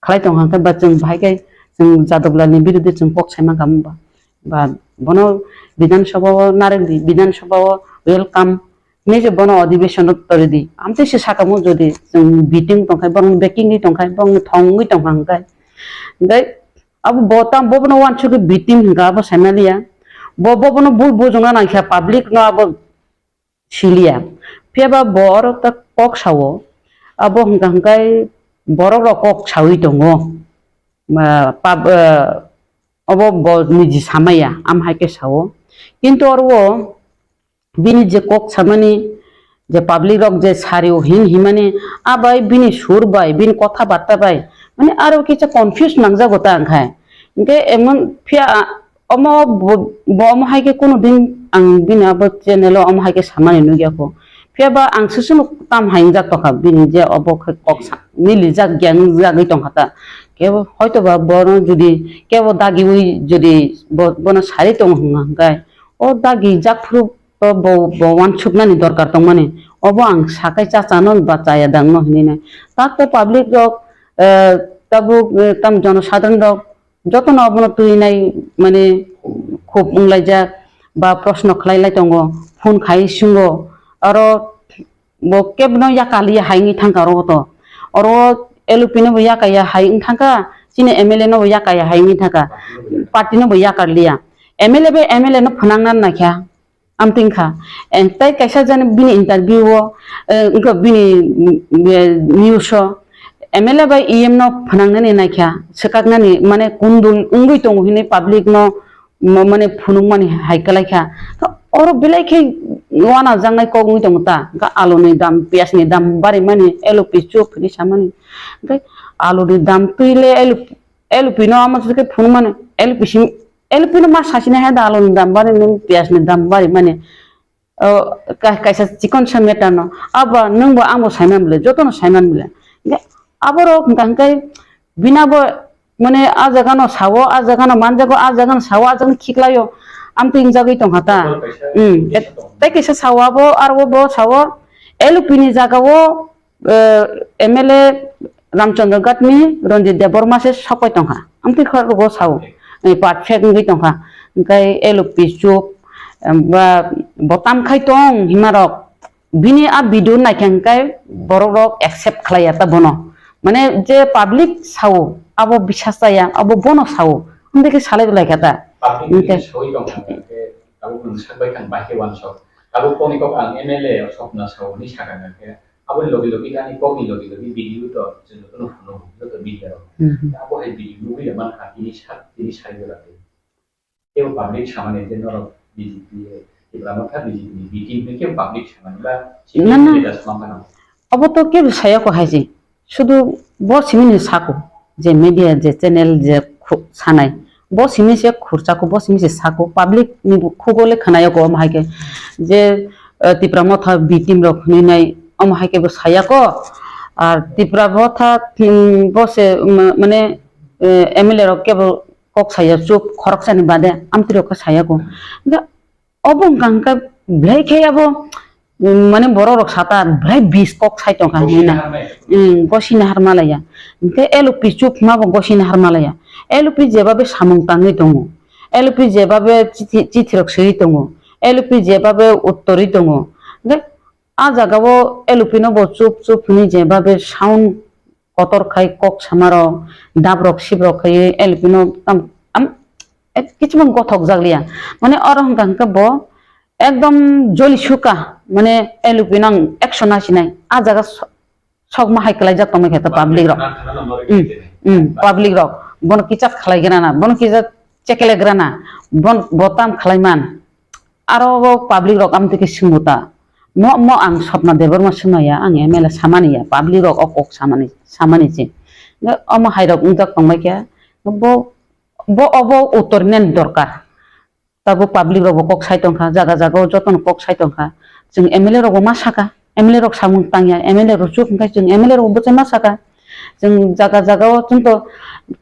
[SPEAKER 15] खालाय दं हांखा बा जों भाइके जों जादबलानि बिरुद्धे जों पक्षायमा गामबा बा बनो विधानसभा नारेंगि विधानसभा वेलकाम ने जे बनो अधिवेशन तरिदि आमते से साकामु जदि जों बिटिम दंखाय बं बेकिंनि दंखाय बं थंगि दंखाय गय अब बोताम बोबनो वानसु के बिटिम हिंगा अब साइमालिया बोबनो बुल बुजोंना नाखिया पब्लिक न अब सिलिया फेबा बर त कक सावो अब हिंगाय बर र कक सावि दङ अब निजि सामाया आमहायके सावो किन्तु अरवो बिनि जे कक सामानि जे पब्लिक रक जे सारियो हिमाने आबाय बिनि सुर बाय बिनि कथा बार्ता बाय माने आरो किछा कनफ्यूज नांजागोता आंखाय इनके एमन फिया अम बमहायके कोनो दिन आं बिनाबो चेनेल अमहायके सामानि नुगियाखौ फियाबा आं सुसुन ताम हाइन जातखा बिनि जे अब कक मिलि जा ज्ञान जागै दंखाता केबो हयतोबा बनो जुदि केबो दागि उइ जुदि बनो सारि दं हंगाय ओ दागि जाखफ्रु बवान सुबनानि दरकार दं माने अब आं साकाय चाचानो बाचाया दांनो हिने ताते पब्लिक रक तबु तम जनसाधारण रक যতন অবন তুইনাই মানে খুব উংলাইজা বা প্রশ্ন খাইলাই দङ ফোন খাই সুঙ্গ আর কেবনো ইয়াকালি হাইনি থাঙ্কা রত আর এলুপিনো ইয়াকাया हाइन थांका सिने MLA नो याकाया हाइनि थांका पार्टी नो याकारलिया MLA नो फनांना नाख्या आमतिंखा एंताय कैसा जाने बिनि इंटरव्यू इनका बिनि न्यूज MLA बाय EM नो फनांनानै नाख्या सकागनानि माने कुंदुल उंगै दङ हिने पब्लिक नो माने फुनुं माने हाइकलायखा और बेलायखे वाना जांनाय कगै दङ ता गा आलुनि दाम पियासनि दाम बारे माने एलपि चुपनि सामानि ओमफ्राय आलुनि दाम तुइले एलपि नो आमसके फुनुं माने एलपि नो मा सासिना हे आलुनि दाम बारे पियासनि दाम बारे माने कैसा चिकन समेटा न अब नंबो आंबो साइमान बिले जतनो साइमान बिले आबरो गांकाय बिनाबो माने आ जागानो सावो आ जागानो मानजागो आ जागानो सावो आ जागानो खिखलायो आमतिं जागै दंहाता तै कैसा सावाबो आरो बो सावो एलपिनि जागावो MLA रामचंद्र गटनि रंजित देबरमा से सपाय दंहा आमतिं खरगो सावो नै पाटफेक गै दंहा ओंखाय एलपि चुप बा बटाम खाय दं हिमारक बिनि आ भिडिअ नायखांकाय बररक एक्सेप्ट खालायाता बनो माने जे पब्लिक सावो अब बिसास जाया अब बनो सावो उनदेके सालाय लायखाता
[SPEAKER 6] पब्लिक सही दं के अब साबाय खान बाहे वान सक अब कोनिको आं MLA सपना सावनि सागानके अब लगे गानि कोगि लगे भिडिअ तो जों तो नुनो तो भिडिअ अब हाय भिडिअ नुयो मान हातिनि साइड लागे एव पब्लिक सामाने जे नर BJP इब्रामथा BJP बिटिं के पब्लिक सामाने बा सिबिलिटी
[SPEAKER 15] अब तो के साया को हायजे शुधु बसिमिनि साको जे मीडिया जे चैनल जे सानाय बसिमि से खुरचाको बसिमि से साको पब्लिक नि खुगोले खनाय को माहायके जे तिप्रा मथा बिटिम रखनिनाय अमहायके बो सायाको आर तिप्रा मथा बसे माने MLA रके कक साया चुप खरकसानि बादे आमतिरको सायाको अब गांका ब्लाइखे अब माने बररक साता ब्राय 20 कक साइटं खानिना गसिना हारमालाया ओमफ्राय एलपि चुप माबो गसिना हारमालाया एलपि जेबाबे सामं ताङै दङ एलपि जेबाबे चिथिरक सही दङ एलपि जेबाबे उत्तरी दङ ओमफ्राय आ जागावो एलपि नो चुप चुप नि जेबाबे sound kotor khai kok samaro dabrok sibrok khai elpino am কিছু গথক জাগলিয়া মানে অরহংকার bo একদম জলি শুকা মানে এলুপিনাং 180 নাই আ জায়গা সব মাহাই কলাই যা তুমি খেতে পাবলিক রক পাবলিক রক বন কিচাত খালাই গেনা বন কিচাত চেকেলে গ্রানা বন বতাম খালাইমান আরো পাবলিক রক আম থেকে সিমুতা ম আং স্বপ্ন দেবর মা সিমায়া আং এমএলএ সামানিয়া পাবলিক রক অক সামানিছি অম হাইরক উজাক তংমাইকে bo obo utor nen dorkar tabo public robo kok saitongkha jaga jaga joton kok saitongkha jeng MLA robo masaka MLA rok samung tangya MLA ro chuk khai jeng MLA robo boche masaka jeng jaga jaga chunto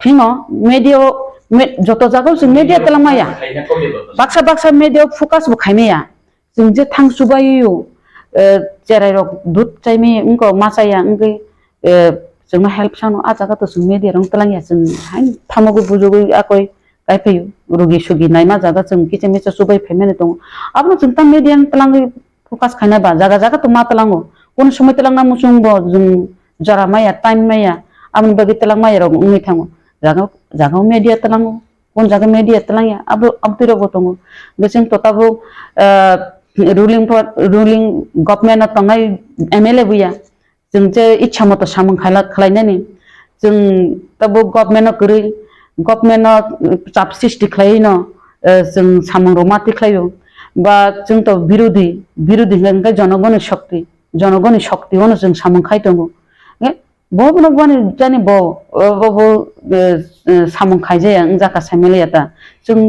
[SPEAKER 15] phino media joto jaga jeng media telamaya baksa media focus bo khaimaya jeng je thang subayu jerai rok dut chaimi unko masaya ungi जों help सानो आ जागा तो जों media रंग तलांगिया जों हाय थामगु बुजुगु आकय गायफैयो रुगि सुगि नायमा जागा जों किचे मेचे सुबाय फेमेने दं आपनो जों ता मेडिया तलांगि फोकस खाना बा जागा जागा तो मा तलांगो कोन समय तलांगना मुसुं बो जों जरा माया टाइम माया आमन बगि तलांग माया रंग उंगि थांगो जागा जागा मेडिया तलांगो कोन जागा मेडिया तलांगिया अब तिरो गतंगो बेसिं तताबो रुलिंग गवर्नमेंट तंगाय MLA बुया जों जे इच्छा मत सामं खालायनानै जों तबो गवर्नमेन्ट चाप सृष्टि खालायनो जों सामं रमाति खालायो बा जों तो बिरोधी हंगा जनगण शक्ति होनो जों सामं खायदोंगो बबनो बनि जानि ब सामं खायजाया जाका सामेलायाता जों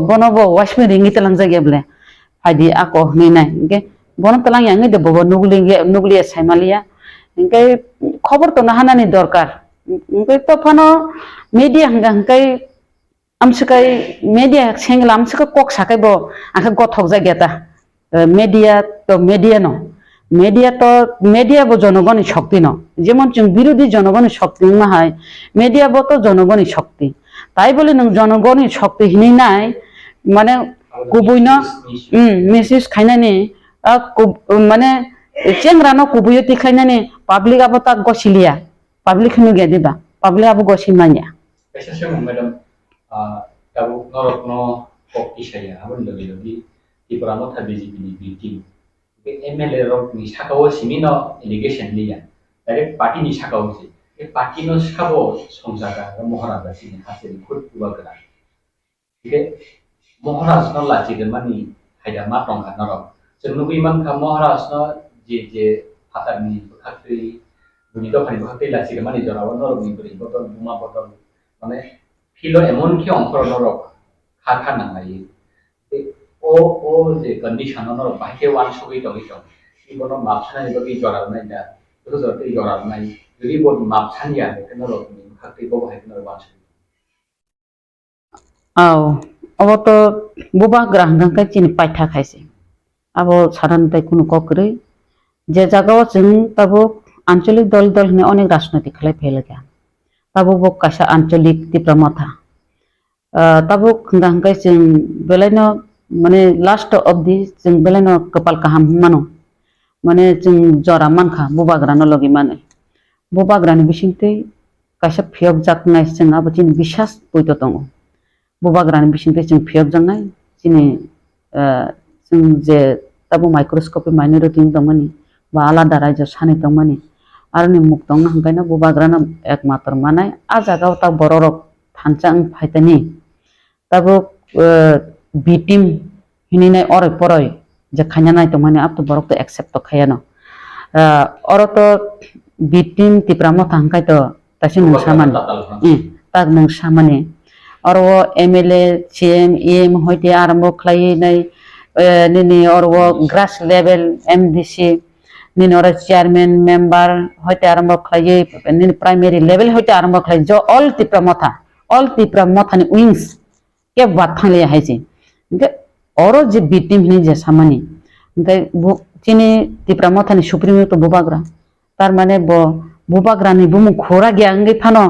[SPEAKER 15] बनबो वासमे रिंगि तलां जायगाब्ले फायदि आको हनैनाय के बन तलां यांगे दे बबो नुगलिया सायमालिया इंकाय खबर तो नाहानानि दरकार इंकाय तो फानो मीडिया हंगाय आमसकाय मीडिया सेंगला आमसका कक साकाय बो आखा गथक जायगाता मीडिया तो मीडिया बो जनगणनि शक्ति न जेमन जों बिरोधी जनगणनि शक्ति माहाय मीडिया बो तो जनगणनि शक्ति ताई बोले नों जनगणनि शक्ति हिनैनाय माने गुबुयनो मेसेज खायनानि माने चेंग्रानो कुबुयो तिखायनानि पाब्लिक आबो ता गसिलिया पाब्लिक नु गेदिबा पाब्लिक आबो गसिमानिया
[SPEAKER 6] ऐसा से मैडम ताबो नरत्न कक्तिसाया आबो लगे त्रिपुरा मथा बीजेपी नि बिटिं बे MLA रक नि साकाव सिमिनो एलिगेशन लिया डाइरेक्ट पार्टी नि साकाव से बे पार्टी नो साकाव संजागा महाराजा सिनि हासेनि खुद उबागरा बे महाराज न लाजिगन मानि हायदा मा टंका नरक जों नुबैमान खा महाराज न जे हातारनि बखाख्रि बुनि दखानि बखाख्रि लासिगो माने जराव नरगनि बरि बटल बुमा बटल माने फिलो एमन कि अंकर नरक खा नांगायो ओ जे कंडिशन नरक बाइके वान सगै दगै दं इबनो मापसानि बगै जराव नायदा जरते जराव नाय जुदि बड मापसानिया बे नरकनि बखाख्रि बो बाहाय नरक वान
[SPEAKER 15] आव अब तो बुबा ग्राहक का चिन पाइथा खाइसे अब साधारण ताई कुनु ककरै जे जागाव जों तबो आंचलिक दल ने अनेक राजनैतिक खालाय फैलगा तबो बो कासा आंचलिक त्रिपुरा मथा तबो खंगांगाय जों बेलायनो माने लास्ट अफ दि जों बेलायनो कपाल काहाम मानो माने जों जरा मानखा बुबाग्रानो लगे माने बुबाग्रानि बिसिंतै कासा फियक जाकनाय जों आबोथिन बिश्वास बयतो दङ बुबाग्रानि बिसिंतै जों फियक जानाय जिनि जों जे तबो माइक्रोस्कोपि माइनरिटी दंमोन बा आलादा राज्य सानै दंमोन आरो नि मुख दंना हंगायना बुबाग्राना एकमात्र माने आ जागाव ता बररक थानचां फायतानि तबो बी टीम हिनिनाय अरै परय जे खायना नाय दंमोन आप तो बरक तो एक्सेप्ट तो खायानो और तो बी टीम त्रिपुरा मथा हंगाय तो तासे नंसामान ता नंसामाने और वो MLA CM EM होइते आरम्भ खालायनाय निनि और वो ग्रास लेवल MDC निनि और चेयरमैन मेंबर होइते आरम्भ खालायो निनि प्राइमरी लेवल होइते आरम्भ खालायो जो ऑल त्रिपुरा मथानि विंग्स के बात थांले हायजे ओंके और जे बी टीम नि जे सामानि ओंके चिनि त्रिपुरा मथानि सुप्रीम तो बुबाग्रा तार माने बुबाग्रानि बुमु खोरा गया ओंगे फानो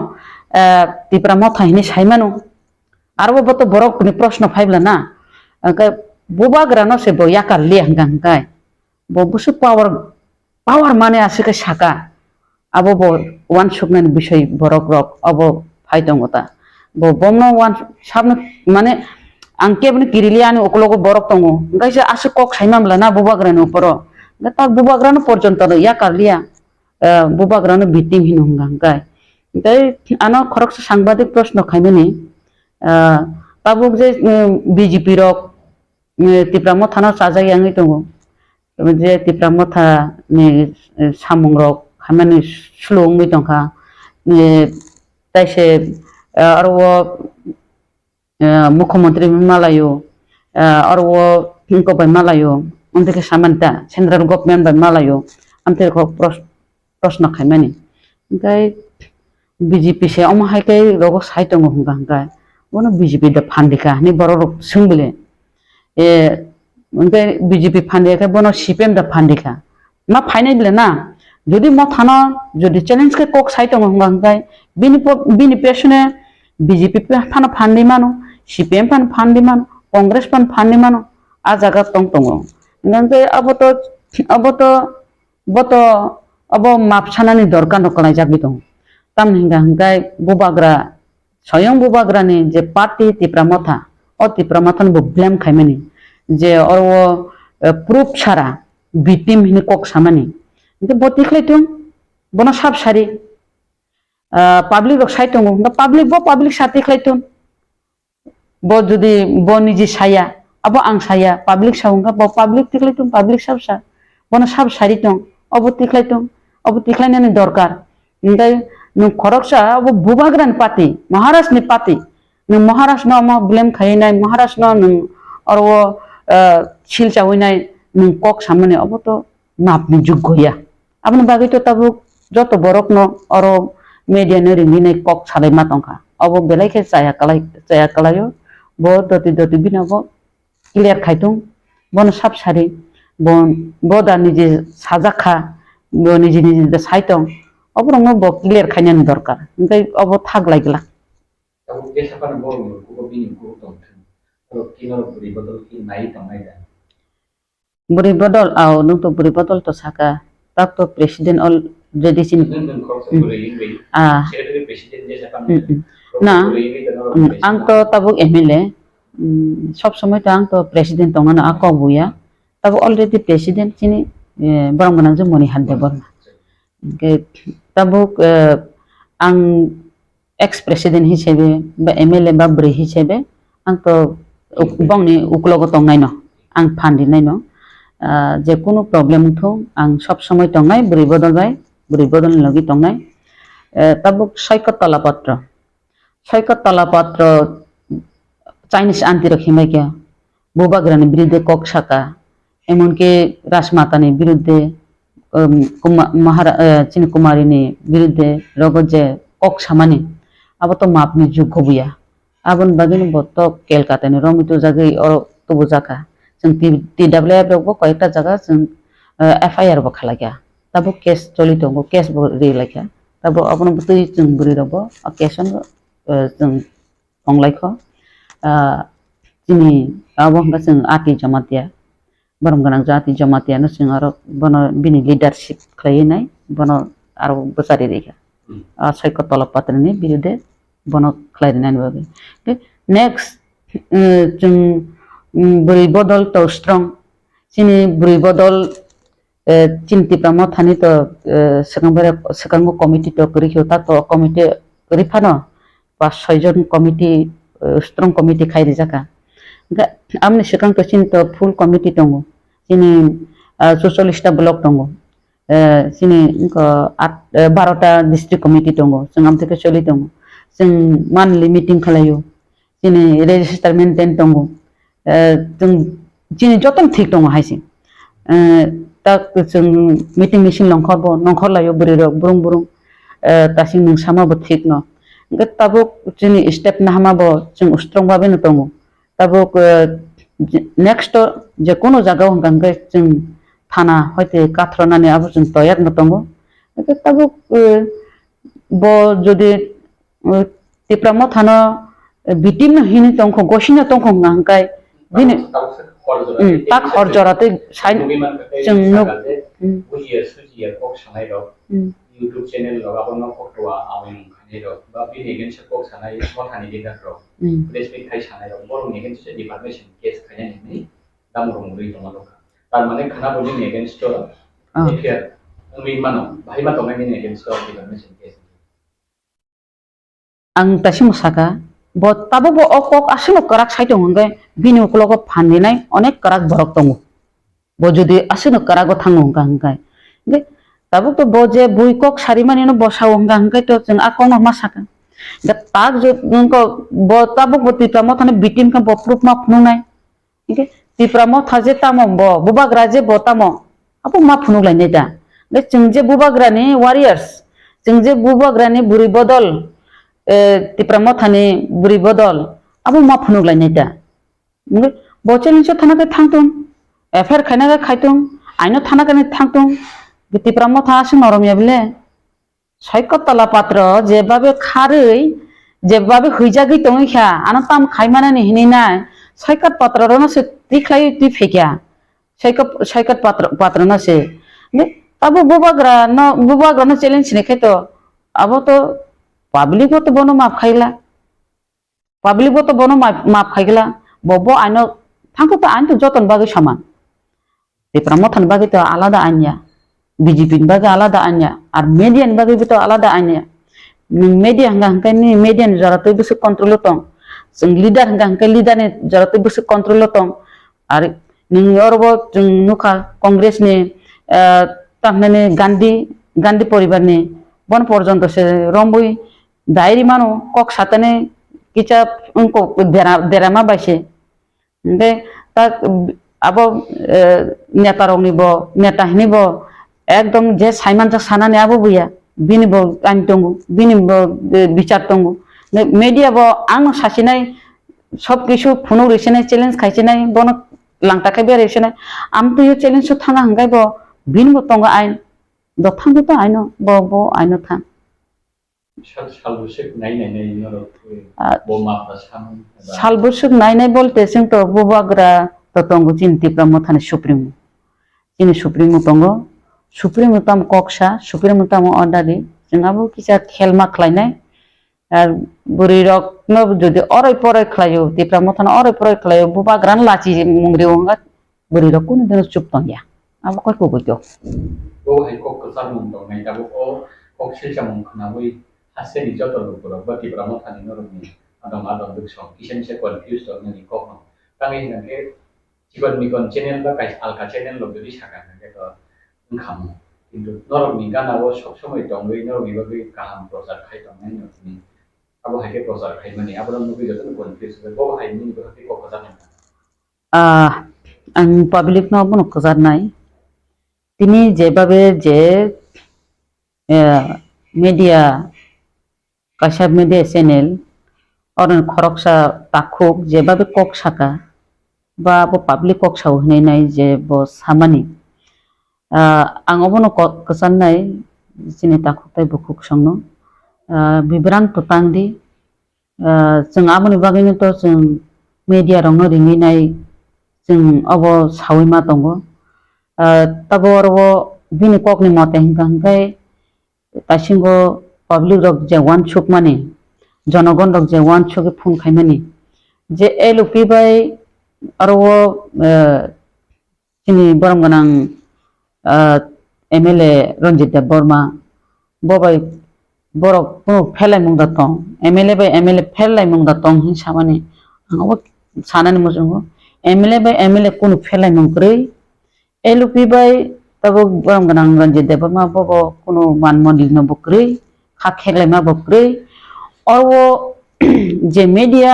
[SPEAKER 15] त्रिपुरा मथा हिनि सायमानो आरो बो तो बरक नि प्रश्न फाइबला ना ओंके बुबाग्रानो से बो याकार ले हंगाय बो बुसु पावर माने आसे के साका abo bo wan suknani bishoy borok rok abo phai tongo ta bo bomno wan sabno mane ang kebni kiriliani okologo borok tongo ngai se asu kok saimamla na bubagrano poro ta bubagrano porjonto ya karlia bubagrano bitim hinu ngai ngai ano khorok সাংবাদিক প্রশ্ন খাইমেনি tabuk je BJP rok Tipra Motha no sajai yangi tongo je Tipra Motha ni samung rok hamani slung mi tongkha taise aro মুখ্যমন্ত্রী malayo aro ko bai malayo ondike samanta central government bai malayo amte ko প্রশ্ন খাইমানি ngai BJP se omahai kai rogo saitongo hunga ngai bono BJP da phandika ni borok sungbile ngai BJP phandika bono CPM da phandika ma phainai bile na যদি Mothano যদি challenge ke kok saitongo hunga ngai bini pesune BJP phano phandi mano CPM phan phandi mano Congress phan phandi mano a jaga tongo ngai abo mapsanani dorkar nokalai jakbi tong tam hinga ngai bubagra soyong bubagra ni je party Tipra Motha o Tipra Motha bo blame khaimani je orwo proof chara victim hini kok samani ngai boti khlaitung bono sab sari public rok saitongo public sati khlaitung bo jodi bo niji saya abo ang saya public saunga bo public tikhlaitung public sabsa bono sab sari tong abo tikhlainani dorkar ngai nung khoroksa abo bubagran party Maharashtra ni party nung Maharashtra no blame khainai Maharashtra nung orwo Silchajakmano nung kok samane abo to napni juggoya abni bagi to tabuk joto borok no oro media no ringine kok salai matongkha abo belai ke saya kalayo bo doti bina bo clear khaitung bono sab sari bo da nije sajakha bo nije saitong obrong bo clear khainani dorkar ngai obo thak laigla
[SPEAKER 6] tabuk ke sapan bo ko bini ko tong ro kinor buri bodol ki nai tamai da
[SPEAKER 15] buri bodol aw nung to buri bodol to saka tak to president all jadi sin na ang to tabuk MLA sob somoy to ang to president tongana akok buya tabuk already president chini borong ganang je moni hadde borna tabuk ang ex president hisebe ba MLA ba bri hisebe ang to bongni uklogo tongnai no ang phandi nai no je kono problem tho ang sob somoy tongnai bri bodol logi tongnai tabuk saikot talapatra Chinese anti rakhimai kya bubagrani biruddhe kok saka এমনকি রাজমাতানির বিরুদ্ধে চিনি কুমারিনী বিরুদ্ধে রগত যে cock সামানি আবার তো মাপনি যোগ্য বুয়া আবন বাগিনি বত কেলকাতানি রমিত জায়গায় তবু জায়গা जों TWF রাখবো কয়েকটা জায়গা जों FIR বো খালাইয়া তাবো কেস চলি দङ কেস বো রিলাইয়া তাবো আপন তুই जों বুরি রাখবো কেসন जों সংলাইখ চিনি আবো হंगा जों आति Jamatia borong ganang jati jamatiano sing aro bono bini leadership khlainai bono aro besari rekha saikot talapatrini birude bono khlainan babe next jung buri bodol to strong sini buri bodol cinti Mothani to sekango committee to kurikyo ta to committee kurifano 5-6 jon committee strong committee khairi jaka amni sekang to chin to full committee tongo sini 44 ta block tongo sini 12 ta district committee tongo singam theke choli tongo sing monthly meeting khalayo sini register maintain tongo sini jotom thik tongo haisi ta sing meeting machine longkhor layo buri rok burung ta sing nung sama bo thik no ngat tabuk sini step na hama bo sing strong babe no tongo tabuk next je kono jaga hanggai जों थाना होइते काथ्रनानि आबो जों तयार नतंगो tabuk bo jodi Tipra Mothano bitim no hini tongkho gosina tongkho hanggai bini tak horjorate sain जों no
[SPEAKER 6] bujiya sujiya kok sanai rok YouTube channel lo ga no kokwa awin khani ro ba bi again se kok sanai mothani leader ro press meet khai sanai ro boro again se defamation case khani ni dam ro muri to mano tar mane khana boli against to affair umi mano bhai ma to ngai against to defamation case
[SPEAKER 15] ang tasi musaka bo tabo bo okok asilo karak saito ngai bini uklogo phandinai onek karak borok tongo bo jodi asilo karago thango ngai nge tabuk to bo je bui kok sarimani no bosawo ngai to jeng akono masaka ga tag jo nko bo tabuk bo Tipra Mothani victim ka bo proof ma phununai nge Tipra Motha je tamo bo bubagra je bo tamo apo ma phunulai nei da ge jeng je bubagrani warriors jeng je bubagrani buri bodol Tipra Mothani buri bodol abo ma phunulai nei da nge bo challenge thana ke thangtung affair khaina ga khaitung aino thana ke thangtung Tipra Motha ashe noromia bile সৈকতলা পাত্র যেভাবে খারই যেভাবে হইজাগি তংখা আনতাম খাইমানানি হিনি নাই সৈকত পাত্র রনসে তিখলাই তি ফেকিয়া সৈকত পাত্র নসে তাবো বুবাগ্রা ন challenge নেখে তো আবো তো পাবলিক তো বনো মাপ খাইলা পাবলিক তো বনো মাপ খাইলা ববো আইন থাকো তো আইন তো যতন বাগে সমান Tipra Mothani বাগে তো আলাদা আইনিয়া BJP bagi alada anya, ar median bagi betul alada anya. Media hanggang ni median jarak tu bisa kontrol tong, seng leader hanggang leader ni jarak tu bisa kontrol tong. Ar ni orbo nuka kongres ni tahne ni Gandhi poribar ni bon porjonto se rombui dairi mano kok satane kicha unko derama baise. Nde tak abo neta rong ni bo neta ni bo একদম যে সাইমানটা সানানে আবো বইয়া বিনিব আইন তঙ্গু বিনিব বিচার তঙ্গু media ব আং সাসিনাই সব কিছু ফোনও রয়েছে নাই চ্যালেঞ্জ খাইছে নাই বন লাংটাকে বের রয়েছে নাই আম তো ইয়ে চ্যালেঞ্জ থাঙ্গা হাঙ্গাই ব বিনিব তঙ্গু আইন দথাং তো আইন ব আইন থাং সালবুসুক নাই নাই বলতে जों তো বুবাগ্রা তো তঙ্গু চিন Tipra Mothani সুপ্রিমো চিনি supremo তঙ্গু Supreme utam koksa, Supreme utam ordari, jengabu kisah khelma khlainai, buri rok no jodi orai porai khlayo, Tipra Mothani orai porai khlayo, bubagran laci mungri ongat, buri rok kun denu chup tong ya, abu koi kubu jo.
[SPEAKER 6] Bo hai kok kesar mungtong nai tabu kok Silchajakmano khnabui hasse di joto lukuro, ba Tipra Mothani noroni, adong duksong, kisen se confused tong nani kok no, tangi nake jikon mikon channel ba kai alka channel lo jodi sakan nake to খামো কিন্তু নরমি গানাও সব সময় দঙ্গই নরমি বাকি কাহাম প্রচার খাই দঙ্গই নরমি আবো হাইকে প্রচার খাই মানে আবো নবি যত কনফিউজ হবে বো হাই নি বো হাইকে কথা জানেন
[SPEAKER 15] আং পাবলিক ন বন কজার নাই তিনি যেভাবে যে মিডিয়া কাশাব মিডিয়া চ্যানেল অরন খরকসা তাখুক যেভাবে কক সাকা বা বো পাবলিক কক সাও হনে নাই যে বো সামানি ang obono kesanai sini takutai bukuk songno bibrang tutangdi जों aboni bagini to जों media rongno ringinai जों obo sawi ma tongo tabo orbo bini kokni mote hingkai tasingo public rok je one chuk mani jonogon rok je one chuk phun khaimani je elupi bai arwo sini borom ganang MLA Ranjit Borma bobai borok puno phelai mungda tong MLA by MLA phelai mungda tong hin samani ango sanani mujungo MLA by MLA kuno phelai mungkrei LP by tabo borom ganang Ranjit Borma bobo kuno man mondil no bokrei khak kheglai ma bokrei orwo je media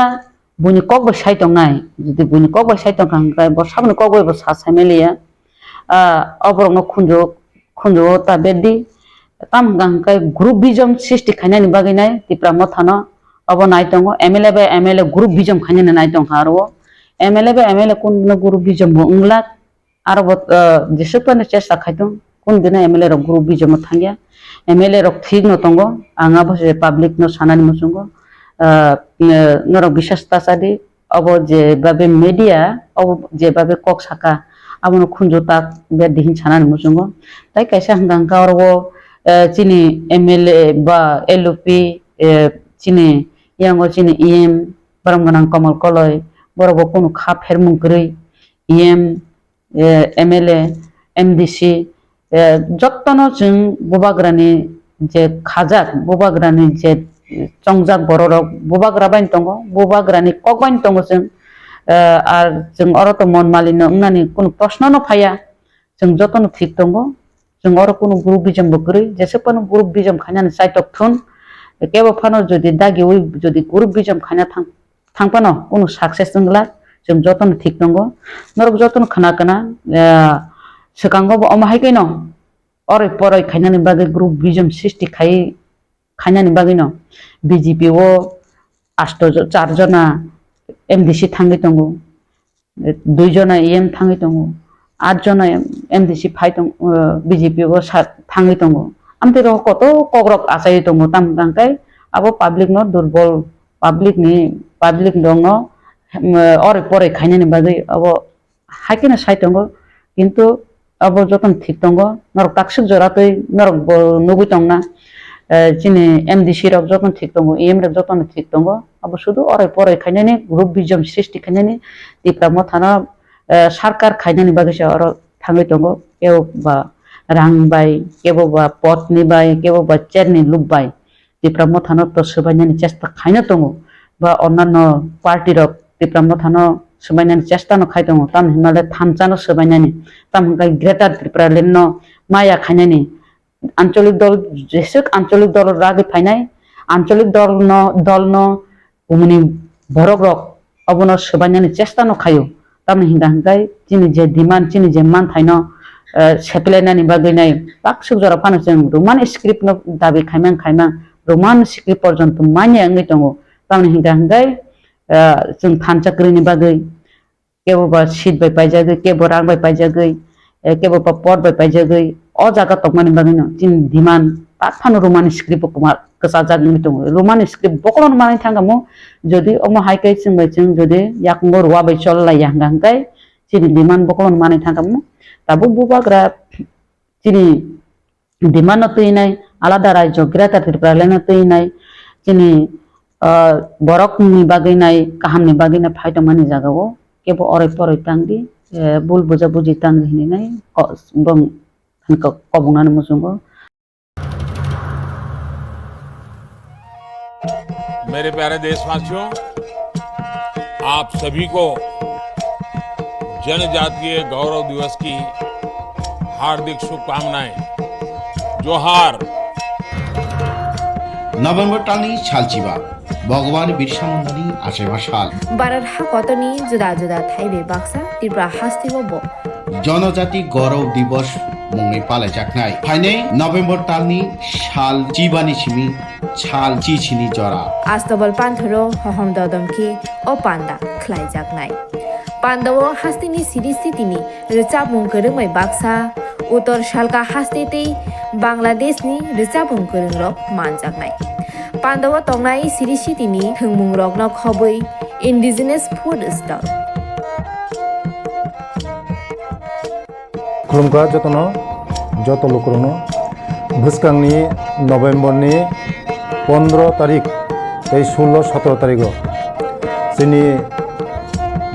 [SPEAKER 15] buni kok ba sai tong nai jodi buni kok ba sai tong kang bo sabni kok bo sa samelia oborong khunjo ta bedi tam gangkai group bijom sisti khainani baginai Tipra Mothani obo nai tongo MLA by MLA group bijom khainani nai tong haro MLA by MLA kun group bijom bo ungla aro jesupane chesta khaitong kun dina MLA ro group bijom thangya MLA ro thik no tongo anga bose public no sanani musungo noro bishasta sadi obo je babe media obo je babe kok saka abono khunjo tak be dihin sanan musungo tai kaisa hanggang ka orwo chini MLA ba LOP chini yang chini EM barang ganang kamal koloi borobo kono khap hermung krei EM MLA MDC যত্ন जों बुबाग्रानि जे खाजाक बुबाग्रानि जे चंजाक बररक बुबाग्रा बाइन दङ बुबाग्रानि कक बाइन दङ जों are जों अरत मन मालिनो उनानि कोनो प्रश्न फाया जों जतन ठीक दङ जों अर कोनो ग्रुप बिजम बकरै जेसेपन ग्रुप बिजम खानानि साइटक थुन केबो फानो जदि दागि उइ जदि ग्रुप बिजम खाना थांपानो कोनो साक्सेस दंला जों जतन ठीक दङ नरक जतन खाना खाना sekango bo omahai kaino ore poroi khainani bagi group bijom sisti khainani bagi no BJP o 4 jona MDC thangi tongo 2 jona EM thangi tongo 8 jona MDC phai tong BJP o thangi tongo amte ro koto kogrok asai tongo tam tangkai abo public no durbol public dongo ore poroi khainani bagi abo haikena sai tongo কিন্তু अब जतन ठीक दंगो नरक ताक्सिक जरातै नरक नबुइ दंना जिनि MDC रक जतन ठीक दंगो EM रक जतन ठीक दंगो अब शुधु अराय पराय खायनानि ग्रुप बिजम सृष्टि खायनानि तिप्रा मथाना सरकार खायनानि बागैसो अर थाङै दंगो केव बा रां बाय केव बा पदनि बाय केव बा चेरनि लुक बाय तिप्रा मथाना तो सबायनानि चेष्टा खायना दंगो बा अन्नान्य पार्टी रक Tipra मथाना sebanyak cesta no khai dong tam himale thamchano sebanyak tam kai greater tripura lenno maya khainani ancholik dol jesek ancholik dol ragi phainai ancholik dol no umuni borogrok abono sebanyak cesta no khayo tam hingga kai chini je demand chini je man thaino seplainani baginai taksuk jara phano jeng roman script no dabi khaimang roman script porjonto manya ngai tongo tam hingga kai जों थानचाक्रिनि बागै केबोबा seat bye पाइजागै केबो रां bye पाइजागै केबोबा पद bye पाइजागै अ जागा तकमानि बागै न जिन demand पाफानो Roman script Kumar कसा जागनि दङ Roman script बकलन मानि थांगामो जदि अमो हाइकै जों जदि याकमो रुवा बाय चललाय हांगांगाय जिन डिमान्ड बकलन मानि थांगामो ताबो बुबाग्रा जिनि डिमान्ड तैनाय आलादा राज्य ग्रेटार त्रिपुरा लेना तैनाय जिनि borokni baginai kahamni baginai phaito mani jagao kebo orai poroi tangdi bul buja buji tangdi hininai bong hanko kobungnani musungo
[SPEAKER 3] मेरे प्यारे देशवासियों आप सभी को जनजातीय गौरव दिवस की हार्दिक शुभकामनाएं जोहार
[SPEAKER 4] नभेम्बर टालनि सालचिबा भगवान बिरसा मुंडानि आसेबा साल
[SPEAKER 1] बारार हा कतनि जुदा जुदा थाइबे बाक्सा त्रिपुरा हास्तिगो बो
[SPEAKER 4] जनजाति गौरव दिवस मुंगै पालायजाखनाय फाइनै नभेम्बर टालनि साल चिबानि सिमि साल चिचिनि जरा
[SPEAKER 1] आस्तबल पान्थरो हहम ददमखि ओ पान्दा ख्लाइजाखनाय पान्दाव हास्तिनि सिरिस्थितिनि रिचाबुं गोरोंमै बाक्सा उत्तर सालका हास्तेतै बांलादेशनि रिचाबुं गोरोंरक मानजाखनाय पान्दाव तंनाय सिरिस्थितिनि थोंमुं रकन खबै इन्डिजिनास फुड स्टल
[SPEAKER 2] खुलुमगा जत लोकरनो भुसकांनि नभेम्बरनि 15 तारिख 16-17 तारिख जोंनि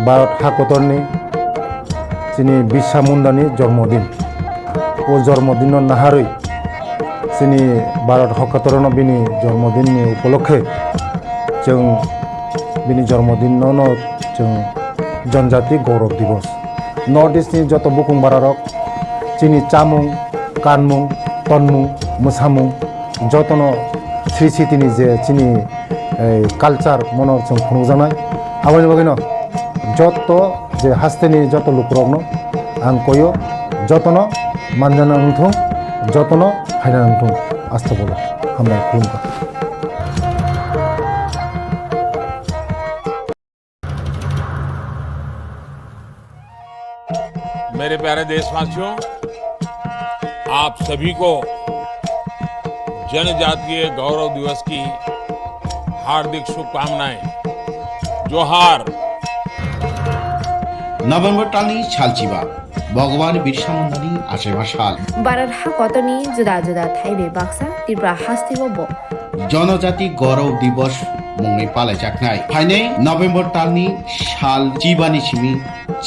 [SPEAKER 2] भारत हाकतरनि जोंनि बिरसा मुंडानि जन्मदिन ओ जन्मदिन नाहारै जोंनि भारत हाकतरनो बिनि जन्मदिननि उपलक्षे जों बिनि जन्मदिनावनो जों जनजाति गौरव दिवस नर्थ इस्टनि जत बुकुं बारारक जोंनि चामुं कानमुं तनमुं मोसामुं जतनो श्री सिटिनि जे जोंनि कालचार मनर जों खुंजानाय आबानि बागैनो जत जे हास्तेनि जत लुकरकनो आं कयो जतनो मानजाना नंथों जतनो हायना नंथों आस्था बोलो हामबाय खुलुमबाय
[SPEAKER 3] मेरे प्यारे देशवासियों आप सभी को जनजातीय गौरव दिवस की हार्दिक शुभकामनाएं जोहार
[SPEAKER 4] नभेम्बर टालनि सालचिबा ভগবান বিরসা মুন্ডানি আশেবা সাল
[SPEAKER 1] भारत हाकतनि जुदा जुदा थाइबे बाक्सा त्रिपुरा हास्तिबो
[SPEAKER 4] জনজাতি গৌরব দিবস মুংনি পালাইজাকনাই ফাইনাই নভেম্বর তালনি সাল জিবানি সিমি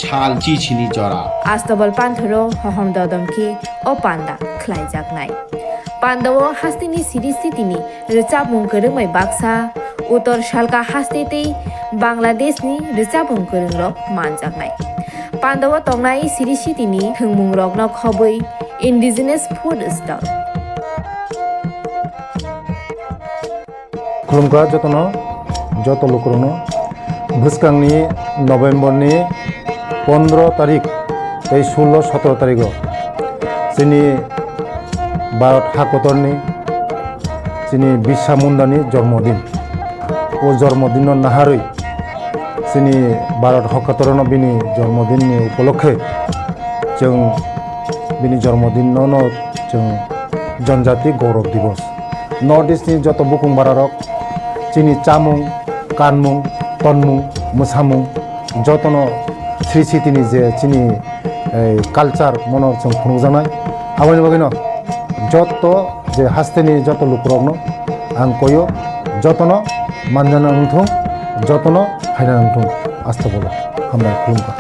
[SPEAKER 4] সাল চিছিনি জরা
[SPEAKER 1] आस्तबल पान्थरो हहम ददमखि ओ पान्दा ख्लाइजाकनाय पान्दाव हास्तिनि सिरिस्थितिनि रिचाबुं गोरोंमै बाक्सा उत्तर शालका हास्तेतै बांलादेशनि रिचाबुं गोरोंरक मानजाकनाय पान्दाव तंनाय सिरिस्थितिनि थोंमुं रकन खबै इन्डिजिनास फुड स्टल
[SPEAKER 2] खुलुमग्रा যত লোকরনো ভুসকাংনি নভেম্বরনি 15 তারিখ এই 16-17 তারিখও যিনি ভারত হাকতরনি যিনি বিরসা মুন্ডানি জন্মদিন ও জন্মদিন নাহারই যিনি ভারত হাকতরন বিনি জন্মদিনनि উপলক্ষে जों बिनि जन्मदिन जों जनजाति गौरव दिवस नर्थ इस्टनि जत बुकुं बारारक चिनि चामुं कानमुं तनमुं मोसामुं जतन श्री सितिनि जे चिनि कालचार मनर जों खुंजानाय आबानि बागैनो जत जे हास्तेनि जत लुकरकनो आं कयो जतन मानजाना नंथों जतन हायना नंथों आस्था बोलो हामबाय खुलुमबाय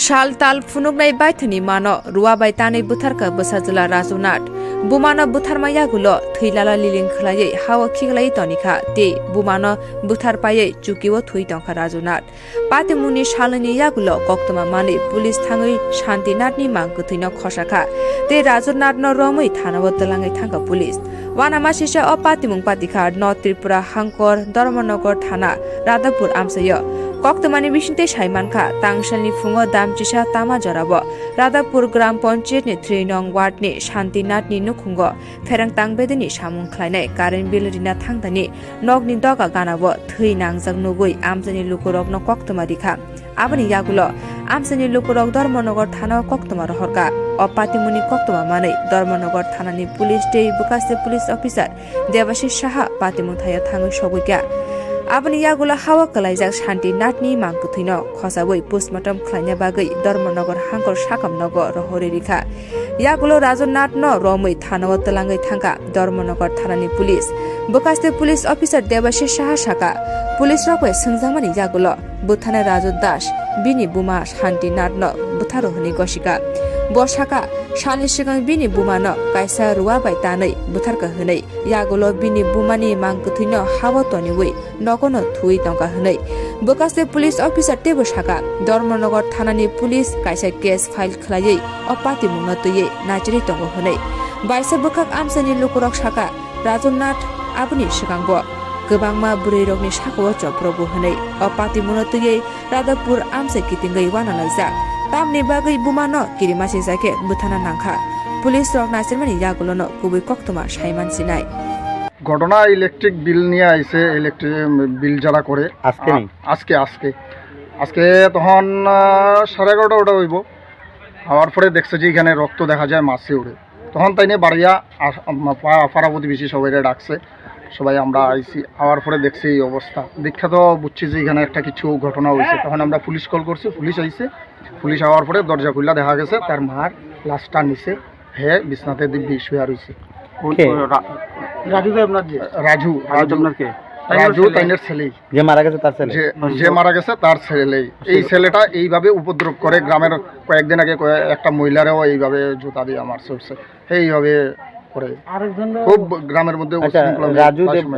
[SPEAKER 7] शाल ताल फुनुगनाय बायथनि मानो रुवा बायतानै बुथारका बसाजुला राजुनाथ बुमानो बुथारमाया गुलो थैलाला लिलिं खलायै हावा खिगलायै तनिखा ते बुमानो बुथारपायै चुकिवो थुइ तंखा राजुनाथ पातेमुनि शालनि यागुलो कक्तमा माने पुलिस थाङै शान्तिनाथनि मांगथैनो खसाखा ते राजुनाथनो रमै थानाव तलाङै थांगा पुलिस वानामासिसा अ पातेमुं पातिखा न त्रिपुरा हांकर धर्मनगर थाना राधापुर आमसय कक्तमानि बिसिन्ते साइमानखा तांसालनि फुङो दामचिसा तामा जराबो राधापुर ग्राम पञ्चायतनि 3 नं वार्डनि शान्तिनाथनि नुखुंगो फेरांतां बेदनि सामुं ख्लायनाय कारेन्ट बिल रिना थांदानि नगनि दगा गानाबो थै नांजां नुगै आमजनि लुकुरकनो कक्तमा दिखा आबनि यागुलो आमजनि लुकुरक धर्मनगर थाना कक्तमा रहरका अपातिमुनि कक्तमा मानै धर्मनगर थानानि पुलिस डे बुकासे पुलिस अफिसार देवाशिष साहा पातिमुं थाया थाङै सगैका आबनि यागुला हावा कलाइजाक शान्तिनाथनि मांगथैनो खसाबै पोस्टमार्टम ख्लायना बागै धर्मनगर हांकर साकामनगर रहरे रिखा यागुलो राजुनाथ न रमै थानाव तलाङै थांगा धर्मनगर थानानि पुलिस बकास्ते पुलिस अफिसार देवाशिष साहा साका पुलिस रकै सोंजामानि यागुलो बुथाना राजु दास बिनि बुमा शान्तिनाथ न बुथारो हनि गसिका बसाका सानि सिगां बिनि बुमानो कायसा रुवा बायतानै बुथारका हनै यागुलो बिनि बुमानि मांगथैनो हावा तनिवै नगनो थुइ टंका हनै बकास्ते पुलिस अफिसार तेबो साका धर्मनगर थानानि पुलिस कायसा केस फाइल खलायै अपाति मुंनो तयै नाचरि टंगो हनै बायसा बकाक आमसानि लुकुरक साका राजुनाथ आबनि सिगांबो गोबांमा बुरै रगनि साखौ चप्रबो हनै अपाति मुंनो तयै राधापुर आमसा कितिंगै वानालायजा तामनि बागै बुमानो किरिमासि जाके बुथाना नांखा पुलिस रक नासिरमानि यागुलोनो गुबै कक्तमा साइमान सिनाय
[SPEAKER 11] ঘটনা ইলেকট্রিক বিল নিয়ে আইছে ইলেকট্রিক বিল যারা করে আজকে আজকে তখন 11:30 ওটা হইব হওয়ার পরে দেখছে যে এখানে রক্ত দেখা যায় মাছে উড়ে তখন তাই নিয়ে বাড়িয়া পাড়া প্রতিবেশী সবাই ডাকছে সবাই আমরা আইছি হওয়ার পরে দেখছি এই অবস্থা দেখা তো বুঝছি যে এখানে একটা কিছু ঘটনা হয়েছে তখন আমরা পুলিশ কল করছি পুলিশ আইছে পুলিশ আওয়ার পরে দরজা খুললা দেখা গেছে তার মার লাশটা নিচে হে বিছনাতে দিব্যি শুয়ে রয়েছে রাজু আপনার কে রাজু তাইনের ছেলে যে মারা গেছে তার ছেলে এই ছেলেটা এইভাবে উপদ্রব করে গ্রামের কয়েকদিন আগে একটা মহিলারও এইভাবে জুতা দিয়ে মারছে এইভাবে করে খুব গ্রামের মধ্যে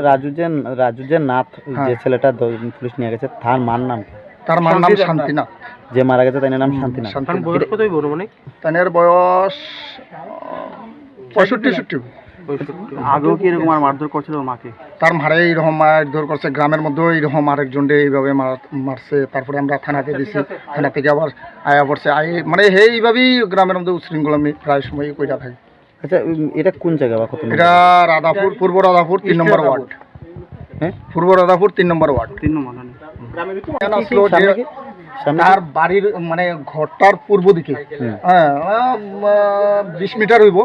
[SPEAKER 20] রাজু যে নাথ যে ছেলেটা পুলিশ নিয়ে গেছে তার মার নাম কি
[SPEAKER 11] তার মার নাম শান্তিনাথ
[SPEAKER 20] যে মারা গেছে তার নাম শান্তিনাথ
[SPEAKER 11] বয়স কতই বড় মানে তার বয়স 65-60
[SPEAKER 16] আগেও কি এরকম মারধর করছিল মাকে
[SPEAKER 11] তার মারে এইরকম মারধর করছে গ্রামের মধ্যেও এইরকম আরেকজন এইভাবে মারছে তারপরে আমরা থানাতে দিছি থানা থেকে আবার আয়া পড়ছে মানে এইভাবেই গ্রামের মধ্যে উশৃঙ্খলামি প্রায় সময় কইরা থাকে
[SPEAKER 20] আচ্ছা এটা কোন জায়গা বা কত
[SPEAKER 11] এটা রাধাপুর পূর্ব রাধাপুর 3 নম্বর ওয়ার্ড হ্যাঁ পূর্ব রাধাপুর 3 নম্বর ওয়ার্ড
[SPEAKER 16] 3 নম্বর
[SPEAKER 11] গ্রামের ভিতরে তার বাড়ির মানে ঘরটার পূর্ব দিকে হ্যাঁ 20 মিটার হইব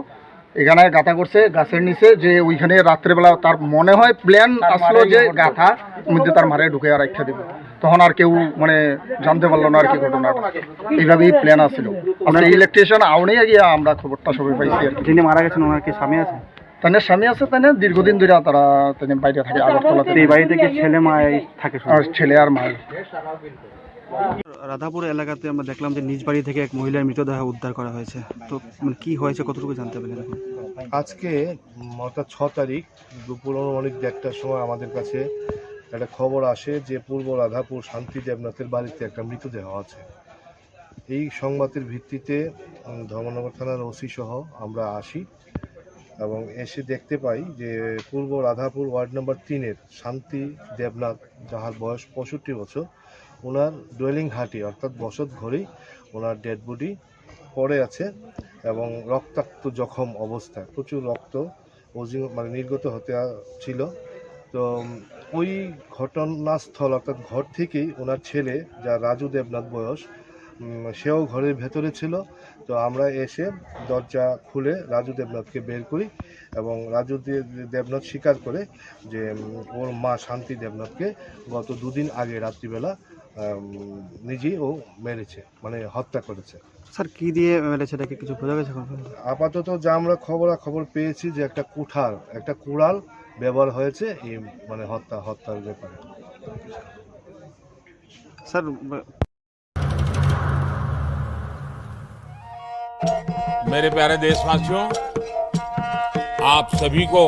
[SPEAKER 11] এখানে গাথা করছে গাছের নিচে, যে ওইখানে রাত্রেবেলা তার মনে হয় প্ল্যান আসলো যে গাথা মধ্যে তার মারে ঢুকে আর রাখা দেবে, তখন আর কেউ মানে জানতে পারলো না আর কি ঘটনাটা, এইভাবেই প্ল্যান আসছিল। আমরা ইলেকট্রিশিয়ান আউনেই গিয়ে আমরা খবরটা সবাই পাইছি আর কি।
[SPEAKER 16] যিনি মারা গেছেন ওনার কি স্বামী আছে?
[SPEAKER 11] তাদের স্বামী আছে, তাদের দীর্ঘদিন ধরে তারা বাইরে থাকে আগরতলাতে।
[SPEAKER 16] এই বাড়িতে কি ছেলে মা থাকে?
[SPEAKER 11] আর ছেলে আর মা।
[SPEAKER 16] রাধাপুর এলাকাতে আমরা দেখলাম যে নিজ বাড়ি থেকে এক মহিলার মৃতদেহ উদ্ধার করা হয়েছে, তো মানে কি হয়েছে কতটুকু জানতে পারলেন এখন?
[SPEAKER 17] আজকে মতা 6 তারিখ দুপুর অনেক 1টার সময় আমাদের কাছে একটা খবর আসে যে পূর্ব রাধাপুর শান্তি দেবনাথের বাড়িতে একটা মৃতদেহ আছে। এই সংবাদের ভিত্তিতে ধর্মনগর থানার ওসি সহ আমরা আসি এবং এসে দেখতে পাই যে পূর্ব রাধাপুর ওয়ার্ড নম্বর 3-এর শান্তি দেবনাথ, যাহার বয়স 65 বছর, ওনার ডোয়েলিং হাটি অর্থাৎ বসত ঘরেই ওনার ডেড বডি পড়ে আছে এবং রক্তাক্ত জখম অবস্থায়, প্রচুর রক্ত মানে নির্গত হতে ছিল। তো ওই ঘটনাস্থল অর্থাৎ ঘর থেকেই ওনার ছেলে, যা রাজু দেবনাথ বয়স, সেও ঘরের ভেতরে ছিল। তো আমরা এসে দরজা খুলে রাজু দেবনাথকে বের করি এবং রাজু দেবনাথ স্বীকার করে যে ওর মা শান্তি দেবনাথকে গত 2 দিন আগে রাত্রিবেলা নিজেই ও মেরেছে, মানে হত্যা করেছে।
[SPEAKER 16] স্যার কি দিয়ে মেরেছে এটাকে কিছু বোঝা গেছে?
[SPEAKER 17] আপাতত যা আমরা খবর পেয়েছি যে একটা কুড়াল ব্যবহার হয়েছে এই মানে হত্যার ব্যাপারে।
[SPEAKER 16] স্যার
[SPEAKER 3] मेरे प्यारे देशवासियों, आप सभी को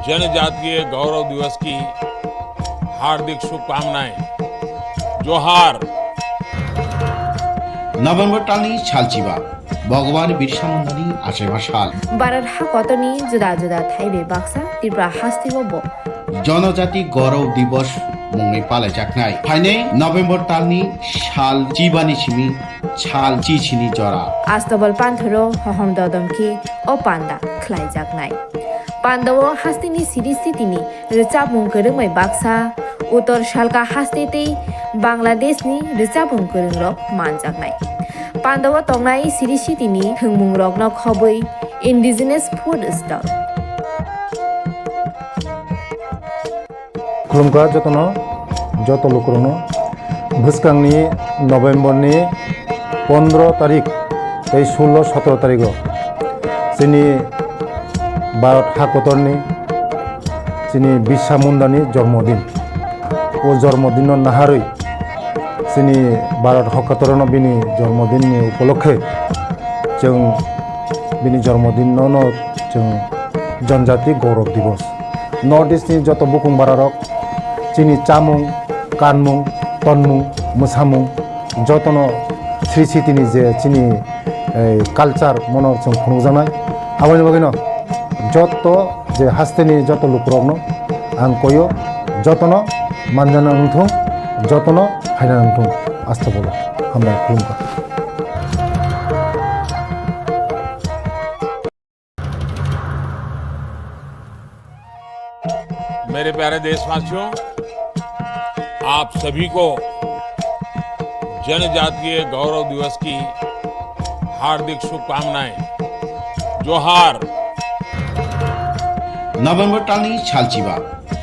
[SPEAKER 3] जनजातीय गौरव दिवस की हार्दिक शुभकामनाएं। जोहार।
[SPEAKER 4] নভেম্বর টানি ছালচিবা ভগবান বিরসা মুন্ডানি আশেমা শাল
[SPEAKER 1] বারার হা কতনি জুদা জুদা থাইবে বাক্সা ত্রিপুরা হাস্তিবব
[SPEAKER 4] জনজাতি গৌরব দিবস মুংনি পালাই চাকনাই ফাইনে নভেম্বর টানি শাল চিবানি সিমি ছাল চিছিনি জরা
[SPEAKER 1] আস্তবল পান্থরো হহম দদমকে ও পান্ডা খ্লাই জাগনাই পান্ডাও হাস্তিনি সিরিস্থিতিনি রেচাবুং করংमै বাক্সা উত্তর শালকা হাস্তেতেই বাংলাদেশনি রেচাবুং করংরক মানজাগনাই পান্ডাও তংনাই সিরিস্থিতিনি হংমুং রকন খবৈ ইন্ডিজিনাস ফুড স্টল
[SPEAKER 2] खुलुमखा जत लोकरनो भुसकांनि नभेम्बरनि 15 तारिख 16-17 तारिख जोंनि भारत हादरनि जोंनि बिरसा मुंडानि जन्मदिन ओ जन्मदिन नाहारै जोंनि भारत हादरनो बिनि जन्मदिननि उपलक्षे जों बिनि जन्मदिनावनो जों जनजाति गौरव दिवस नर्थ इस्टनि जत बुकुं बारारक जोंनि चामुं कानमुं तनमुं मोसामुं जतनो श्री सिटिनि जे जोंनि कालचार मनर जों खुंजानाय आवनि बागैनो जत जे हास्तेनि जत लुकरकनो आं कयो जतनो मानजाना नंथों जतनो फायना नंथों आस्था बोलो हामबाय खुलुमबाय।
[SPEAKER 3] मेरे प्यारे देशवासियों, आप सभी को जनजातीय गौरव दिवस की हार्दिक शुभकामनाएं। जोहार।
[SPEAKER 4] নভেম্বর টানি ছালচিবা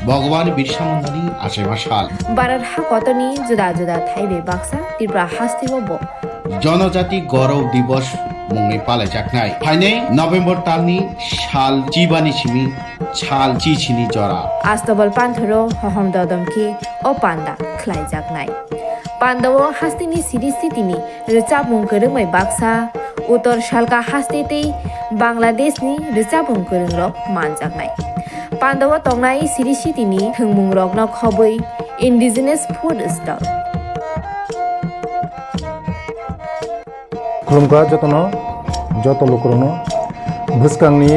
[SPEAKER 4] ভগবান বিরসা মুন্ডানি আশেমা শাল
[SPEAKER 1] বারার হা কতনি জুদা জুদা থাইবে বাক্সা ত্রিপুরা হাস্তিবব
[SPEAKER 4] জনজাতি গৌরব দিবস মুংনি পালাই চাকনাই ফাইনে নভেম্বর টানি শাল চিবানি সিমি ছাল চিছিনি জরা
[SPEAKER 1] আস্তবল পান্থরো হহম দদমকে ও পান্ডা খ্লাই জাগনাই পান্ডাও হাস্তিনি সিরিস্থিতিনি রেচাবুং করংमै বাক্সা উত্তর শালকা হাস্তেতেই বাংলাদেশনি রেচাবুং করংরক মানজাগনাই পান্ডাও তংনাই সিরিস্থিতিনি হংমুং রকন খবৈ ইন্ডিজিনাস ফুড স্টল
[SPEAKER 2] खुलुमखा जत लोकरनो भुसकांनि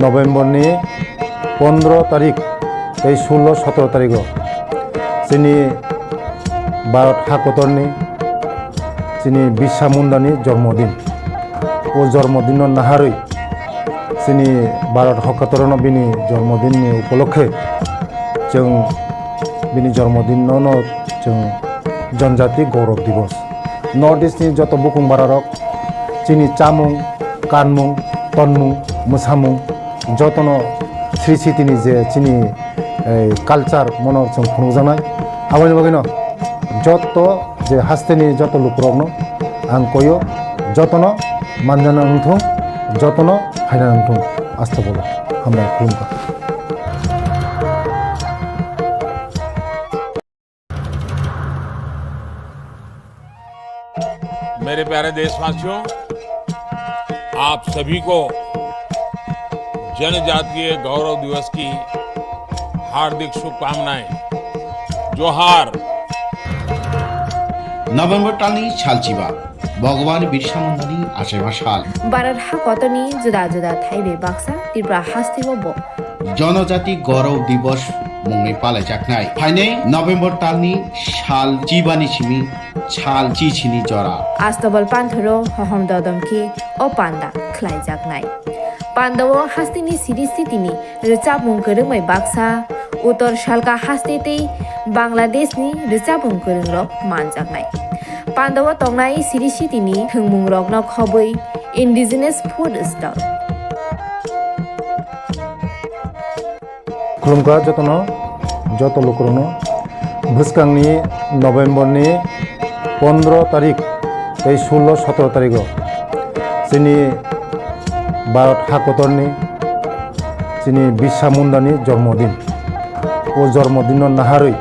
[SPEAKER 2] नभेम्बरनि 15 तारिख 16-17 तारिख जोंनि भारत हादरनि जोंनि बिरसा मुंडानि जन्मदिन ओ जन्मदिन नाहारै जोंनि भारत हादरनो बिनि जन्मदिननि उपलक्षे जों बिनि जन्मदिनावनो जों जनजाति गौरव दिवस नर्थ इस्टनि जत बुकुं बारारक जोंनि चामुं कानमुं তন্মুং মোসামুং যতনো শ্রী শ্রী তিনি যে চিনি কালচার মনের जों खुंजानाय आबानि बागैनो যত যে হাস্তেনি যত লোকরগ্ন आं कयो যতनो मानजाना उन्थुं যতनो फायना उन्थुं आस्था बोलो हामबाय खुलुमबाय।
[SPEAKER 3] मेरे प्यारे देशवासियों, आप सभी को जनजातीय गौरव दिवस की हार्दिक शुभकामनाएं। जोहार।
[SPEAKER 4] नवेम्बर टालनि सालचिबा भगवान बिरसा मुंडानि आसेबा साल
[SPEAKER 1] भारत हा कतनी जुदा जुदा थाइबे बाक्सा त्रिपुरा हास्तिबो बो
[SPEAKER 4] जनजाति गौरव दिवस मुंनि पालायजाखनाय फाइनै नवेम्बर टालनि साल चिबानि सिमि साल चिचिनि जरा
[SPEAKER 1] आस्तबल पान्थरो हहम ददमखि ओ पान्दा ख्लाइजाकनाय पान्दावो हास्तिनि सिरिस्थितिनि रोचाबुं गोरोंमै बाक्सा उत्तर सालका हास्तेतै बांलादेशनि रोचाबुं गोरोंरक मानजाकनाय पान्दावो तंनाय सिरिस्थितिनि थोंमुं रकनो खबै इन्डिजिनास फुड स्टल
[SPEAKER 2] खुलुमगा जतनो जत लोकरनो भुसकांनि नवेम्बरनि 15 तारिख 16-17 तारिख जोंनि भारत हाकतरनि जोंनि बिरसा मुंडानि जन्मदिन ओ जन्मदिन नाहारै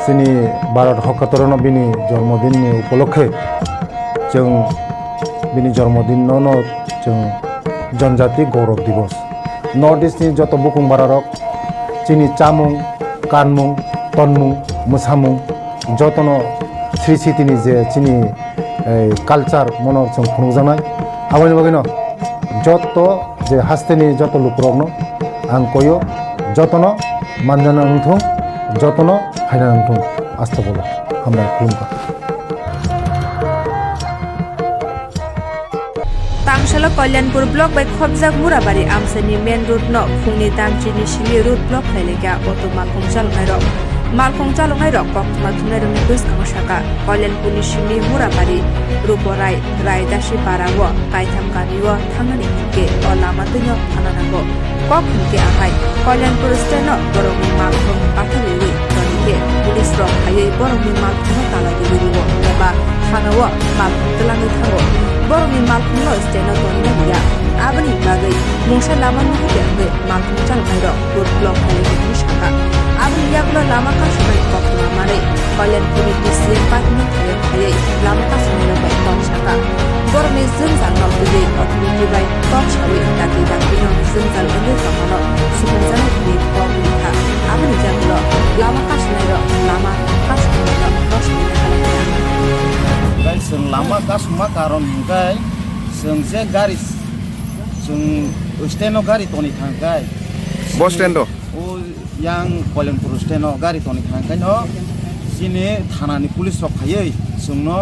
[SPEAKER 2] जोंनि भारत हाकतरनो बिनि जन्मदिननि उपलक्षे जों बिनि जन्मदिनावनो जों जनजाति गौरव दिवस नर्थ इस्टनि जत बुकुं बारारक जोंनि चामुं कानमुं तन्मुं मोसामुं जतनो श्री श्री तिनि जे चिनि कालचार मनर जों खुंजानाय आबानि बागैनो যত যে হাস্তেনি যত লোকরগ্ন आं कयो যতनो मानजाना उन्थुं যতनो फायना उन्थुं आस्था बोलो हामबाय खुलुमबाय।
[SPEAKER 7] तांशाला कल्याणपुर ब्लक बाय खबजाक मुराबारि आमसानि मेन रोड न फुंनि दामचिनि सिलि रोड ब्लक खायलेगा अट मालखं चालनाय रक मालखं चालनाय रक कक्टमा थुनाय रंनि गोसखां साका कल्याणपुरनि सिलि मुराबारि रुपराय रायदासि पाराव कायथाम गामिव थांनानै हिंके अ लामा दैनो थानांगौ कक हिंके आहाय कल्याणपुर स्टेनो बरंनि मालखं पाथालिवि तनिके पुलिस रक हायै बरंनि मालखं तालागिरिवो एबा थानाव मालखं तलाङै थाङो बरंनि मालखं स्टेनो तनिनो गैया आबनि बागै मुंसा लामा नुहैयाखै मालखं चालनाय रक रोड ब्लक खायलेनि साका आबनि यागुला लामा कासनाय कक्टमा मारै कल्याणपुरनि डिसिएम पार्टीनि थायै लामा कासनाय रक कक साका बरंनि जोंजानो गैयै अथ'रिटि बाय कक सावै दाखि दाखिनो जोंजाल ओंगै खामानो सुबुंजानो गैयै कक लेखा आबनि यागुला लामा कासनाय रक लामा कासनाय रक रसनि खालामनाया
[SPEAKER 8] गाय जों लामा कासमा कारन गाय जों जे गारि जों स्टेनो गारि तनि थांगाय
[SPEAKER 9] बस स्टेन्ड
[SPEAKER 8] ओ यां कल्याणपुर स्टेनो गारि तनि थांगाय न जिने थानानि पुलिस रक फायै जोंनो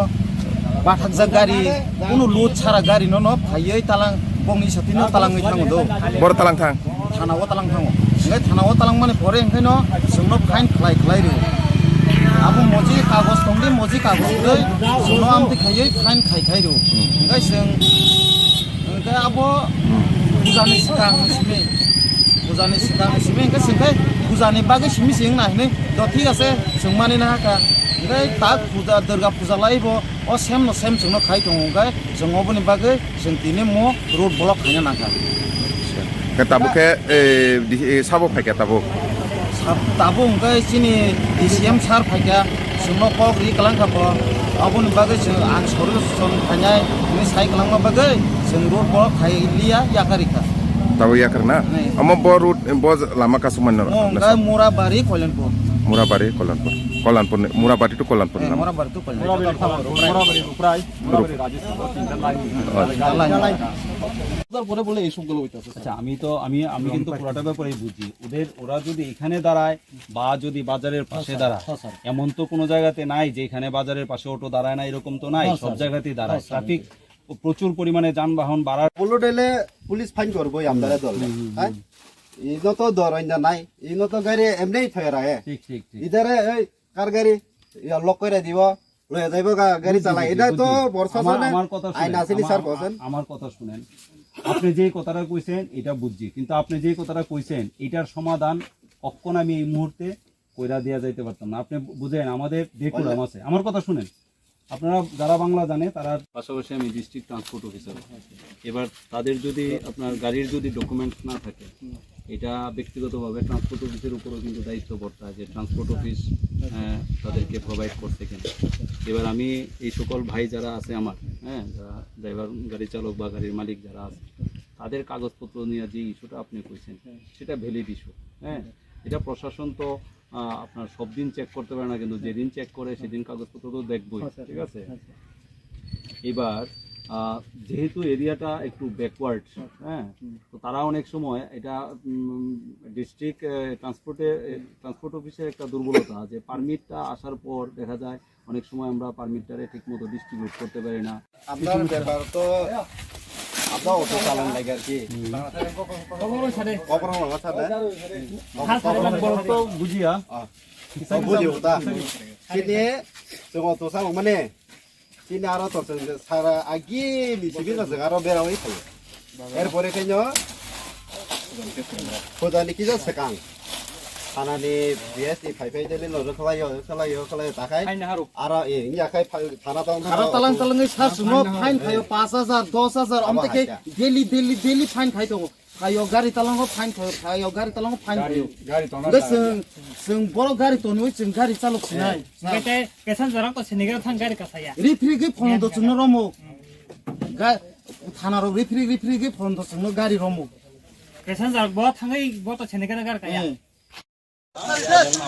[SPEAKER 8] बाथाकजा गारि कुनु लुट सारा गारि न फायै तालां बंनि साथिनो तालाङै थाङो दो
[SPEAKER 9] बर तालां थां
[SPEAKER 8] थानाव तालां थाङो ओंखाय थानाव तालां माने परे ओंखायनो जोंनो फाइन खालाय रे आबो मजि कागज दंदे मजि कागज दै जोंनो आमते खायै फाइन खाय रे ओंखाय जों ओंखाय आबो बुजानि सिगां सिमे ओंखाय जोंखाय बुजानि बागै सिमि सिं नायनै द ठीक আছে जों माने ना हाका ओंखाय ता फुजा दुर्गा फुजा लायबो अ सेम जोंनो खाय दङ ओंखाय जों अबनि बागै जों दिनै म रोड ब्लक खायना नाका
[SPEAKER 9] ताबो के साबो फायका ताबो
[SPEAKER 8] ओंखाय सिनि डिसिएम सार फायका जोंनो कक रि कलांखाबो अबनि बागै जों आं सरुसन खायनाय नि साइ कलांमा बागै जों रोड ब्लक खायलिया याकारिका
[SPEAKER 9] ताबो याकरना अम ब रोड ब लामा कासुमान
[SPEAKER 8] ओंखाय मुराबारि कल्याणपुर
[SPEAKER 9] मुराबारि टु कल्याणपुर
[SPEAKER 8] मुराबारि टु তারপরে বলে এই সবগুলো হইতাছে।
[SPEAKER 10] আচ্ছা আমি কিন্তু পুরোটা ব্যাপারে বুঝি ওরা যদি এখানে দাঁড়ায় বা যদি বাজারের পাশে দাঁড়ায় এমন তো কোনো জায়গাতে নাই যে এখানে বাজারের পাশে অটো দাঁড়ায় না এরকম তো নাই সব জায়গাতেই দাঁড়ায় ট্রাফিক প্রচুর পরিমাণে যানবাহন বাড়ার
[SPEAKER 11] বললো ডেলে পুলিশ ফাইন করবো আমরা দল হ্যাঁ ইনো তো দরইন্দা নাই ইনো তো গাড়ি এমনি থয়রা হে ঠিক ইধারে এই কার গাড়ি লক করে দিব লয়ে যাইবো গাড়ি চালাই এটা তো বর্ষা
[SPEAKER 10] আমার কথা
[SPEAKER 11] আইন আসেনি স্যার বলেন
[SPEAKER 10] আমার কথা শুনেন আপনি যেই কথাটা কইছেন এটা বুঝছি, কিন্তু আপনি যেই কথাটা কইছেন এটার সমাধান কখন আমি এই মুহূর্তে কইরা দেওয়া যাইতে পারতাম না। আপনি বুঝেন আমাদের ডেকুরাম আছে, আমার কথা শুনেন, আপনারা যারা বাংলা জানে তারা পাশাপাশি আমি ডিস্ট্রিক্ট ট্রান্সপোর্ট অফিসার। এবার তাদের যদি আপনার গাড়ির যদি ডকুমেন্টস না থাকে, এটা ব্যক্তিগতভাবে ট্রান্সপোর্ট অফিসের উপরও কিন্তু দায়িত্ব পড়তে হয় যে ট্রান্সপোর্ট অফিস তাদেরকে প্রোভাইড করছে কিনা। এবার আমি এই সকল ভাই যারা আছে আমার, যারা ড্রাইভার গাড়ি চালক বা গাড়ির মালিক যারা আছে, তাদের কাগজপত্র নিয়ে যে ইস্যুটা আপনি কইছেন সেটা ভ্যালিড ইস্যু। এটা প্রশাসন তো আপনার সব দিন চেক করতে পারে না, কিন্তু যেদিন চেক করে সেদিন কাগজপত্র তো দেখবই, ঠিক আছে। এবার যেহেতু এরিয়াটা একটু ব্যাকওয়ার্ড, তো তারা অনেক সময় এটা ডিস্ট্রিক্ট ট্রান্সপোর্ট অফিসের একটা দুর্বলতা যে পারমিটটা আসার পর দেখা যায় অনেক সময় আমরা পারমিটটারে ঠিক মতো ডিস্ট্রিবিউট করতে পারি না।
[SPEAKER 8] আপনার ব্যাপার তো আপনার অটো চালান লাগে আর কি
[SPEAKER 10] বুঝিয়া
[SPEAKER 8] বুঝিও তা সিনে जों अट' सालां माने सिने आरो अट' सारा आगि मिथिबि जों आरो बेरावै थायो एरपरे खायनो खोदानि किजा सेकां थानानि बिएसनि फाइफाइदेले लरो खलायो ताखाय आरो ए याखाय थाना दं
[SPEAKER 21] आरो तालां सासुनो फाइन खायो 5000 10000 अमतेके डेली फाइन खाय दं खायो गारि तालांगो फाइन खायो गारि तालांगो फाइन खायो जों बर' गारि तनियो जों गारि चालक सिनाय
[SPEAKER 12] बेटे केसान जरा को सिनेगा थां गारि कासाया
[SPEAKER 21] रिफ्रिगे फोन द चुनो रमो थाना रो रिफ्रिगे फोन द चुनो गारि रमो
[SPEAKER 12] केसान जरा ब थांगै ब तो सिनेगा गारि काया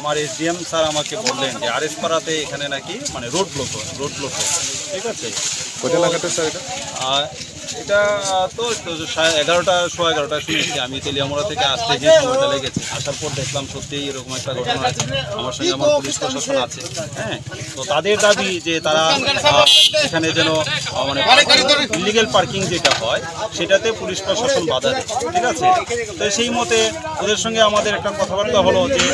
[SPEAKER 10] আমার এসডিএম স্যার আমাকে বললেন যে আরএস পাড়াতে এখানে নাকি মানে রোড ব্লক ঠিক আছে।
[SPEAKER 9] কোটা লাগাতে স্যার
[SPEAKER 10] এটা তো 11:11 শুনেছি আমি তেলিয়ামোড়া থেকে আসতে যে সময়টা লেগেছে, আসার পর দেখলাম সত্যিই এরকম একটা ঘটনা আছে। আমার সঙ্গে আমার পুলিশ প্রশাসন আছে, তো তাদের দাবি যে তারা এখানে যেন মানে ইলিগেল পার্কিং যেটা হয় সেটাতে পুলিশ প্রশাসন বাধা দেয়, ঠিক আছে। তো সেই মতে ওদের সঙ্গে আমাদের একটা কথাবার্তা হলো যে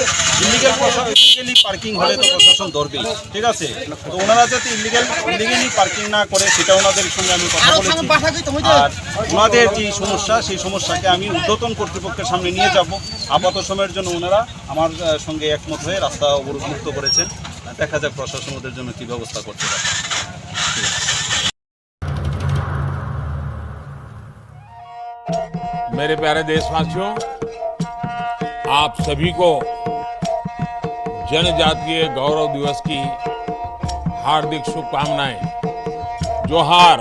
[SPEAKER 10] ইলিগেলি পার্কিং হলে তো প্রশাসন ধরবেই, ঠিক আছে। তো ওনারা যাতে ইলিগেলি পার্কিং না করে সেটা ওনাদের সঙ্গে আমি কথা বলেছি। আর ওনাদের যে সমস্যা সেই সমস্যাকে আমি ঊর্ধ্বতন কর্তৃপক্ষের সামনে নিয়ে যাব। আপাতত সময়ের জন্য ওনারা আমার সঙ্গে একমত হয়ে রাস্তা অবরোধমুক্ত করেছেন। দেখা যাক প্রশাসন ওদের জন্য কি ব্যবস্থা করতে পারে।
[SPEAKER 3] मेरे प्यारे देशवासियों, आप सभी को जनजातीय गौरव दिवस की हार्दिक शुभकामनाएं। जोहार।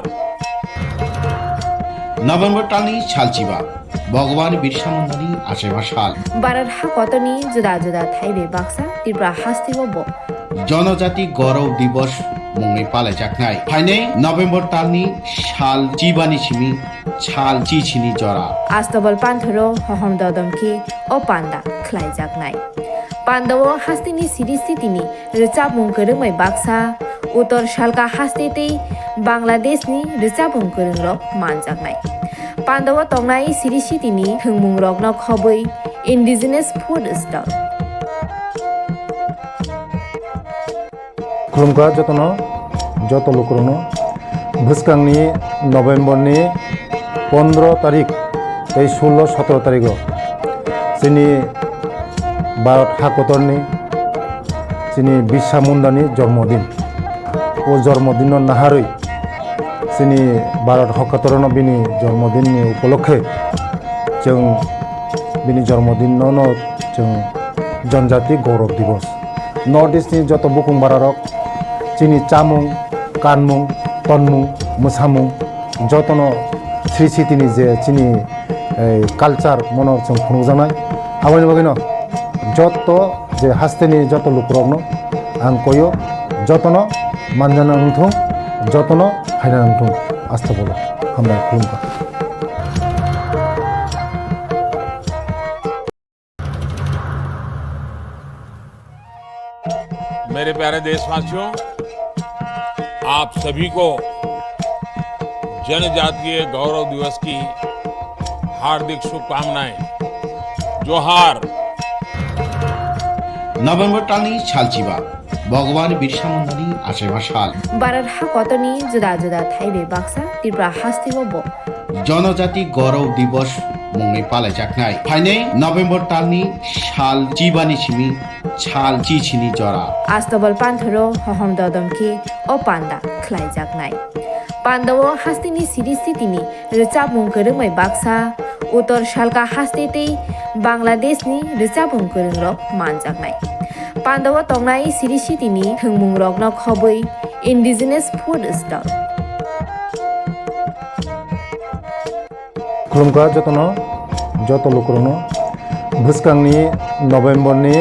[SPEAKER 4] नवेम्बर टालनि सालचिबा भगवान बिरसा मुंडानि आसेबा साल
[SPEAKER 1] बारार हा कतनी जुदा जुदा थाइबे बाक्सा त्रिपुरा हास्तिबो
[SPEAKER 4] जनजाति गौरव दिवस मुङै पालायजानाय फाइनै नवेम्बर टालनि साल चिबानि सिमि साल चिचिनि जरा
[SPEAKER 1] आस्तबल पान्थरो हहम ददमखि ओ पान्दा ख्लाइजाकनाय पान्दावो हास्तिनि सिरिस्थितिनि रिचाबुं गोरोङै बाक्सा उत्तर सालका हास्तेतै बांलादेशनि रिचाबुं गोरोंरक मानजाकनाय पान्दावो तंनाय सिरिस्थितिनि थोंमुं रकनो खबै इन्डिजिनास फुड स्टल
[SPEAKER 2] खुलुमगा যত লোকরনো ভুসকাংনি নভেম্বরনি 15 তারিখ এই 16-17 তারিখ যিনি ভারত হাকতরনি যিনি বিরসা মুন্ডানি জন্মদিন ও জন্মদিন নাহারই যিনি ভারত হাকতরন বিনি জন্মদিনनि উপলক্ষে जों बिनि जन्मदिन जों जनजाति गौरव दिवस नर्थ इस्टनि যত बुकुं बारारक चिनि चामुं कानमुं तनमुं मोसामुं जतनो श्री सिटिनि जे चिनि कालचार मनर जों खुंजानाय आबानि बागैनो जत जे हास्तेनि जत लोकरकनो आं कयो जतनो मानजाना नंथों जतनो फायना नंथों आस्था बोला हामबाय खुलुमबाय।
[SPEAKER 3] मेरे प्यारे देशवासियों, आप सभी को जनजातीय गौरव दिवस की हार्दिक शुभकामनाएं। जोहार।
[SPEAKER 4] नवेम्बर टालनि सालचिबा भगवान बिरसा मुंडानि आसेबा साल
[SPEAKER 1] बारार हा कतनी जुदा जुदा थाइबे बाक्सा त्रिपुरा हास्तिबो
[SPEAKER 4] जनजाति गौरव दिवस मुङै पालायजानाय फाइनै नभेम्बर तालनि साल जिबानि सिमी साल जिसिनि जरा
[SPEAKER 1] आस्तबल पान्थरो हहम ददमखि ओ पान्दा ख्लाइजागनाय पान्दावो हास्तिनि सिरिस्थितिनि रोचाबुं गोरोंमै बाक्सा उत्तर सालका हास्तेतै बांलादेशनि रोचाबुं गोरोंरक मानजागनाय पान्दावो तंनाय सिरिस्थितिनि थोंमुं रकनो खबै इन्डिजिनास फुड स्टल
[SPEAKER 2] खुलुमका जत लोकरनो भुसकांनि नभेम्बरनि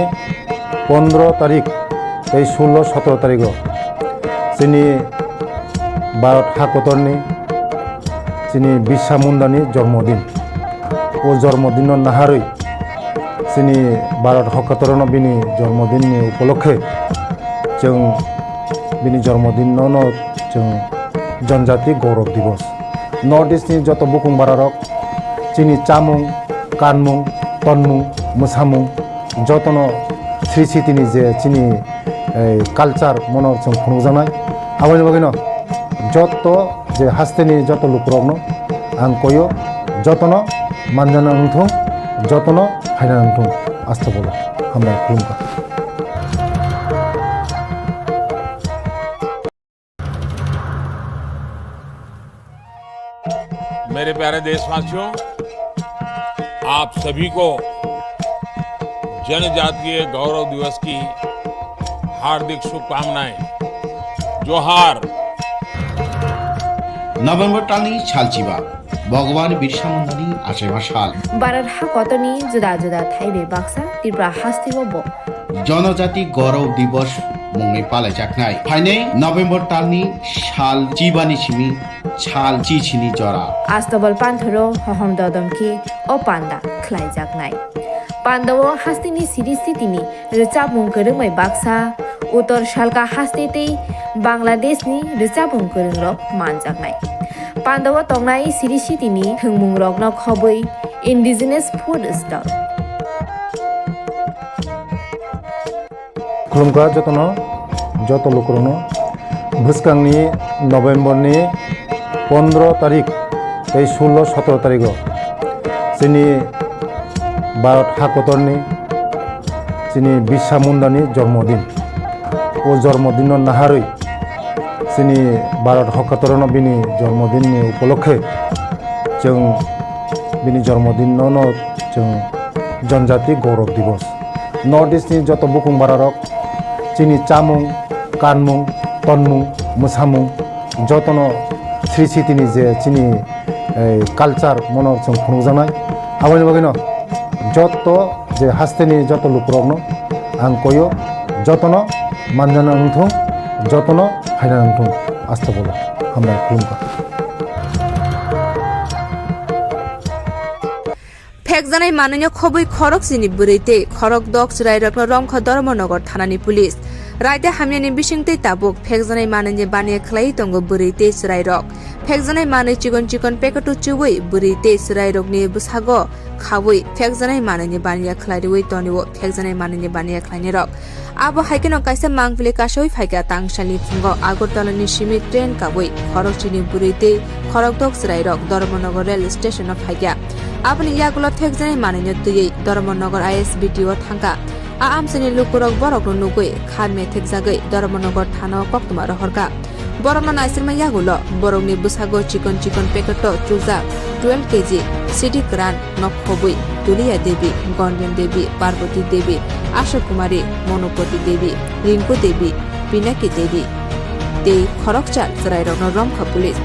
[SPEAKER 2] 15 तारिख 16-17 तारिख जोंनि भारत हाकतरनि जोंनि बिरसा मुंडानि जन्मदिन ओ जन्मदिन नाहारै जोंनि भारत हाकतरनो बिनि जन्मदिननि उपलक्षे जों बिनि जन्मदिनावनो जों जनजाति गौरव दिवस नर्थ इस्टनि जत बुकुं बारारक जोंनि चामुं कानमुं तनमुं मोसामुं जतनो श्री सिटिनि जे जोंनि कालचार मनर जों खुंजानाय आवनि बागैनो जत जे हास्तेनि जत लुकरकनो आं कयो जतनो मानजाना उंथुं जतनो फायना उंथुं आस्था बोलो हामबाय खुलुमबाय।
[SPEAKER 3] मेरे प्यारे देशवासियों, आप सभी को जनजातीय गौरव दिवस की हार्दिक शुभकामनाएं। जोहार।
[SPEAKER 4] नभेम्बर तालनि सालजिबा भगवान बिरसा मुंडानि आशेबा साल
[SPEAKER 1] भारत हाकतनि जुदा जुदा थाइबे बाक्सा त्रिपुरा हास्तिबो
[SPEAKER 4] जनजाति गौरव दिवस मुङै पालायजानाय फाइनै नभेम्बर तालनि साल जिबानि सिमी साल जिसिनि जरा
[SPEAKER 1] आस्तबल पान्थरो हहम ददमखि ओ पान्दा ख्लाइजागनाय पान्दावो हास्तिनि सिरिस्थितिनि रोचाबुं गोरोंमै बाक्सा उत्तर सालका हास्तेतै बांलादेशनि रोचाबुं गोरोंरक मानजागनाय पान्दावो तंनाय सिरिस्थितिनि थोंमुं रकनो खबै इन्डिजिनास फुड स्टल
[SPEAKER 2] खुलुमका जत लोकरनो भुसकांनि नभेम्बरनि 15 तारिख 16-17 तारिख जोंनि भारत हाकतरनि जोंनि बिरसा मुंडानि जन्मदिन ओ जन्मदिन नाहारै जोंनि भारत हाकतरनो बिनि जन्मदिननि उपलक्षे जों बिनि जन्मदिनावनो जों जनजाति गौरव दिवस नर्थ इस्टनि जत बुकुं बारारक जोंनि चामुं कानमुं तनमुं मोसामुं जतनो श्री सिटिनि जे जोंनि कालचार मनर जों खुंजानाय आवनि बागैनो जत जे हास्तेनि जत लुकरकनो आं कयो जतनो मानजाना उंथुं जतनो फायना उंथुं आस्था बोलो हामबाय खुलुमबाय।
[SPEAKER 7] फेकजानाय मानैनो खबै खरक सिनि बुरैते खरक दक रायरक रंख धर्मनगर थानानि पुलिस रायते हामियानि बिसिंते ताबुक फेकजानाय मानैनि बानिया खलाई दंग बुरैते रायरक फेकजानाय मानै चिकन चिकन पेकेटु चुवै बुरैते रायरकनि बुसागो खावै फेकजानाय मानैनि बानिया खलाइवै तनिवो फेकजानाय मानैनि बानिया खलाइनि रक आबो हाइकेनो काइसा मांगफिले कासै फाइका तांसालि फुंग आगरतलानि सिमी ट्रेन कावै खरक चिनि बुरैते खरक दक रायरक धर्मनगर रेल स्टेशन अफ फाइका आपनि यागुला फेकजानाय मानैनो दुयै धर्मनगर आईएसबीटीओ थांगा आमसेनि लुकुरक बरक नुगै खामे थेकजागै धर्मनगर थाना कक्तमा रहरका बरकना नाइसिरमा यागुलो बरकनि बुसागो चिकन चिकन पेकेटो चुजा 12 केजी सिटी क्रान नखबुई दुलिया देवी गणबेन देवी पार्वती देवी आशा कुमारी मनोपति देवी रिंकू देवी पिनाकी देवी दे खरकचार जराइरन रंखा पुलिस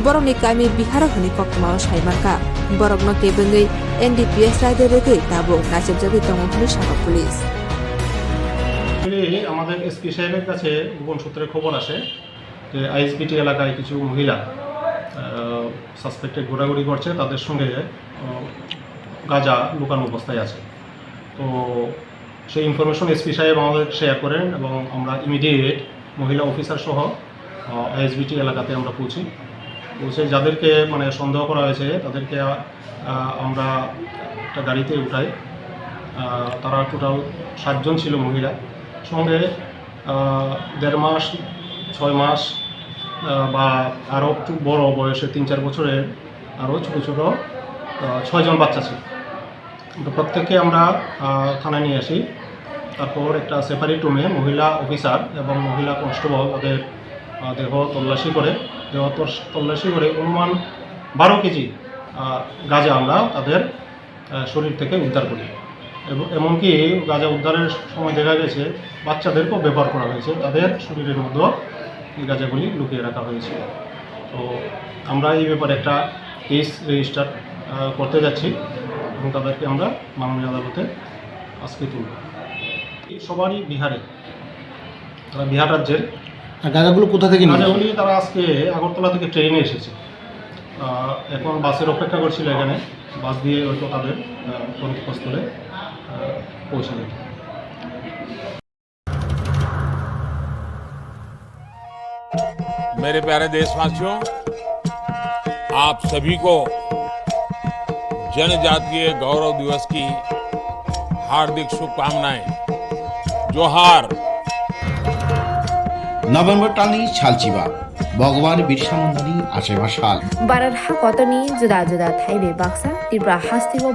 [SPEAKER 7] बरकनि कामी बिहार हनि कक्तमा साइमारका बरकनो केबेंगै एनडीपीएस रायदे रेगै दाबो नासेबजागै दङ पुलिस শাখা পুলিশ
[SPEAKER 13] আমাদের এসপি সাহেবের কাছে গোপন সূত্রে খবর আসে যে আইএসবিটি এলাকায় কিছু মহিলা সাসপেক্টেড ঘোরাঘুরি করছে তাদের সঙ্গে গাঁজা লুকানো অবস্থায় আছে তো সেই ইনফরমেশন এসপি সাহেব আমাদের শেয়ার করেন এবং আমরা ইমিডিয়েট মহিলা অফিসার সহ আইএসবিটি এলাকাতে আমরা পৌঁছে যাদেরকে মানে সন্দেহ করা হয়েছে তাদেরকে আমরা একটা গাড়িতে উঠাই তারা টোটাল 7 জন ছিল মহিলা সঙ্গে 1.5 মাস 6 মাস বা আরও একটু বড় বয়সে 3-4 বছরের আরও ছোটো ছোটো 6 জন বাচ্চা ছিল। তো প্রত্যেককে আমরা থানায় নিয়ে আসি। তারপর একটা সেপারেট রুমে মহিলা অফিসার এবং মহিলা কনস্টেবল তাদের দেহ তল্লাশি করে অনুমান 12 কেজি গাঁজা আমরা তাদের শরীর থেকে উদ্ধার করি। এবং এমনকি গাঁজা উদ্ধারের সময় দেখা গেছে বাচ্চাদেরকেও ব্যবহার করা হয়েছে, তাদের শরীরের মধ্যে এই গাঁজাগুলি লুকিয়ে রাখা হয়েছে। তো আমরা এই ব্যাপারে একটা কেস রেজিস্টার করতে যাচ্ছি এবং তাদেরকে আমরা মাননীয় আদালতে আজকে তুলব। এই সবারই বিহারে, তারা বিহার রাজ্যের।
[SPEAKER 8] গাঁজাগুলো কোথা থেকে
[SPEAKER 13] গাঁজাগুলি তারা আজকে আগরতলা থেকে ট্রেনে এসেছে, এখন বাসের অপেক্ষা করছিল এখানে, বাস দিয়ে হয়তো তাদের গন্তব্যস্থলে পৌঁছে যাবে।
[SPEAKER 3] मेरे प्यारे देशवासियों, आप सभी को जनजातीय गौरव दिवस की हार्दिक शुभकामनाएं। जोहार।
[SPEAKER 4] নভেম্বর টানি ছালচিবা ভগবান বিরসা মুন্ডানি আশেবা সাল
[SPEAKER 1] বারার হা কতনি জুদা জুদা থাইবে বাক্সা ত্রিপুরা হাস্তিব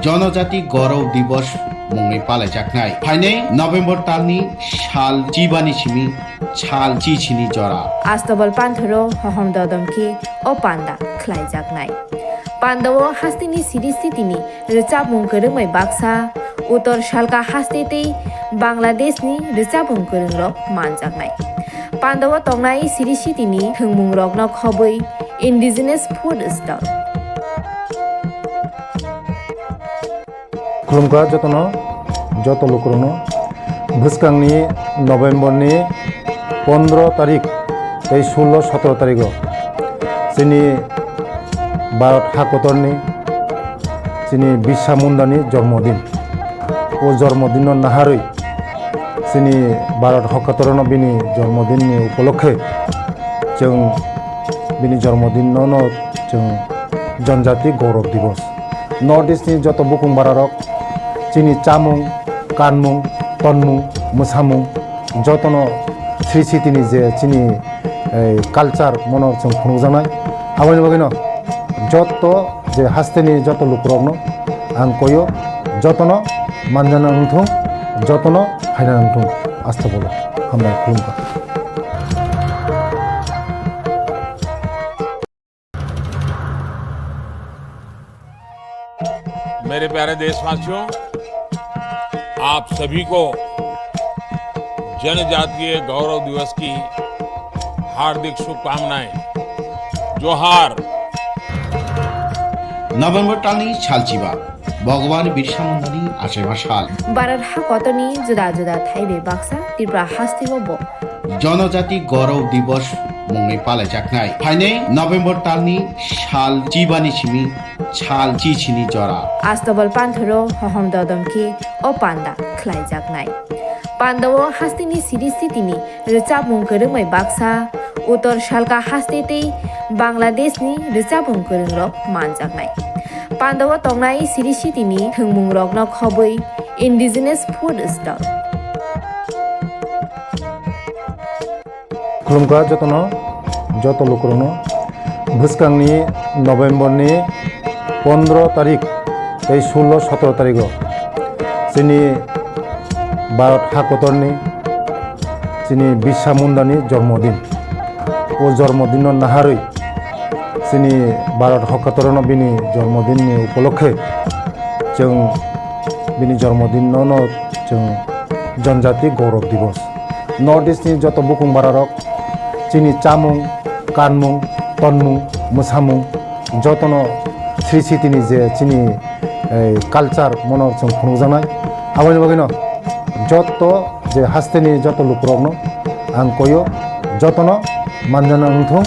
[SPEAKER 4] জনজাতি গৌরব দিবস মুংনি পালাইজাকনাই ফাইনাই নভেম্বর টানি সাল চিবানি সিমি ছাল চিছিনি জরা
[SPEAKER 1] আস্তবল পান্থরো হহম দদমকে ও পান্ডা খ্লাইজাকনাই পান্ডব হাস্তিনি সিরিস্থিতিনি রেচাবুং করংমাই বাক্সা উত্তর শালকা হাস্তেতেই বাংলাদেশনি রেচাবুং করংরক মানজাকনাই পান্ডব তংনাই সিরিস্থিতিনি থংমুং রকন খবৈ ইন্ডিজিনাস ফুড স্টল
[SPEAKER 2] खुलुमखा যত লোকরনো ভুসকাংনি নভেম্বরনি 15 তারিখ 16-17 তারিখ চিনি ভারত হাকতরনি চিনি বিরসা মুন্ডানি জন্মদিন ও জন্মদিন নাহারই চিনি ভারত হকতরন বিনি জন্মদিনनि উপলক্ষে जों बिनि जन्मदिन जों जनजाति गौरव दिवस नर्थ इस्टनि जत बुकुं बारारक चिनि चामुं कानमुं तनमुं मोसामुं जतन श्री सिटिनि जे चिनि कालचार मनर जों खुंजानाय आबानि बागैनो जत जे हास्तेनि जत लुकरकनो आं कयो जतन मानजाना नंथुं जतन हायना नंथुं आस्था बोलो हामबाय खुलुमखा
[SPEAKER 3] मेरे प्यारे देशवासियों, आप सभी को जनजातीय गौरव दिवस की हार्दिक शुभकामनाएं। जोहार।
[SPEAKER 4] নভেম্বর টানি ছালচিবা ভগবান বিরসা মুন্ডানি আশেবা সাল
[SPEAKER 1] বারার হা কতনি জুদা জুদা থাইবে বাক্সা ত্রিপুরা হাস্তিব
[SPEAKER 4] জনজাতি গৌরব দিবস মুংনি পালাইজাকনাই ফাইনাই নভেম্বর টানি সাল চিবানি সিমি ছাল চিছিনি জরা
[SPEAKER 1] আস্তবল পান্থরো হহম দদমকে ও পান্ডা খ্লাইজাকনাই পান্ডব হাস্তিনি সিরিস্থিতিনি রেচাবুং করংমাই বাক্সা উত্তর শালকা হাস্তেতেই বাংলাদেশনি রেচাবুং করংরক মানজাকনাই পান্ডব তংনাই সিরিস্থিতিনি থংমুং রকন খবৈ ইন্ডিজিনাস ফুড স্টল
[SPEAKER 2] खुलुमखा যত লোকরনো ভুসকাংনি নভেম্বরনি 15 তারিখ 16-17 তারিখ চিনি ভারত হাকতরনি চিনি বিরসা মুন্ডানি জন্মদিন ও জন্মদিন নাহারই চিনি ভারত হকতরন বিনি জন্মদিনनि উপলক্ষে जों बिनि जन्मदिन जों जनजाति गौरव दिवस नर्थ इस्टनि जत बुकुं बारारक चिनि चामुं कानमुं तनमुं मोसामुं जतन श्री सिटिनि जे चिनि कालचार मनर जों खुंजानाय आबानि बागैनो जत जे हास्तेनि जत लुकरकनो आं कयो जतन मानजाना नंथुं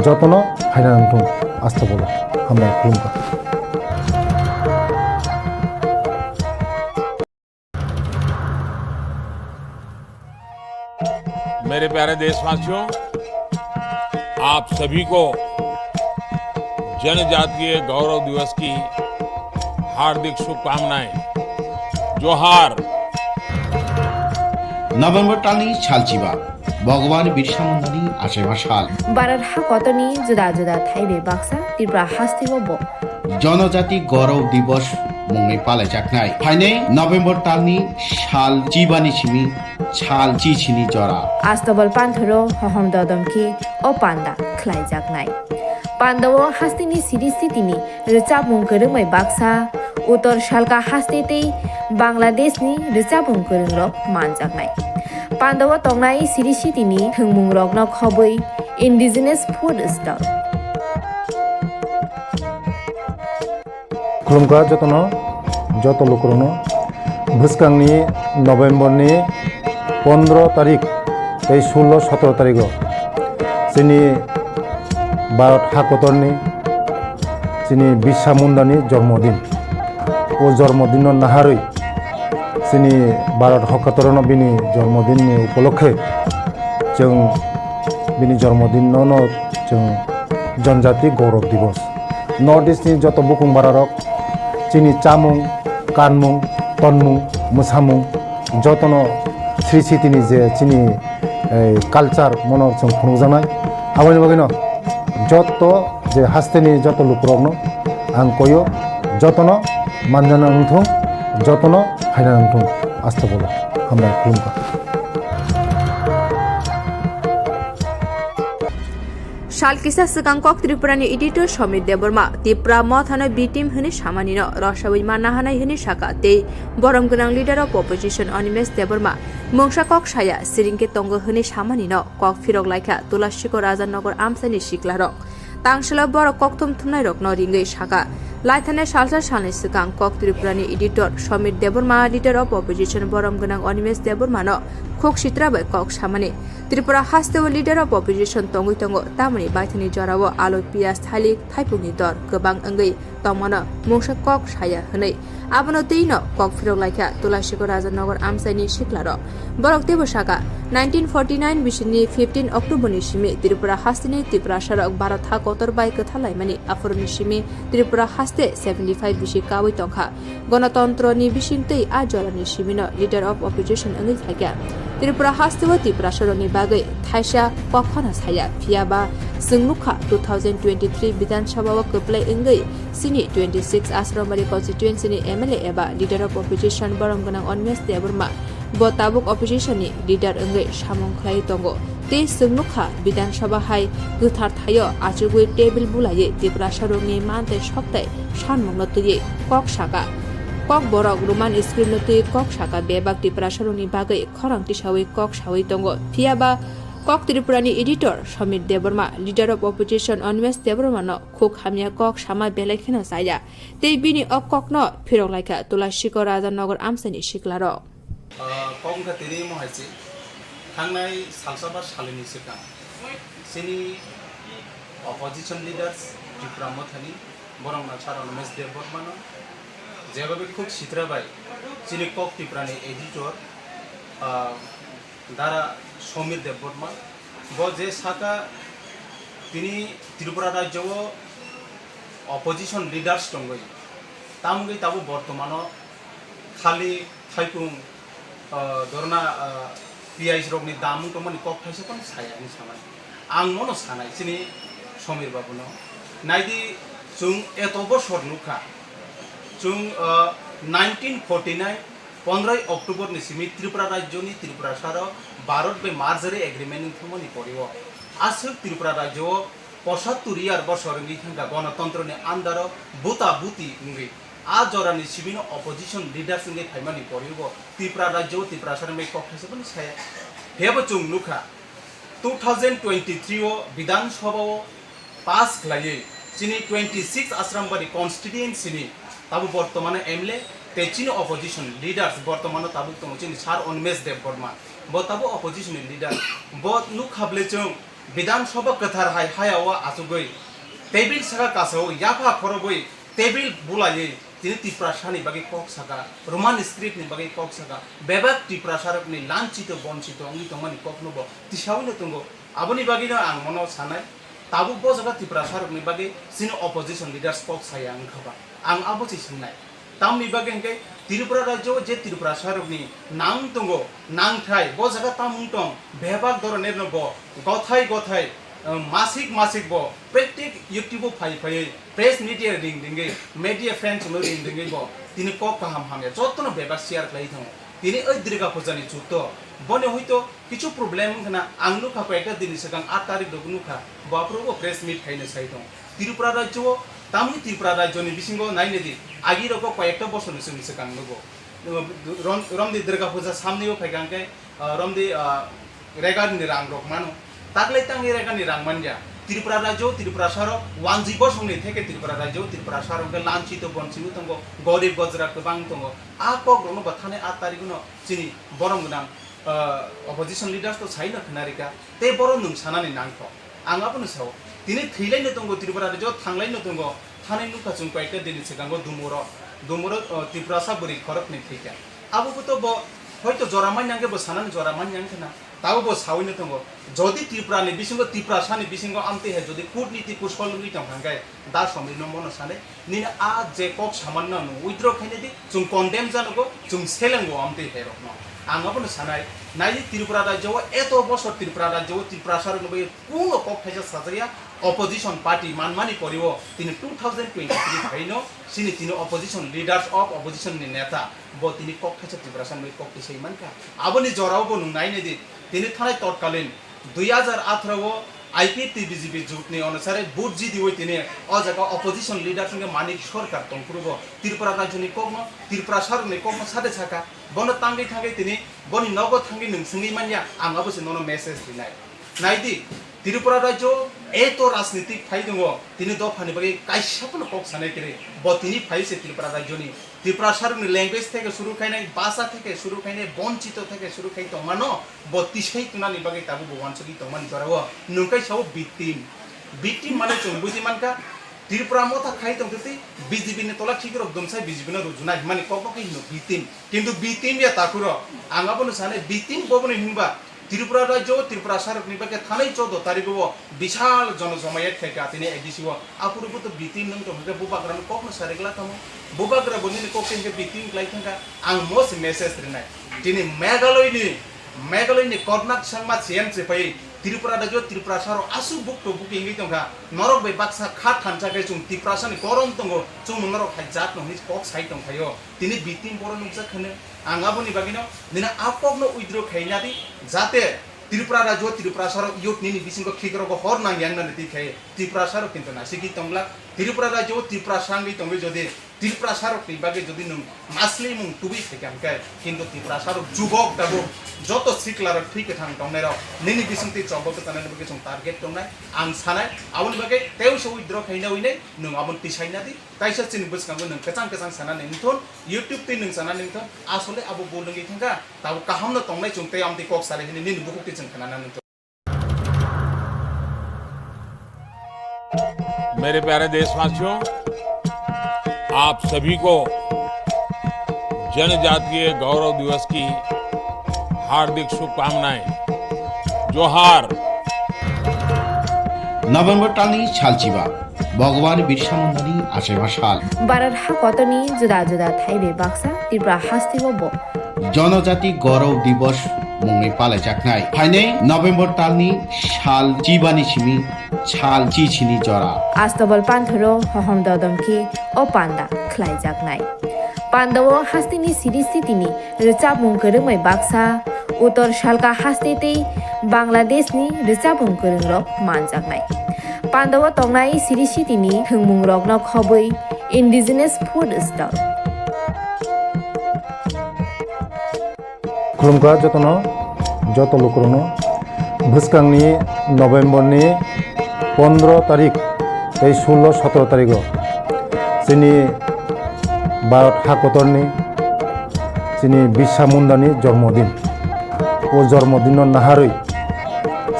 [SPEAKER 2] जतन हायना नंथुं आस्था बोलो हामबाय खुलुमखा
[SPEAKER 3] मेरे प्यारे देशवासियों, आप सभी को जनजातीय गौरव दिवस की हार्दिक शुभकामनाएं। जोहार।
[SPEAKER 4] নভেম্বর টানি ছালচিবা ভগবান বিরসা মুন্ডানি আশেবা সাল
[SPEAKER 1] भारत हाकतनि जुदा जुदा थाइबे बाक्सा त्रिपुरा हास्तिबो
[SPEAKER 4] জনজাতি গৌরব দিবস মুঙै পালাইजाकनाय फाइनै नभेम्बर तालनि साल जिबानि सिमि साल चिचिनि जरा
[SPEAKER 1] आस्तबल पान्थरो हहम ददमकी ओ पान्दा ख्लाइजाकनाय पान्दाव हास्तिनि सिरिस्थितिनि रिचाबुं गोरोंमै बाक्सा उत्तर शालका हास्तेते बांलादेशनि रिचाबुं गोरोंरक मानजाकनाय पान्दाव तंनाय सिरिस्थितिनि थोंमुं रकन खबै इन्डिजिनास फुड स्टल
[SPEAKER 2] खुलुमगा जतन जत लोकरनो भुसकांनि नभेम्बरनि 15 तारिख 16-17 तारिख जोंनि भारत हाकतरनि जोंनि बिरसा मुंडानि जन्मदिन ओ जन्मदिन नाहारै जोंनि भारत हाकतरनो बिनि जन्मदिननि उपलक्षे जों बिनि जन्मदिनावनो जों जनजाति गौरव दिवस नर्थ इस्टनि जत बुकुं बारारक जोंनि चामुं कानमुं तनमुं मोसामुं जतन श्री सिटिनि जे जोंनि कालचार मनर जों खुंजानाय आबानि बागैनो जत जे हास्तेनि जत लुकरकनो आं कयो जतन मानजाना नंथों जतन फायना नंथों आस्था बोलो हामबाय खुलुमगा
[SPEAKER 7] शालकिसा सिगांकक त्रिपुरानि editor Samit Debbarma Tipra मथानो B team होने सामानिनो रसावै मानना हानाय होने साका ते बरम गोनां leader of opposition Animesh Debbarma मंसा कक साया सिरिंके तंग होने सामानिनो kokphiroklaikha तुलासिको राजानगर आमसानि सिक्लारक तांसला बर कक्थम थुमनाय रकनो रिंगै साका लाइथाने सालसा सालनि सिगां कक त्रिपुरानि editor Samit Debbarma leader of opposition बरम गोनां अनिमेश देबरमानो खोक सित्राबाय कक सामानि त्रिपुरा हास्तेव लिडार अफ अपोजिशन तंगै तंग तामनि बायथानि जराव आलु पियाज थालिक थाइपुनि दर गोबां अंगै तमनो मंसा कक साया हनै आबनो दैनो kokphiroklaikha तुलासिको राजानगर आमसाइनि सिक्लार बरक देबो साका 1949 बिसिनि 15 अक्टोबरनि सिमि त्रिपुरा हास्तेनि त्रिपुरा सड़क भारत हाकतर बाय कथालायमानि आफरनि सिमि त्रिपुरा हास्ते 75 बिसि कावै तंखा गणतन्त्रनि बिसिंतै आ जरानि सिमिनो लिडार अफ अपोजिशन अंगै थाग्या त्रिपुरा हास्तेव त्रिपुरा सड़कनि बागै थाइसा पखना साया फियाबा जोंलुखा 2023 विधानसभाव कप्लाय अंगै सिनि 26 आश्रमबारी कन्स्टिट्युएन्सिनि MLA एबा लिडार अफ अपोजिशन बरम गोनां अनिमेश देबरमा बताबुक अपोजिशननि लिडार अंगै सामं खलाय तंगो ते जोंलुखा विधानसभा हाय गोथार थायो आचुगुइ टेबिल बुलायै त्रिपुरा सड़कनि मानथाय सप्ताय सानमंनो तुयै कक साका KOKBOROK रोमान स्क्रिप्ट नतुयै कक साका बेबाग त्रिपुरा सड़कनि बागै खरांथि सावै कक सावै तंगो फियाबा कक त्रिपुरानि editor Samit Debbarma leader of opposition Animesh देबरमानो खोक हामिया कक सामा बेलायखिनो साया ते बिनि अक ककनो phiroklaikha तुलासिको राजानगर आमसानि सिक्लार
[SPEAKER 8] कमका तिनि महायसि थांनाय सालसाबा सालनि सिगां सिनि अपोजिशन लिडार्स त्रिपुरा मोथानि बरंना सार अनिमेश देबरमानो जेबाबे खोक सित्राबाय सिनि कक त्रिपुरानि एडिटर दारा समित देबबर्मा ब जे साका तिनी त्रिपुरा राज्यव अपोजिशन लिडार्स दंगै तामगै ताबो बर्तमानो खाली थाइपुं दरना पियाइस रकनि दामुं तमनि कक थाइसे पण सायानि सामान आं मनो सानाय सिनि समीर बाबुनो नायदि जों एत बছर नुखा जों 1949 15 अक्टोबर निसिमि त्रिपुरा राज्यनि त्रिपुरा सार भारत बे मार्जारि एग्रीमेंट थमनि परिव आसक त्रिपुरा राज्य 75 यार बছरनि थांगा गणतन्त्रनि आन्दार बुता बुति मुंगै आ जरानि सिबिनो अपोजिशन लिडार्स इंगे थाइमानि परिव त्रिपुरा राज्य त्रिपुरा सार मे कक्थासे पनि साया हेबो जों नुखा 2023 विधानसभाव पास खलायै सिनि 26 आश्रमबारी कन्स्टिट्युएन्सिनि ताबु बर्तमान MLA तेचिन अपोजिशन लिडार्स बर्तमान ताबुक तंग चिनि सार अनिमेश देबबर्मा ब ताबु अपोजिशन लिडार ब नुखाबले जों विधानसभा कथार हायावा आसुगै टेबिल सागा कासाव याफा खरबै टेबिल बुलायै तिनि त्रिपुरा सानि बागै कक सागा रोमान स्क्रिप्टनि बागै कक सागा बेबाक त्रिपुरा सारकनि लांचित बंचित अंगि तंगनि ककनोबो तिसावनो तंगो आबनि बागैनो आं मनो सानाय ताबु ब जागा त्रिपुरा सारकनि बागै सिनि अपोजिशन लिडार्स कक साया आं खाबा आं आबोसि सोंनाय tamni bage hingke Tripura rajyo je Tripura sarokni nang tongo nang thai bo jaga tamung tong bebak doroner no bo gothai gothai masik bo प्रत्येक YouTube फाइ प्रेस मीडिया रिंग देंगे मीडिया फ्रेंड्स नो रिंग देंगे बो तिनी को काम हामे जतनो बेबा शेयर लाई थो तिनी ओइ दुर्गा पूजा नि जुतो बने होइतो किछु प्रॉब्लम खना आंगनु खा को एकटा दिन सगां 8 तारिख दगनु खा बाप्रो प्रेस मीट खाइनो साइतो त्रिपुरा राज्य तामनि त्रिपुरा राज्य नि बिसिंगो नाइने दि आगि रको कयेकटा बसर नि सगां नगो रमदि दुर्गा पूजा सामनेओ फाइगांके रमदि रेगानि रांग्रक मानो तागलै तांगि रेगानि रां मानया त्रिपुरा राज्य त्रिपुरा सारो वानजी बसंनि थेके त्रिपुरा राज्य त्रिपुरा सारो के लांचितो बनसिनु तंगो गरीब गजरा गोबां तंगो आ कग्रनो बाथाने 8 तारिखनो चिनि बरम गुनां अपोजिशन लीडर्स तो साइनो खनारिका ते बरो नुं सानानि नांखो आंगाबो साव तिनि थैलायनो तंगो त्रिपुरा राज्य थांलायनो तंगो थानै नुखा जों कयेकटा दिन सिगांगो दुमुरो त्रिपुरा साबुरि खरकनि थैका आबो तो बो হয়তো জরামান নাঙ্গে বো সানান জরামান নাঙ্গে না তাও বো সাউইনো তঙ্গো যদি ত্রিপুরানি বিসিঙ্গো ত্রিপুরা সানি বিসিঙ্গো আমতে হে যদি কূটনীতি কুশলনি তঙ্গাঙ্গাय दा समरिनो मन साने निना आ जे कक सामान्य नु उइद्र खाइने दि जों कन्डेम जानगो जों सेलेंगो आमते हे रखनो आंगाबो सानाय नाइ त्रिपुरा राज्यव एतो बसर त्रिपुरा राज्यव त्रिपुरा सारनो बे कोनो कक फाइजा साजाया অপোজিশন পার্টি মানমানি করিব তিনি 2023 ভাইনো সিনি তিনি অপোজিশন লিডার্স অফ অপোজিশন नि नेता ब তিনি কক্ষ ত্রিপুরাসান मै कक्ति सैमानका आबनि जरावबो नुनाइने दि তিনি थानाय तत्कालीन 2018 आईपीटी बीजेपी जुटनि अनुसार बुद्धि दिवै तिनी अ जगा अपोजिशन लीडर संगे मानिक सरकार तंपुरबो त्रिपुरा राज्यनि कग्न त्रिपुरा सरनि कग्न सादे छाका बन तांगै थांगै तिनी बनि नगो थांगै नोंसंगै मानिया आंगाबोसे ननो मेसेज दिनाय नायदि त्रिपुरा राज्य एतो राजनीतिक फाइ दंगो तिनी दफानि बागै काइसापनो कक सानाय केरे ब तिनी फाइसे त्रिपुरा राज्यनि त्रिपुरा सरनि लैंग्वेज थेके शुरू खाइनाय भाषा थेके शुरू खाइनाय वंचित थेके शुरू खाइ तमानो ब तिसै तुनानि बागै ताबु बवानसुगि तमान जराव नुंकाय साव victim माने जों बुजि मानका त्रिपुरा मथा खाइ तंगति बीजेपी ने तला खिगरक दमसाय बीजेपी ने रुजुनाय माने कक हिनो victim किन्तु victim या ताकुरो आंगाबो साने victim बबनि हिनबा त्रिपुरा राज्य त्रिपुरा सारकनि बागै थानाय 14 तारिखआव विशाल जनजमायत थेका तिनी एडिसिव आपुरबो तो victim नों तंगे बुबाग्रान ककनो सारेगला तमो बुबाग्रा बनि ककटिन के victim लाइथंगा आं मोस मेसेज रिनाय तिनी मेघालयनि कर्नाक संमा सीएम चेफाय त्रिपुरा राज्य त्रिपुरा सारो आसु बुकतो बुकिंगै तंगा नरक बे बाक्सा खात थानसागै जों त्रिपुरा सानि गरम तंगो जों नरक हाइजात नहि कक साइ तंखायो तिनी victim बर नुजा खने आंगाबोनि बागिनो दिना आपकनो उइद्रो खाइनादि जाते त्रिपुरा राज्य त्रिपुरा सारो युथनि बिसिंगो खिगरगो हर नांग्याननानै दिखाय त्रिपुरा सारो किन्तु नासिगि तंगला त्रिपुरा राज्य त्रिपुरा सांगै तंगै जदि त्रिपुरा सारकनि बागै जदि नों मासलि मुं टुबि थेकामकाय किन्तु त्रिपुरा सारो जुबक दाबो जत सिक्लार थैके थां तंनाय निनि बिसिंति जबक तानानै बागै जों टार्गेट तंनाय आं सानाय आबोनि बागै तेवसो उइद्र खाइनावैने नों आबोन तिसाइनादि ताइसा चिनि बसकांगो नों कचां सानानै निथन YouTube ते नों सानानै निथन आसले आबो बोलंगै थांगा ताबो काहामनो तंनाय जों ते आमति कक साले हिनि निनि बुकुति जों खानानै
[SPEAKER 3] मेरे प्यारे देशवासियों, आप सभी को जनजातीय गौरव दिवस की हार्दिक शुभकामनाएं। जोहार।
[SPEAKER 4] नभेम्बर टालनि सालचिबा भगवान बिरसा मुंडानि आसेबा साल
[SPEAKER 1] भारत हाकतनि जुदा जुदा थाइबे बाक्सा त्रिपुरा हास्तिबो
[SPEAKER 4] जनजाति गौरव दिवस मुङै पालायजानाय फाइनै नभेम्बर टालनि साल चिबानि सिमी साल चिचिनि जरा
[SPEAKER 1] आस्तबल पान्थरो हहम ददमखि ओ पान्दा ख्लाइजाकनाय पान्दाव हास्तिनि सिरिस्थितिनि रिचाबुं गोरोमै बाक्सा उत्तर सालका हास्तेतै बांलादेशनि रिचाबुं गोरोंरक मानजाकनाय पान्दाव तंनाय सिरिस्थितिनि थोंमुं रगन खबै इन्डिजिनास फुड स्टल
[SPEAKER 2] खुलुमगा जत लोकरनो भुसकांनि नभेम्बरनि 15 तारिख 16-17 तारिख जोंनि भारत हाकतरनि जोंनि बिरसा मुंडानि जन्मदिन ओ जन्मदिन नाहारै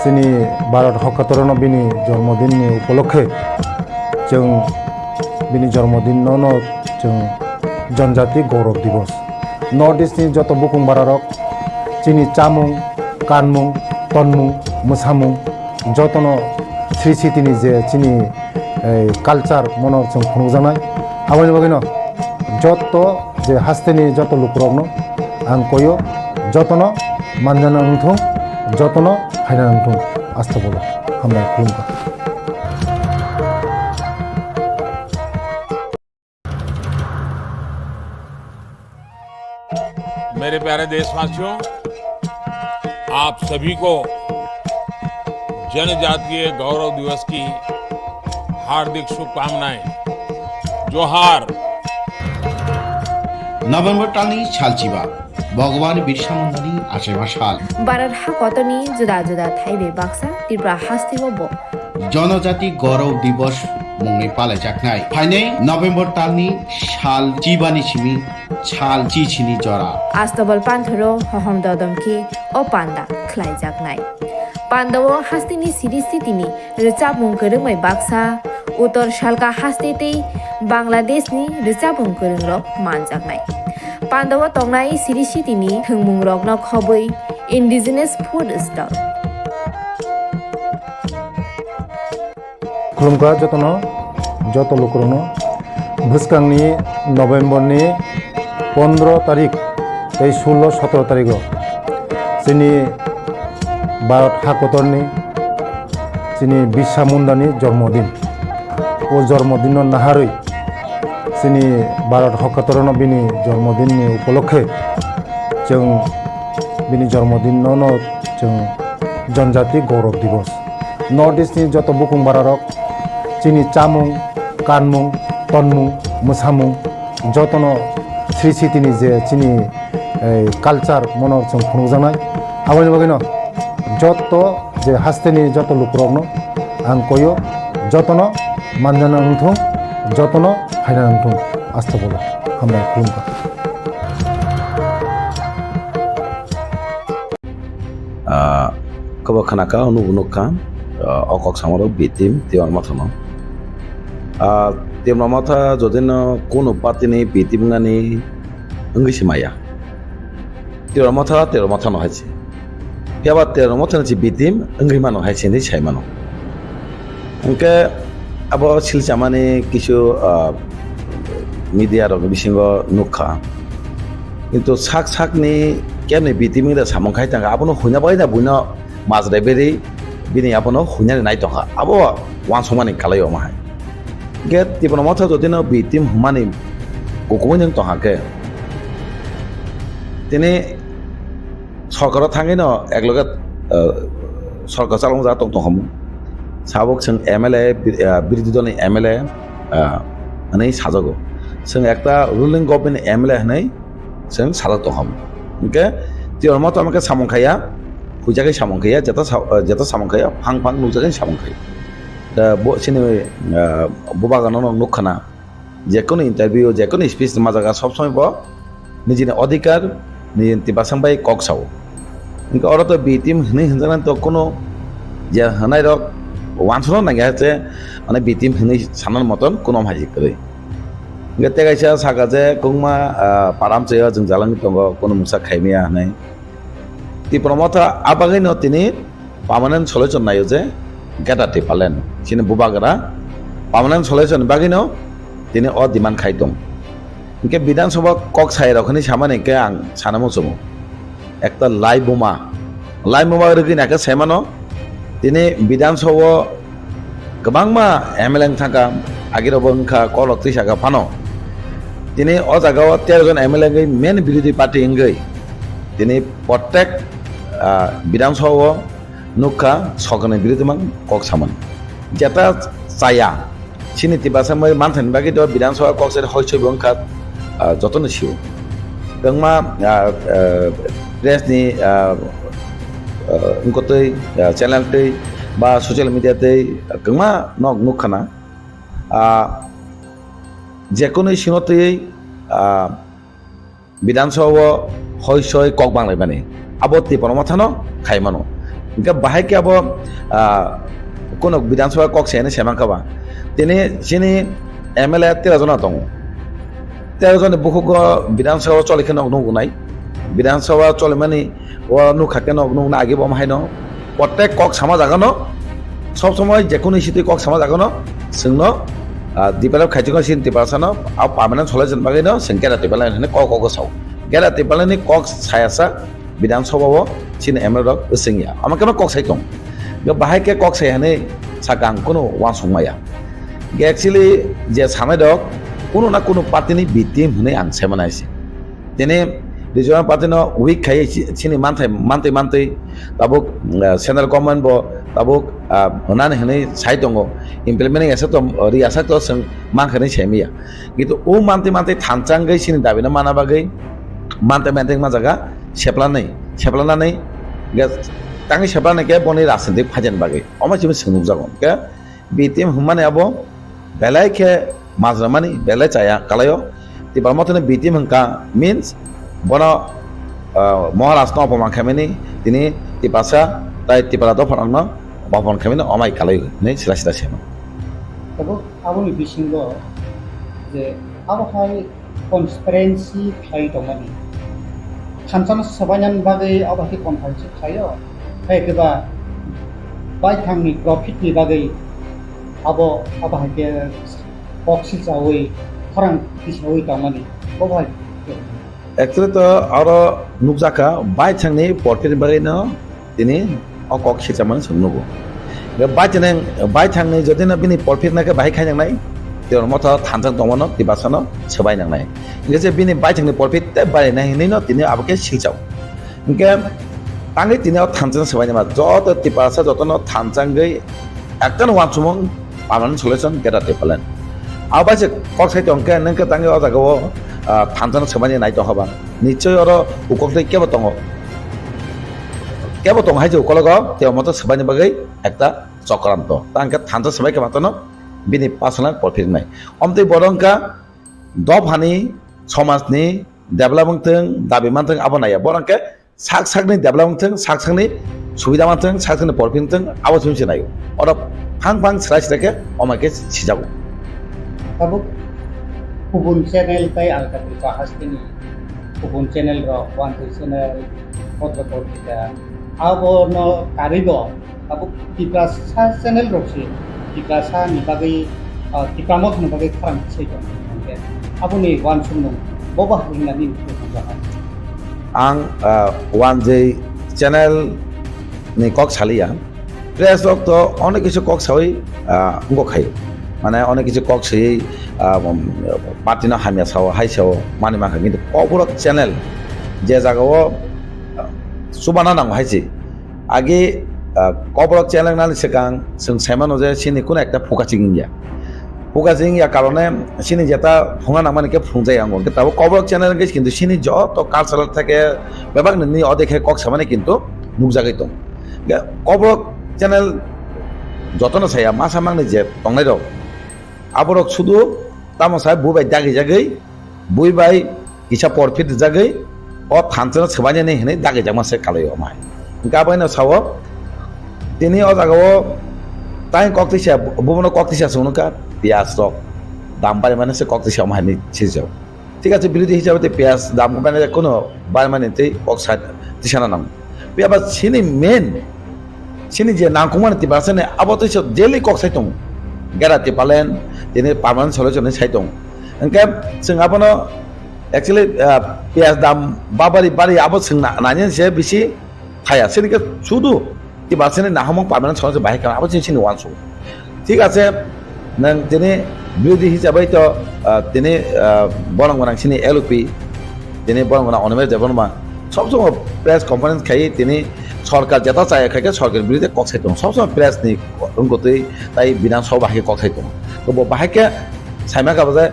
[SPEAKER 2] जोंनि भारत हाकतरनो बिनि जन्मदिननि उपलक्षे जों बिनि जन्मदिनावनो जों जनजाति गौरव दिवस नर्थ इस्टनि जत बुकुं बारारक जोंनि चामुं कानमुं तनमुं मोसामुं जतनो श्री सिटिनि जे जोंनि कालचार मनर जों खुंजानाय आबानि बागैनो যত যে হাস্তেনি যত লুকুরগ্ন আং কইও যতন মানজানা উঠুं যতন ফাইনা उठुं আস্তে বলো হামরাই খুলুমকা।
[SPEAKER 3] मेरे प्यारे देशवासियों, आप सभी को जनजातीय गौरव दिवस की हार्दिक शुभकामनाएं। जोहार।
[SPEAKER 4] নভেম্বর টানি ছালচিবা ভগবান বিরসা মুন্ডানি আশেবা সাল
[SPEAKER 1] বারার হাকতনি জুদা জুদা থাইবে বাক্সা ত্রিপুরা হাস্তিবব
[SPEAKER 4] জনজাতি গৌরব দিবস মুংনি পালাইজাকনাই ফাইনাই নভেম্বর টানি সাল চিবানি সিমি ছাল চিছিনি জরা
[SPEAKER 1] আস্তবল পান্থরো হহম দদমকে ও পান্ডা খ্লাইজাকনাই পান্ডব হাস্তিনি সিরিস্থিতিনি রিচাবুং করংমাই বাক্সা উত্তর শালকা হাস্তেতেই বাংলাদেশনি রিচাবুং করংরক মানজাকনাই পান্ডব তংনাই সিরিস্থিতিনি থংমুং রগ্ন খবই ইন্ডিজিনাস ফুড স্টল
[SPEAKER 2] खुलुमका जतन যত लोकरनो भुसकांनि नभेम्बरनि 15 तारिख 16-17 तारिख जोंनि भारत हाकतरनि जोंनि बिरसा मुंडानि जन्मदिन ओ जन्मदिन नाहारै जोंनि भारत हाकतरनो बिनि जन्मदिननि उपलक्षे जों बिनि जन्मदिनावनो जों जनजाति गौरव दिवस नर्थ इस्टनि जत बुकुं बारारक जोंनि चामुं कानमुं तनमुं मोसामुं जतन श्री सिटिनि जे जोंनि कालचार मनर जों खुंजानाय आबानि बागैनो जत जे हास्तेनि जत लुकुरग्न आं कयो जतन मानजाना उठुं जतन फाइना उठुं आस्ते बोलो हामराय खुलुमका।
[SPEAKER 18] Kaba kanaka nubunuka okok samaro bitim tiwan matano. Tiwan mata jodino kuno patini bitim ngani enggisi maya. Tiwan mata no haji. Piabat tiwan mata no bitim enggi mano haji ni cai mano. Engke abo silchajakmano kisu media rok bisingo nukha. Itu sak ni kemne bitim ngi da samong khai tanga abono hunya bai da buino মাজরে বেরি বিনি আপনো হুনানি নাই টকা আবো one সমানি কালাইও মাহাই gate তিপন মথা যদিন বিতিম হুমানি কোকোবন টহাকে তিনি সরকার Than ন একলগে সরকার চালং যা টং টং সাবক जों MLA বিরোধী দলनि MLA মানে সাজাগো जों একটা রুলিং গভর্নমেন্ট MLA হनै जों সাজা টং ওকে তিপন মথা আমাকে সামংখায়া hujagai samongkhaya jata samongkhaya phang nujagai samongkhaya da bo sini bobagano nukhana jekono interview jekono speech majaga sob somoy bo nijini adhikar nijin tibasang bai kok sao inka oro to bitim hini hinjana to kono je hanai rok wansono nanga je mane bitim hini sanan moton kono haji kore inka tegaisa saga je kongma param cheya jeng jalangi tongo kono musa khaimia hanai Tipra Motha abagino tini permanent solution nayo je gata tipalen sini bubagara permanent solution bagino tini o demand khai dong inke bidan sabha kok sai rokhani samane ke ang sanamo somo ekta lai boma rigi naka semano tini bidan sabha gobangma MLA thaka agiro bangkha kolok tisaka phano tini o jagao 13 jon MLA ngai main birodhi party ngai tini প্রত্যেক বিধানসভা নুকা সরকারের বিরুদ্ধে মান cock সামান যেটা চায়া চিনি তিবাসা মই মানথানি বাকি তো বিধানসভা কক সাইড হইছে বংখা যতন সিও দংমা প্রেসনি উনকতৈ চ্যানেলতৈ বা সোশ্যাল মিডিয়াতৈ গংমা নক নুখানা যেকোনো সিনতৈ বিধানসভা হইছয় কক বাংলাই মানে abo Tipra Motha no khaimano inka bahai ke abo kono bidansabha kok sene semangkaba tini sini MLA 13 jona dong 13 jon bukugo bidansabha cholikhe nog nai bidansabha chole mani o nu khake nog na age bom haino প্রত্যেক cock সামা জাগানো সব সময় যে কোনো ইস্যুতে cock সামা জাগানো जोंनो Develop kajiko sin tipasano au permanent solution bagino sengketa tipalan hene kok saw gera tipalan ni kok sayasa bidang sobawo sin MLA singya amake kok saitong yo bahai ke kok say hene sagang kuno wan sungmaya ge actually je samai dok kuno na kuno party ni bitim hene ang semanaisi tene regional party no week khai chini mantai tabuk central government bo tabuk onan hene saitongo implementing asa to riasa to seng mangkhane chemia gitu o mantai thancang gai sini dabina mana bagai mantai ma jaga seplana nei ge tangi seplana ke boni rasendik phajen bagai oma chimi sunguk jagon ke bitim humane abo belai ke mazramani belai chaya kalayo tibar motone bitim hangka means bono Maharashtra opamang khameni tini tipasa tai tipara to phangno bapon khameni omai kalai nei sila sema
[SPEAKER 11] tabo aboni bisingo je abo hai conspiracy khai tomani thansana sabanyan bagai abo ki conference khayo hai keba bai thangni profit ni bagai abo hai ke boxil chawi kharang kisoi tomani bobai
[SPEAKER 18] actually to aro nukjaka bai changni portrait bagai no tini okok Silchajakmano sungnugo ge bai changni jodina bini portrait nake bai khaijang nai tor Motha thanjang tongmano tibasano sebai nang nai ge je bini bai changni portrait te bai nai ni no tini abake Silchak ge tangi tini thanjang sebai ma jot tibasa jotono thanjang gei ekkan wansumong paman solution geta tepalan abase kok sai tongke nangke tangi o jago thanjang sebai nai to haba nichoi oro ukokte kebo tong haije ukologo te Motha sebai ni bagai ekta চক্রান্ত তাঙ্কে থানতে সবাইকে মাতানো বিনি personal profit নাই অমতে বরংকা দফানি সমাজনি development থং দাবি মানথং আবনায়া বরংকে সাকসাকনি development থং সাকসাকনি সুবিধা মানথং সাকসাকনি profit থং আবো সুনছে নাইও or Phang স্রাইসটাকে অমাকে সিজাবো
[SPEAKER 11] tabo kubun channel tai alkati bahastini kubun channel ro one channel photopolitika abo no karigo abo Tipra channel roksi Tipra ni bagai Tipra mot ni bagai kharang sejo abo ni wan sumnong boba hingna ni
[SPEAKER 18] ang one day channel ni kok salia press lok to onek kichu kok sawi ngo khai মানে অনেক কিছু cock সেই party না হামিয়া Sao হাইসাও মানে মাখা কিন্তু KOKBOROK channel যে জায়গাও সুবানা নাম হাইছে আগে KOKBOROK চ্যানেল নালি সেকাং जों সাইমানো যে সিনি কোন একটা ফোকাসিং ইয়া কারণে সিনি যেটা ফোঙা নামানিকে ফুংজাই আঙ্গ তাও KOKBOROK চ্যানেল গেছ কিন্তু সিনি যত কালচারাল থাকে বেবাক নি অদেখে কক সামানে কিন্তু নুকজাগাই দं KOKBOROK চ্যানেল যতন সায়া মাসামাংনি যে তংনাই দं আবরক শুধু তামসায় বুবাই দাগি জাগৈ বুইবাই কিসা প্রফিট জাগৈ ও থানচনা সবাই নেই হেনে দাগি জামাসে কালাই আমায় গাবাইনা সাও তিনি ও জাগাও তাই ককতিসা বুবন ককতিসা শুনুকা পেঁয়াজ রক দাম বাড়ি মানে সে ককতিসা আমায় নি ছিজাও ঠিক আছে বিরোধী হিসাবে পেঁয়াজ দাম মানে কোনো বাড়ি মানে তেই অক্সাইড তিসানা নাম পেঁয়াজ সিনি মেন সিনি যে নাংকুমানে তিবাসনে আবতইস daily ককসাই দं gera tipalen ini permanent solution sai dong engke जों abono actually pias dam bari abo जों nanya se bisi khaya sinike শুধু tibasene nahamong permanent solution bahai kan abo sini wansu ঠিক আছে nang tini বিরোধী হিসাবে তো তিনি বরং sini LP তিনি বরং অনমের দেবনমা সবসময় প্রেস কনফারেন্স খাই তিনি সরকার যেটা চায় খাইকে সরকারের বিরুদ্ধে ককসাই দं সবসময় প্রেস নি রঙ্গতই তাই বিধানসভা বাহিকে ককসাই দं তো বাহিকে সাইমা গাবাজে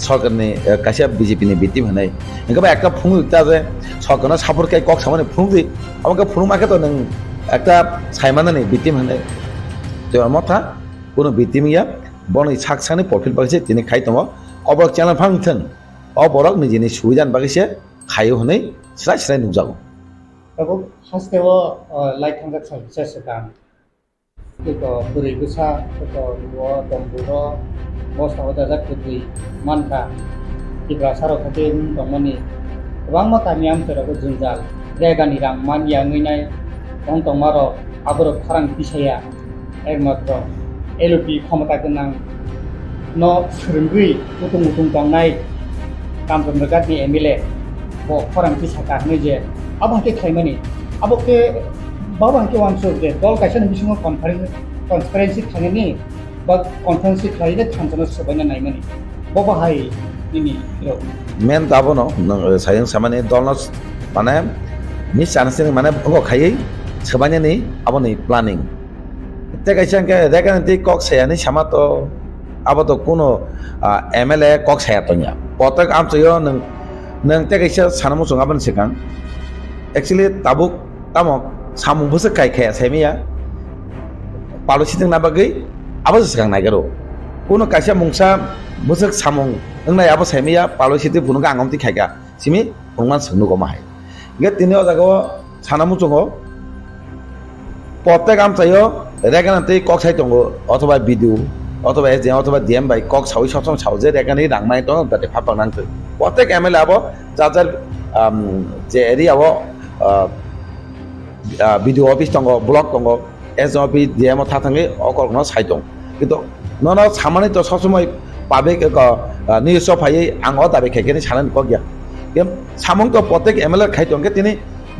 [SPEAKER 18] সরকারনি কাইসা বিজেপি নি বিটিম হনাই এঙ্কা একটা ফুং ইতা যে সরকারনা সাপোর্ট কাই কক সামানে ফুংদি আমাকে ফুংমাকে তো নং একটা সাইমানানি বিটিম হনাই তো Motha কোনো বিটিমিয়া বনই সাকসানি প্রফিট বাগিছে তিনি খাই দं KOKBOROK চ্যানেল ফাংথন অবরক নিজেনি সুবিধান বাগিছে খাইও হনাই স্রাই নুজাগো
[SPEAKER 11] tabo hastewo light transaction sesekan itu beri besar itu dua tomburo bos tahu dajak putri manka Tipra saro katin tomani bang mata niam terako junjal jaga nirang man yang ngai tong tomaro aborok kharang pisaya ekmatro LP ক্ষমতা গোনাं no serengui utung tongnai kamjomragat ni MLA bo khorang ti saka hne je abo ke khaimani abo ke baba ke wangso je dol kaisa ni bisingo conference khangeni ba conference khaine thanjana sabana naimani bo bahai nini ro
[SPEAKER 18] মেন দাবো ন সাইং সামানে দলস মানে miss আনসিং মানে বঙ্গ খাই সবাইনে নেই আবো নেই প্ল্যানিং তে কাইছে কে দেখান তি কক সায়ানি সামা তো আবো তো কোনো MLA কক সায়া তো nya পতক আম চয় নং তে কাইছে সানামু সং আবন সিকাং एक्चुअली ताबुक तामक सामु बुसे काइखाया साइमिया पालो सिथिं ना बागै आबो सिगां नागिरो कोनो काइसा मुंसा बुसे सामु नंनाय आबो साइमिया पालो सिथि बुनुगा आंगमति खाइगा सिमि बुंमान सोंनु गमा हाय गे तिनियो जागो सानामु चंगो प्रत्येक आम चायो रेगानते कक साइ दंगो अथवा भिडिअ अथवा एजे अथवा DM बाय कक सावि ससं सावजे रेगानि रांनाय दं दाते फापां नांगो प्रत्येक MLA आबो जाजार जे एरियाव भिडिअ अफिस दङ ब्लक दङ SOP DM थाथाङै अकलनो साइ दं किन्तु नन सामानि तो ससमय पाब्लिक निउज फायै आं अ दाबे खेकेनि सानन क गया के सामं तो प्रत्येक MLA खाइ दं के तिनि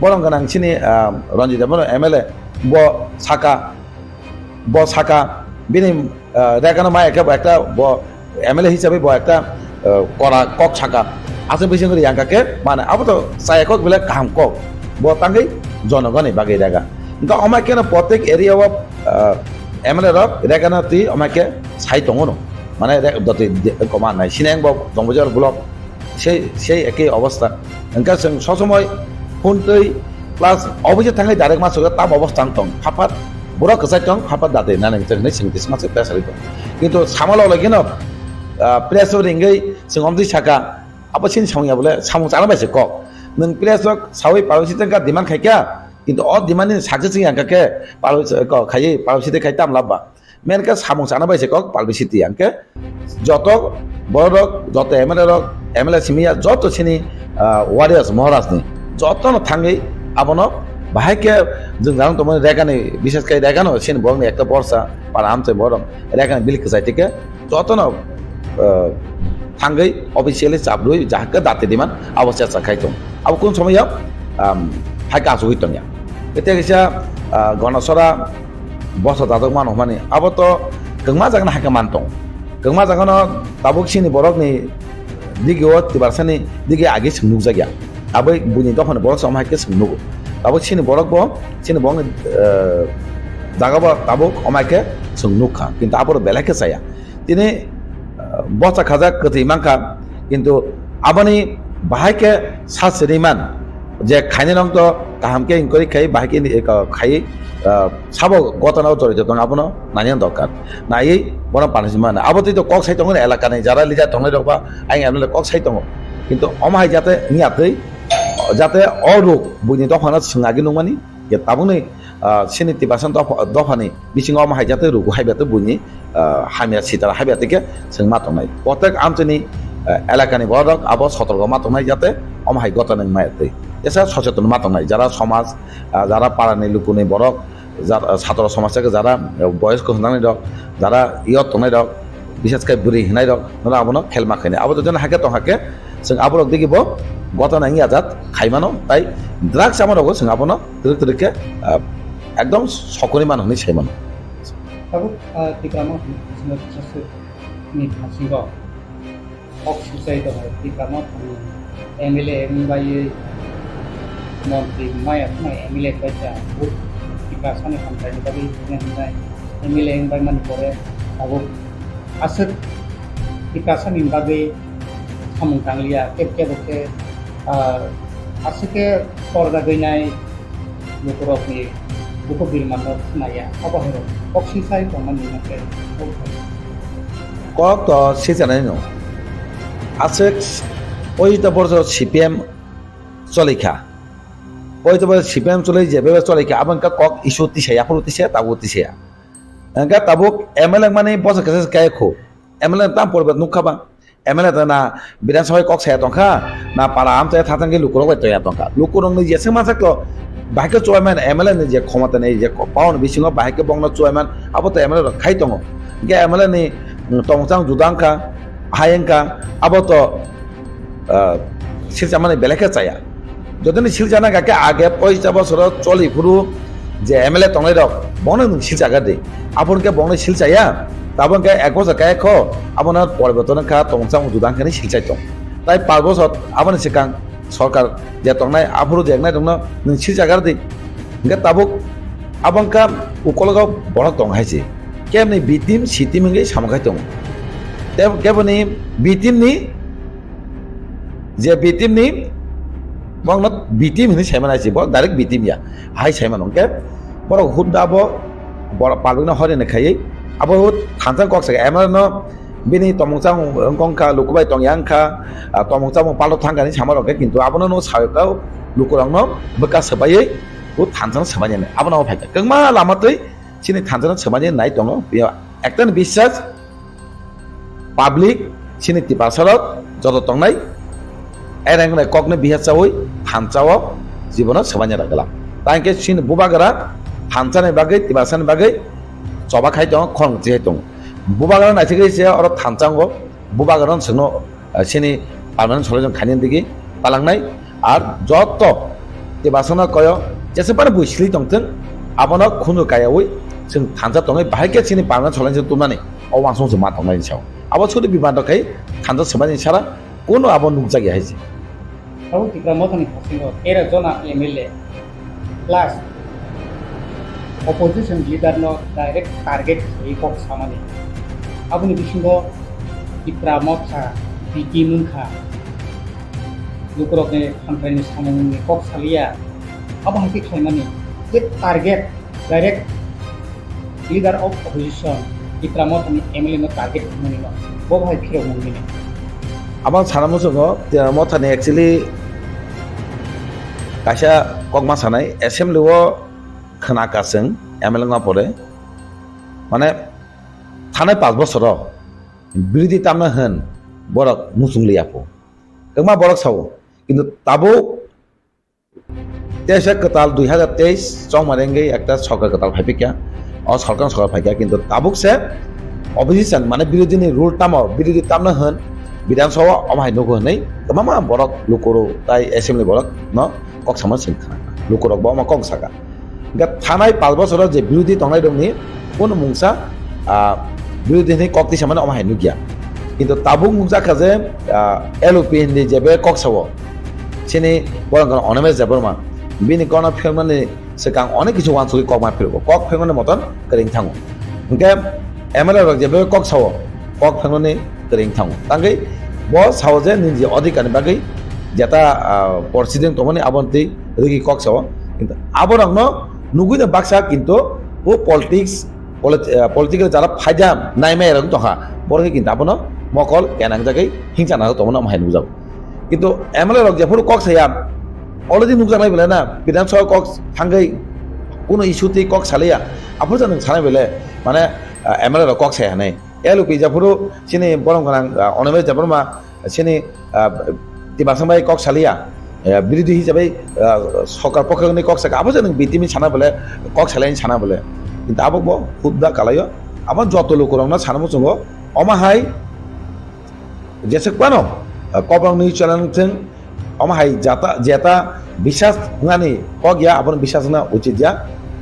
[SPEAKER 18] बरं गोनांसिनि रन्जित MLA ब साका बिनि रेगानो मा একটা MLA হিসাবে ব একটা করা কক সাকা আছে বিসঙ্গে ইয়াঙ্কাকে মানে আবো তো সায়কক বলে কাম কক বতাঙ্গই জনগণে বাগে জায়গা কিন্তু আমাকে না প্রত্যেক এরিয়া অফ MLA রক রেগানাতি আমাকে সাই দङ ন মানে দতে কমা নাই সিনাং ব জংবজার ব্লক সেই একই অবস্থা এনকা जों সসময় ফোনতৈ প্লাস অবজে থাঙ্গাই ডাইরেক্ট মাসুক তাম অবস্থা দं ফাফাত বড় কসাই দं ফাফাত দাতে না नोंसोरनि सिंतिस मासे प्रेसारि दं কিন্তু সামালো লাগিनो प्रेसर रिंगै जों अमदि साका apa sini samungnya boleh samung cara macam kok neng pilih sawi palu situ kan demand kaya কিন্তু অ দিমানি সাকসেস আঙ্কাকে পালু খাই পালু সিতে খাইতাম লাভবা মেনকে সামং সানা বাইছে কক পালু সিটি আঙ্কে যত বড় রক যত MLA সিমিয়া যত সিনি ওয়ারিয়ার্স মহারাজনি যত থাঙ্গি আবনো বাহাইকে जों জানো তোমার রেগানি বিশেষ করে রেগানো সিন বংনি একটা বর্ষা পার আমতে বড় রেগানি বিলকে যাইতেকে যত না থাঙ্গি অফিসিয়ালি চাপলুই যাহাকে দাতে দিমান অবস্থা চাখাইতো আব কোন সময় হাইকা আসুহিতনিয়া এটা কিসা গণসরা বসা Adongrok মানে আব তো গংমা জাগান হাইকা মানতং গংমা জাগান তাবুক সিনি বরকনি দিগে ও তিবারসানি দিগে আগে সুনুক জাগিয়া আबै বুনি দফানে বরক সম হাইকে সুনুক তাবুক সিনি বরক ব সিনি বং জাগাবা তাবুক অমাইকে সুনুকখা কিন্তু আবর বেলাকে চায়া তিনি বসা খাজা কতি মাংকা কিন্তু আবানি বাহাইকে সাসরিমান যে খাইনে রং তো কাহামকে ইনকরি খাই বাহাইকে খাই সাবো গতনাও জড়িত দं আবনো নানিয়ান দরকার নাই বড় পানিশমেন্ট আবতি তো কক সাই দं এলাকা নেই যারা লিজা দं রবা আই আমলে কক সাই দं কিন্তু অমাই যাতে নিয়াতৈ যাতে অরোগ বুনি দফানা সুঙাগি নমানি কে তাবুনি 70% দফানি বিসিং অমাই যাতে রোগ হাইবাতে বুনি হামিয়া সিতারা হাইবাতেকে जों মাতনাই প্রত্যেক আমচনি এলাকানি বড় আবো সতর্ক মাতনাই যাতে অমাই গতনাই মায়াতৈ এসা সচেতন মাতনাই যারা সমাজ যারা পাড়ানি লুকুনি বড় যারা ছাত্র সমাজকে যারা বয়স্ক হনানি রক যারা ইয়ত তনাই রক বিশেষ করে বুড়ি হিনাই রক নরা আবনো খেলমা খাইনে আবো যেন হাকে তো হাকে जों আবরক দেখিব গতনাই আজাদ খাইমানো তাই ড্রাগস আমারক जों আবনো তরিকে একদম সকরি মানহনি সাইমানো
[SPEAKER 11] Tabu tikramo sino sasu ni hasingo ok susai to tikramo MLA mbai monti maya mai MLA baca but tikrasane sampai tadi ngai MLA mbai man kore abu asut tikrasane mbai samung tanglia ke boke asuke torda gainai lukurok ni buku birmanot naya apa hero oksisai pemani nake
[SPEAKER 18] কক তো সিজানাই ন আছে ওইটা বড় CPM চলিখা ওইটা বড় CPM চলে যাবে চলিখা আবনকা কক ইস্যু তিছে আপন তিছে তাবু তিছে এনকা তাবুক MLA মানে বসা কাছে কায়খো MLA তাম পরবে নুখাবা MLA না বিধানসভায় কক সায়া টঙ্কা না পাড়া আমতে থাতাঙ্গে লুকুরক তয়া টঙ্কা লুকুরং ni jese masaklo bahike choiman MLA ni je ক্ষমতা নেই যে পাওন বিসিং bahike bongna choiman abo to MLA খাই টঙ্গ গে MLA ni tongchang judangka hayengka abo to Silchajakmano beleke chaya jodini Silchajakmano gake age 50 বছর চলি পুরো যে MLA tongnai rok bongno nung Silchagade abonke bongno Silchaya tabonke 1 বছর kaye kho abonar poriborton kha tongchang judangkani Silchai tong tai 5 বছর aboni sikang সরকার যে tongnai aburu jengnai dongno nung Silchagade nge tabuk abongka ukologo borok tong haise kemni bitim sitim nge samkai tong te keboni bitim ni je bitim ni bongno bitim ni saimana haise bo direct bitim ya hai saimana ke borok hudda bo borok palugna hore ne khai abo thanjang kok sa emano bini tomongchang kongka lukubai tongyangka tomongchang palo thangani samarok kintu abono no sayokau lukurangno beka sabai ও থানজানো সামাজে নাই আপনাও ফাইকা কংমা লামাতই সিনি থানজানো সামাজে নাই দङ বেয়া একটান বিশ্বাস public সিনি টিপাসারত যত তংনাই এরাংনাই ককনে বিহাচাওই থানচাও জীবন সামাজে রাগলা তাইকে সিনি বুবাগরা থানচানে বাগৈ টিপাসানে বাগৈ চবা খাই দङ খং জিহাই দङ বুবাগরা নাইথিগै সে অর থানচাঙ্গো বুবাগরান সনো সিনি পার্মানেন্ট সলিউশন খানিন দিগি পালাংনাই আর যত টিপাসানা কয় जेसेबां बुइस्लि दंथों आबनो खुनु गायावै जों थानजा दङै बाहायके सिनि पारना सलायजों तुमनानै अवांसं मा दंनायनि सायाव आबो सुदि बिबान दखाय थानजा सबानि सारा कोनो आबो नुजागि हायजे
[SPEAKER 12] औ टिप्रा मथानि खासिङो 13 जना MLA प्लस अपोजिशन लीडर नो डाइरेक्ट टार्गेट होई कक सामानि आबुनि बिसिङो टिप्रा मथा बिकि मुनखा लुकरकने खामफ्रायनि सामुनि कक सालिया अब हाथी खाइमानि जे target direct leader of opposition Tipra मथानि MLA नो टार्गेट खामनि न बो भाइ फिरो मुंगिनि
[SPEAKER 18] आबां सानामो जोङो मथानि एक्चुअली कासा ककमा सानाय एसेम्बलिओ खोनाकासों MLA ना परे माने थानाय 5 বছর बिरोधी तामनो होन बरक मुसुंलियापो कमा बरक सावो किन्तु ताबो 23 कताल 2023 चौं मारेंगे একটা সরকার কতাল ফাইপিকা ও সরকার ফাইকা কিন্তু তাবুকসে অপোজিশন মানে বিরোধীনি রুল তাম বিরোধী তামনা হন বিধানসভা অমাই নগো হनै মামা বরক লুকরো তাই অ্যাসেম্বলি বরক ন কক সামা সিনখা লুকরক বমা কক সাকা গা থানাই 5 বছর যে বিরোধী তংনাই দংনি কোন মুংসা বিরোধীনি ককতি সামনে অমাই নুগিয়া কিন্তু তাবুক মুংসা কাজে LOPN नि जेबे কক সাবো सिनि बरं अनेमेज जाबरमा बिनि कना फेरमाने सेकां अनेक किछु वानसुगि कक मा फेरबो कक फेरमाने मतन करिं थाङो ओंके MLA रक जेबे कक सावो कक फेरमाने करिं थाङो तांगै ब सावजे निजि अधिकारनि बागै जेता प्रेसिडेन्ट तमनि आबन्ति रगि कक सावो किन्तु आबरंनो नुगुइना बाक्सा किन्तु ओ पलिटिकल जारा फायदा नायमे रं तहा बरगे किन्तु आबनो मकल केनां जागै हिंसाना तमना माहाय नुजाब কিন্তু MLA রক যেফোর কক সায়া অলরেডি নুকজাनाय बेले ना বিধানসভা কক थांगै কোনো ইস্যুতে কক সালিয়া আপু জানেন সানাय बेले माने MLA রক কক সায়া নাই LOP যেফোর সিনি বরং গান অনেমে যেফোরমা সিনি তিবাসংবাই কক সালিয়া বিরোধী হিসাবে সরকার পক্ষনি কক সাকা আপু জানেন বিটিমি সানা बेले কক সালাইনি সানা बेले কিন্তু আবক খুদা কালায় আমার যত লোক রংনা সানামু জঙ্গ অমাহাই जेसेबानो कबरंग न्यूज चैनल थें अमाहाय जाता जेता विश्वास हुनानि हगिया आबन विश्वास ना उचित जा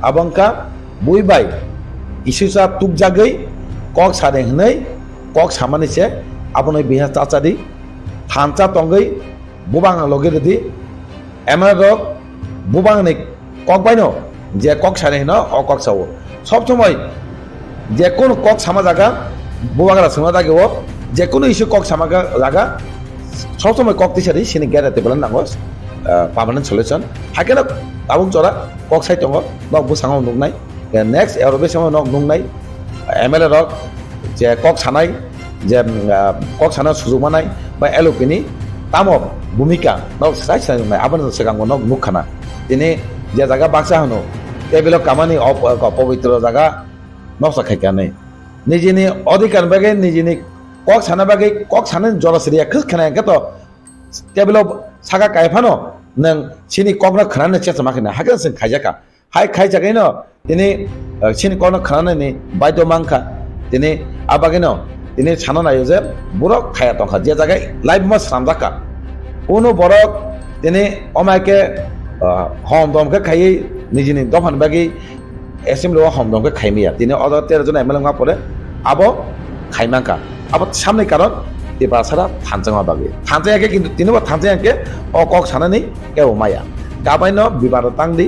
[SPEAKER 18] आबंका बुइबाय इस्युसा तुक जागै कक सादे हनै कक सामानि से आबन बिहा चाचादि थानचा तंगै बुबां लगे दि MLA रक बुबां नि कक बायनो जे कक सादे हनो अ कक सावो सब समय जे कोन कक सामा जागा बुबांगरा समा जागेओ जे कोन इस्यु कक सामा जागा सब समय कक तिसारि सिनि गेरेते बलन नांगो पार्मानेंट सलिउशन हाकेना ताबुक जरा कक साइ दङ नक बुसाङाव नुनाय नेक्स्ट एरबे समाव नक नुनाय MLA रक जे कक सानाय जे कक साना सुजुग मानाय बा LOP नि तामो भूमिका नक साइ साइ नुनाय आबन सेगांगो नक नुखाना दिनै जे जागा बाक्सा हनो टेबिल कामानि पवित्र जागा नक साखायखानै निजिनि अधिकार बागै निजिनि कक साना बागै कक सानो जरासरिया खोखानाय तो टेबल सागा कायफानो नों सिनि ककना खानानै चेचा माखिना हागोन जों खायजाका हाय खायजागैनो दिनै सिनि ककना खानानै बायद मांखा दिनै आबागैनो তিনি সানা নাইও যে বরক খায়া তংখা যে জায়গায় লাইভ মাস রামজাকা কোনো বরক তিনি অমায়কে হম দমকে খাই নিজেনি দফান বাকি এসেম্বলি হম দমকে খাইমিয়া তিনি 13 জন MLA পরে আবো খাইমাঙ্কা আবার সামনে কারণ ত্রিপুরা ছাড়া থানচাঙা বাগে থানচাঙাকে কিন্তু তিনি থানচাঙাকে কক সানানি কেউ মায়া গাবাইন বিবাদ তাংদি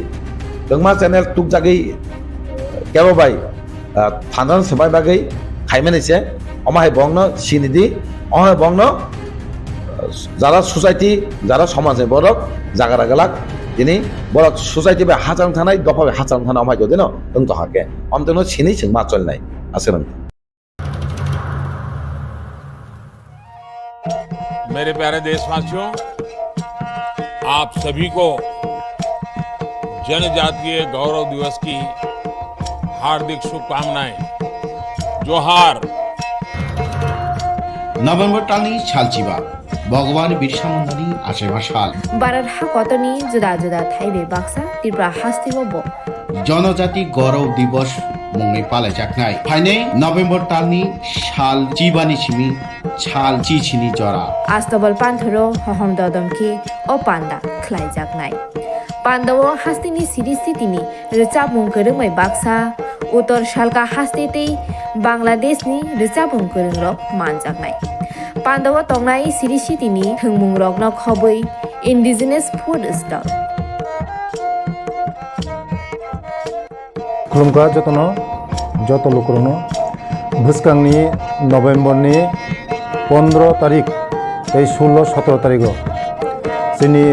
[SPEAKER 18] দংমা চ্যানেল টুক জাগি কেউ বাই থানচাং সেবাই বাগै খাইমানিছে অমাহাই বংন সিনিদি অমাহাই বংন যারা সোসাইটি যারা সমাজে বরক জাগারা গেলাক তিনি বরক সোসাইটি বা হাজার থানায় দফা হাজার থানা অমাই যদি ন দং তহাকে অন্তন সিনি সিং মা চলনাই আছে নং
[SPEAKER 3] मेरे प्यारे देशवासियों, आप सभी को जनजातीय गौरव दिवस की हार्दिक शुभकामनाएं। जोहार।
[SPEAKER 4] नवेम्बर टालनी सालचिबा भगवान बिरसा मुंडानि आशेबा साल
[SPEAKER 1] बारार हा कतनी जुदा जुदा थाइबे बाक्सा त्रिपुरा हास्तिबो
[SPEAKER 4] जनजाति गौरव दिवस मुंगै पालायजाखनाय फाइनै नवेम्बर टालनि साल चिबानि सिमि साल चिचिनि जरा
[SPEAKER 1] आस्तबल पान्थरो हहम ददमके ओ पान्दा ख्लाइजाखनाय पान्दावो हास्तिनि सिरिस्थितिनि रिचाबुं गोरोंमै बाक्सा उत्तर सालका हास्तेतै बांलादेशनि रिचाबुं गोरोंरक मानजाखनाय पान्दावो तंनाय सिरिस्थितिनि थोंमुं रकनो खबै इन्डिजिनास फुड स्टल
[SPEAKER 2] खुलुमगा जतनो जत लोकरनो भुसकांनि नवेम्बरनि 15 तारिख 16-17 तारिख जोंनि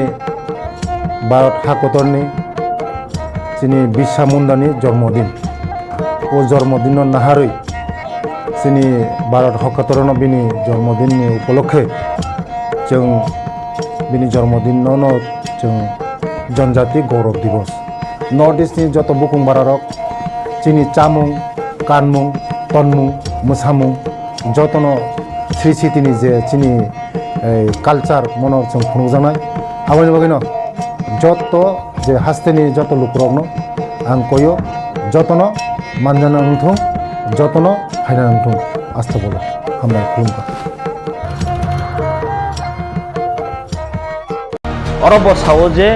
[SPEAKER 2] भारत हाकतरनि जोंनि बिरसा मुंडानि जन्मदिन ओ जन्मदिन नाहारै जोंनि भारत हाकतरनो बिनि जन्मदिननि उपलक्षे जों बिनि जन्मदिनावनो जों जनजाति गौरव दिवस नर्थ इस्टनि जत बुकुं बारारक जोंनि चामुं कानमुं तनमुं मोसामुं जतनो श्री सिटिनि जे जोंनि कालचार मनर जों खुंजानाय आवनि बागैनो जत जे हास्तेनि जत लुकरकनो आं कयो जतनो मानजाना नंथों जतनो फायना नंथों आस्था बोला हामलाय खुलुमगा
[SPEAKER 19] अरब सावो जे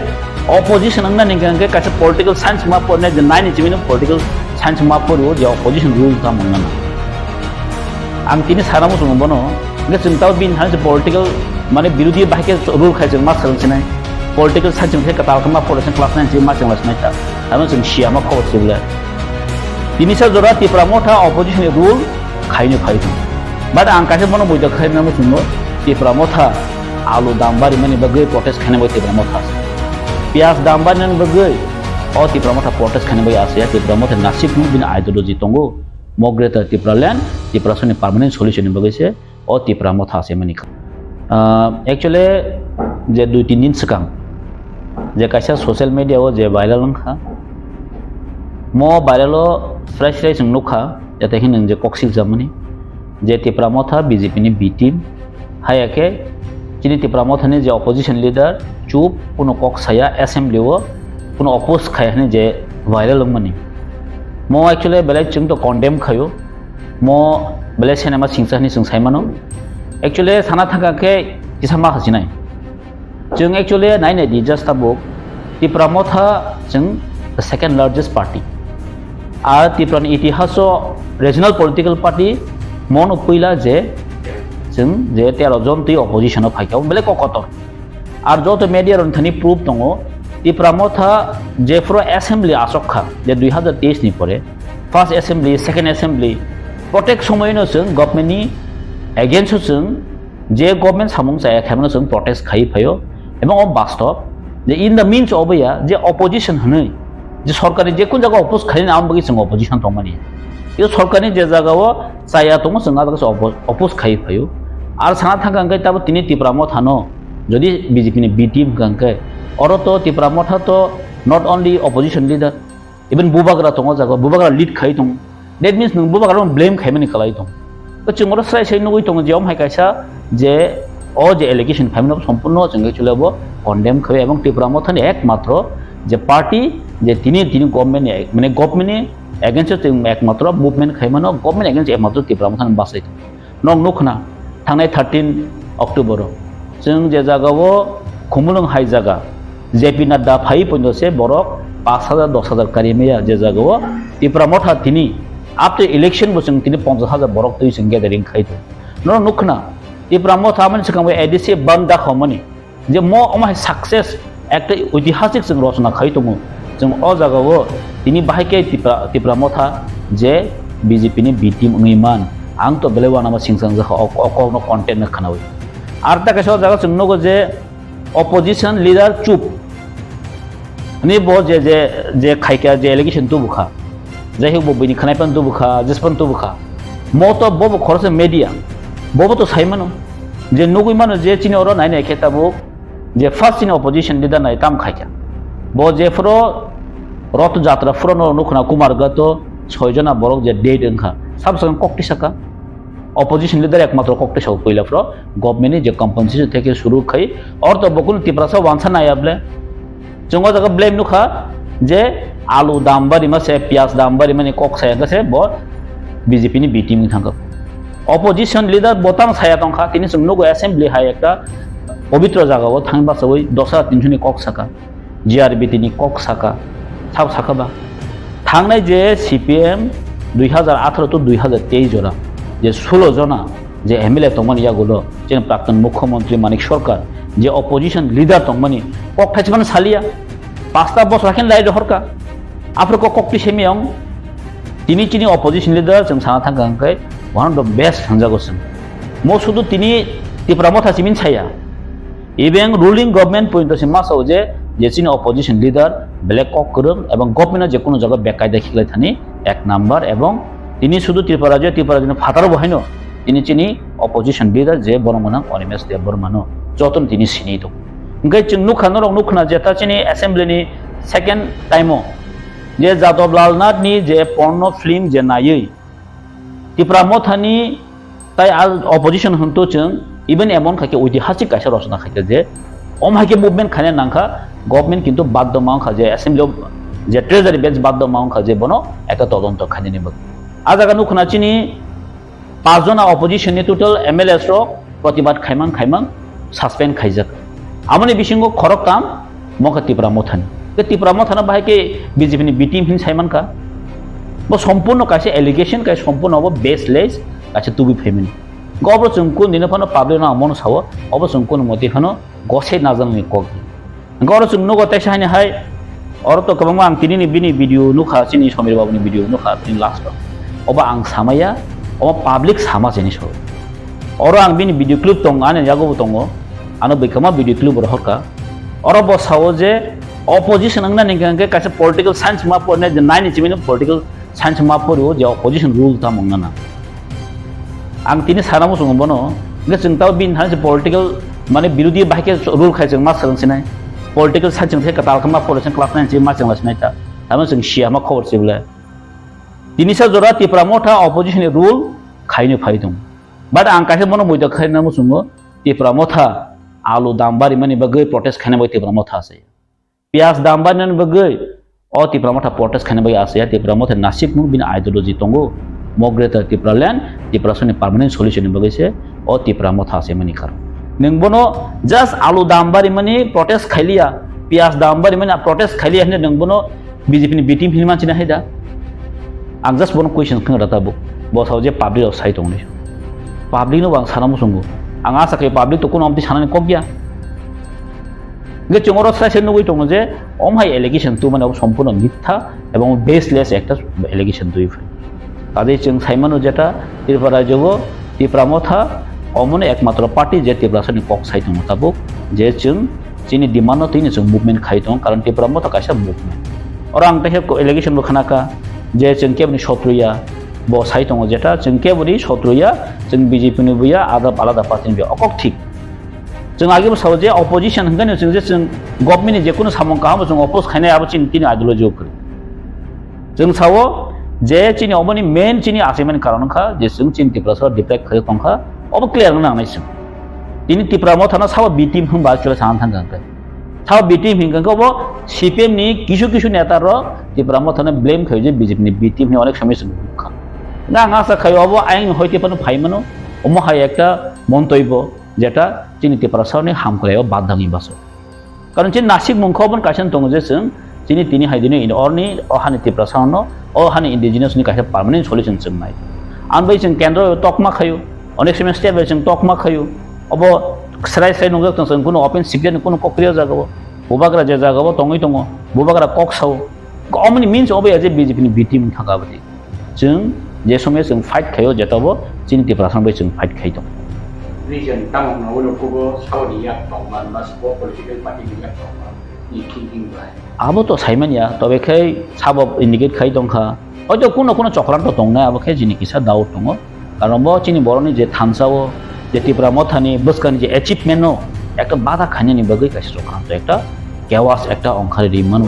[SPEAKER 19] opposition ang naningkang kasi political science map po na nine chimino political science map po je opposition rule ta mong na ang tini sara mo sumo bono nga sintaw bin han political mane birudhi bahike rule khai jeng mas sang sinai political science me katal kama po sen class 9 mas sang lasnai ta ano sing shia ma ko sibla tini sa jora Tipra Motha opposition rule khai ni khai but ang kasi bono boida khai na mo sumo Tipra Motha alu dambari mane bagai protest khane mo Tipra Motha pias damban yang bagai oh Tipra Motha protest khane bagai asia Tipra Motha nasib nu bin ideology tongo mogreta Tipra land Tipra sone permanent solution bagai se oh Tipra Motha ase mani actually je 2-3 din sekang je kaisa social media o je viral langkha mo viral o fresh nukha jate hin je koksil jamani je Tipra Motha BJP ni B team hayake chini Tipra Motha ni je opposition leader चुप पुनो Kock साया assembly वो पुनो oppose खाया ने जे viral money मो actually बेले चिंग तो कॉन्डेम खायो मो बेले सिनेमा सिंसानी सिंसाई मानो एक्चुअली साना थाका के किसा मा हसिनाय जों एक्चुअली नाइन दी जस्ट अबुक Tipra Motha जों द सेकंड लार्जेस्ट पार्टी आर Tipra नि इतिहासो रीजनल पॉलिटिकल पार्टी मन पहिला जे जों जे 13 जन ति अपोजिशन फाइकाव बेले ककतर আর যত মিডিয়ার অন্থানি প্রুফ দङ Tipra Motha যেফ্রো অ্যাসেম্বলি আসক্ষা যে 2023 নি পরে ফার্স্ট অ্যাসেম্বলি সেকেন্ড অ্যাসেম্বলি প্রত্যেক সময়নো जों गभर्नमेन्टनि एगेन्स्ट जों जे गभर्नमेन्ट सामुं जाया खामनो जों प्रटेस्ट खाइ फायो এবং বাস্তব যে ইন দ্য মিনস অবয়া যে অপোজিশন হनै যে সরকারি যে কোন জায়গা অপোজ খালি নাম বগি जों অপোজিশন দংমানি এই সরকারি যে জায়গাও চায়া দङ जों আদাকে অপোজ খাइ ফাयो আর সানা থাকাঙ্কাই তাবো তিনি Tipra Motha नो যদি BJP ni B team kangke oro to Tipra Motha to not only opposition leader even bubagra tongo jago bubagra lead khai tong that means nung bubagra blame khai mani kalai tong to chungoro sai sai nugui tong jom hai kaisa je o je allegation khai mani সম্পূর্ণ jenge chulebo condemn khai ebong Tipra Motha ni একমাত্র যে party যে তিনি government মানে government against একমাত্র movement খাই মানো government against একমাত্র Tipra Motha বাসাই नं नुखना थांनाय 13 अक्ट'बर जों जे जागावो खुमलुं हाइ जागा जेपि नाड्डा फाइ पन्नसे बरक 5,000 10,000 कारिमेया जे जागावो त्रिपुरा मथा तिनी आफ्टर इलेक्शन बोसों तिनी 50,000 बरक तै जों गेदारिं खाइतो नं नुखना त्रिपुरा मथा मन सिगां एडिसि बंदा खमनि जे म अमाय सक्सेस একটা ঐতিহাসিক जों रचना खाइतोमो जों अ जागावो तिनी बाहायके त्रिपुरा मथा जे बीजेपी नि बी टीम उइमान आं तो बेलेवाना मा सिंसां जाखा अकनो कन्टेन्ट न खानावै आर ता केसो जागा जों नगो जे अपोजिशन लीडर चुप नि बो जे जे जे खाइका जे एलिगेशन तो बुखा जाहि बो बिनि खानायपन तो बुखा जिसपन तो बुखा म तो बो खरसे मीडिया बो तो साइमानो जे नगुइ मानो जे चिनि अर नायनाय खेताबो जे फार्स्ट इन अपोजिशन लीडर नाय ताम खाइका बो जे फ्रो रथ जात्रा फ्रो नुखना कुमारगत 6 जना बरक जे डेट ओंखा सब संग कक्ति सका अपोजिशन लीडर एकमात्र कक्ति सौ पहिला फ्रो गवर्नमेंट जे कंपनसेशन থেকে শুরু খাই और तो बकुल तिप्रासा वांसा नायाब्ले जोंगो जगा ब्लेम नुखा जे आलू दाम बारि मासे प्याज दाम बारि माने कक साया गसे बो बीजेपी नि बी टीम थांगो अपोजिशन लीडर बोताम साया तंखा तिनि जों नुगो असेंबली हाय एकटा पवित्र जागाव थांबा सबै 10,300 नि कक साका जीआरबी तिनि कक साका साब साखाबा थांनाय जे सीपीएम 2018 तो 2023 जरा जे 16 जना जे एमएलए तंगमनि यागुलो जे प्राक्तन मुख्यमंत्री मानिक सरकार जे अपोजिशन लीडर तंगमनि कक थाचमान सालिया 5 बस राखेन लाइ हरका आफ्रको कक्ति सेमियं तिनि चिनि अपोजिशन लीडर जों साना थांगांकै वन अफ द बेस्ट थांजागोसों मो सुदु तिनि त्रिपुरा मथा सिमिन छाया इवें रुलिंग गवर्नमेंट पॉइंट से मासाव जे जेसिनि अपोजिशन लीडर ब्लैक कक करम एवं गवर्नमेंट जे कोनो जगह बेकायदा खिलाय थानि एक नम्बर एवं तिनि सुदु त्रिपुरा जे फातार बहायनो तिनि चिनि अपोजिशन लीडर जे बरमना अनिमेश देव बर्मानो जतन तिनि सिनि दं ओंखाय जों नुखना जेता चिनि असेंबली नि सेकेंड टाइमो जे जादव लालनाथ नि जे पर्नो फिल्म जे नायै त्रिपुरा मथानि ताइ अपोजिशन हंतो जों इवन एमन खाके ऐतिहासिक कासे रचना खाके जे अमहाके मुभमेंट खाने नांखा गवर्नमेंट किंतु बाध्य मांखा जे असेंबली जे ट्रेजारी बेंच बाध्य मांखा जे बनो एका तदন্ত खाने निबक आ जागा नुखना चिनि 5 जना अपोजिशन नि टोटल एमएलए रो प्रतिबाद खाइमां सस्पेंड खाइजाक आमनि बिसिंगो खरक काम मखा त्रिपुरा मथानि के त्रिपुरा मथाना बाहायके बीजेपी नि बी टीम हिन साइमानका बो संपूर्ण कासे एलिगेशन कासे संपूर्ण अब बेसलेस कासे तुबि फेमिनि गब्र जोंको निनफानो पाब्लिक ना मन साव अब जोंको मति फानो गसे नाजाननि कक गब्र जों नो गते साइने हाय और तो कबंग आं तिनि बिनि भिडियो नुखा चिनि समीर बाबुनि भिडियो नुखा तिनि लास्ट अब आं सामाया अब पब्लिक सामा जेनि सो और आं बिनि भिडियो क्लिप दं आने यागो दङ आनो बेखमा भिडियो क्लिप रहका और बसाव जे अपोजिशन अंगना निगंगे कासे पॉलिटिकल साइंस मा पढने जे नाइन चिमिनो पॉलिटिकल साइंस मा पढो जे अपोजिशन रूल ता मंगना आं तिनि सारामो संबनो ने जोंता बिन हासे पॉलिटिकल माने विरोधी बाहायके रूल खायजों मा सोलोंसिनाय पॉलिटिकल साइंस जों कताल खमा पॉलिटिकल क्लास 9 जे मा जोंलासिनाय ता तामो जों सिया मा खबर सिबले तिनिसा जरा त्रिपुरा मथा अपोजिशन रूल खायनो फायदों बाट आं कासे मनो मोइदा खायना मुसुङो त्रिपुरा मथा आलु दाम बारि माने बगै प्रोटेस्ट खाने बय त्रिपुरा मथा आसे प्याज दाम बारि बगै अ त्रिपुरा मथा प्रोटेस्ट खाने बय आसे त्रिपुरा मथा नासिक मु बिन आइडियोलॉजी तंगो मग्रेता त्रिपुरा लैंड त्रिपुरा सनि परमानेंट सॉल्यूशन बगैसे अ त्रिपुरा मथा आसे माने खार नोंबनो जस्ट आलु दाम बारि माने प्रोटेस्ट खाइलिया प्याज दाम बारि माने प्रोटेस्ट खाइलिया ने नोंबनो बीजेपी नि बीटीम हिन मानसिना हायदा आं जस्ट बनो क्वेश्चन खंगा ताबो बसाव जे पब्लिक साइ दंनि पब्लिक नो बां साना मुसुंगो आं आसा खाय पब्लिक तो कोनो आमति सानानि कबिया गे चंगरो साइसे नुगै दङ जे अमहाय एलिगेशन तु माने सम्पूर्ण मिथ्या एवं बेसलेस एकटा एलिगेशन दुइ तादे जों साइमानो जेटा त्रिपुरा जगो त्रिपुरा मथा अमने एकमात्र पार्टी जे त्रिपुरा सनि कक साइ दङ ताबो जे जों जिनि डिमान्ड तिनि जों मुभमेंट खाइ दङ कारण त्रिपुरा मथा कासे मुभमेंट और आं तहे एलिगेशन बखानाका जे जों केबनि शत्रुया बो साइ दङ जेटा जों केबनि शत्रुया जों बीजेपी नि बुया आलादा पार्टी नि अकक ठीक जों आगे बसाव जे अपोजिशन हंगन जों जे जों गवर्नमेंट जे कोनो सामं काहाम जों अपोज खायनाय आबो चिनि तिनि आइडियोलॉजी ओकर जों सावो जे चिनि अबनि मेन चिनि आसेमनि कारणखा जे जों चिनि त्रिपुरा सर डिप्रेक्ट खाय तंखा अब क्लियर नांनायसो तिनि त्रिपुरा मथाना साव बी टीम हम बाचुला सान थांगांखा साव बी टीम हिंगांखा अब सीपीएम नि किछु नेता र त्रिपुरा मथाना ब्लेम खाय जे बीजेपी नि बी टीम नि अनेक समय खा ना आसा खाय अब आइन होयते पन फाइमनो অমহাই একটা মন্তব্য যেটা চিনি ত্রিপুরা সাউনি হাম করে বাধ্যাঙ্গি বাস কারণ চিনি নাসিক মুখবন কাছেন দङ যে जों চিনি তিনি হাইদিনে অরনি অহানি ত্রিপুরা সাউनो অহানি ইন্ডিजिनासनि কাছে পার্মানেন্ट सल्युशन जों नाय आं बै जों केन्द्र तकमा खायो अनेक समय स्टेट जों तकमा खायो अब स्राय स्राय नंगौ जों कुनो ओपन सिक्रेट कुनो कक्रिया जागो बबाग्रा जे जागो दङै दङ बबाग्रा कक साव कमनि मीन्स अबे जे बीजेपी बिटिम थागाबदि जों जे समय जों फाइट खायो जेताबो चिनि त्रिपुरा साउनो जों फाइट खायो दं
[SPEAKER 6] region tamang na ulo ko Saudi yak tongman mas po political party yak tongman ni thinking bai
[SPEAKER 19] abo to saimania tobe khai sabok indicate khai dongkha ojo kuno kuno chokran to tongnai abo khai jini kisa doubt tongo karon bo chini boroni je thamsao je Tipra Mothani buskani je achievement no ekta bada khani ni bagai kaisa chokran to ekta chaos ekta onkhari ri manu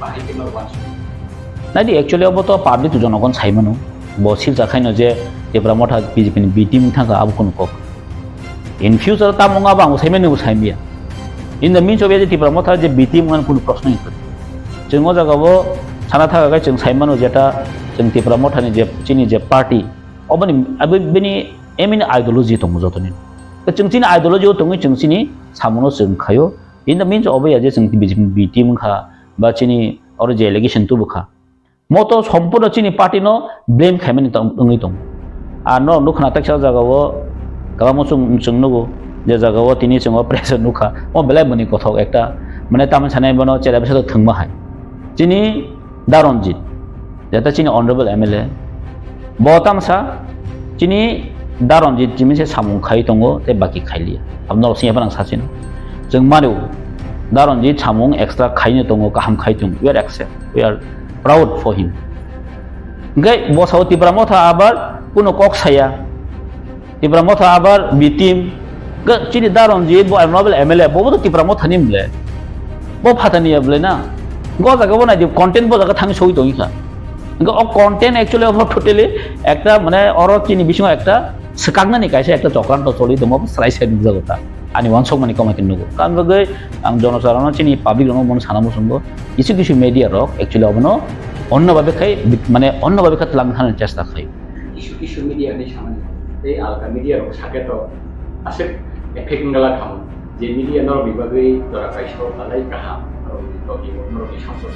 [SPEAKER 6] bahi ke no wansu
[SPEAKER 19] nadi actually abo to public to jonogon saimano bo silchajakmano je Tipra Motha BJP ni bitim thanga abo kono kok in future ta monga bang saimano saimia in the means of যে Tipra Motha যে B team মান কোনো প্রশ্নই করে जों ओ जागाबो साना थागाय जों साइमानो जेटा जों Tipra Motha नि जे चिनि जे पार्टी अबनि बेनि एमिन आइडियोलॉजी दङ जतनि जों चिनि आइडियोलॉजी दङ जों चिनि सामनो जों खायो इन द मीन्स अबे जे जों बिजेपि बिटिम खा बा चिनि और जे एलिगेशन तु बखा मतो सम्पूर्ण चिनि पार्टी नो ब्लेम खाइमानि दङै दङ आ न नुखना तक्सा जागाबो गामो जों नगो जे जागाव तिनी जों प्रेसार नुखा ओ बेलाय मनि कथक एकटा माने तामन सानाय बनो चेरा बेसा थंमा हाय चिनि दारनजित जेता चिनि ऑनरेबल MLA बतामसा चिनि दारनजित जिमिसे सामुं खाइ दङो ते बाकी खाइलिया हमनो सिया बां सासिन जों मारो दारनजित सामुं एक्सट्रा खाइनो दङो गाहाम खाइ दङ we are accept we are proud for him gai बसाव Tipra Motha आबार कुनो कक साया Tipra Motha आबार बिटिम चिनि दारनजित बो नोबेल MLA बो Tipra Motha निमले बो फातानि अबले ना गो जागाबो नायदि कंटेंट बो जागा थांग सई दङिखा गो अ कंटेंट एक्चुअली अफ टोटली एकटा माने अर चिनि बिसिङ एकटा सकांगनानि कायसे एकटा चक्रान्त चलि दङ स्राय साइड जागोता आनि वानसक मानि कमाकिन नगो कान बगै आं जनसाधारण चिनि पाब्लिक नो मन सानामो संगो किछु किछु मीडिया रक एक्चुअली अबनो अन्य भाबे खाय माने अन्य भाबे खात लांग थानो चेष्टा खाय
[SPEAKER 6] किछु किछु मीडिया नि सामानि बे आलका मीडिया रक साकेतो आसे एफेक्टिंग गला खाम जे मीडिया नर बिभागै दरा कायसो लालाय गाहाम आरो बिभागनि नरनि संसद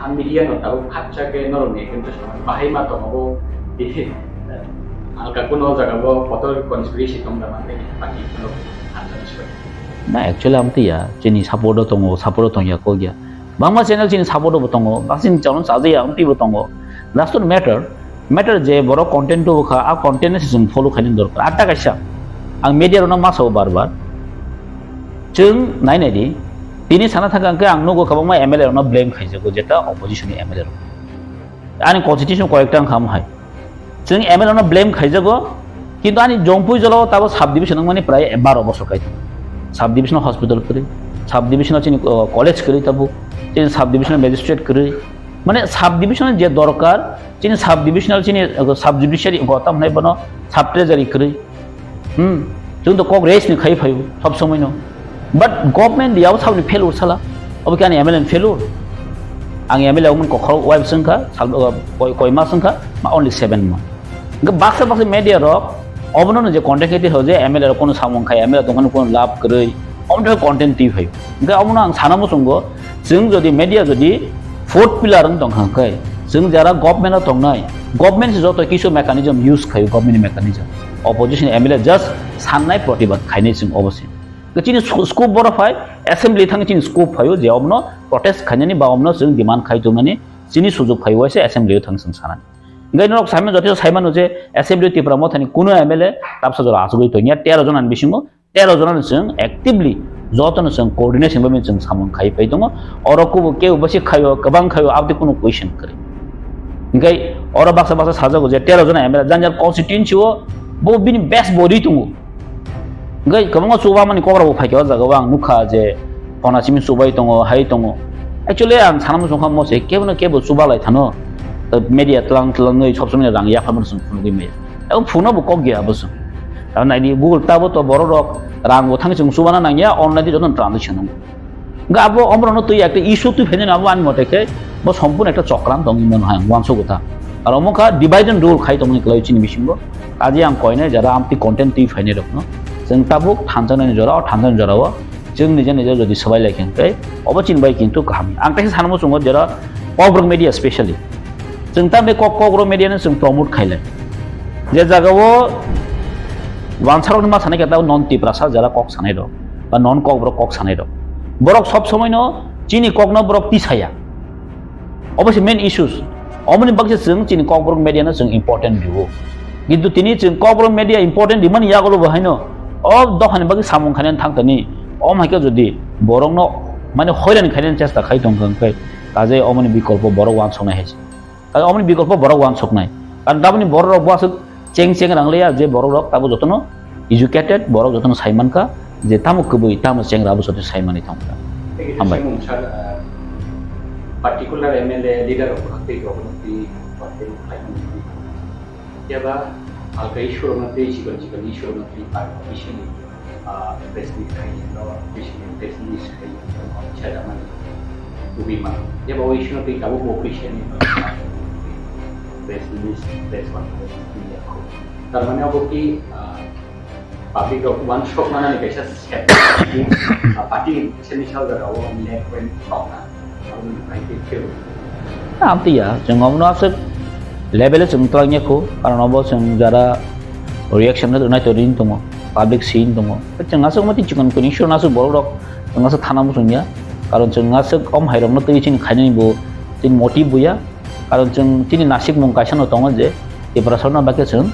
[SPEAKER 6] आं मीडिया न ताबो खाचाके नरनि किन्तु सामानि बाहाय मा दङबो बे आलका कुनो जागाबो पतर कन्स्पिरेसी दङ नामा बाकी कुनो
[SPEAKER 19] ना एक्चुअली आमतिया चिनि सपोर्ट दङ या को गया बांमा चैनल चिनि सपोर्ट दङ बासिन चलन साजैया आमतिबो दङ लास्ट मैटर जे बरो कंटेंट तो खा आ कंटेंट जों फलो खायनो दरकार आटा कायसा आं मीडिया रनो मासाव बार जों नायनायदि दिनै साना थाखांके आं नगो खाबांमा MLA रनो ब्लेम खायजोगो जेता अपोजिशन MLA रनो आनि कन्स्टिट्यूशन करेक्ट आं खाम हाय जों MLA रनो ब्लेम खायजोगो किन्तु आनि जंपुइ जलाव ताबो सब डिविजन माने प्राय 12 बছর खायतो सब डिविजन हॉस्पिटल करे सब डिविजन चिनि कॉलेज करे ताबो चिनि सब डिविजन मजिस्ट्रेट करे माने सब डिविजन जे दरकार चिनि सब डिविजनल चिनि सब जुडिशियरी गौतम नै बनो सब ट्रेजरी करे जों तो कक रेस नि खाइ फायो सब समय न बट गवर्नमेंट दियाव सावनि फेलुर साला अब कानि MLA फेलुर आं MLA मन कखर वाइफ संखा कोइमा संखा मा ओनली 7 मा बाक्सा मीडिया रक अबनो जे कंटेंट खेति हो जे MLA कोनो सामं खाय MLA दंखान कोनो लाभ करै अमनो कंटेंट टी फायो ओमफ्राय अबनो आं सानामो संगो जों जदि मीडिया जदि फोर्थ पिलार दंखांखाय जों जारा गवर्नमेंट दंनाय गवर्नमेंट जत किसु मेकानिजम यूज खायो government mechanism opposition MLA just साननाय प्रतिबाद खायनै जों अबसे चिनि स्कोप बरफाय एसेम्बली थांग चिनि स्कोप फायो जे अबनो प्रोटेस्ट खायनानि बा अबनो जों डिमान्ड खायदोंनानि चिनि सुजुग फायो एसे एसेम्बली थांग जों सानानि गैनरक साइमन जति साइमन जे एसेम्बली Tipra Mothani कुनो MLA ताबसा जरा आसुगै तो 13 जन आन बिसिङो 13 जन जों एक्टिवली जतन जों कोऑर्डिनेशन बमे जों सामन खाइ फै दङ अरको के बसि खायो गोबां खायो आबदि कुनो क्वेश्चन करे गै अर बाक्सा साजागो जे 13 जन MLA जानजार कन्स्टिट्युएन्सी हो बो बिनि बेस्ट बडी दङ गै गोबां सुबा माने कग्राबो फाइखो जागाव आं नुखा जे पनासिमि सुबाय दङ हाय दङ एक्चुअली आं सानाम संखा मसे केबो सुबालाय थानो मीडिया तलांगै सब समय रां याफामन जों फुनुगै मे एउ फुनोबो कक गया बस नायदि गुगल ताबो तो बर रक रां थांग जों सुबाना नांगिया अनलाइन जन ट्रांजेक्शन गाबो अमरनो तुइ एकटा इशू तुइ फेने नाबो आनि मतेके बो सम्पूर्ण एकटा चक्रान दङ मन हाय वानसो गथा আর অমুকা ডিভাইড এন্ড রুল খাই তমনি ক্লাই চিনি বিসিমবো কাজে আং কয়নে যারা আমতি কন্টেন্ट তি ফাইনে রকनो जों ताबुक थानजानायनि जराव थानजानायनि जराव जों निजे निजे जुदि सबाय लायखेंखाय अबचिन बाय किन्तु गाहाम आं ताइसे सानमो संगो जरा ककब्रोक मिडिया स्पेशली जों ता बे ककब्रोक मिडियानो जों प्रमोट खायलाय जे जागाव वानसारनि मा सानाय केता नन टिप्रासा जरा कक सानाय दं बा नन ककब्रोक कक सानाय दं बरक सब समयनो चिनि ककनो बरक तिसाया अबश्य मेन इश्यूज अमनि बागसे जों चिनि ककब्रोक मिडियानो जों इम्पोर्टेन्ट दिउ किन्तु तिनि जों ककब्रोक मिडिया इम्पोर्टेन्ट दिमन यागलो बहायनो अब दखान बागै सामुं खायनान थांतनि अमाइके जुदि बरंनो माने हयरान खायनान चेष्टा खाय दंखाय काजे अमनि विकल्प बरक वान संनाय हेस काजे अमनि विकल्प बरक वान सकनाय कारण दाबनि बरक बासो चें चें रांगलेया जे बरक ताबो जतनो एजुकेटेड बरक जतनो साइमानका जे तामु कबुइ तामु चेंग्राबो सते साइमानि थांका हामबाय
[SPEAKER 6] particular MLA leader of KOKPIN याबा alga issue na te chigal issue na te participation president kai no president kai chada man to be man याबा वो issue na te kabu cooperation president tar mane abo ki public of one shop mana ni kaisa step party seni chal da ro ni when talk na
[SPEAKER 19] amti ya जों अमनो आसे level जों तलांयाखौ कारण अब जों जरा reaction ना नाय तरिन दङ पाब्लिक सीन दङ जों आसे मति चिकन कोनि शो नासो बरक जों आसे थाना मुसुनिया कारण जों आसे कम हाइरमनो तै चिन खायनि बो तिन मोटिव बुया कारण जों तिनि नासिक मुं कायसानो दङ जे एप्रासना बाके जों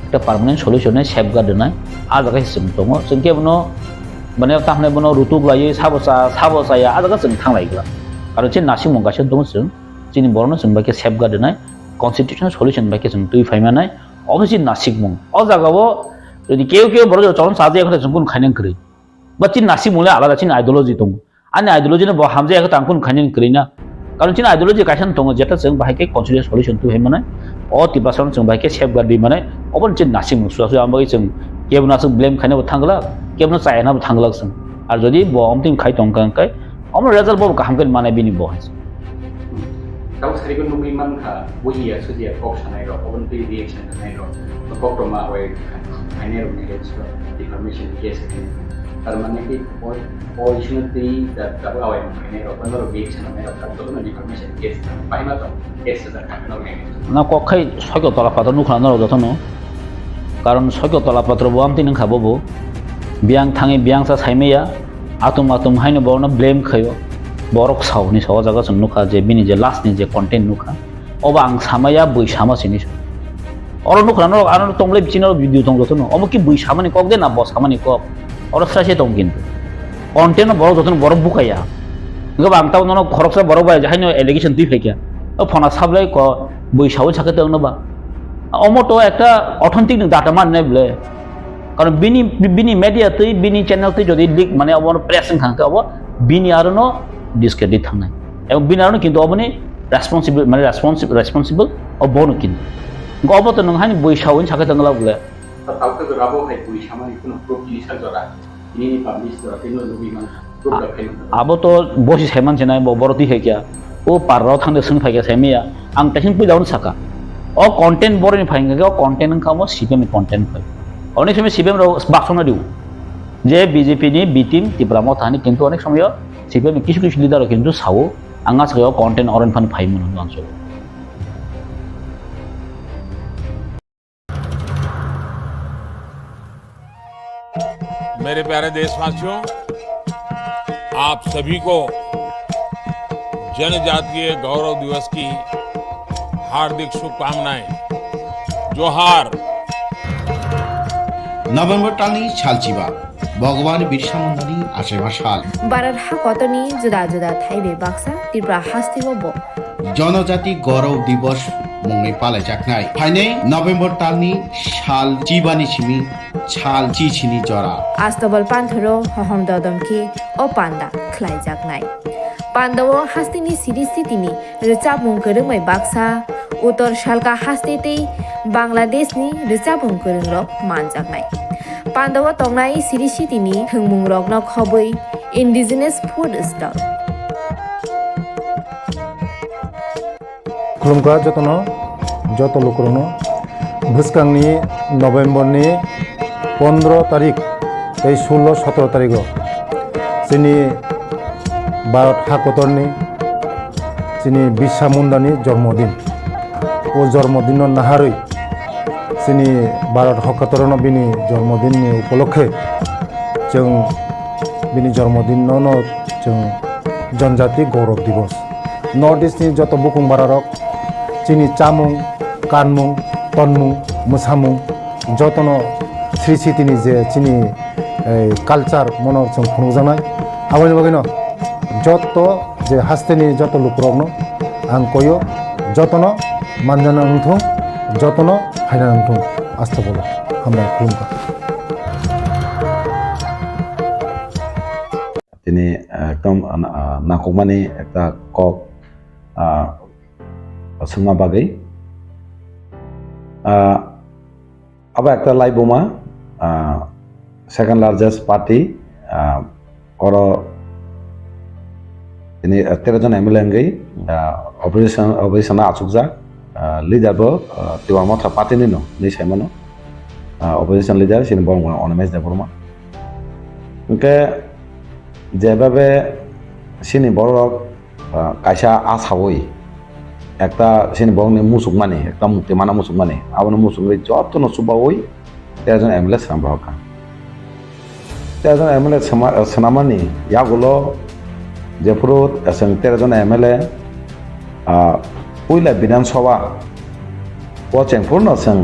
[SPEAKER 19] একটা পার্মানেন্ট সলিউশন সেফগার্ড নাই आ जगह जों दङ जों केबनो माने ताहने बनो रुतुक लायो साबसाया आ जगह जों थांलायग्रा कारण चिन नासिक मुं कायसानो दङ जों चिनि बरनो जों बाके सेफगार्ड নাই constitutional solution बाके जों दुइ फाइमानाय अबसि नासिक मुं अ जागावो যদি কেউ কেউ বড় চলন সাজে এখন जों কোন খাইनेन করি বা চিন নাসিक मुले आलादा चिन आइडियोलॉजी दङ आनि आइडियोलॉजी ब हामजे এখন तां कोन खाइनेन करिना कारण चिन आइडियोलॉजी कायसान दङ जेटा जों बाहायके constitutional solution तु हेमानाय अ तिबासन जों बाहायके सेफगार्ड दै माने अबन चिन नासिक मुं सुआसु आमबाय जों केबनासो ब्लेम खाइनाबो थांगला केबना चायनाबो थांगला जों आरो যদি ब अमतिं खाइ दंकांकाय अमर रिजल्ट ब गाहामगन माने बिनि ब
[SPEAKER 6] tahu sering nunggu iman kah, buaya sudah kok sana itu, open pay reaction sana itu, kok rumah awal, ini rumah itu, information case ini, karena nanti isu nanti dapat awal ini itu, kalau reaction sana itu, kalau tu nanti information case, paling apa case itu kan orang ini.
[SPEAKER 19] Na kok kai soal tolak patron nu kerana orang tu no, karena soal tolak patron buam ti neng kabobo, biang tangi biang sa saime ya, atum hai no bawa na blame kayo. बरक सावनि सावा जागा जों नुखा जे बिनि जे लास्टनि जे content नुखा अबा आं सामाया बै सामा सिनि अर नुखा न आरो तंले बिचिनो video दं जतन अबो कि बै सामानि कक दे ना बस सामानि कक अर सासे दं किन्तु कन्टेन्ट बरक जतन बरक बुकाया गबा आं ताव न खरकसा बरक बाय जाहायनो एलिगेशन दुइ फेकिया फना साबलाय क बै साव साके दं नबा अमतो একটা অথেন্টিক ডাটা মান নাই বলে কারণ বিনি মিডিয়া তৈ বিনি চ্যানেল তৈ যদি লিক মানে অবন প্রেসিং থাকতে অব বিনি আরো ন ডিসক্রেডিট থাকনাय এবং বিনারनो কিন্তু अबनि रेस्पॉन्सिबल माने रेस्पॉन्सिबल अबनो किन्तु गबतो नंहानि बैसावनि साके दंला बुले
[SPEAKER 6] tahu ke berapa hai puisi sama itu proof ini saja ini publish itu lebih mana proof dah
[SPEAKER 19] अब तो बसि साइमान जेनाय बरति हेकिया ओ पाराव थांदो सों फायगा साइमिया आं टेसिन फैदावनो साका अ कन्टेन्ट बरनि फायगा अ कन्टेन्ट खामो सिपिएम कन्टेन्ट फाय अनेक समय सिपिएम रो बासना दिउ जे बीजेपी नि बी टीम त्रिपुरा मथानि किन्तु अनेक समय सिपिएम किछु लिडार किन्तु सावो आंगा सायाव कन्टेन्ट अरेन फान फाइमोन आंसो
[SPEAKER 3] मेरे प्यारे देशवासियों, आप सभी को जनजातीय गौरव दिवस की हार्दिक शुभकामनाएं। जोहार।
[SPEAKER 4] नभेम्बर टालनि सालचिबा भगवान बिरसा मुंडानि आसेबा साल
[SPEAKER 1] भारत हाकतनि जुदा जुदा थाइबे बाक्सा त्रिपुरा हास्तिगबो
[SPEAKER 4] जनजाति गौरव दिवस मुंनि पालायजाखनाय फाइनै नभेम्बर टालनि साल चिबानि सिमि साल चिचिनि जरा
[SPEAKER 1] आस्तबल पान्थरो हहम ददमखि ओ पान्दा ख्लाइजाखनाय पान्दाव हास्तिनि सिरिस्थितिनि रिचाबुं गोरोंमै बाक्सा उत्तर सालका हास्तेतै बांलादेशनि रिचाबुं गोरोंरक मानजाखनाय पान्दाव तंनाय सिरिस्थितिनि थोंमुं रकन खबै इन्डिजिनास फुड स्टल
[SPEAKER 2] खुलुमग्रा जतन যত লোকরনো ভুসকাংনি নভেম্বরনি 15 তারিখ এই 16-17 তারিখও যিনি ভারত হাকতরনি যিনি বিরসা মুন্ডানি জন্মদিন ও জন্মদিন নাহারই যিনি ভারत हकतरन बिनि जन्मदिननि उपलक्षे जों बिनि जन्मदिनावनो जों जनजाति गौरव दिवस नर्थ इस्टनि जत बुकुं बारारक जोंनि चामुं कानमुं तनमुं मोसामुं जतनो श्री सिटिनि जे जोंनि कालचार मनर जों खुंजानाय आबानि बागैनो जत जे हास्तेनि जत लुकरकनो आं कयो जतनो मानजाना नोंथों जतनो हायना नोंथों आस्था बोलो हामबाय खुलुमबाय
[SPEAKER 18] তিনি একদম নাকমানি একটা কক সোমা বাগৈ আবার একটা লাইবোমা সেকেন্ড লার্জেস্ট পার্টি और তিনি 13 জন MLA गई অপারেশন आचुकजा लिडारबो टिवा मथा पार्टीनि न नै साइमानो অপোজিশন লিডার সিনি বড় অনমেজ দে বড়মা ওকে যেভাবে সিনি বড় কাইসা আসাবই একটা সিনি বড়নি মুসুক মানে একটা মুক্তি মানা মুসুক মানে আবনো মুসুক যত নসুবা ওই 13 জন MLA সামবাহকা 13 জন MLA সানামানি ইয়াগুলো যে ফুরুত এসং 13 জন MLA পয়লা বিধানসভা পচেংপুর নসং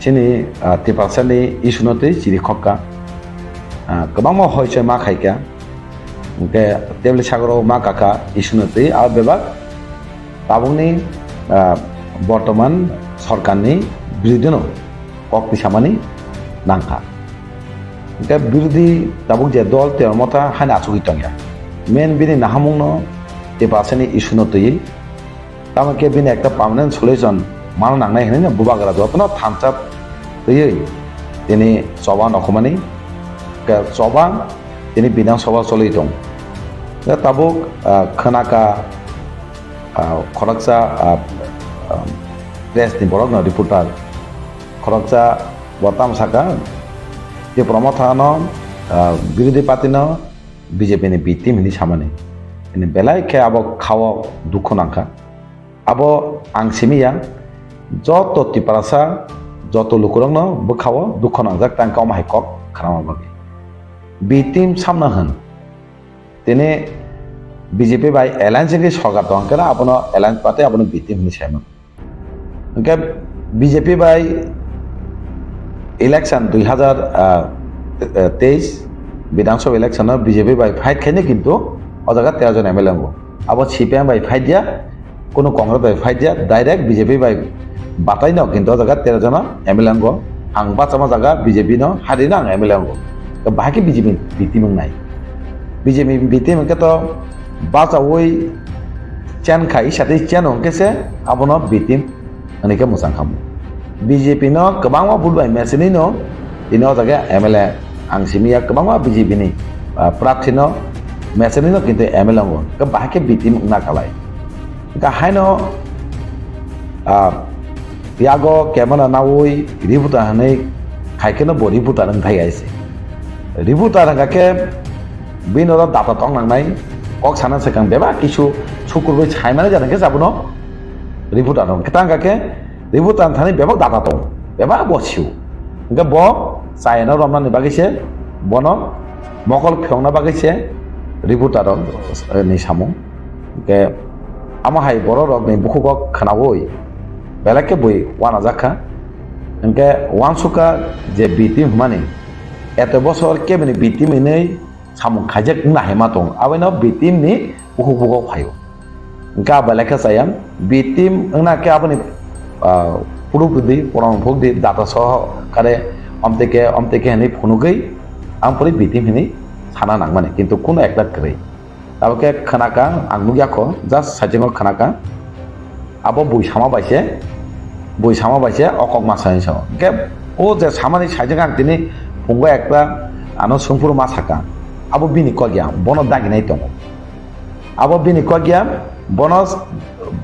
[SPEAKER 18] सिनी तिपासानि इसुनते चिरि खक्का गोबां मा हयसे मा खायका ओके टेबल सागराव मा काका इसुनते आ बेबा ताबुंनि बर्तमान सरकारनि बिरुद्धनो ककपि सामानि नांखा ओके बिरुद्धि ताबुं जे दल तेरमता हाना आचुगि तंया मेन बिनि नाहामुंनो तिपासानि इसुनते तामाके बिनि एकटा पार्मानेंट सल्युशन मानो नांनाय होनो बुबाग्रा जतनो थामसाब दैयै दिनै सभा नखमानि सभा दिनै बिधानसभा चलि दं ताबुक खोनाका खरकसा प्रेसनि बरक न रिपोर्टार खरकसा बताम साका त्रिपुरा मथानो बिरोधी पार्टीनो बिजेपिनि बि टीमनि सामानि दिनै बेलायखे आबो खाव दुख नांखा आबो आं सिमिया যত টিপারাসা যত লোকরংনো বখাও দুঃখ নাংজাক তাঙ্কা মাই কক খারামা বাকি বি টিম সামনা হন তেনে বিজেপি বাই এলায়েন্স কে সরকার দংকেরা আপন এলায়েন্স পাতে আপন বি টিম নি সাইমন ওকে বিজেপি বাই ইলেকশন 2023 বিধানসভা ইলেকশন বিজেপি বাই ফাইট খাইনে কিন্তু অজাগা 13 জন MLA আবো সিপিএম বাই ফাইট দিয়া কোনো কংগ্রেস বাই ফাইট দিয়া ডাইরেক্ট বিজেপি বাই বাতাই ন কিন্তু জায়গা 13 জন MLA আং বাচামা জায়গা বিজেপি ন হারি না MLA বাকি বিজেপি বিটি মং নাই বিজেপি বিটি মকে তো বাচা ওই চ্যান খাই সাথে চ্যান কেসে আবন বিটি অনেকে মোসাং খাম বিজেপি ন গোबां বুলবাই মেসিনি ন ইনো জায়গা MLA আং সিমিয়া গোबां বিজেপি নি প্রার্থী ন মেসিনি ন কিন্তু MLA বাকি বিটি না খালাই গাহাইন यागो केमना नावई रिपुता हनै खायकेनो बो रिपुता नों थाय आइसे रिपुता नगाके बिनर दाता तंग नांनाय कक साना सेकां बेबा किछु सुकुरबै छायमाने जानाके जाबनो रिपुता नं केतांगाके रिपुता थानि बेबा दाता तंग बेबा बसिउ गे बो सायना रमनानि बागैसे बनो मकल फेंना बागैसे रिपुता रं नि सामु के आमाहाय बर रग नि बुखुक खानावई बेलाके बई वाना जाखा इनके वानसुका जे बिटिम माने एत बছর केबनि बिटिम नै सामु खाजेक ना हेमा दं आबेनो बिटिम नि बुखुक फायो इनका बेलाके सायाम बिटिम ना के आबनि पुरुबुदि परम भोगदि दाता सह कारे अमतेके हनै फनुगै आं परि बिटिम हनै साना नां माने किन्तु कुनो एकटा करै ताबके खानाका आं नुयाखो जास्ट साइजिंग खानाका आबो বইসামা বাইছে অকক মাসাইছ কে ও যে সামানি সাইজিং আং তিনি फंबाय एकटा आनो सोंफुर मा साका आबो बिनि को गया बन दागिनाय दं आबो बिनि को गया बन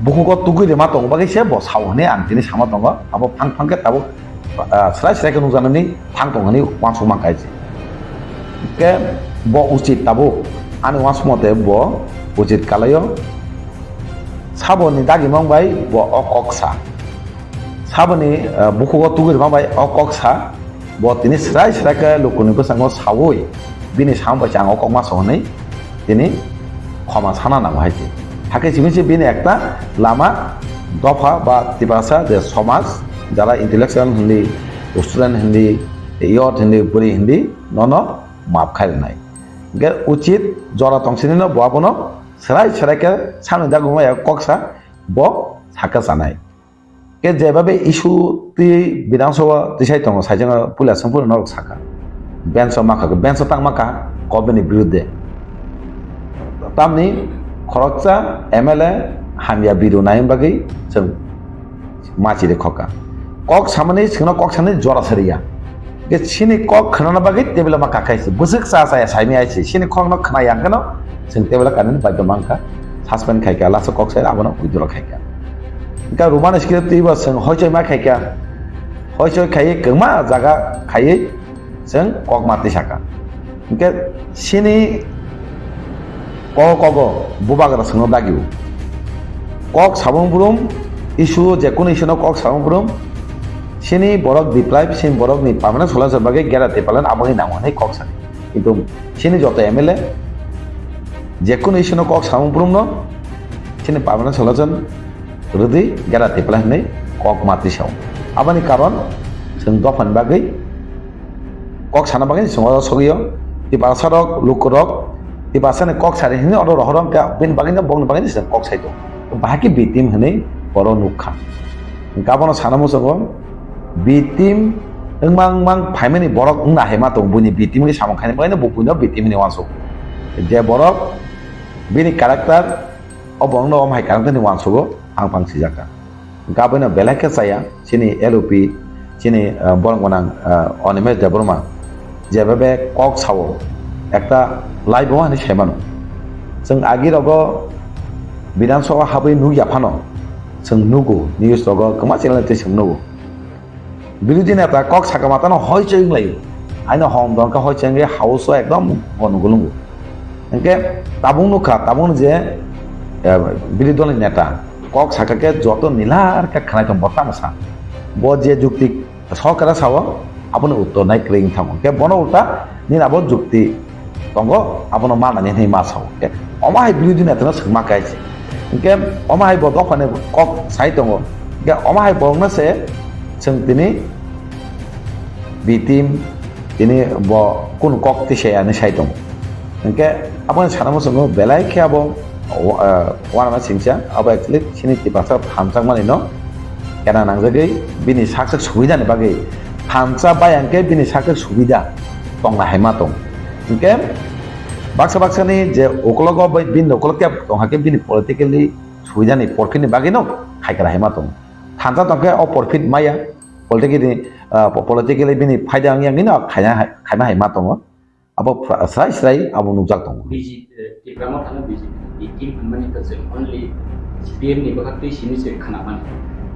[SPEAKER 18] buku tugu de matong bagi se bo saw ne ang tini sama tongo abo phang ke tabo serai ke nujana ni phang tong ni wangsung makai je ke bo ucit tabo ani wans mote bo ucit kalayo sabo ni dagi mangbai bo okoksa sabo ni buku tugu de mangbai okoksa bo tini serai ke lukuni ko sango sawoi bini sampai chang okok maso ni tini khoma sana nang haji থাকে চিমিছি বিন একটা লামা দফা বা তিবাসা যে সমাজ যারা intellectual Hindi student Hindi ইয়ত হিন্দি পুরি হিন্দি নন মাপ খাই নাই গে উচিত জরা তংসিনি ন বাবন সেরাইকে সামনে দা ঘুমায় কক্সা ব সাকা জানাই কে যেভাবে ইস্যু তি বিধানসভা দিশাই দङ সাইজং পুলিশ সম্পূর্ণ নরক সাকা বেঞ্চ তাং মাকা গভর্নমেন্টनि বিরুদ্ধে তামনি খরকচা MLA হামিয়া বিরু নাইম বাগै जों माचिरे खका कक सामने सिंगनो कक सामने जरा सरिया के सिनि कक खनाना बागै टेबल मा काखाइसे बुसक सा सा साइमे आइसे सिनि कक न खना यांगनो जों टेबल कानन बायद मांका सासपेन खाइका लास कक साइ आबनो उइद्र खाइका का रोमान स्क्रिप्ट तिबा जों हयचय मा खाइका हयचय खाइ गमा जागा खाइ जों कक माति साका के सिनि कगो बुबागरा संग दागिउ कक साबुंब्रुम इशु जेकुन इशुनो कक साबुंब्रुम सिनि बरक दिप्लाइ सिनि बरक नि पार्मानेंट सलासर बागै गेरा तेपालन आबंनि नामने कक सानि किन्तु सिनि जत MLA जेकुन इशुनो कक साबुंब्रुम न सिनि पार्मानेंट सलासन रुदि गेरा तेपालन नै कक मातिसाव आबानि कारण जों दफान बागै कक साना बागै संग सगियो तिबासारक लुकरक तिबासाने कक सारि हिनि अदर रहरम का बिन बागैनो बंग बागैनो जों कक साइदो बाहाकी बिटिम हनै बर' नुखा गाबोनो सानामो जोङो बिटिम मां फाइमेनि बरक ना हेमा दं बुनि बिटिमनि सामखायनि बायनो बुपुनो बिटिमनि वानसो जे बरक बिनि क्यारेक्टार अबंनो अमहाय क्यारेक्टारनि वानसो आं फांसि जाका गाबोनो बेलाके जाया सिनि LOP सिनि बरंगनां अनिमेश देबरमा जेबे कक सावो একটা লাইভ হওয়ানি সেমানো जों आगिरावबो বিধানসভা हाबै नुयाफानो जों नुगो निउस लग गोमा चेनेल ते जों नुगो बिरोधी नेता कक साकामातानो हयचों लायो आइनो हम दंका हयचोंगे हाउस एकदम बनगुलुंगो एंके ताबुं नुखा ताबुं जे बिरोधी दलनि नेता कक साकाके जत निलार का खानाय दं बतामसा ब जे जुक्ति सरकारा सावो आपनो उत्तर नाय क्रें थामो के बनो उल्टा निनाबो जुक्ति दंगो आपनो मानानि नै मासाव के अमाहाय बिरोधी नेतानो सोंमा गायसे के अमाहाय ब दफाने कक साइ दङ के अमाहाय बंगनसे जों दिनै बिटिम दिनै ब कुन कक तिसायानो साइ दङ के आपन सानामो जोङो बेलायखे आबो वानामा सिंसा आबो एक्चुअली सिनि तिबासा हामसांमानि न केना नांजगै बिनि साक्सेस सुबिदानि बागै हामसा बायांके बिनि साक्सेस सुबिदा दंना हायमा दं के बाक्सा जे ओकलग बिन ओकलके दंहाके बिनि पलिटिकली सुबिदानि परफिटनि बागै न खायग्रा हायमा दं थांजा दंके अ परफिट माया पलिटिकली बिनि फायदा आंनि न खायना हायमा दं अब स्राय अब नुजाक दं
[SPEAKER 6] Tipra Mothani bikin kemana kerja only CPM ni bakal sini sih kenaman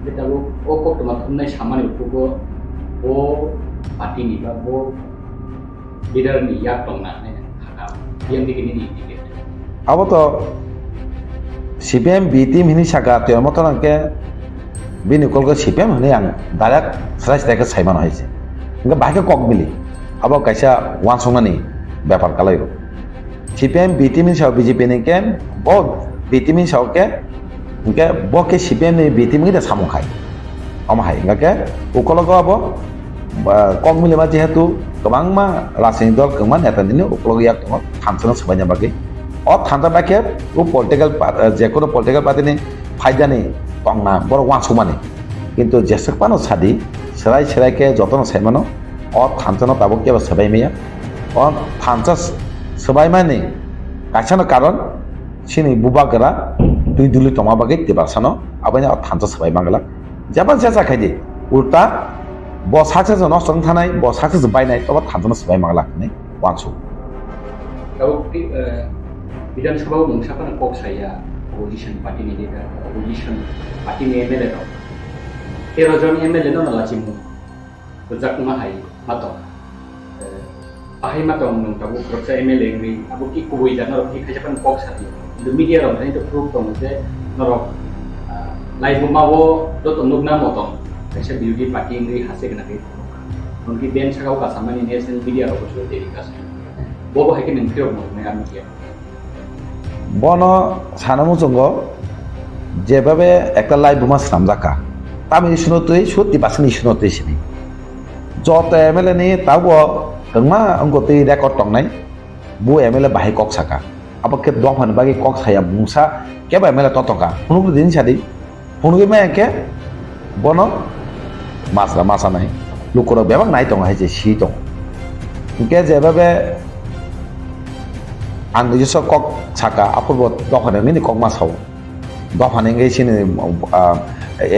[SPEAKER 6] kita o kok teman teman sama ni buku o parti ni o leader ni ya tongna yang begini ni
[SPEAKER 18] अब तो CPM B-team ini saga tiada motor angke bini kolga CPM ini yang darat serai ke saiman aja enggak bahkan kok beli अब kaisa wansongan ni बेपार कलायो CPM B-team ini saw BJP ni kan bo B-team ini saw ke enggak bo ke CPM ni B-team ini dah samung kai amahai enggak ke ukologo abo kok milih macam itu kemang mah rasanya dol kemana ya tadi ni ukologo ya tuh hamsana sebanyak bagi और थांता बाके वो political जेकोनो political party ने फायदा नहीं तंगना बर वांसुमाने किंतु जेसकपानो सादी सराय के जतन साइमानो और थांचनो ताबो के सबाय मैया और थांचा सबाय माने काछानो कारण सिनि बुबागरा दुई दुली तमा बागे तेबासानो आबाने और थांचा सबाय मांगला जापान सेसा खायदि उल्टा ब सासे जनो संग थानाय ब सासे बायनाय तबा थांचनो सबाय मांगला ने वांसु
[SPEAKER 6] बिधानसभा मोनसाफोरा कक साया opposition party ni leader opposition party ni MLA ro 13 জন MLA no nalachimu jakma hai mato ahai mato nung tabu proksa MLA ngi abu ki kubui jana ro ki khajapan kok sati the media ro thai to proof tong je norok live mawo dot nugna motong kaisa beauty party ngi hase kana ke उनकी Ben छगाव का सामान्य national media रो कुछ देरी का वो है कि नंखिरो मैं आमी किया
[SPEAKER 18] বনো সানামু জঙ্গ যেভাবে একটা লাইভ বোমা সামজাকা তামি শুনতই 70% শুনতই সিনি যত এমএলএ নি তাও গংমা অঙ্গতি রেকর্ড টংনাই বু এমএলএ বাহাই কক সাকা আবকে দফান বাকি কক সায়া মুসা কেবা এমএলএ ততকা হুনুক দিন সাদি হুনুকে মে একে বনো মাসা নাই লুকর বেবাং নাই দং হাইছে সি দং কে যেভাবে आं निजस्व कक साका अपूर्व दफाने मिनि कक मासाव दफाने सिनि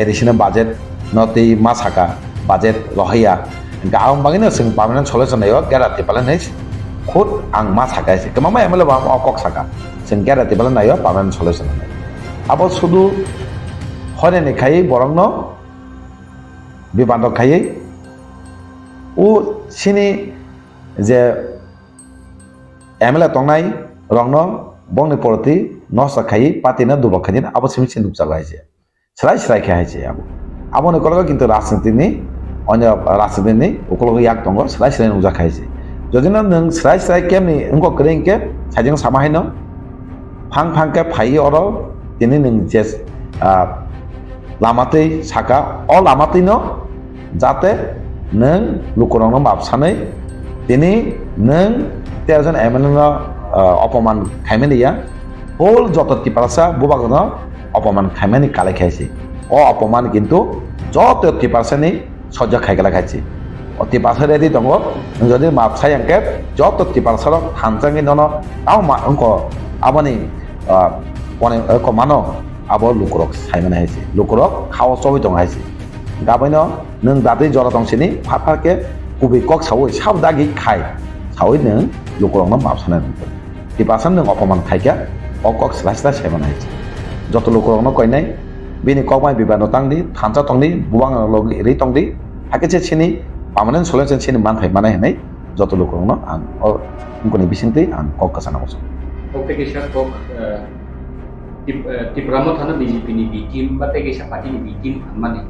[SPEAKER 18] एडिशनल बाजेट नति मा साका बाजेट लहैया गाव बागिनो जों पार्मानेन्ट सल्युसन नायो ग्यारान्टि पालन खुद आं मा साका एसे गोबां एमएलए बा कक साका जों ग्यारान्टि पालन नायो पार्मानेन्ट सल्युसन नायो अब शुधु हरेनि खायै बरंनो बिबान्द खायै उ सिनि जे एमएलए तंनाय रंगनो बंगनि परति नसा खायै पातिना दुबा खायै आबो सिमिसिन दुबजागा हाइसे स्राय खायसे आबो ने कलगा किन्तु राजनीतिनि अन्य राजनीतिनि उकलग याक दंग स्राय नुजा खायसे जदिना नों स्राय केमनि अंको ग्रेंके साइजों सामाहायनो फां के फायै अरो दिनै नों जे लामातै साका अ लामातैनो जाते नों लुकरंनो माबसानै दिनै नों 13 জন एमएलए अपमान खायमानिया होल जत टिपारसा बुबागनो अपमान खायमानि काले खायसे अ अपमान किन्तु जत टिपारसानि सज्जा खायगला खायसे अ टिपारसा रेडी दंग जदि मापसाय अंके जत टिपारसा हानजांगि ननो आव मा अंको आबनि पने कमानो आबो लुकरक सायमानि हायसे लुकरक खाव सबै दं हायसे गाबैनो नों दादै जरा दंसिनि फाफाके गुबै कक सावै सावदागि खाय सावै नों लुकरंनो मापसानाय टिपारसा नों अपमान खायगा अकक स्लाय सायमानि हायसे जत लुकरंनो कयनाय बिनि ककमाय बिबानो तांदि थानसा तंदि बुबां लग रै तंदि हाकेसे सिनि पार्मानेन्ट सल्युसन सिनि मानथाय मानाय हनै जत लुकरंनो आं उनकोनि बिसिंतै आं कक कासानांगौ
[SPEAKER 6] ओके केसा कक त्रिपुरा मोथानो बीजेपी नि बी टीम बाते केसा पार्टी नि बी टीम माने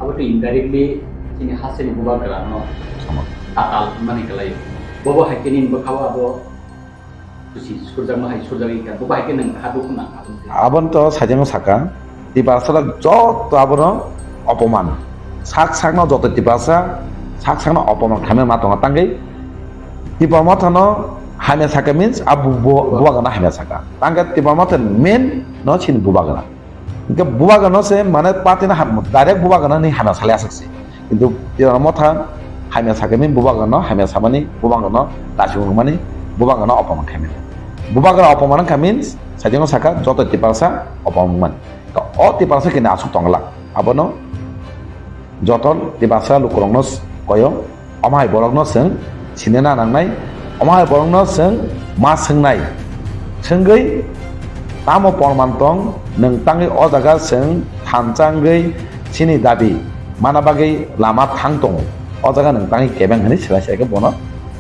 [SPEAKER 6] अब तो इनडायरेक्टली सिनि हासेनि बुबा गलानो आताल माने गलाय बबो हाकेनि बखावा अब खुशी सुरजामा हाय सुरजागि का बबो हाके नों हादु खुना
[SPEAKER 18] आबन तो साइजों साका टिपारसा जत आबनो अपमान साक जत टिपारसा साक अपमान खामे मातंगा तांगै टिपा माथानो हामे साका मीन्स अब बुवागना हामे साका तांगा टिपा माथन मेन न छिन बुवागना इनके बुवागना से माने पातिना डाइरेक्ट बुवागना नि हामे साले आसक्से किन्तु टिपा माथा हामे साका मीन बुवागना हामे सामानि बुवागना दासिगो माने बुवागना अपमान खामे बुवागना अपमान का मीन्स साइजों साका जत टिपारसा अपमान अ टिपारसा किना आसु तंगला आबनो जतन टिपारसा लुकरंनो कयो अमाय बरंनो जों सिनेना नांनाय अमाय बरंनो जों मा सोंनाय सोंगै तामो परमान्तं नोंतांगै अ जागा जों थानजांगै सिनि दाबि मानाबागै लामा थां दङ अ जागा नोंतांगै केबें हनै सिलायसायके बनो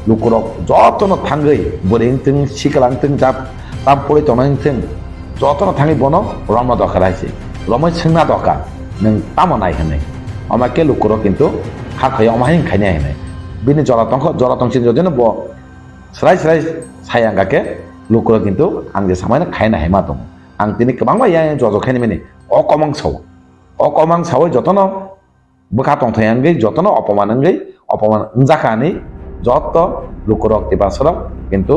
[SPEAKER 18] लुकरक जतनो थांगै बोरेंथों सिकलांथों जाब ताम परि तनांथों जतनो थाङै बनो रमना दरकार हायसे रमै सोंना दरकार नों तामो नाय हनै अमाके लुकरक किन्तु हाखाय अमाहिं खायनाय हनै बिनि जरातंसिन जदिनो ब स्राय सायांगाके लुकरक किन्तु आं जे सामायनो खायना हेमा दङ आं दिनै गोबां बाय जजखायनि माने अकमां सावै जतनो बोखा तंथायांगै जतनो अपमान जाखानि जत लुकरक टिपारसरक किन्तु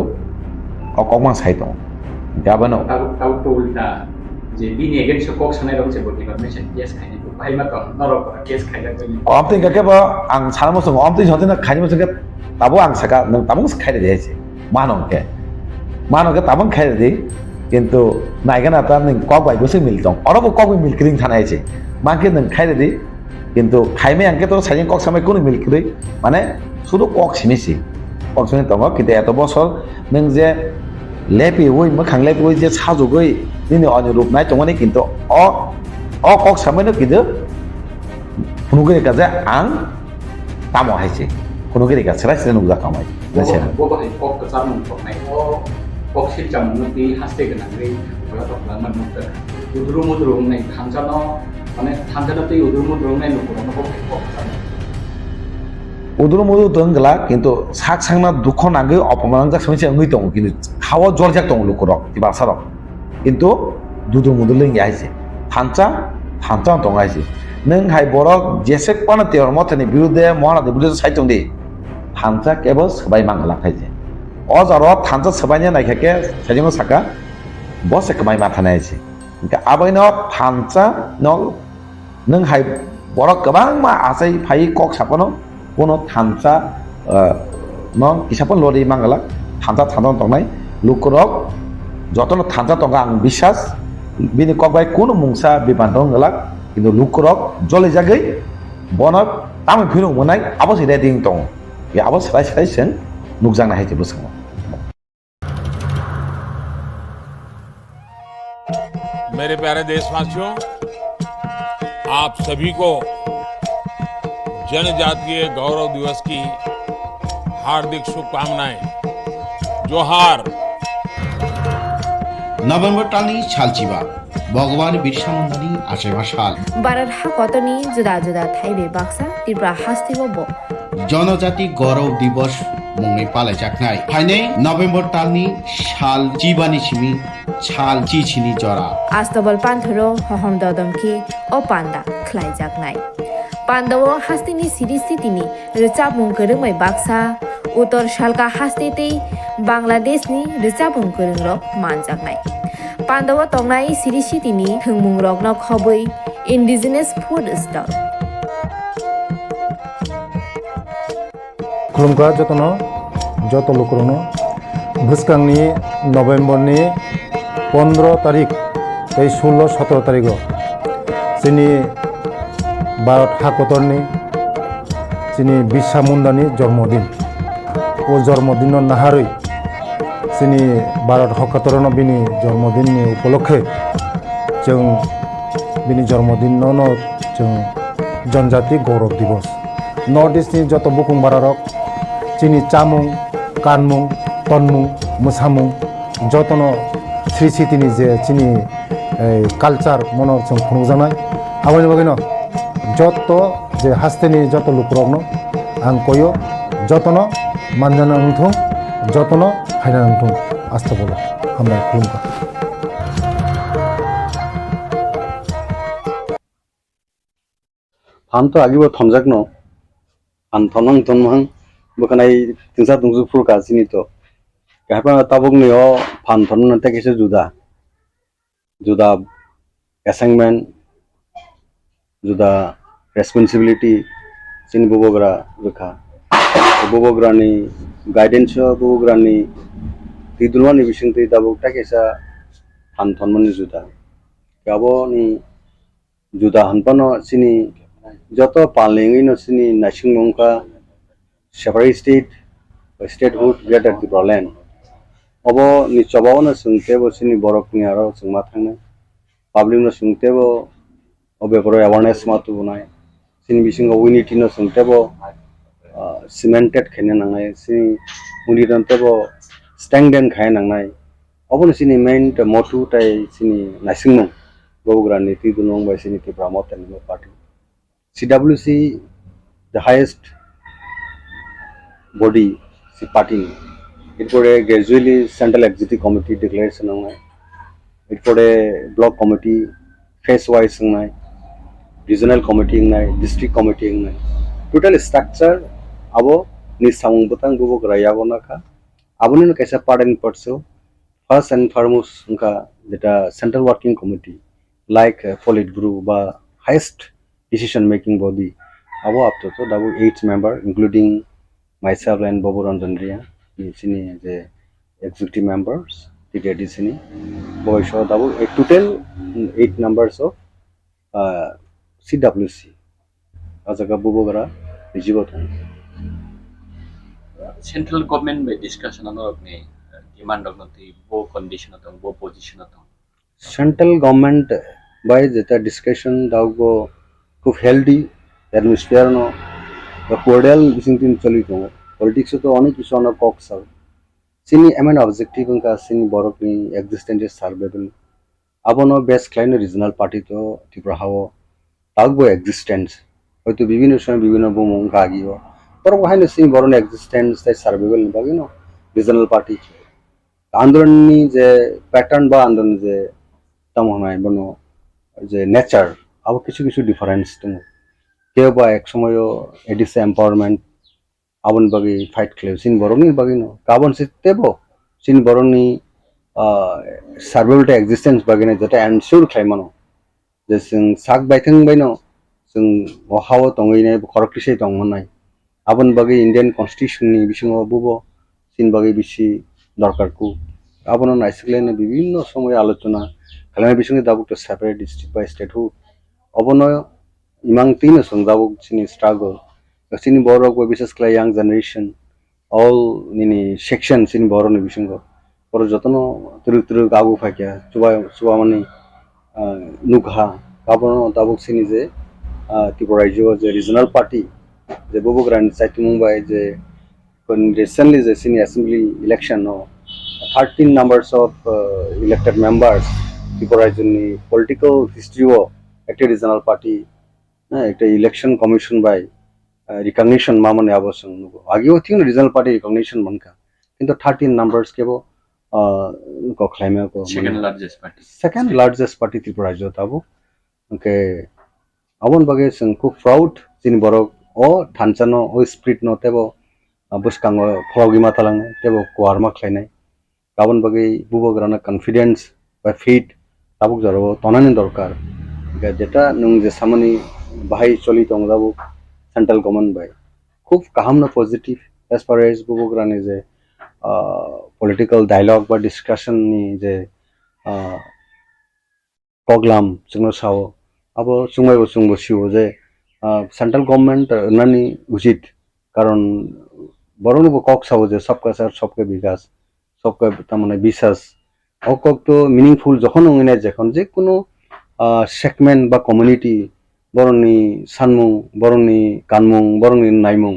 [SPEAKER 18] अकमां साय दङ गाबोनो
[SPEAKER 6] ताउ तो उल्टा जे बिनि एगेन्स्ट कक सानाय दं जे डिपार्टमेन्ट केस खायनाय बाहाय मा दं नरक केस खायनाय
[SPEAKER 18] अमते गकेबा आं सानामो सं अमते जतिना खायनि मसंगे ताबो आं साका नों ताबो खायदे देसे मानंके ताबो खायदे दे किन्तु नायगना ता नों कक बायगोसो मिल दं अरबो कक मिलक्रिं थानायसे माके नों खायदे दे किन्तु खायमे आंके तो साइजों कक सामाय कोन मिलक्रि माने शुधु कक सिमिसि दङ किन्तु एत बसर नों जे लेपि वइ मोखां लेपि वइ जे साजुगै bini onyo rup nai tongmani kintu o kok samano kintu phunugiri kaje ang tamo haise phunugiri ka serai serai nukja kamai lesena
[SPEAKER 6] bo ba kok ka sam kok nai kok silchajakmano ti haste gana rei bola tok lang man nukta udru nai thanjano mane thanjano ti udru nai nukura no kok
[SPEAKER 18] udru mudu donggala kintu sak sangna dukho nangge opoman jak samse ngui tong kintu hawa jorjak tong lukurok ti basarok kintu dudu mudu ling yaise thancha tong aise neng hai borok jesek pana teor mothani birude mohana de birude saitong di thancha kebo sabai mangala khaise o jaro thancha sabainya naikake sajingo saka bose kamai mathana aise ka abaino thancha no neng hai borok kabang ma asai phai kok sapano kono thancha no kisapon lori mangala thancha tongnai lukurok jotono thancha tonga ang bisas bini kokbai kono mungsa bipan tongalak কিন্তু লুকরক জলে জাগে বনক তামে ফিরু মনাই আবো সিদে দিং তং या आबो सराय सराय जों नुकजांना हायते बोसङो
[SPEAKER 3] मेरे प्यारे देशवासियों, आप सभी को जनजातीय गौरव दिवस की हार्दिक शुभकामनाएं। जोहार।
[SPEAKER 4] नभेम्बर टालनि सालचिबा भगवान बिरसा मुन्डानि आसेमा साल
[SPEAKER 1] भारत हाकतनि जुदा जुदा थाइबे बाक्सा त्रिपुरा हास्तिबो
[SPEAKER 4] जनजाति गौरव दिवस मुङै पालायजानाय फाइनै नभेम्बर टालनि साल चिबानि सिमी साल चिचिनि जरा
[SPEAKER 1] आस्तबल पान्थरो हहम ददमके ओ पान्दा ख्लाइजागनाय पान्दाव हास्तिनि सिरिस्थितिनि रिचाबुं गोरोङै बाक्सा उत्तर सालका हास्तेतै बांलादेशनि रिचाबुं गोरोंरक मानजागनाय पान्दाव तंनाय सिरिस्थितिनि थोंमुं रगन खबै इन्डिजिनास फुड स्टल
[SPEAKER 2] खुलुमगा जत लुकरनो भुसकांनि नभेम्बरनि 15 तारिख 16-17 तारिख जोंनि भारत हाकतरनि जोंनि बिरसा मुन्डानि जन्मदिन ओ जन्मदिन नाहारै जोंनि भारत हाकतरनो बिनि जन्मदिननि उपलक्षे जों बिनि जन्मदिनावनो जों जनजाति गौरव दिवस नर्थ इस्टनि जत बुकुं बारारक जोंनि चामुं कानमुं तनमुं मोसामुं जतनो श्री सिटिनि जे जोंनि कालचार मनर जों खुंजानाय आबायनि बागैनो जत जे हास्तेनि जत लुकरकनो आं कयो जतनो मानजाना नंथों जतनो हायना नंथों आस्था बोलो हामबाय खुलुमगा
[SPEAKER 14] फानथ' आगिबो थमजाकनो फान थमहां थमहां बखानाय तिंसा तुंजु फुरका सिनिथ' गाहायफा ताबुकनियो फान थमनो तेकेसे जुदा असाइनमेंट जुदा रेस्पॉन्सिबिलिटी सिन बबोग्रा रोखा बबोग्रानि गाइडेंस बबोग्रानि तिदुलमानि बिसिंति ताबुक तेकेसा फान थमनो जुदा गाबोनि जुदा हनपानो सिनि जत पालेंगे न सिनी नासिंग मंका separate statehood greater Tripura land अब नि चबाव न सुंतेबो सिनी बरक नि आरो सुंमा थांनो पब्लिक न सुंतेबो अबे पर अवेयरनेस मातु बनाय सिनी बिसिंग यूनिटी न सुंतेबो सिमेंटेड खेने नांनाय सिनी मुनिरनतेबो स्टैंडेन खाय नांनाय अब न सिनी मेन मोटु ताय सिनी नासिंग मंग बौग्रानि तिदुनंग बाय सिनी त्रिपुरा मोथानि party CWC, the highest body, party. It for a gradually central executive committee declaration. It for a block committee, phase wise, regional committee, district committee. Total structure, abo ni samung butang bubu graya bonaka. Abo ni kaisa part and parts. First and foremost, that central working committee, like Politburo, ba highest decision making body abo up to 8 member including myself and Bobo Ranjandria sini the executive members the sini boy show total 8 members of CWC ajaga Bobo gara jibot
[SPEAKER 6] central government by discussion anok ni demand of not bo condition atong bo position atong
[SPEAKER 5] central government by जेता discussion दाउगो खूब healthy atmosphere no cordial बिसिंग चली दो politics तो अनेक किछु अनेक Kock सब सिनी एमएन ऑब्जेक्टिव उनका सिनी बरकनी एक्जिस्टेंस सर्वाइवल अबनो बेस्ट क्लाइन रीजनल पार्टी तो त्रिपुरा हावो दाउगो एक्जिस्टेंस হয়তো বিভিন্ন সময় বিভিন্ন ভূমিকা আগিব पर वहाय सिनी बरन एक्जिस्टेंस सर्वाइवल बागी नो रीजनल पार्टी आंदोलननी जे पैटर्न बा आंदोलन जे तमहनाय बनो जे नेचार अब किछु किछु डिफरेंस दङ केउ बा एक समयो एडिस एम्पावरमेंट आबन बागी फाइट खेले सिन बरनि बागी नो गाबन सितेबो सिन बरनि सर्वाइवल एक्जिस्टेंस बागी ने जता एनश्योर खायमानो जे जों साग बायथों बायनो जों हाव दङैने खरकटिसे दंमोननाय आबन बागी इंडियन कन्स्टिट्यूशन नि बिसिङाव बुबो सिन बागी बिसि दरकारखौ आबनो नायसिगलेने विभिन्न समय आलोचना खालामनाय बिसिङाव दाबो तो सेपारेट डिस्ट्रिक्ट बाय स्टेट हु अबनो इमां तीन संजाबो सिनि स्ट्रगल सिनि बरक विशेष क्लाय यंग जनरेशन ऑल निनि सेक्शन सिनि बरनि बिसिङाव पर जतनो तुरु गागु फाक्या सुबा माने नुघा गाबनो दाबो सिनि जे त्रिपुरा राज्य जे रीजनल पार्टी जे बुबु ग्रांड साइट मुंबई जे recently the senior assembly election 13 numbers of elected members Tipura political history of a regional party election commission by recognition mamone abosang agio thing regional party recognition manka into 13 numbers kebo ko claim ko second largest party Tripura tabo okay abon bage sing ku proud sin borok o thanchano o spirit no tebo बुसकांगो फलगी मातालांग तेबो कुआरमा खलायनाय गाबन बागै बुबोग्राना confidence बा faith Tabuk जरो तनानि दरकार जेटा नों जे सामनि बाहाय चली दं दाबु central government by खूब काहामनो पॉजिटिव एज फार एज बुबोग्रानि जे पॉलिटिकल डायलॉग बा डिस्कशन नि जे प्रोग्राम जोंनो साव आबो सुंबायबो सुंबसियो जे सेंट्रल गवर्नमेंट नानि उचित कारण बरनो कॉक साव जे सबका साथ सबके विकास सबका तमने विश्वास अकक तो मीनिंगफुल जखन उंगने जखन जे कोनो सेगमेंट बा कम्युनिटी बरनि सानमुं बरनि कानमुं बरनि नायमुं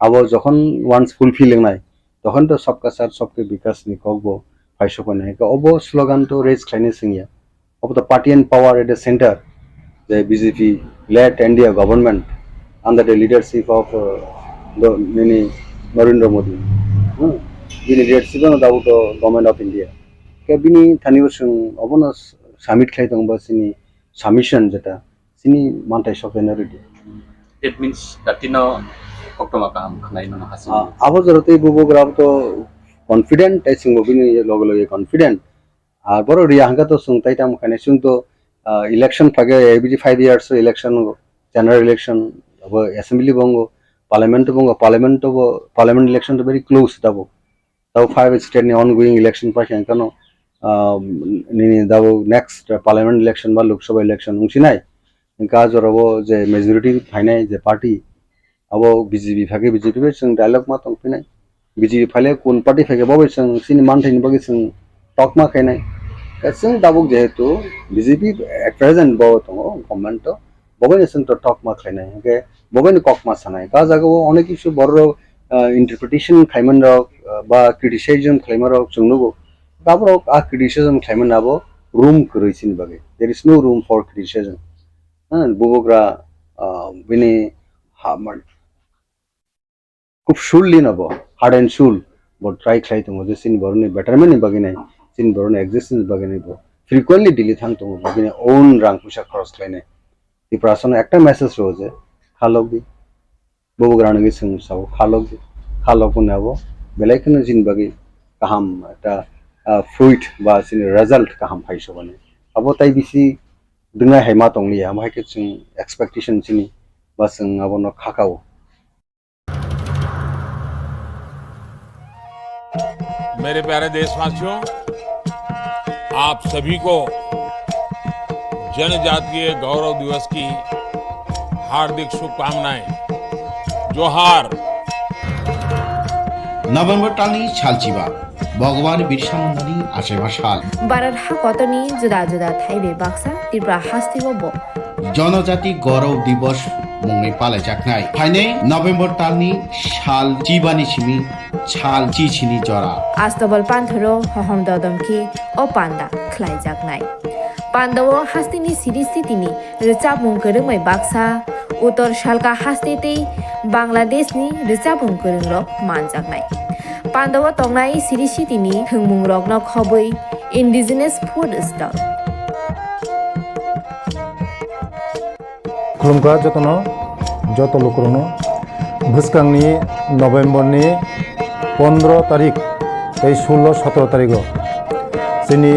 [SPEAKER 5] आबो जखन वान्स फुलफिलिंग नाय तखन तो सबका साथ सबके विकास नि ककबो फायसोखने का अबो स्लोगान तो रेज खायने सिंगिया अब the party and power at the centre the BJP led India government under the leadership of the Narendra Modi. The leadership of the government of India. Kabini Thaniwasung Obono summit Klaytong Basini submission jeta sini mantai shop energy.
[SPEAKER 6] It means that Oktomakam Kanaino has
[SPEAKER 5] Abozorote Bubograv to confident, I think Bobini logo confident. Boro Rianga to Sung Taitam Kanesung to election fagay every 5 years election general election assembly bongo parliament election to very close dabo 5 state ni ongoing election pa kano ni dabo next parliament election ba lok sabha election ungsinai inka jorabo je majority phainai je party abo BJP phage BJP be sing dialogue ma tongpinai BJP phale kun party phage bobe sing sini manthai ni bagi sing talk ma khainai Kasing dabuk jehetu BJP at present bawa tongo government to bawa ni sing to talk ma khainai ke bawa ni kok ma sanai ka jaga wo onek issue borro interpretation khaiman rok ba criticism khaiman rok chungnugo gabrok a criticism khaiman abo room kroisin bage there is no room for criticism bubogra bini hamar খুব surely nabo hard and soul but try khlai tongo je sin borni betterment ni bage nai sin borne existence bagane bo frequently delete hang to bagane own rang pusha cross line the person একটা message রোজে খালক দি ববু গ্রাণগে song Sao খালক দি খালক নেবো বেলাইখনে জিন বাগি কাহাম একটা fruit বা scene result কাহাম ফাইসো বানে আবো তাই বিসি দুনা হেমা তংলিয়া আমাকে जों एक्सपेक्टेशन सिनि बा जों आबनो खाकाओ
[SPEAKER 3] मेरे प्यारे देशवासियों आप सभी को जनजातीय गौरव दिवस की हार्दिक शुभकामनाएं जोहार
[SPEAKER 4] नवंबर टालनी छालचिबा ভগবান বিরসা মুন্ডানি আশেমা সাল
[SPEAKER 1] Barat hakotoni juda thaibe baksa Tipra hastibo
[SPEAKER 4] জনজাতি গৌরব দিবস মুংনি পালাইজাকনাই ফাইনে নভেম্বর তালনি সাল জিবানি সিমি ছাল চিছিনি জরা
[SPEAKER 1] Astobal panthoro hohom dodamki o panda khlaijaknai Pandawo hastini siristitini recapmung kerengmai baksa utor shalka hastitei Bangladeshni recapmung kerengrok manjaknai Pandawo tongnai sirisitini thungmungrokno khoboi indigenous food stall
[SPEAKER 2] खुलुमगा जतनो जत लोकरनो भुसकांनि नभेम्बरनि 15 तारिख 16-17 तारिख जोंनि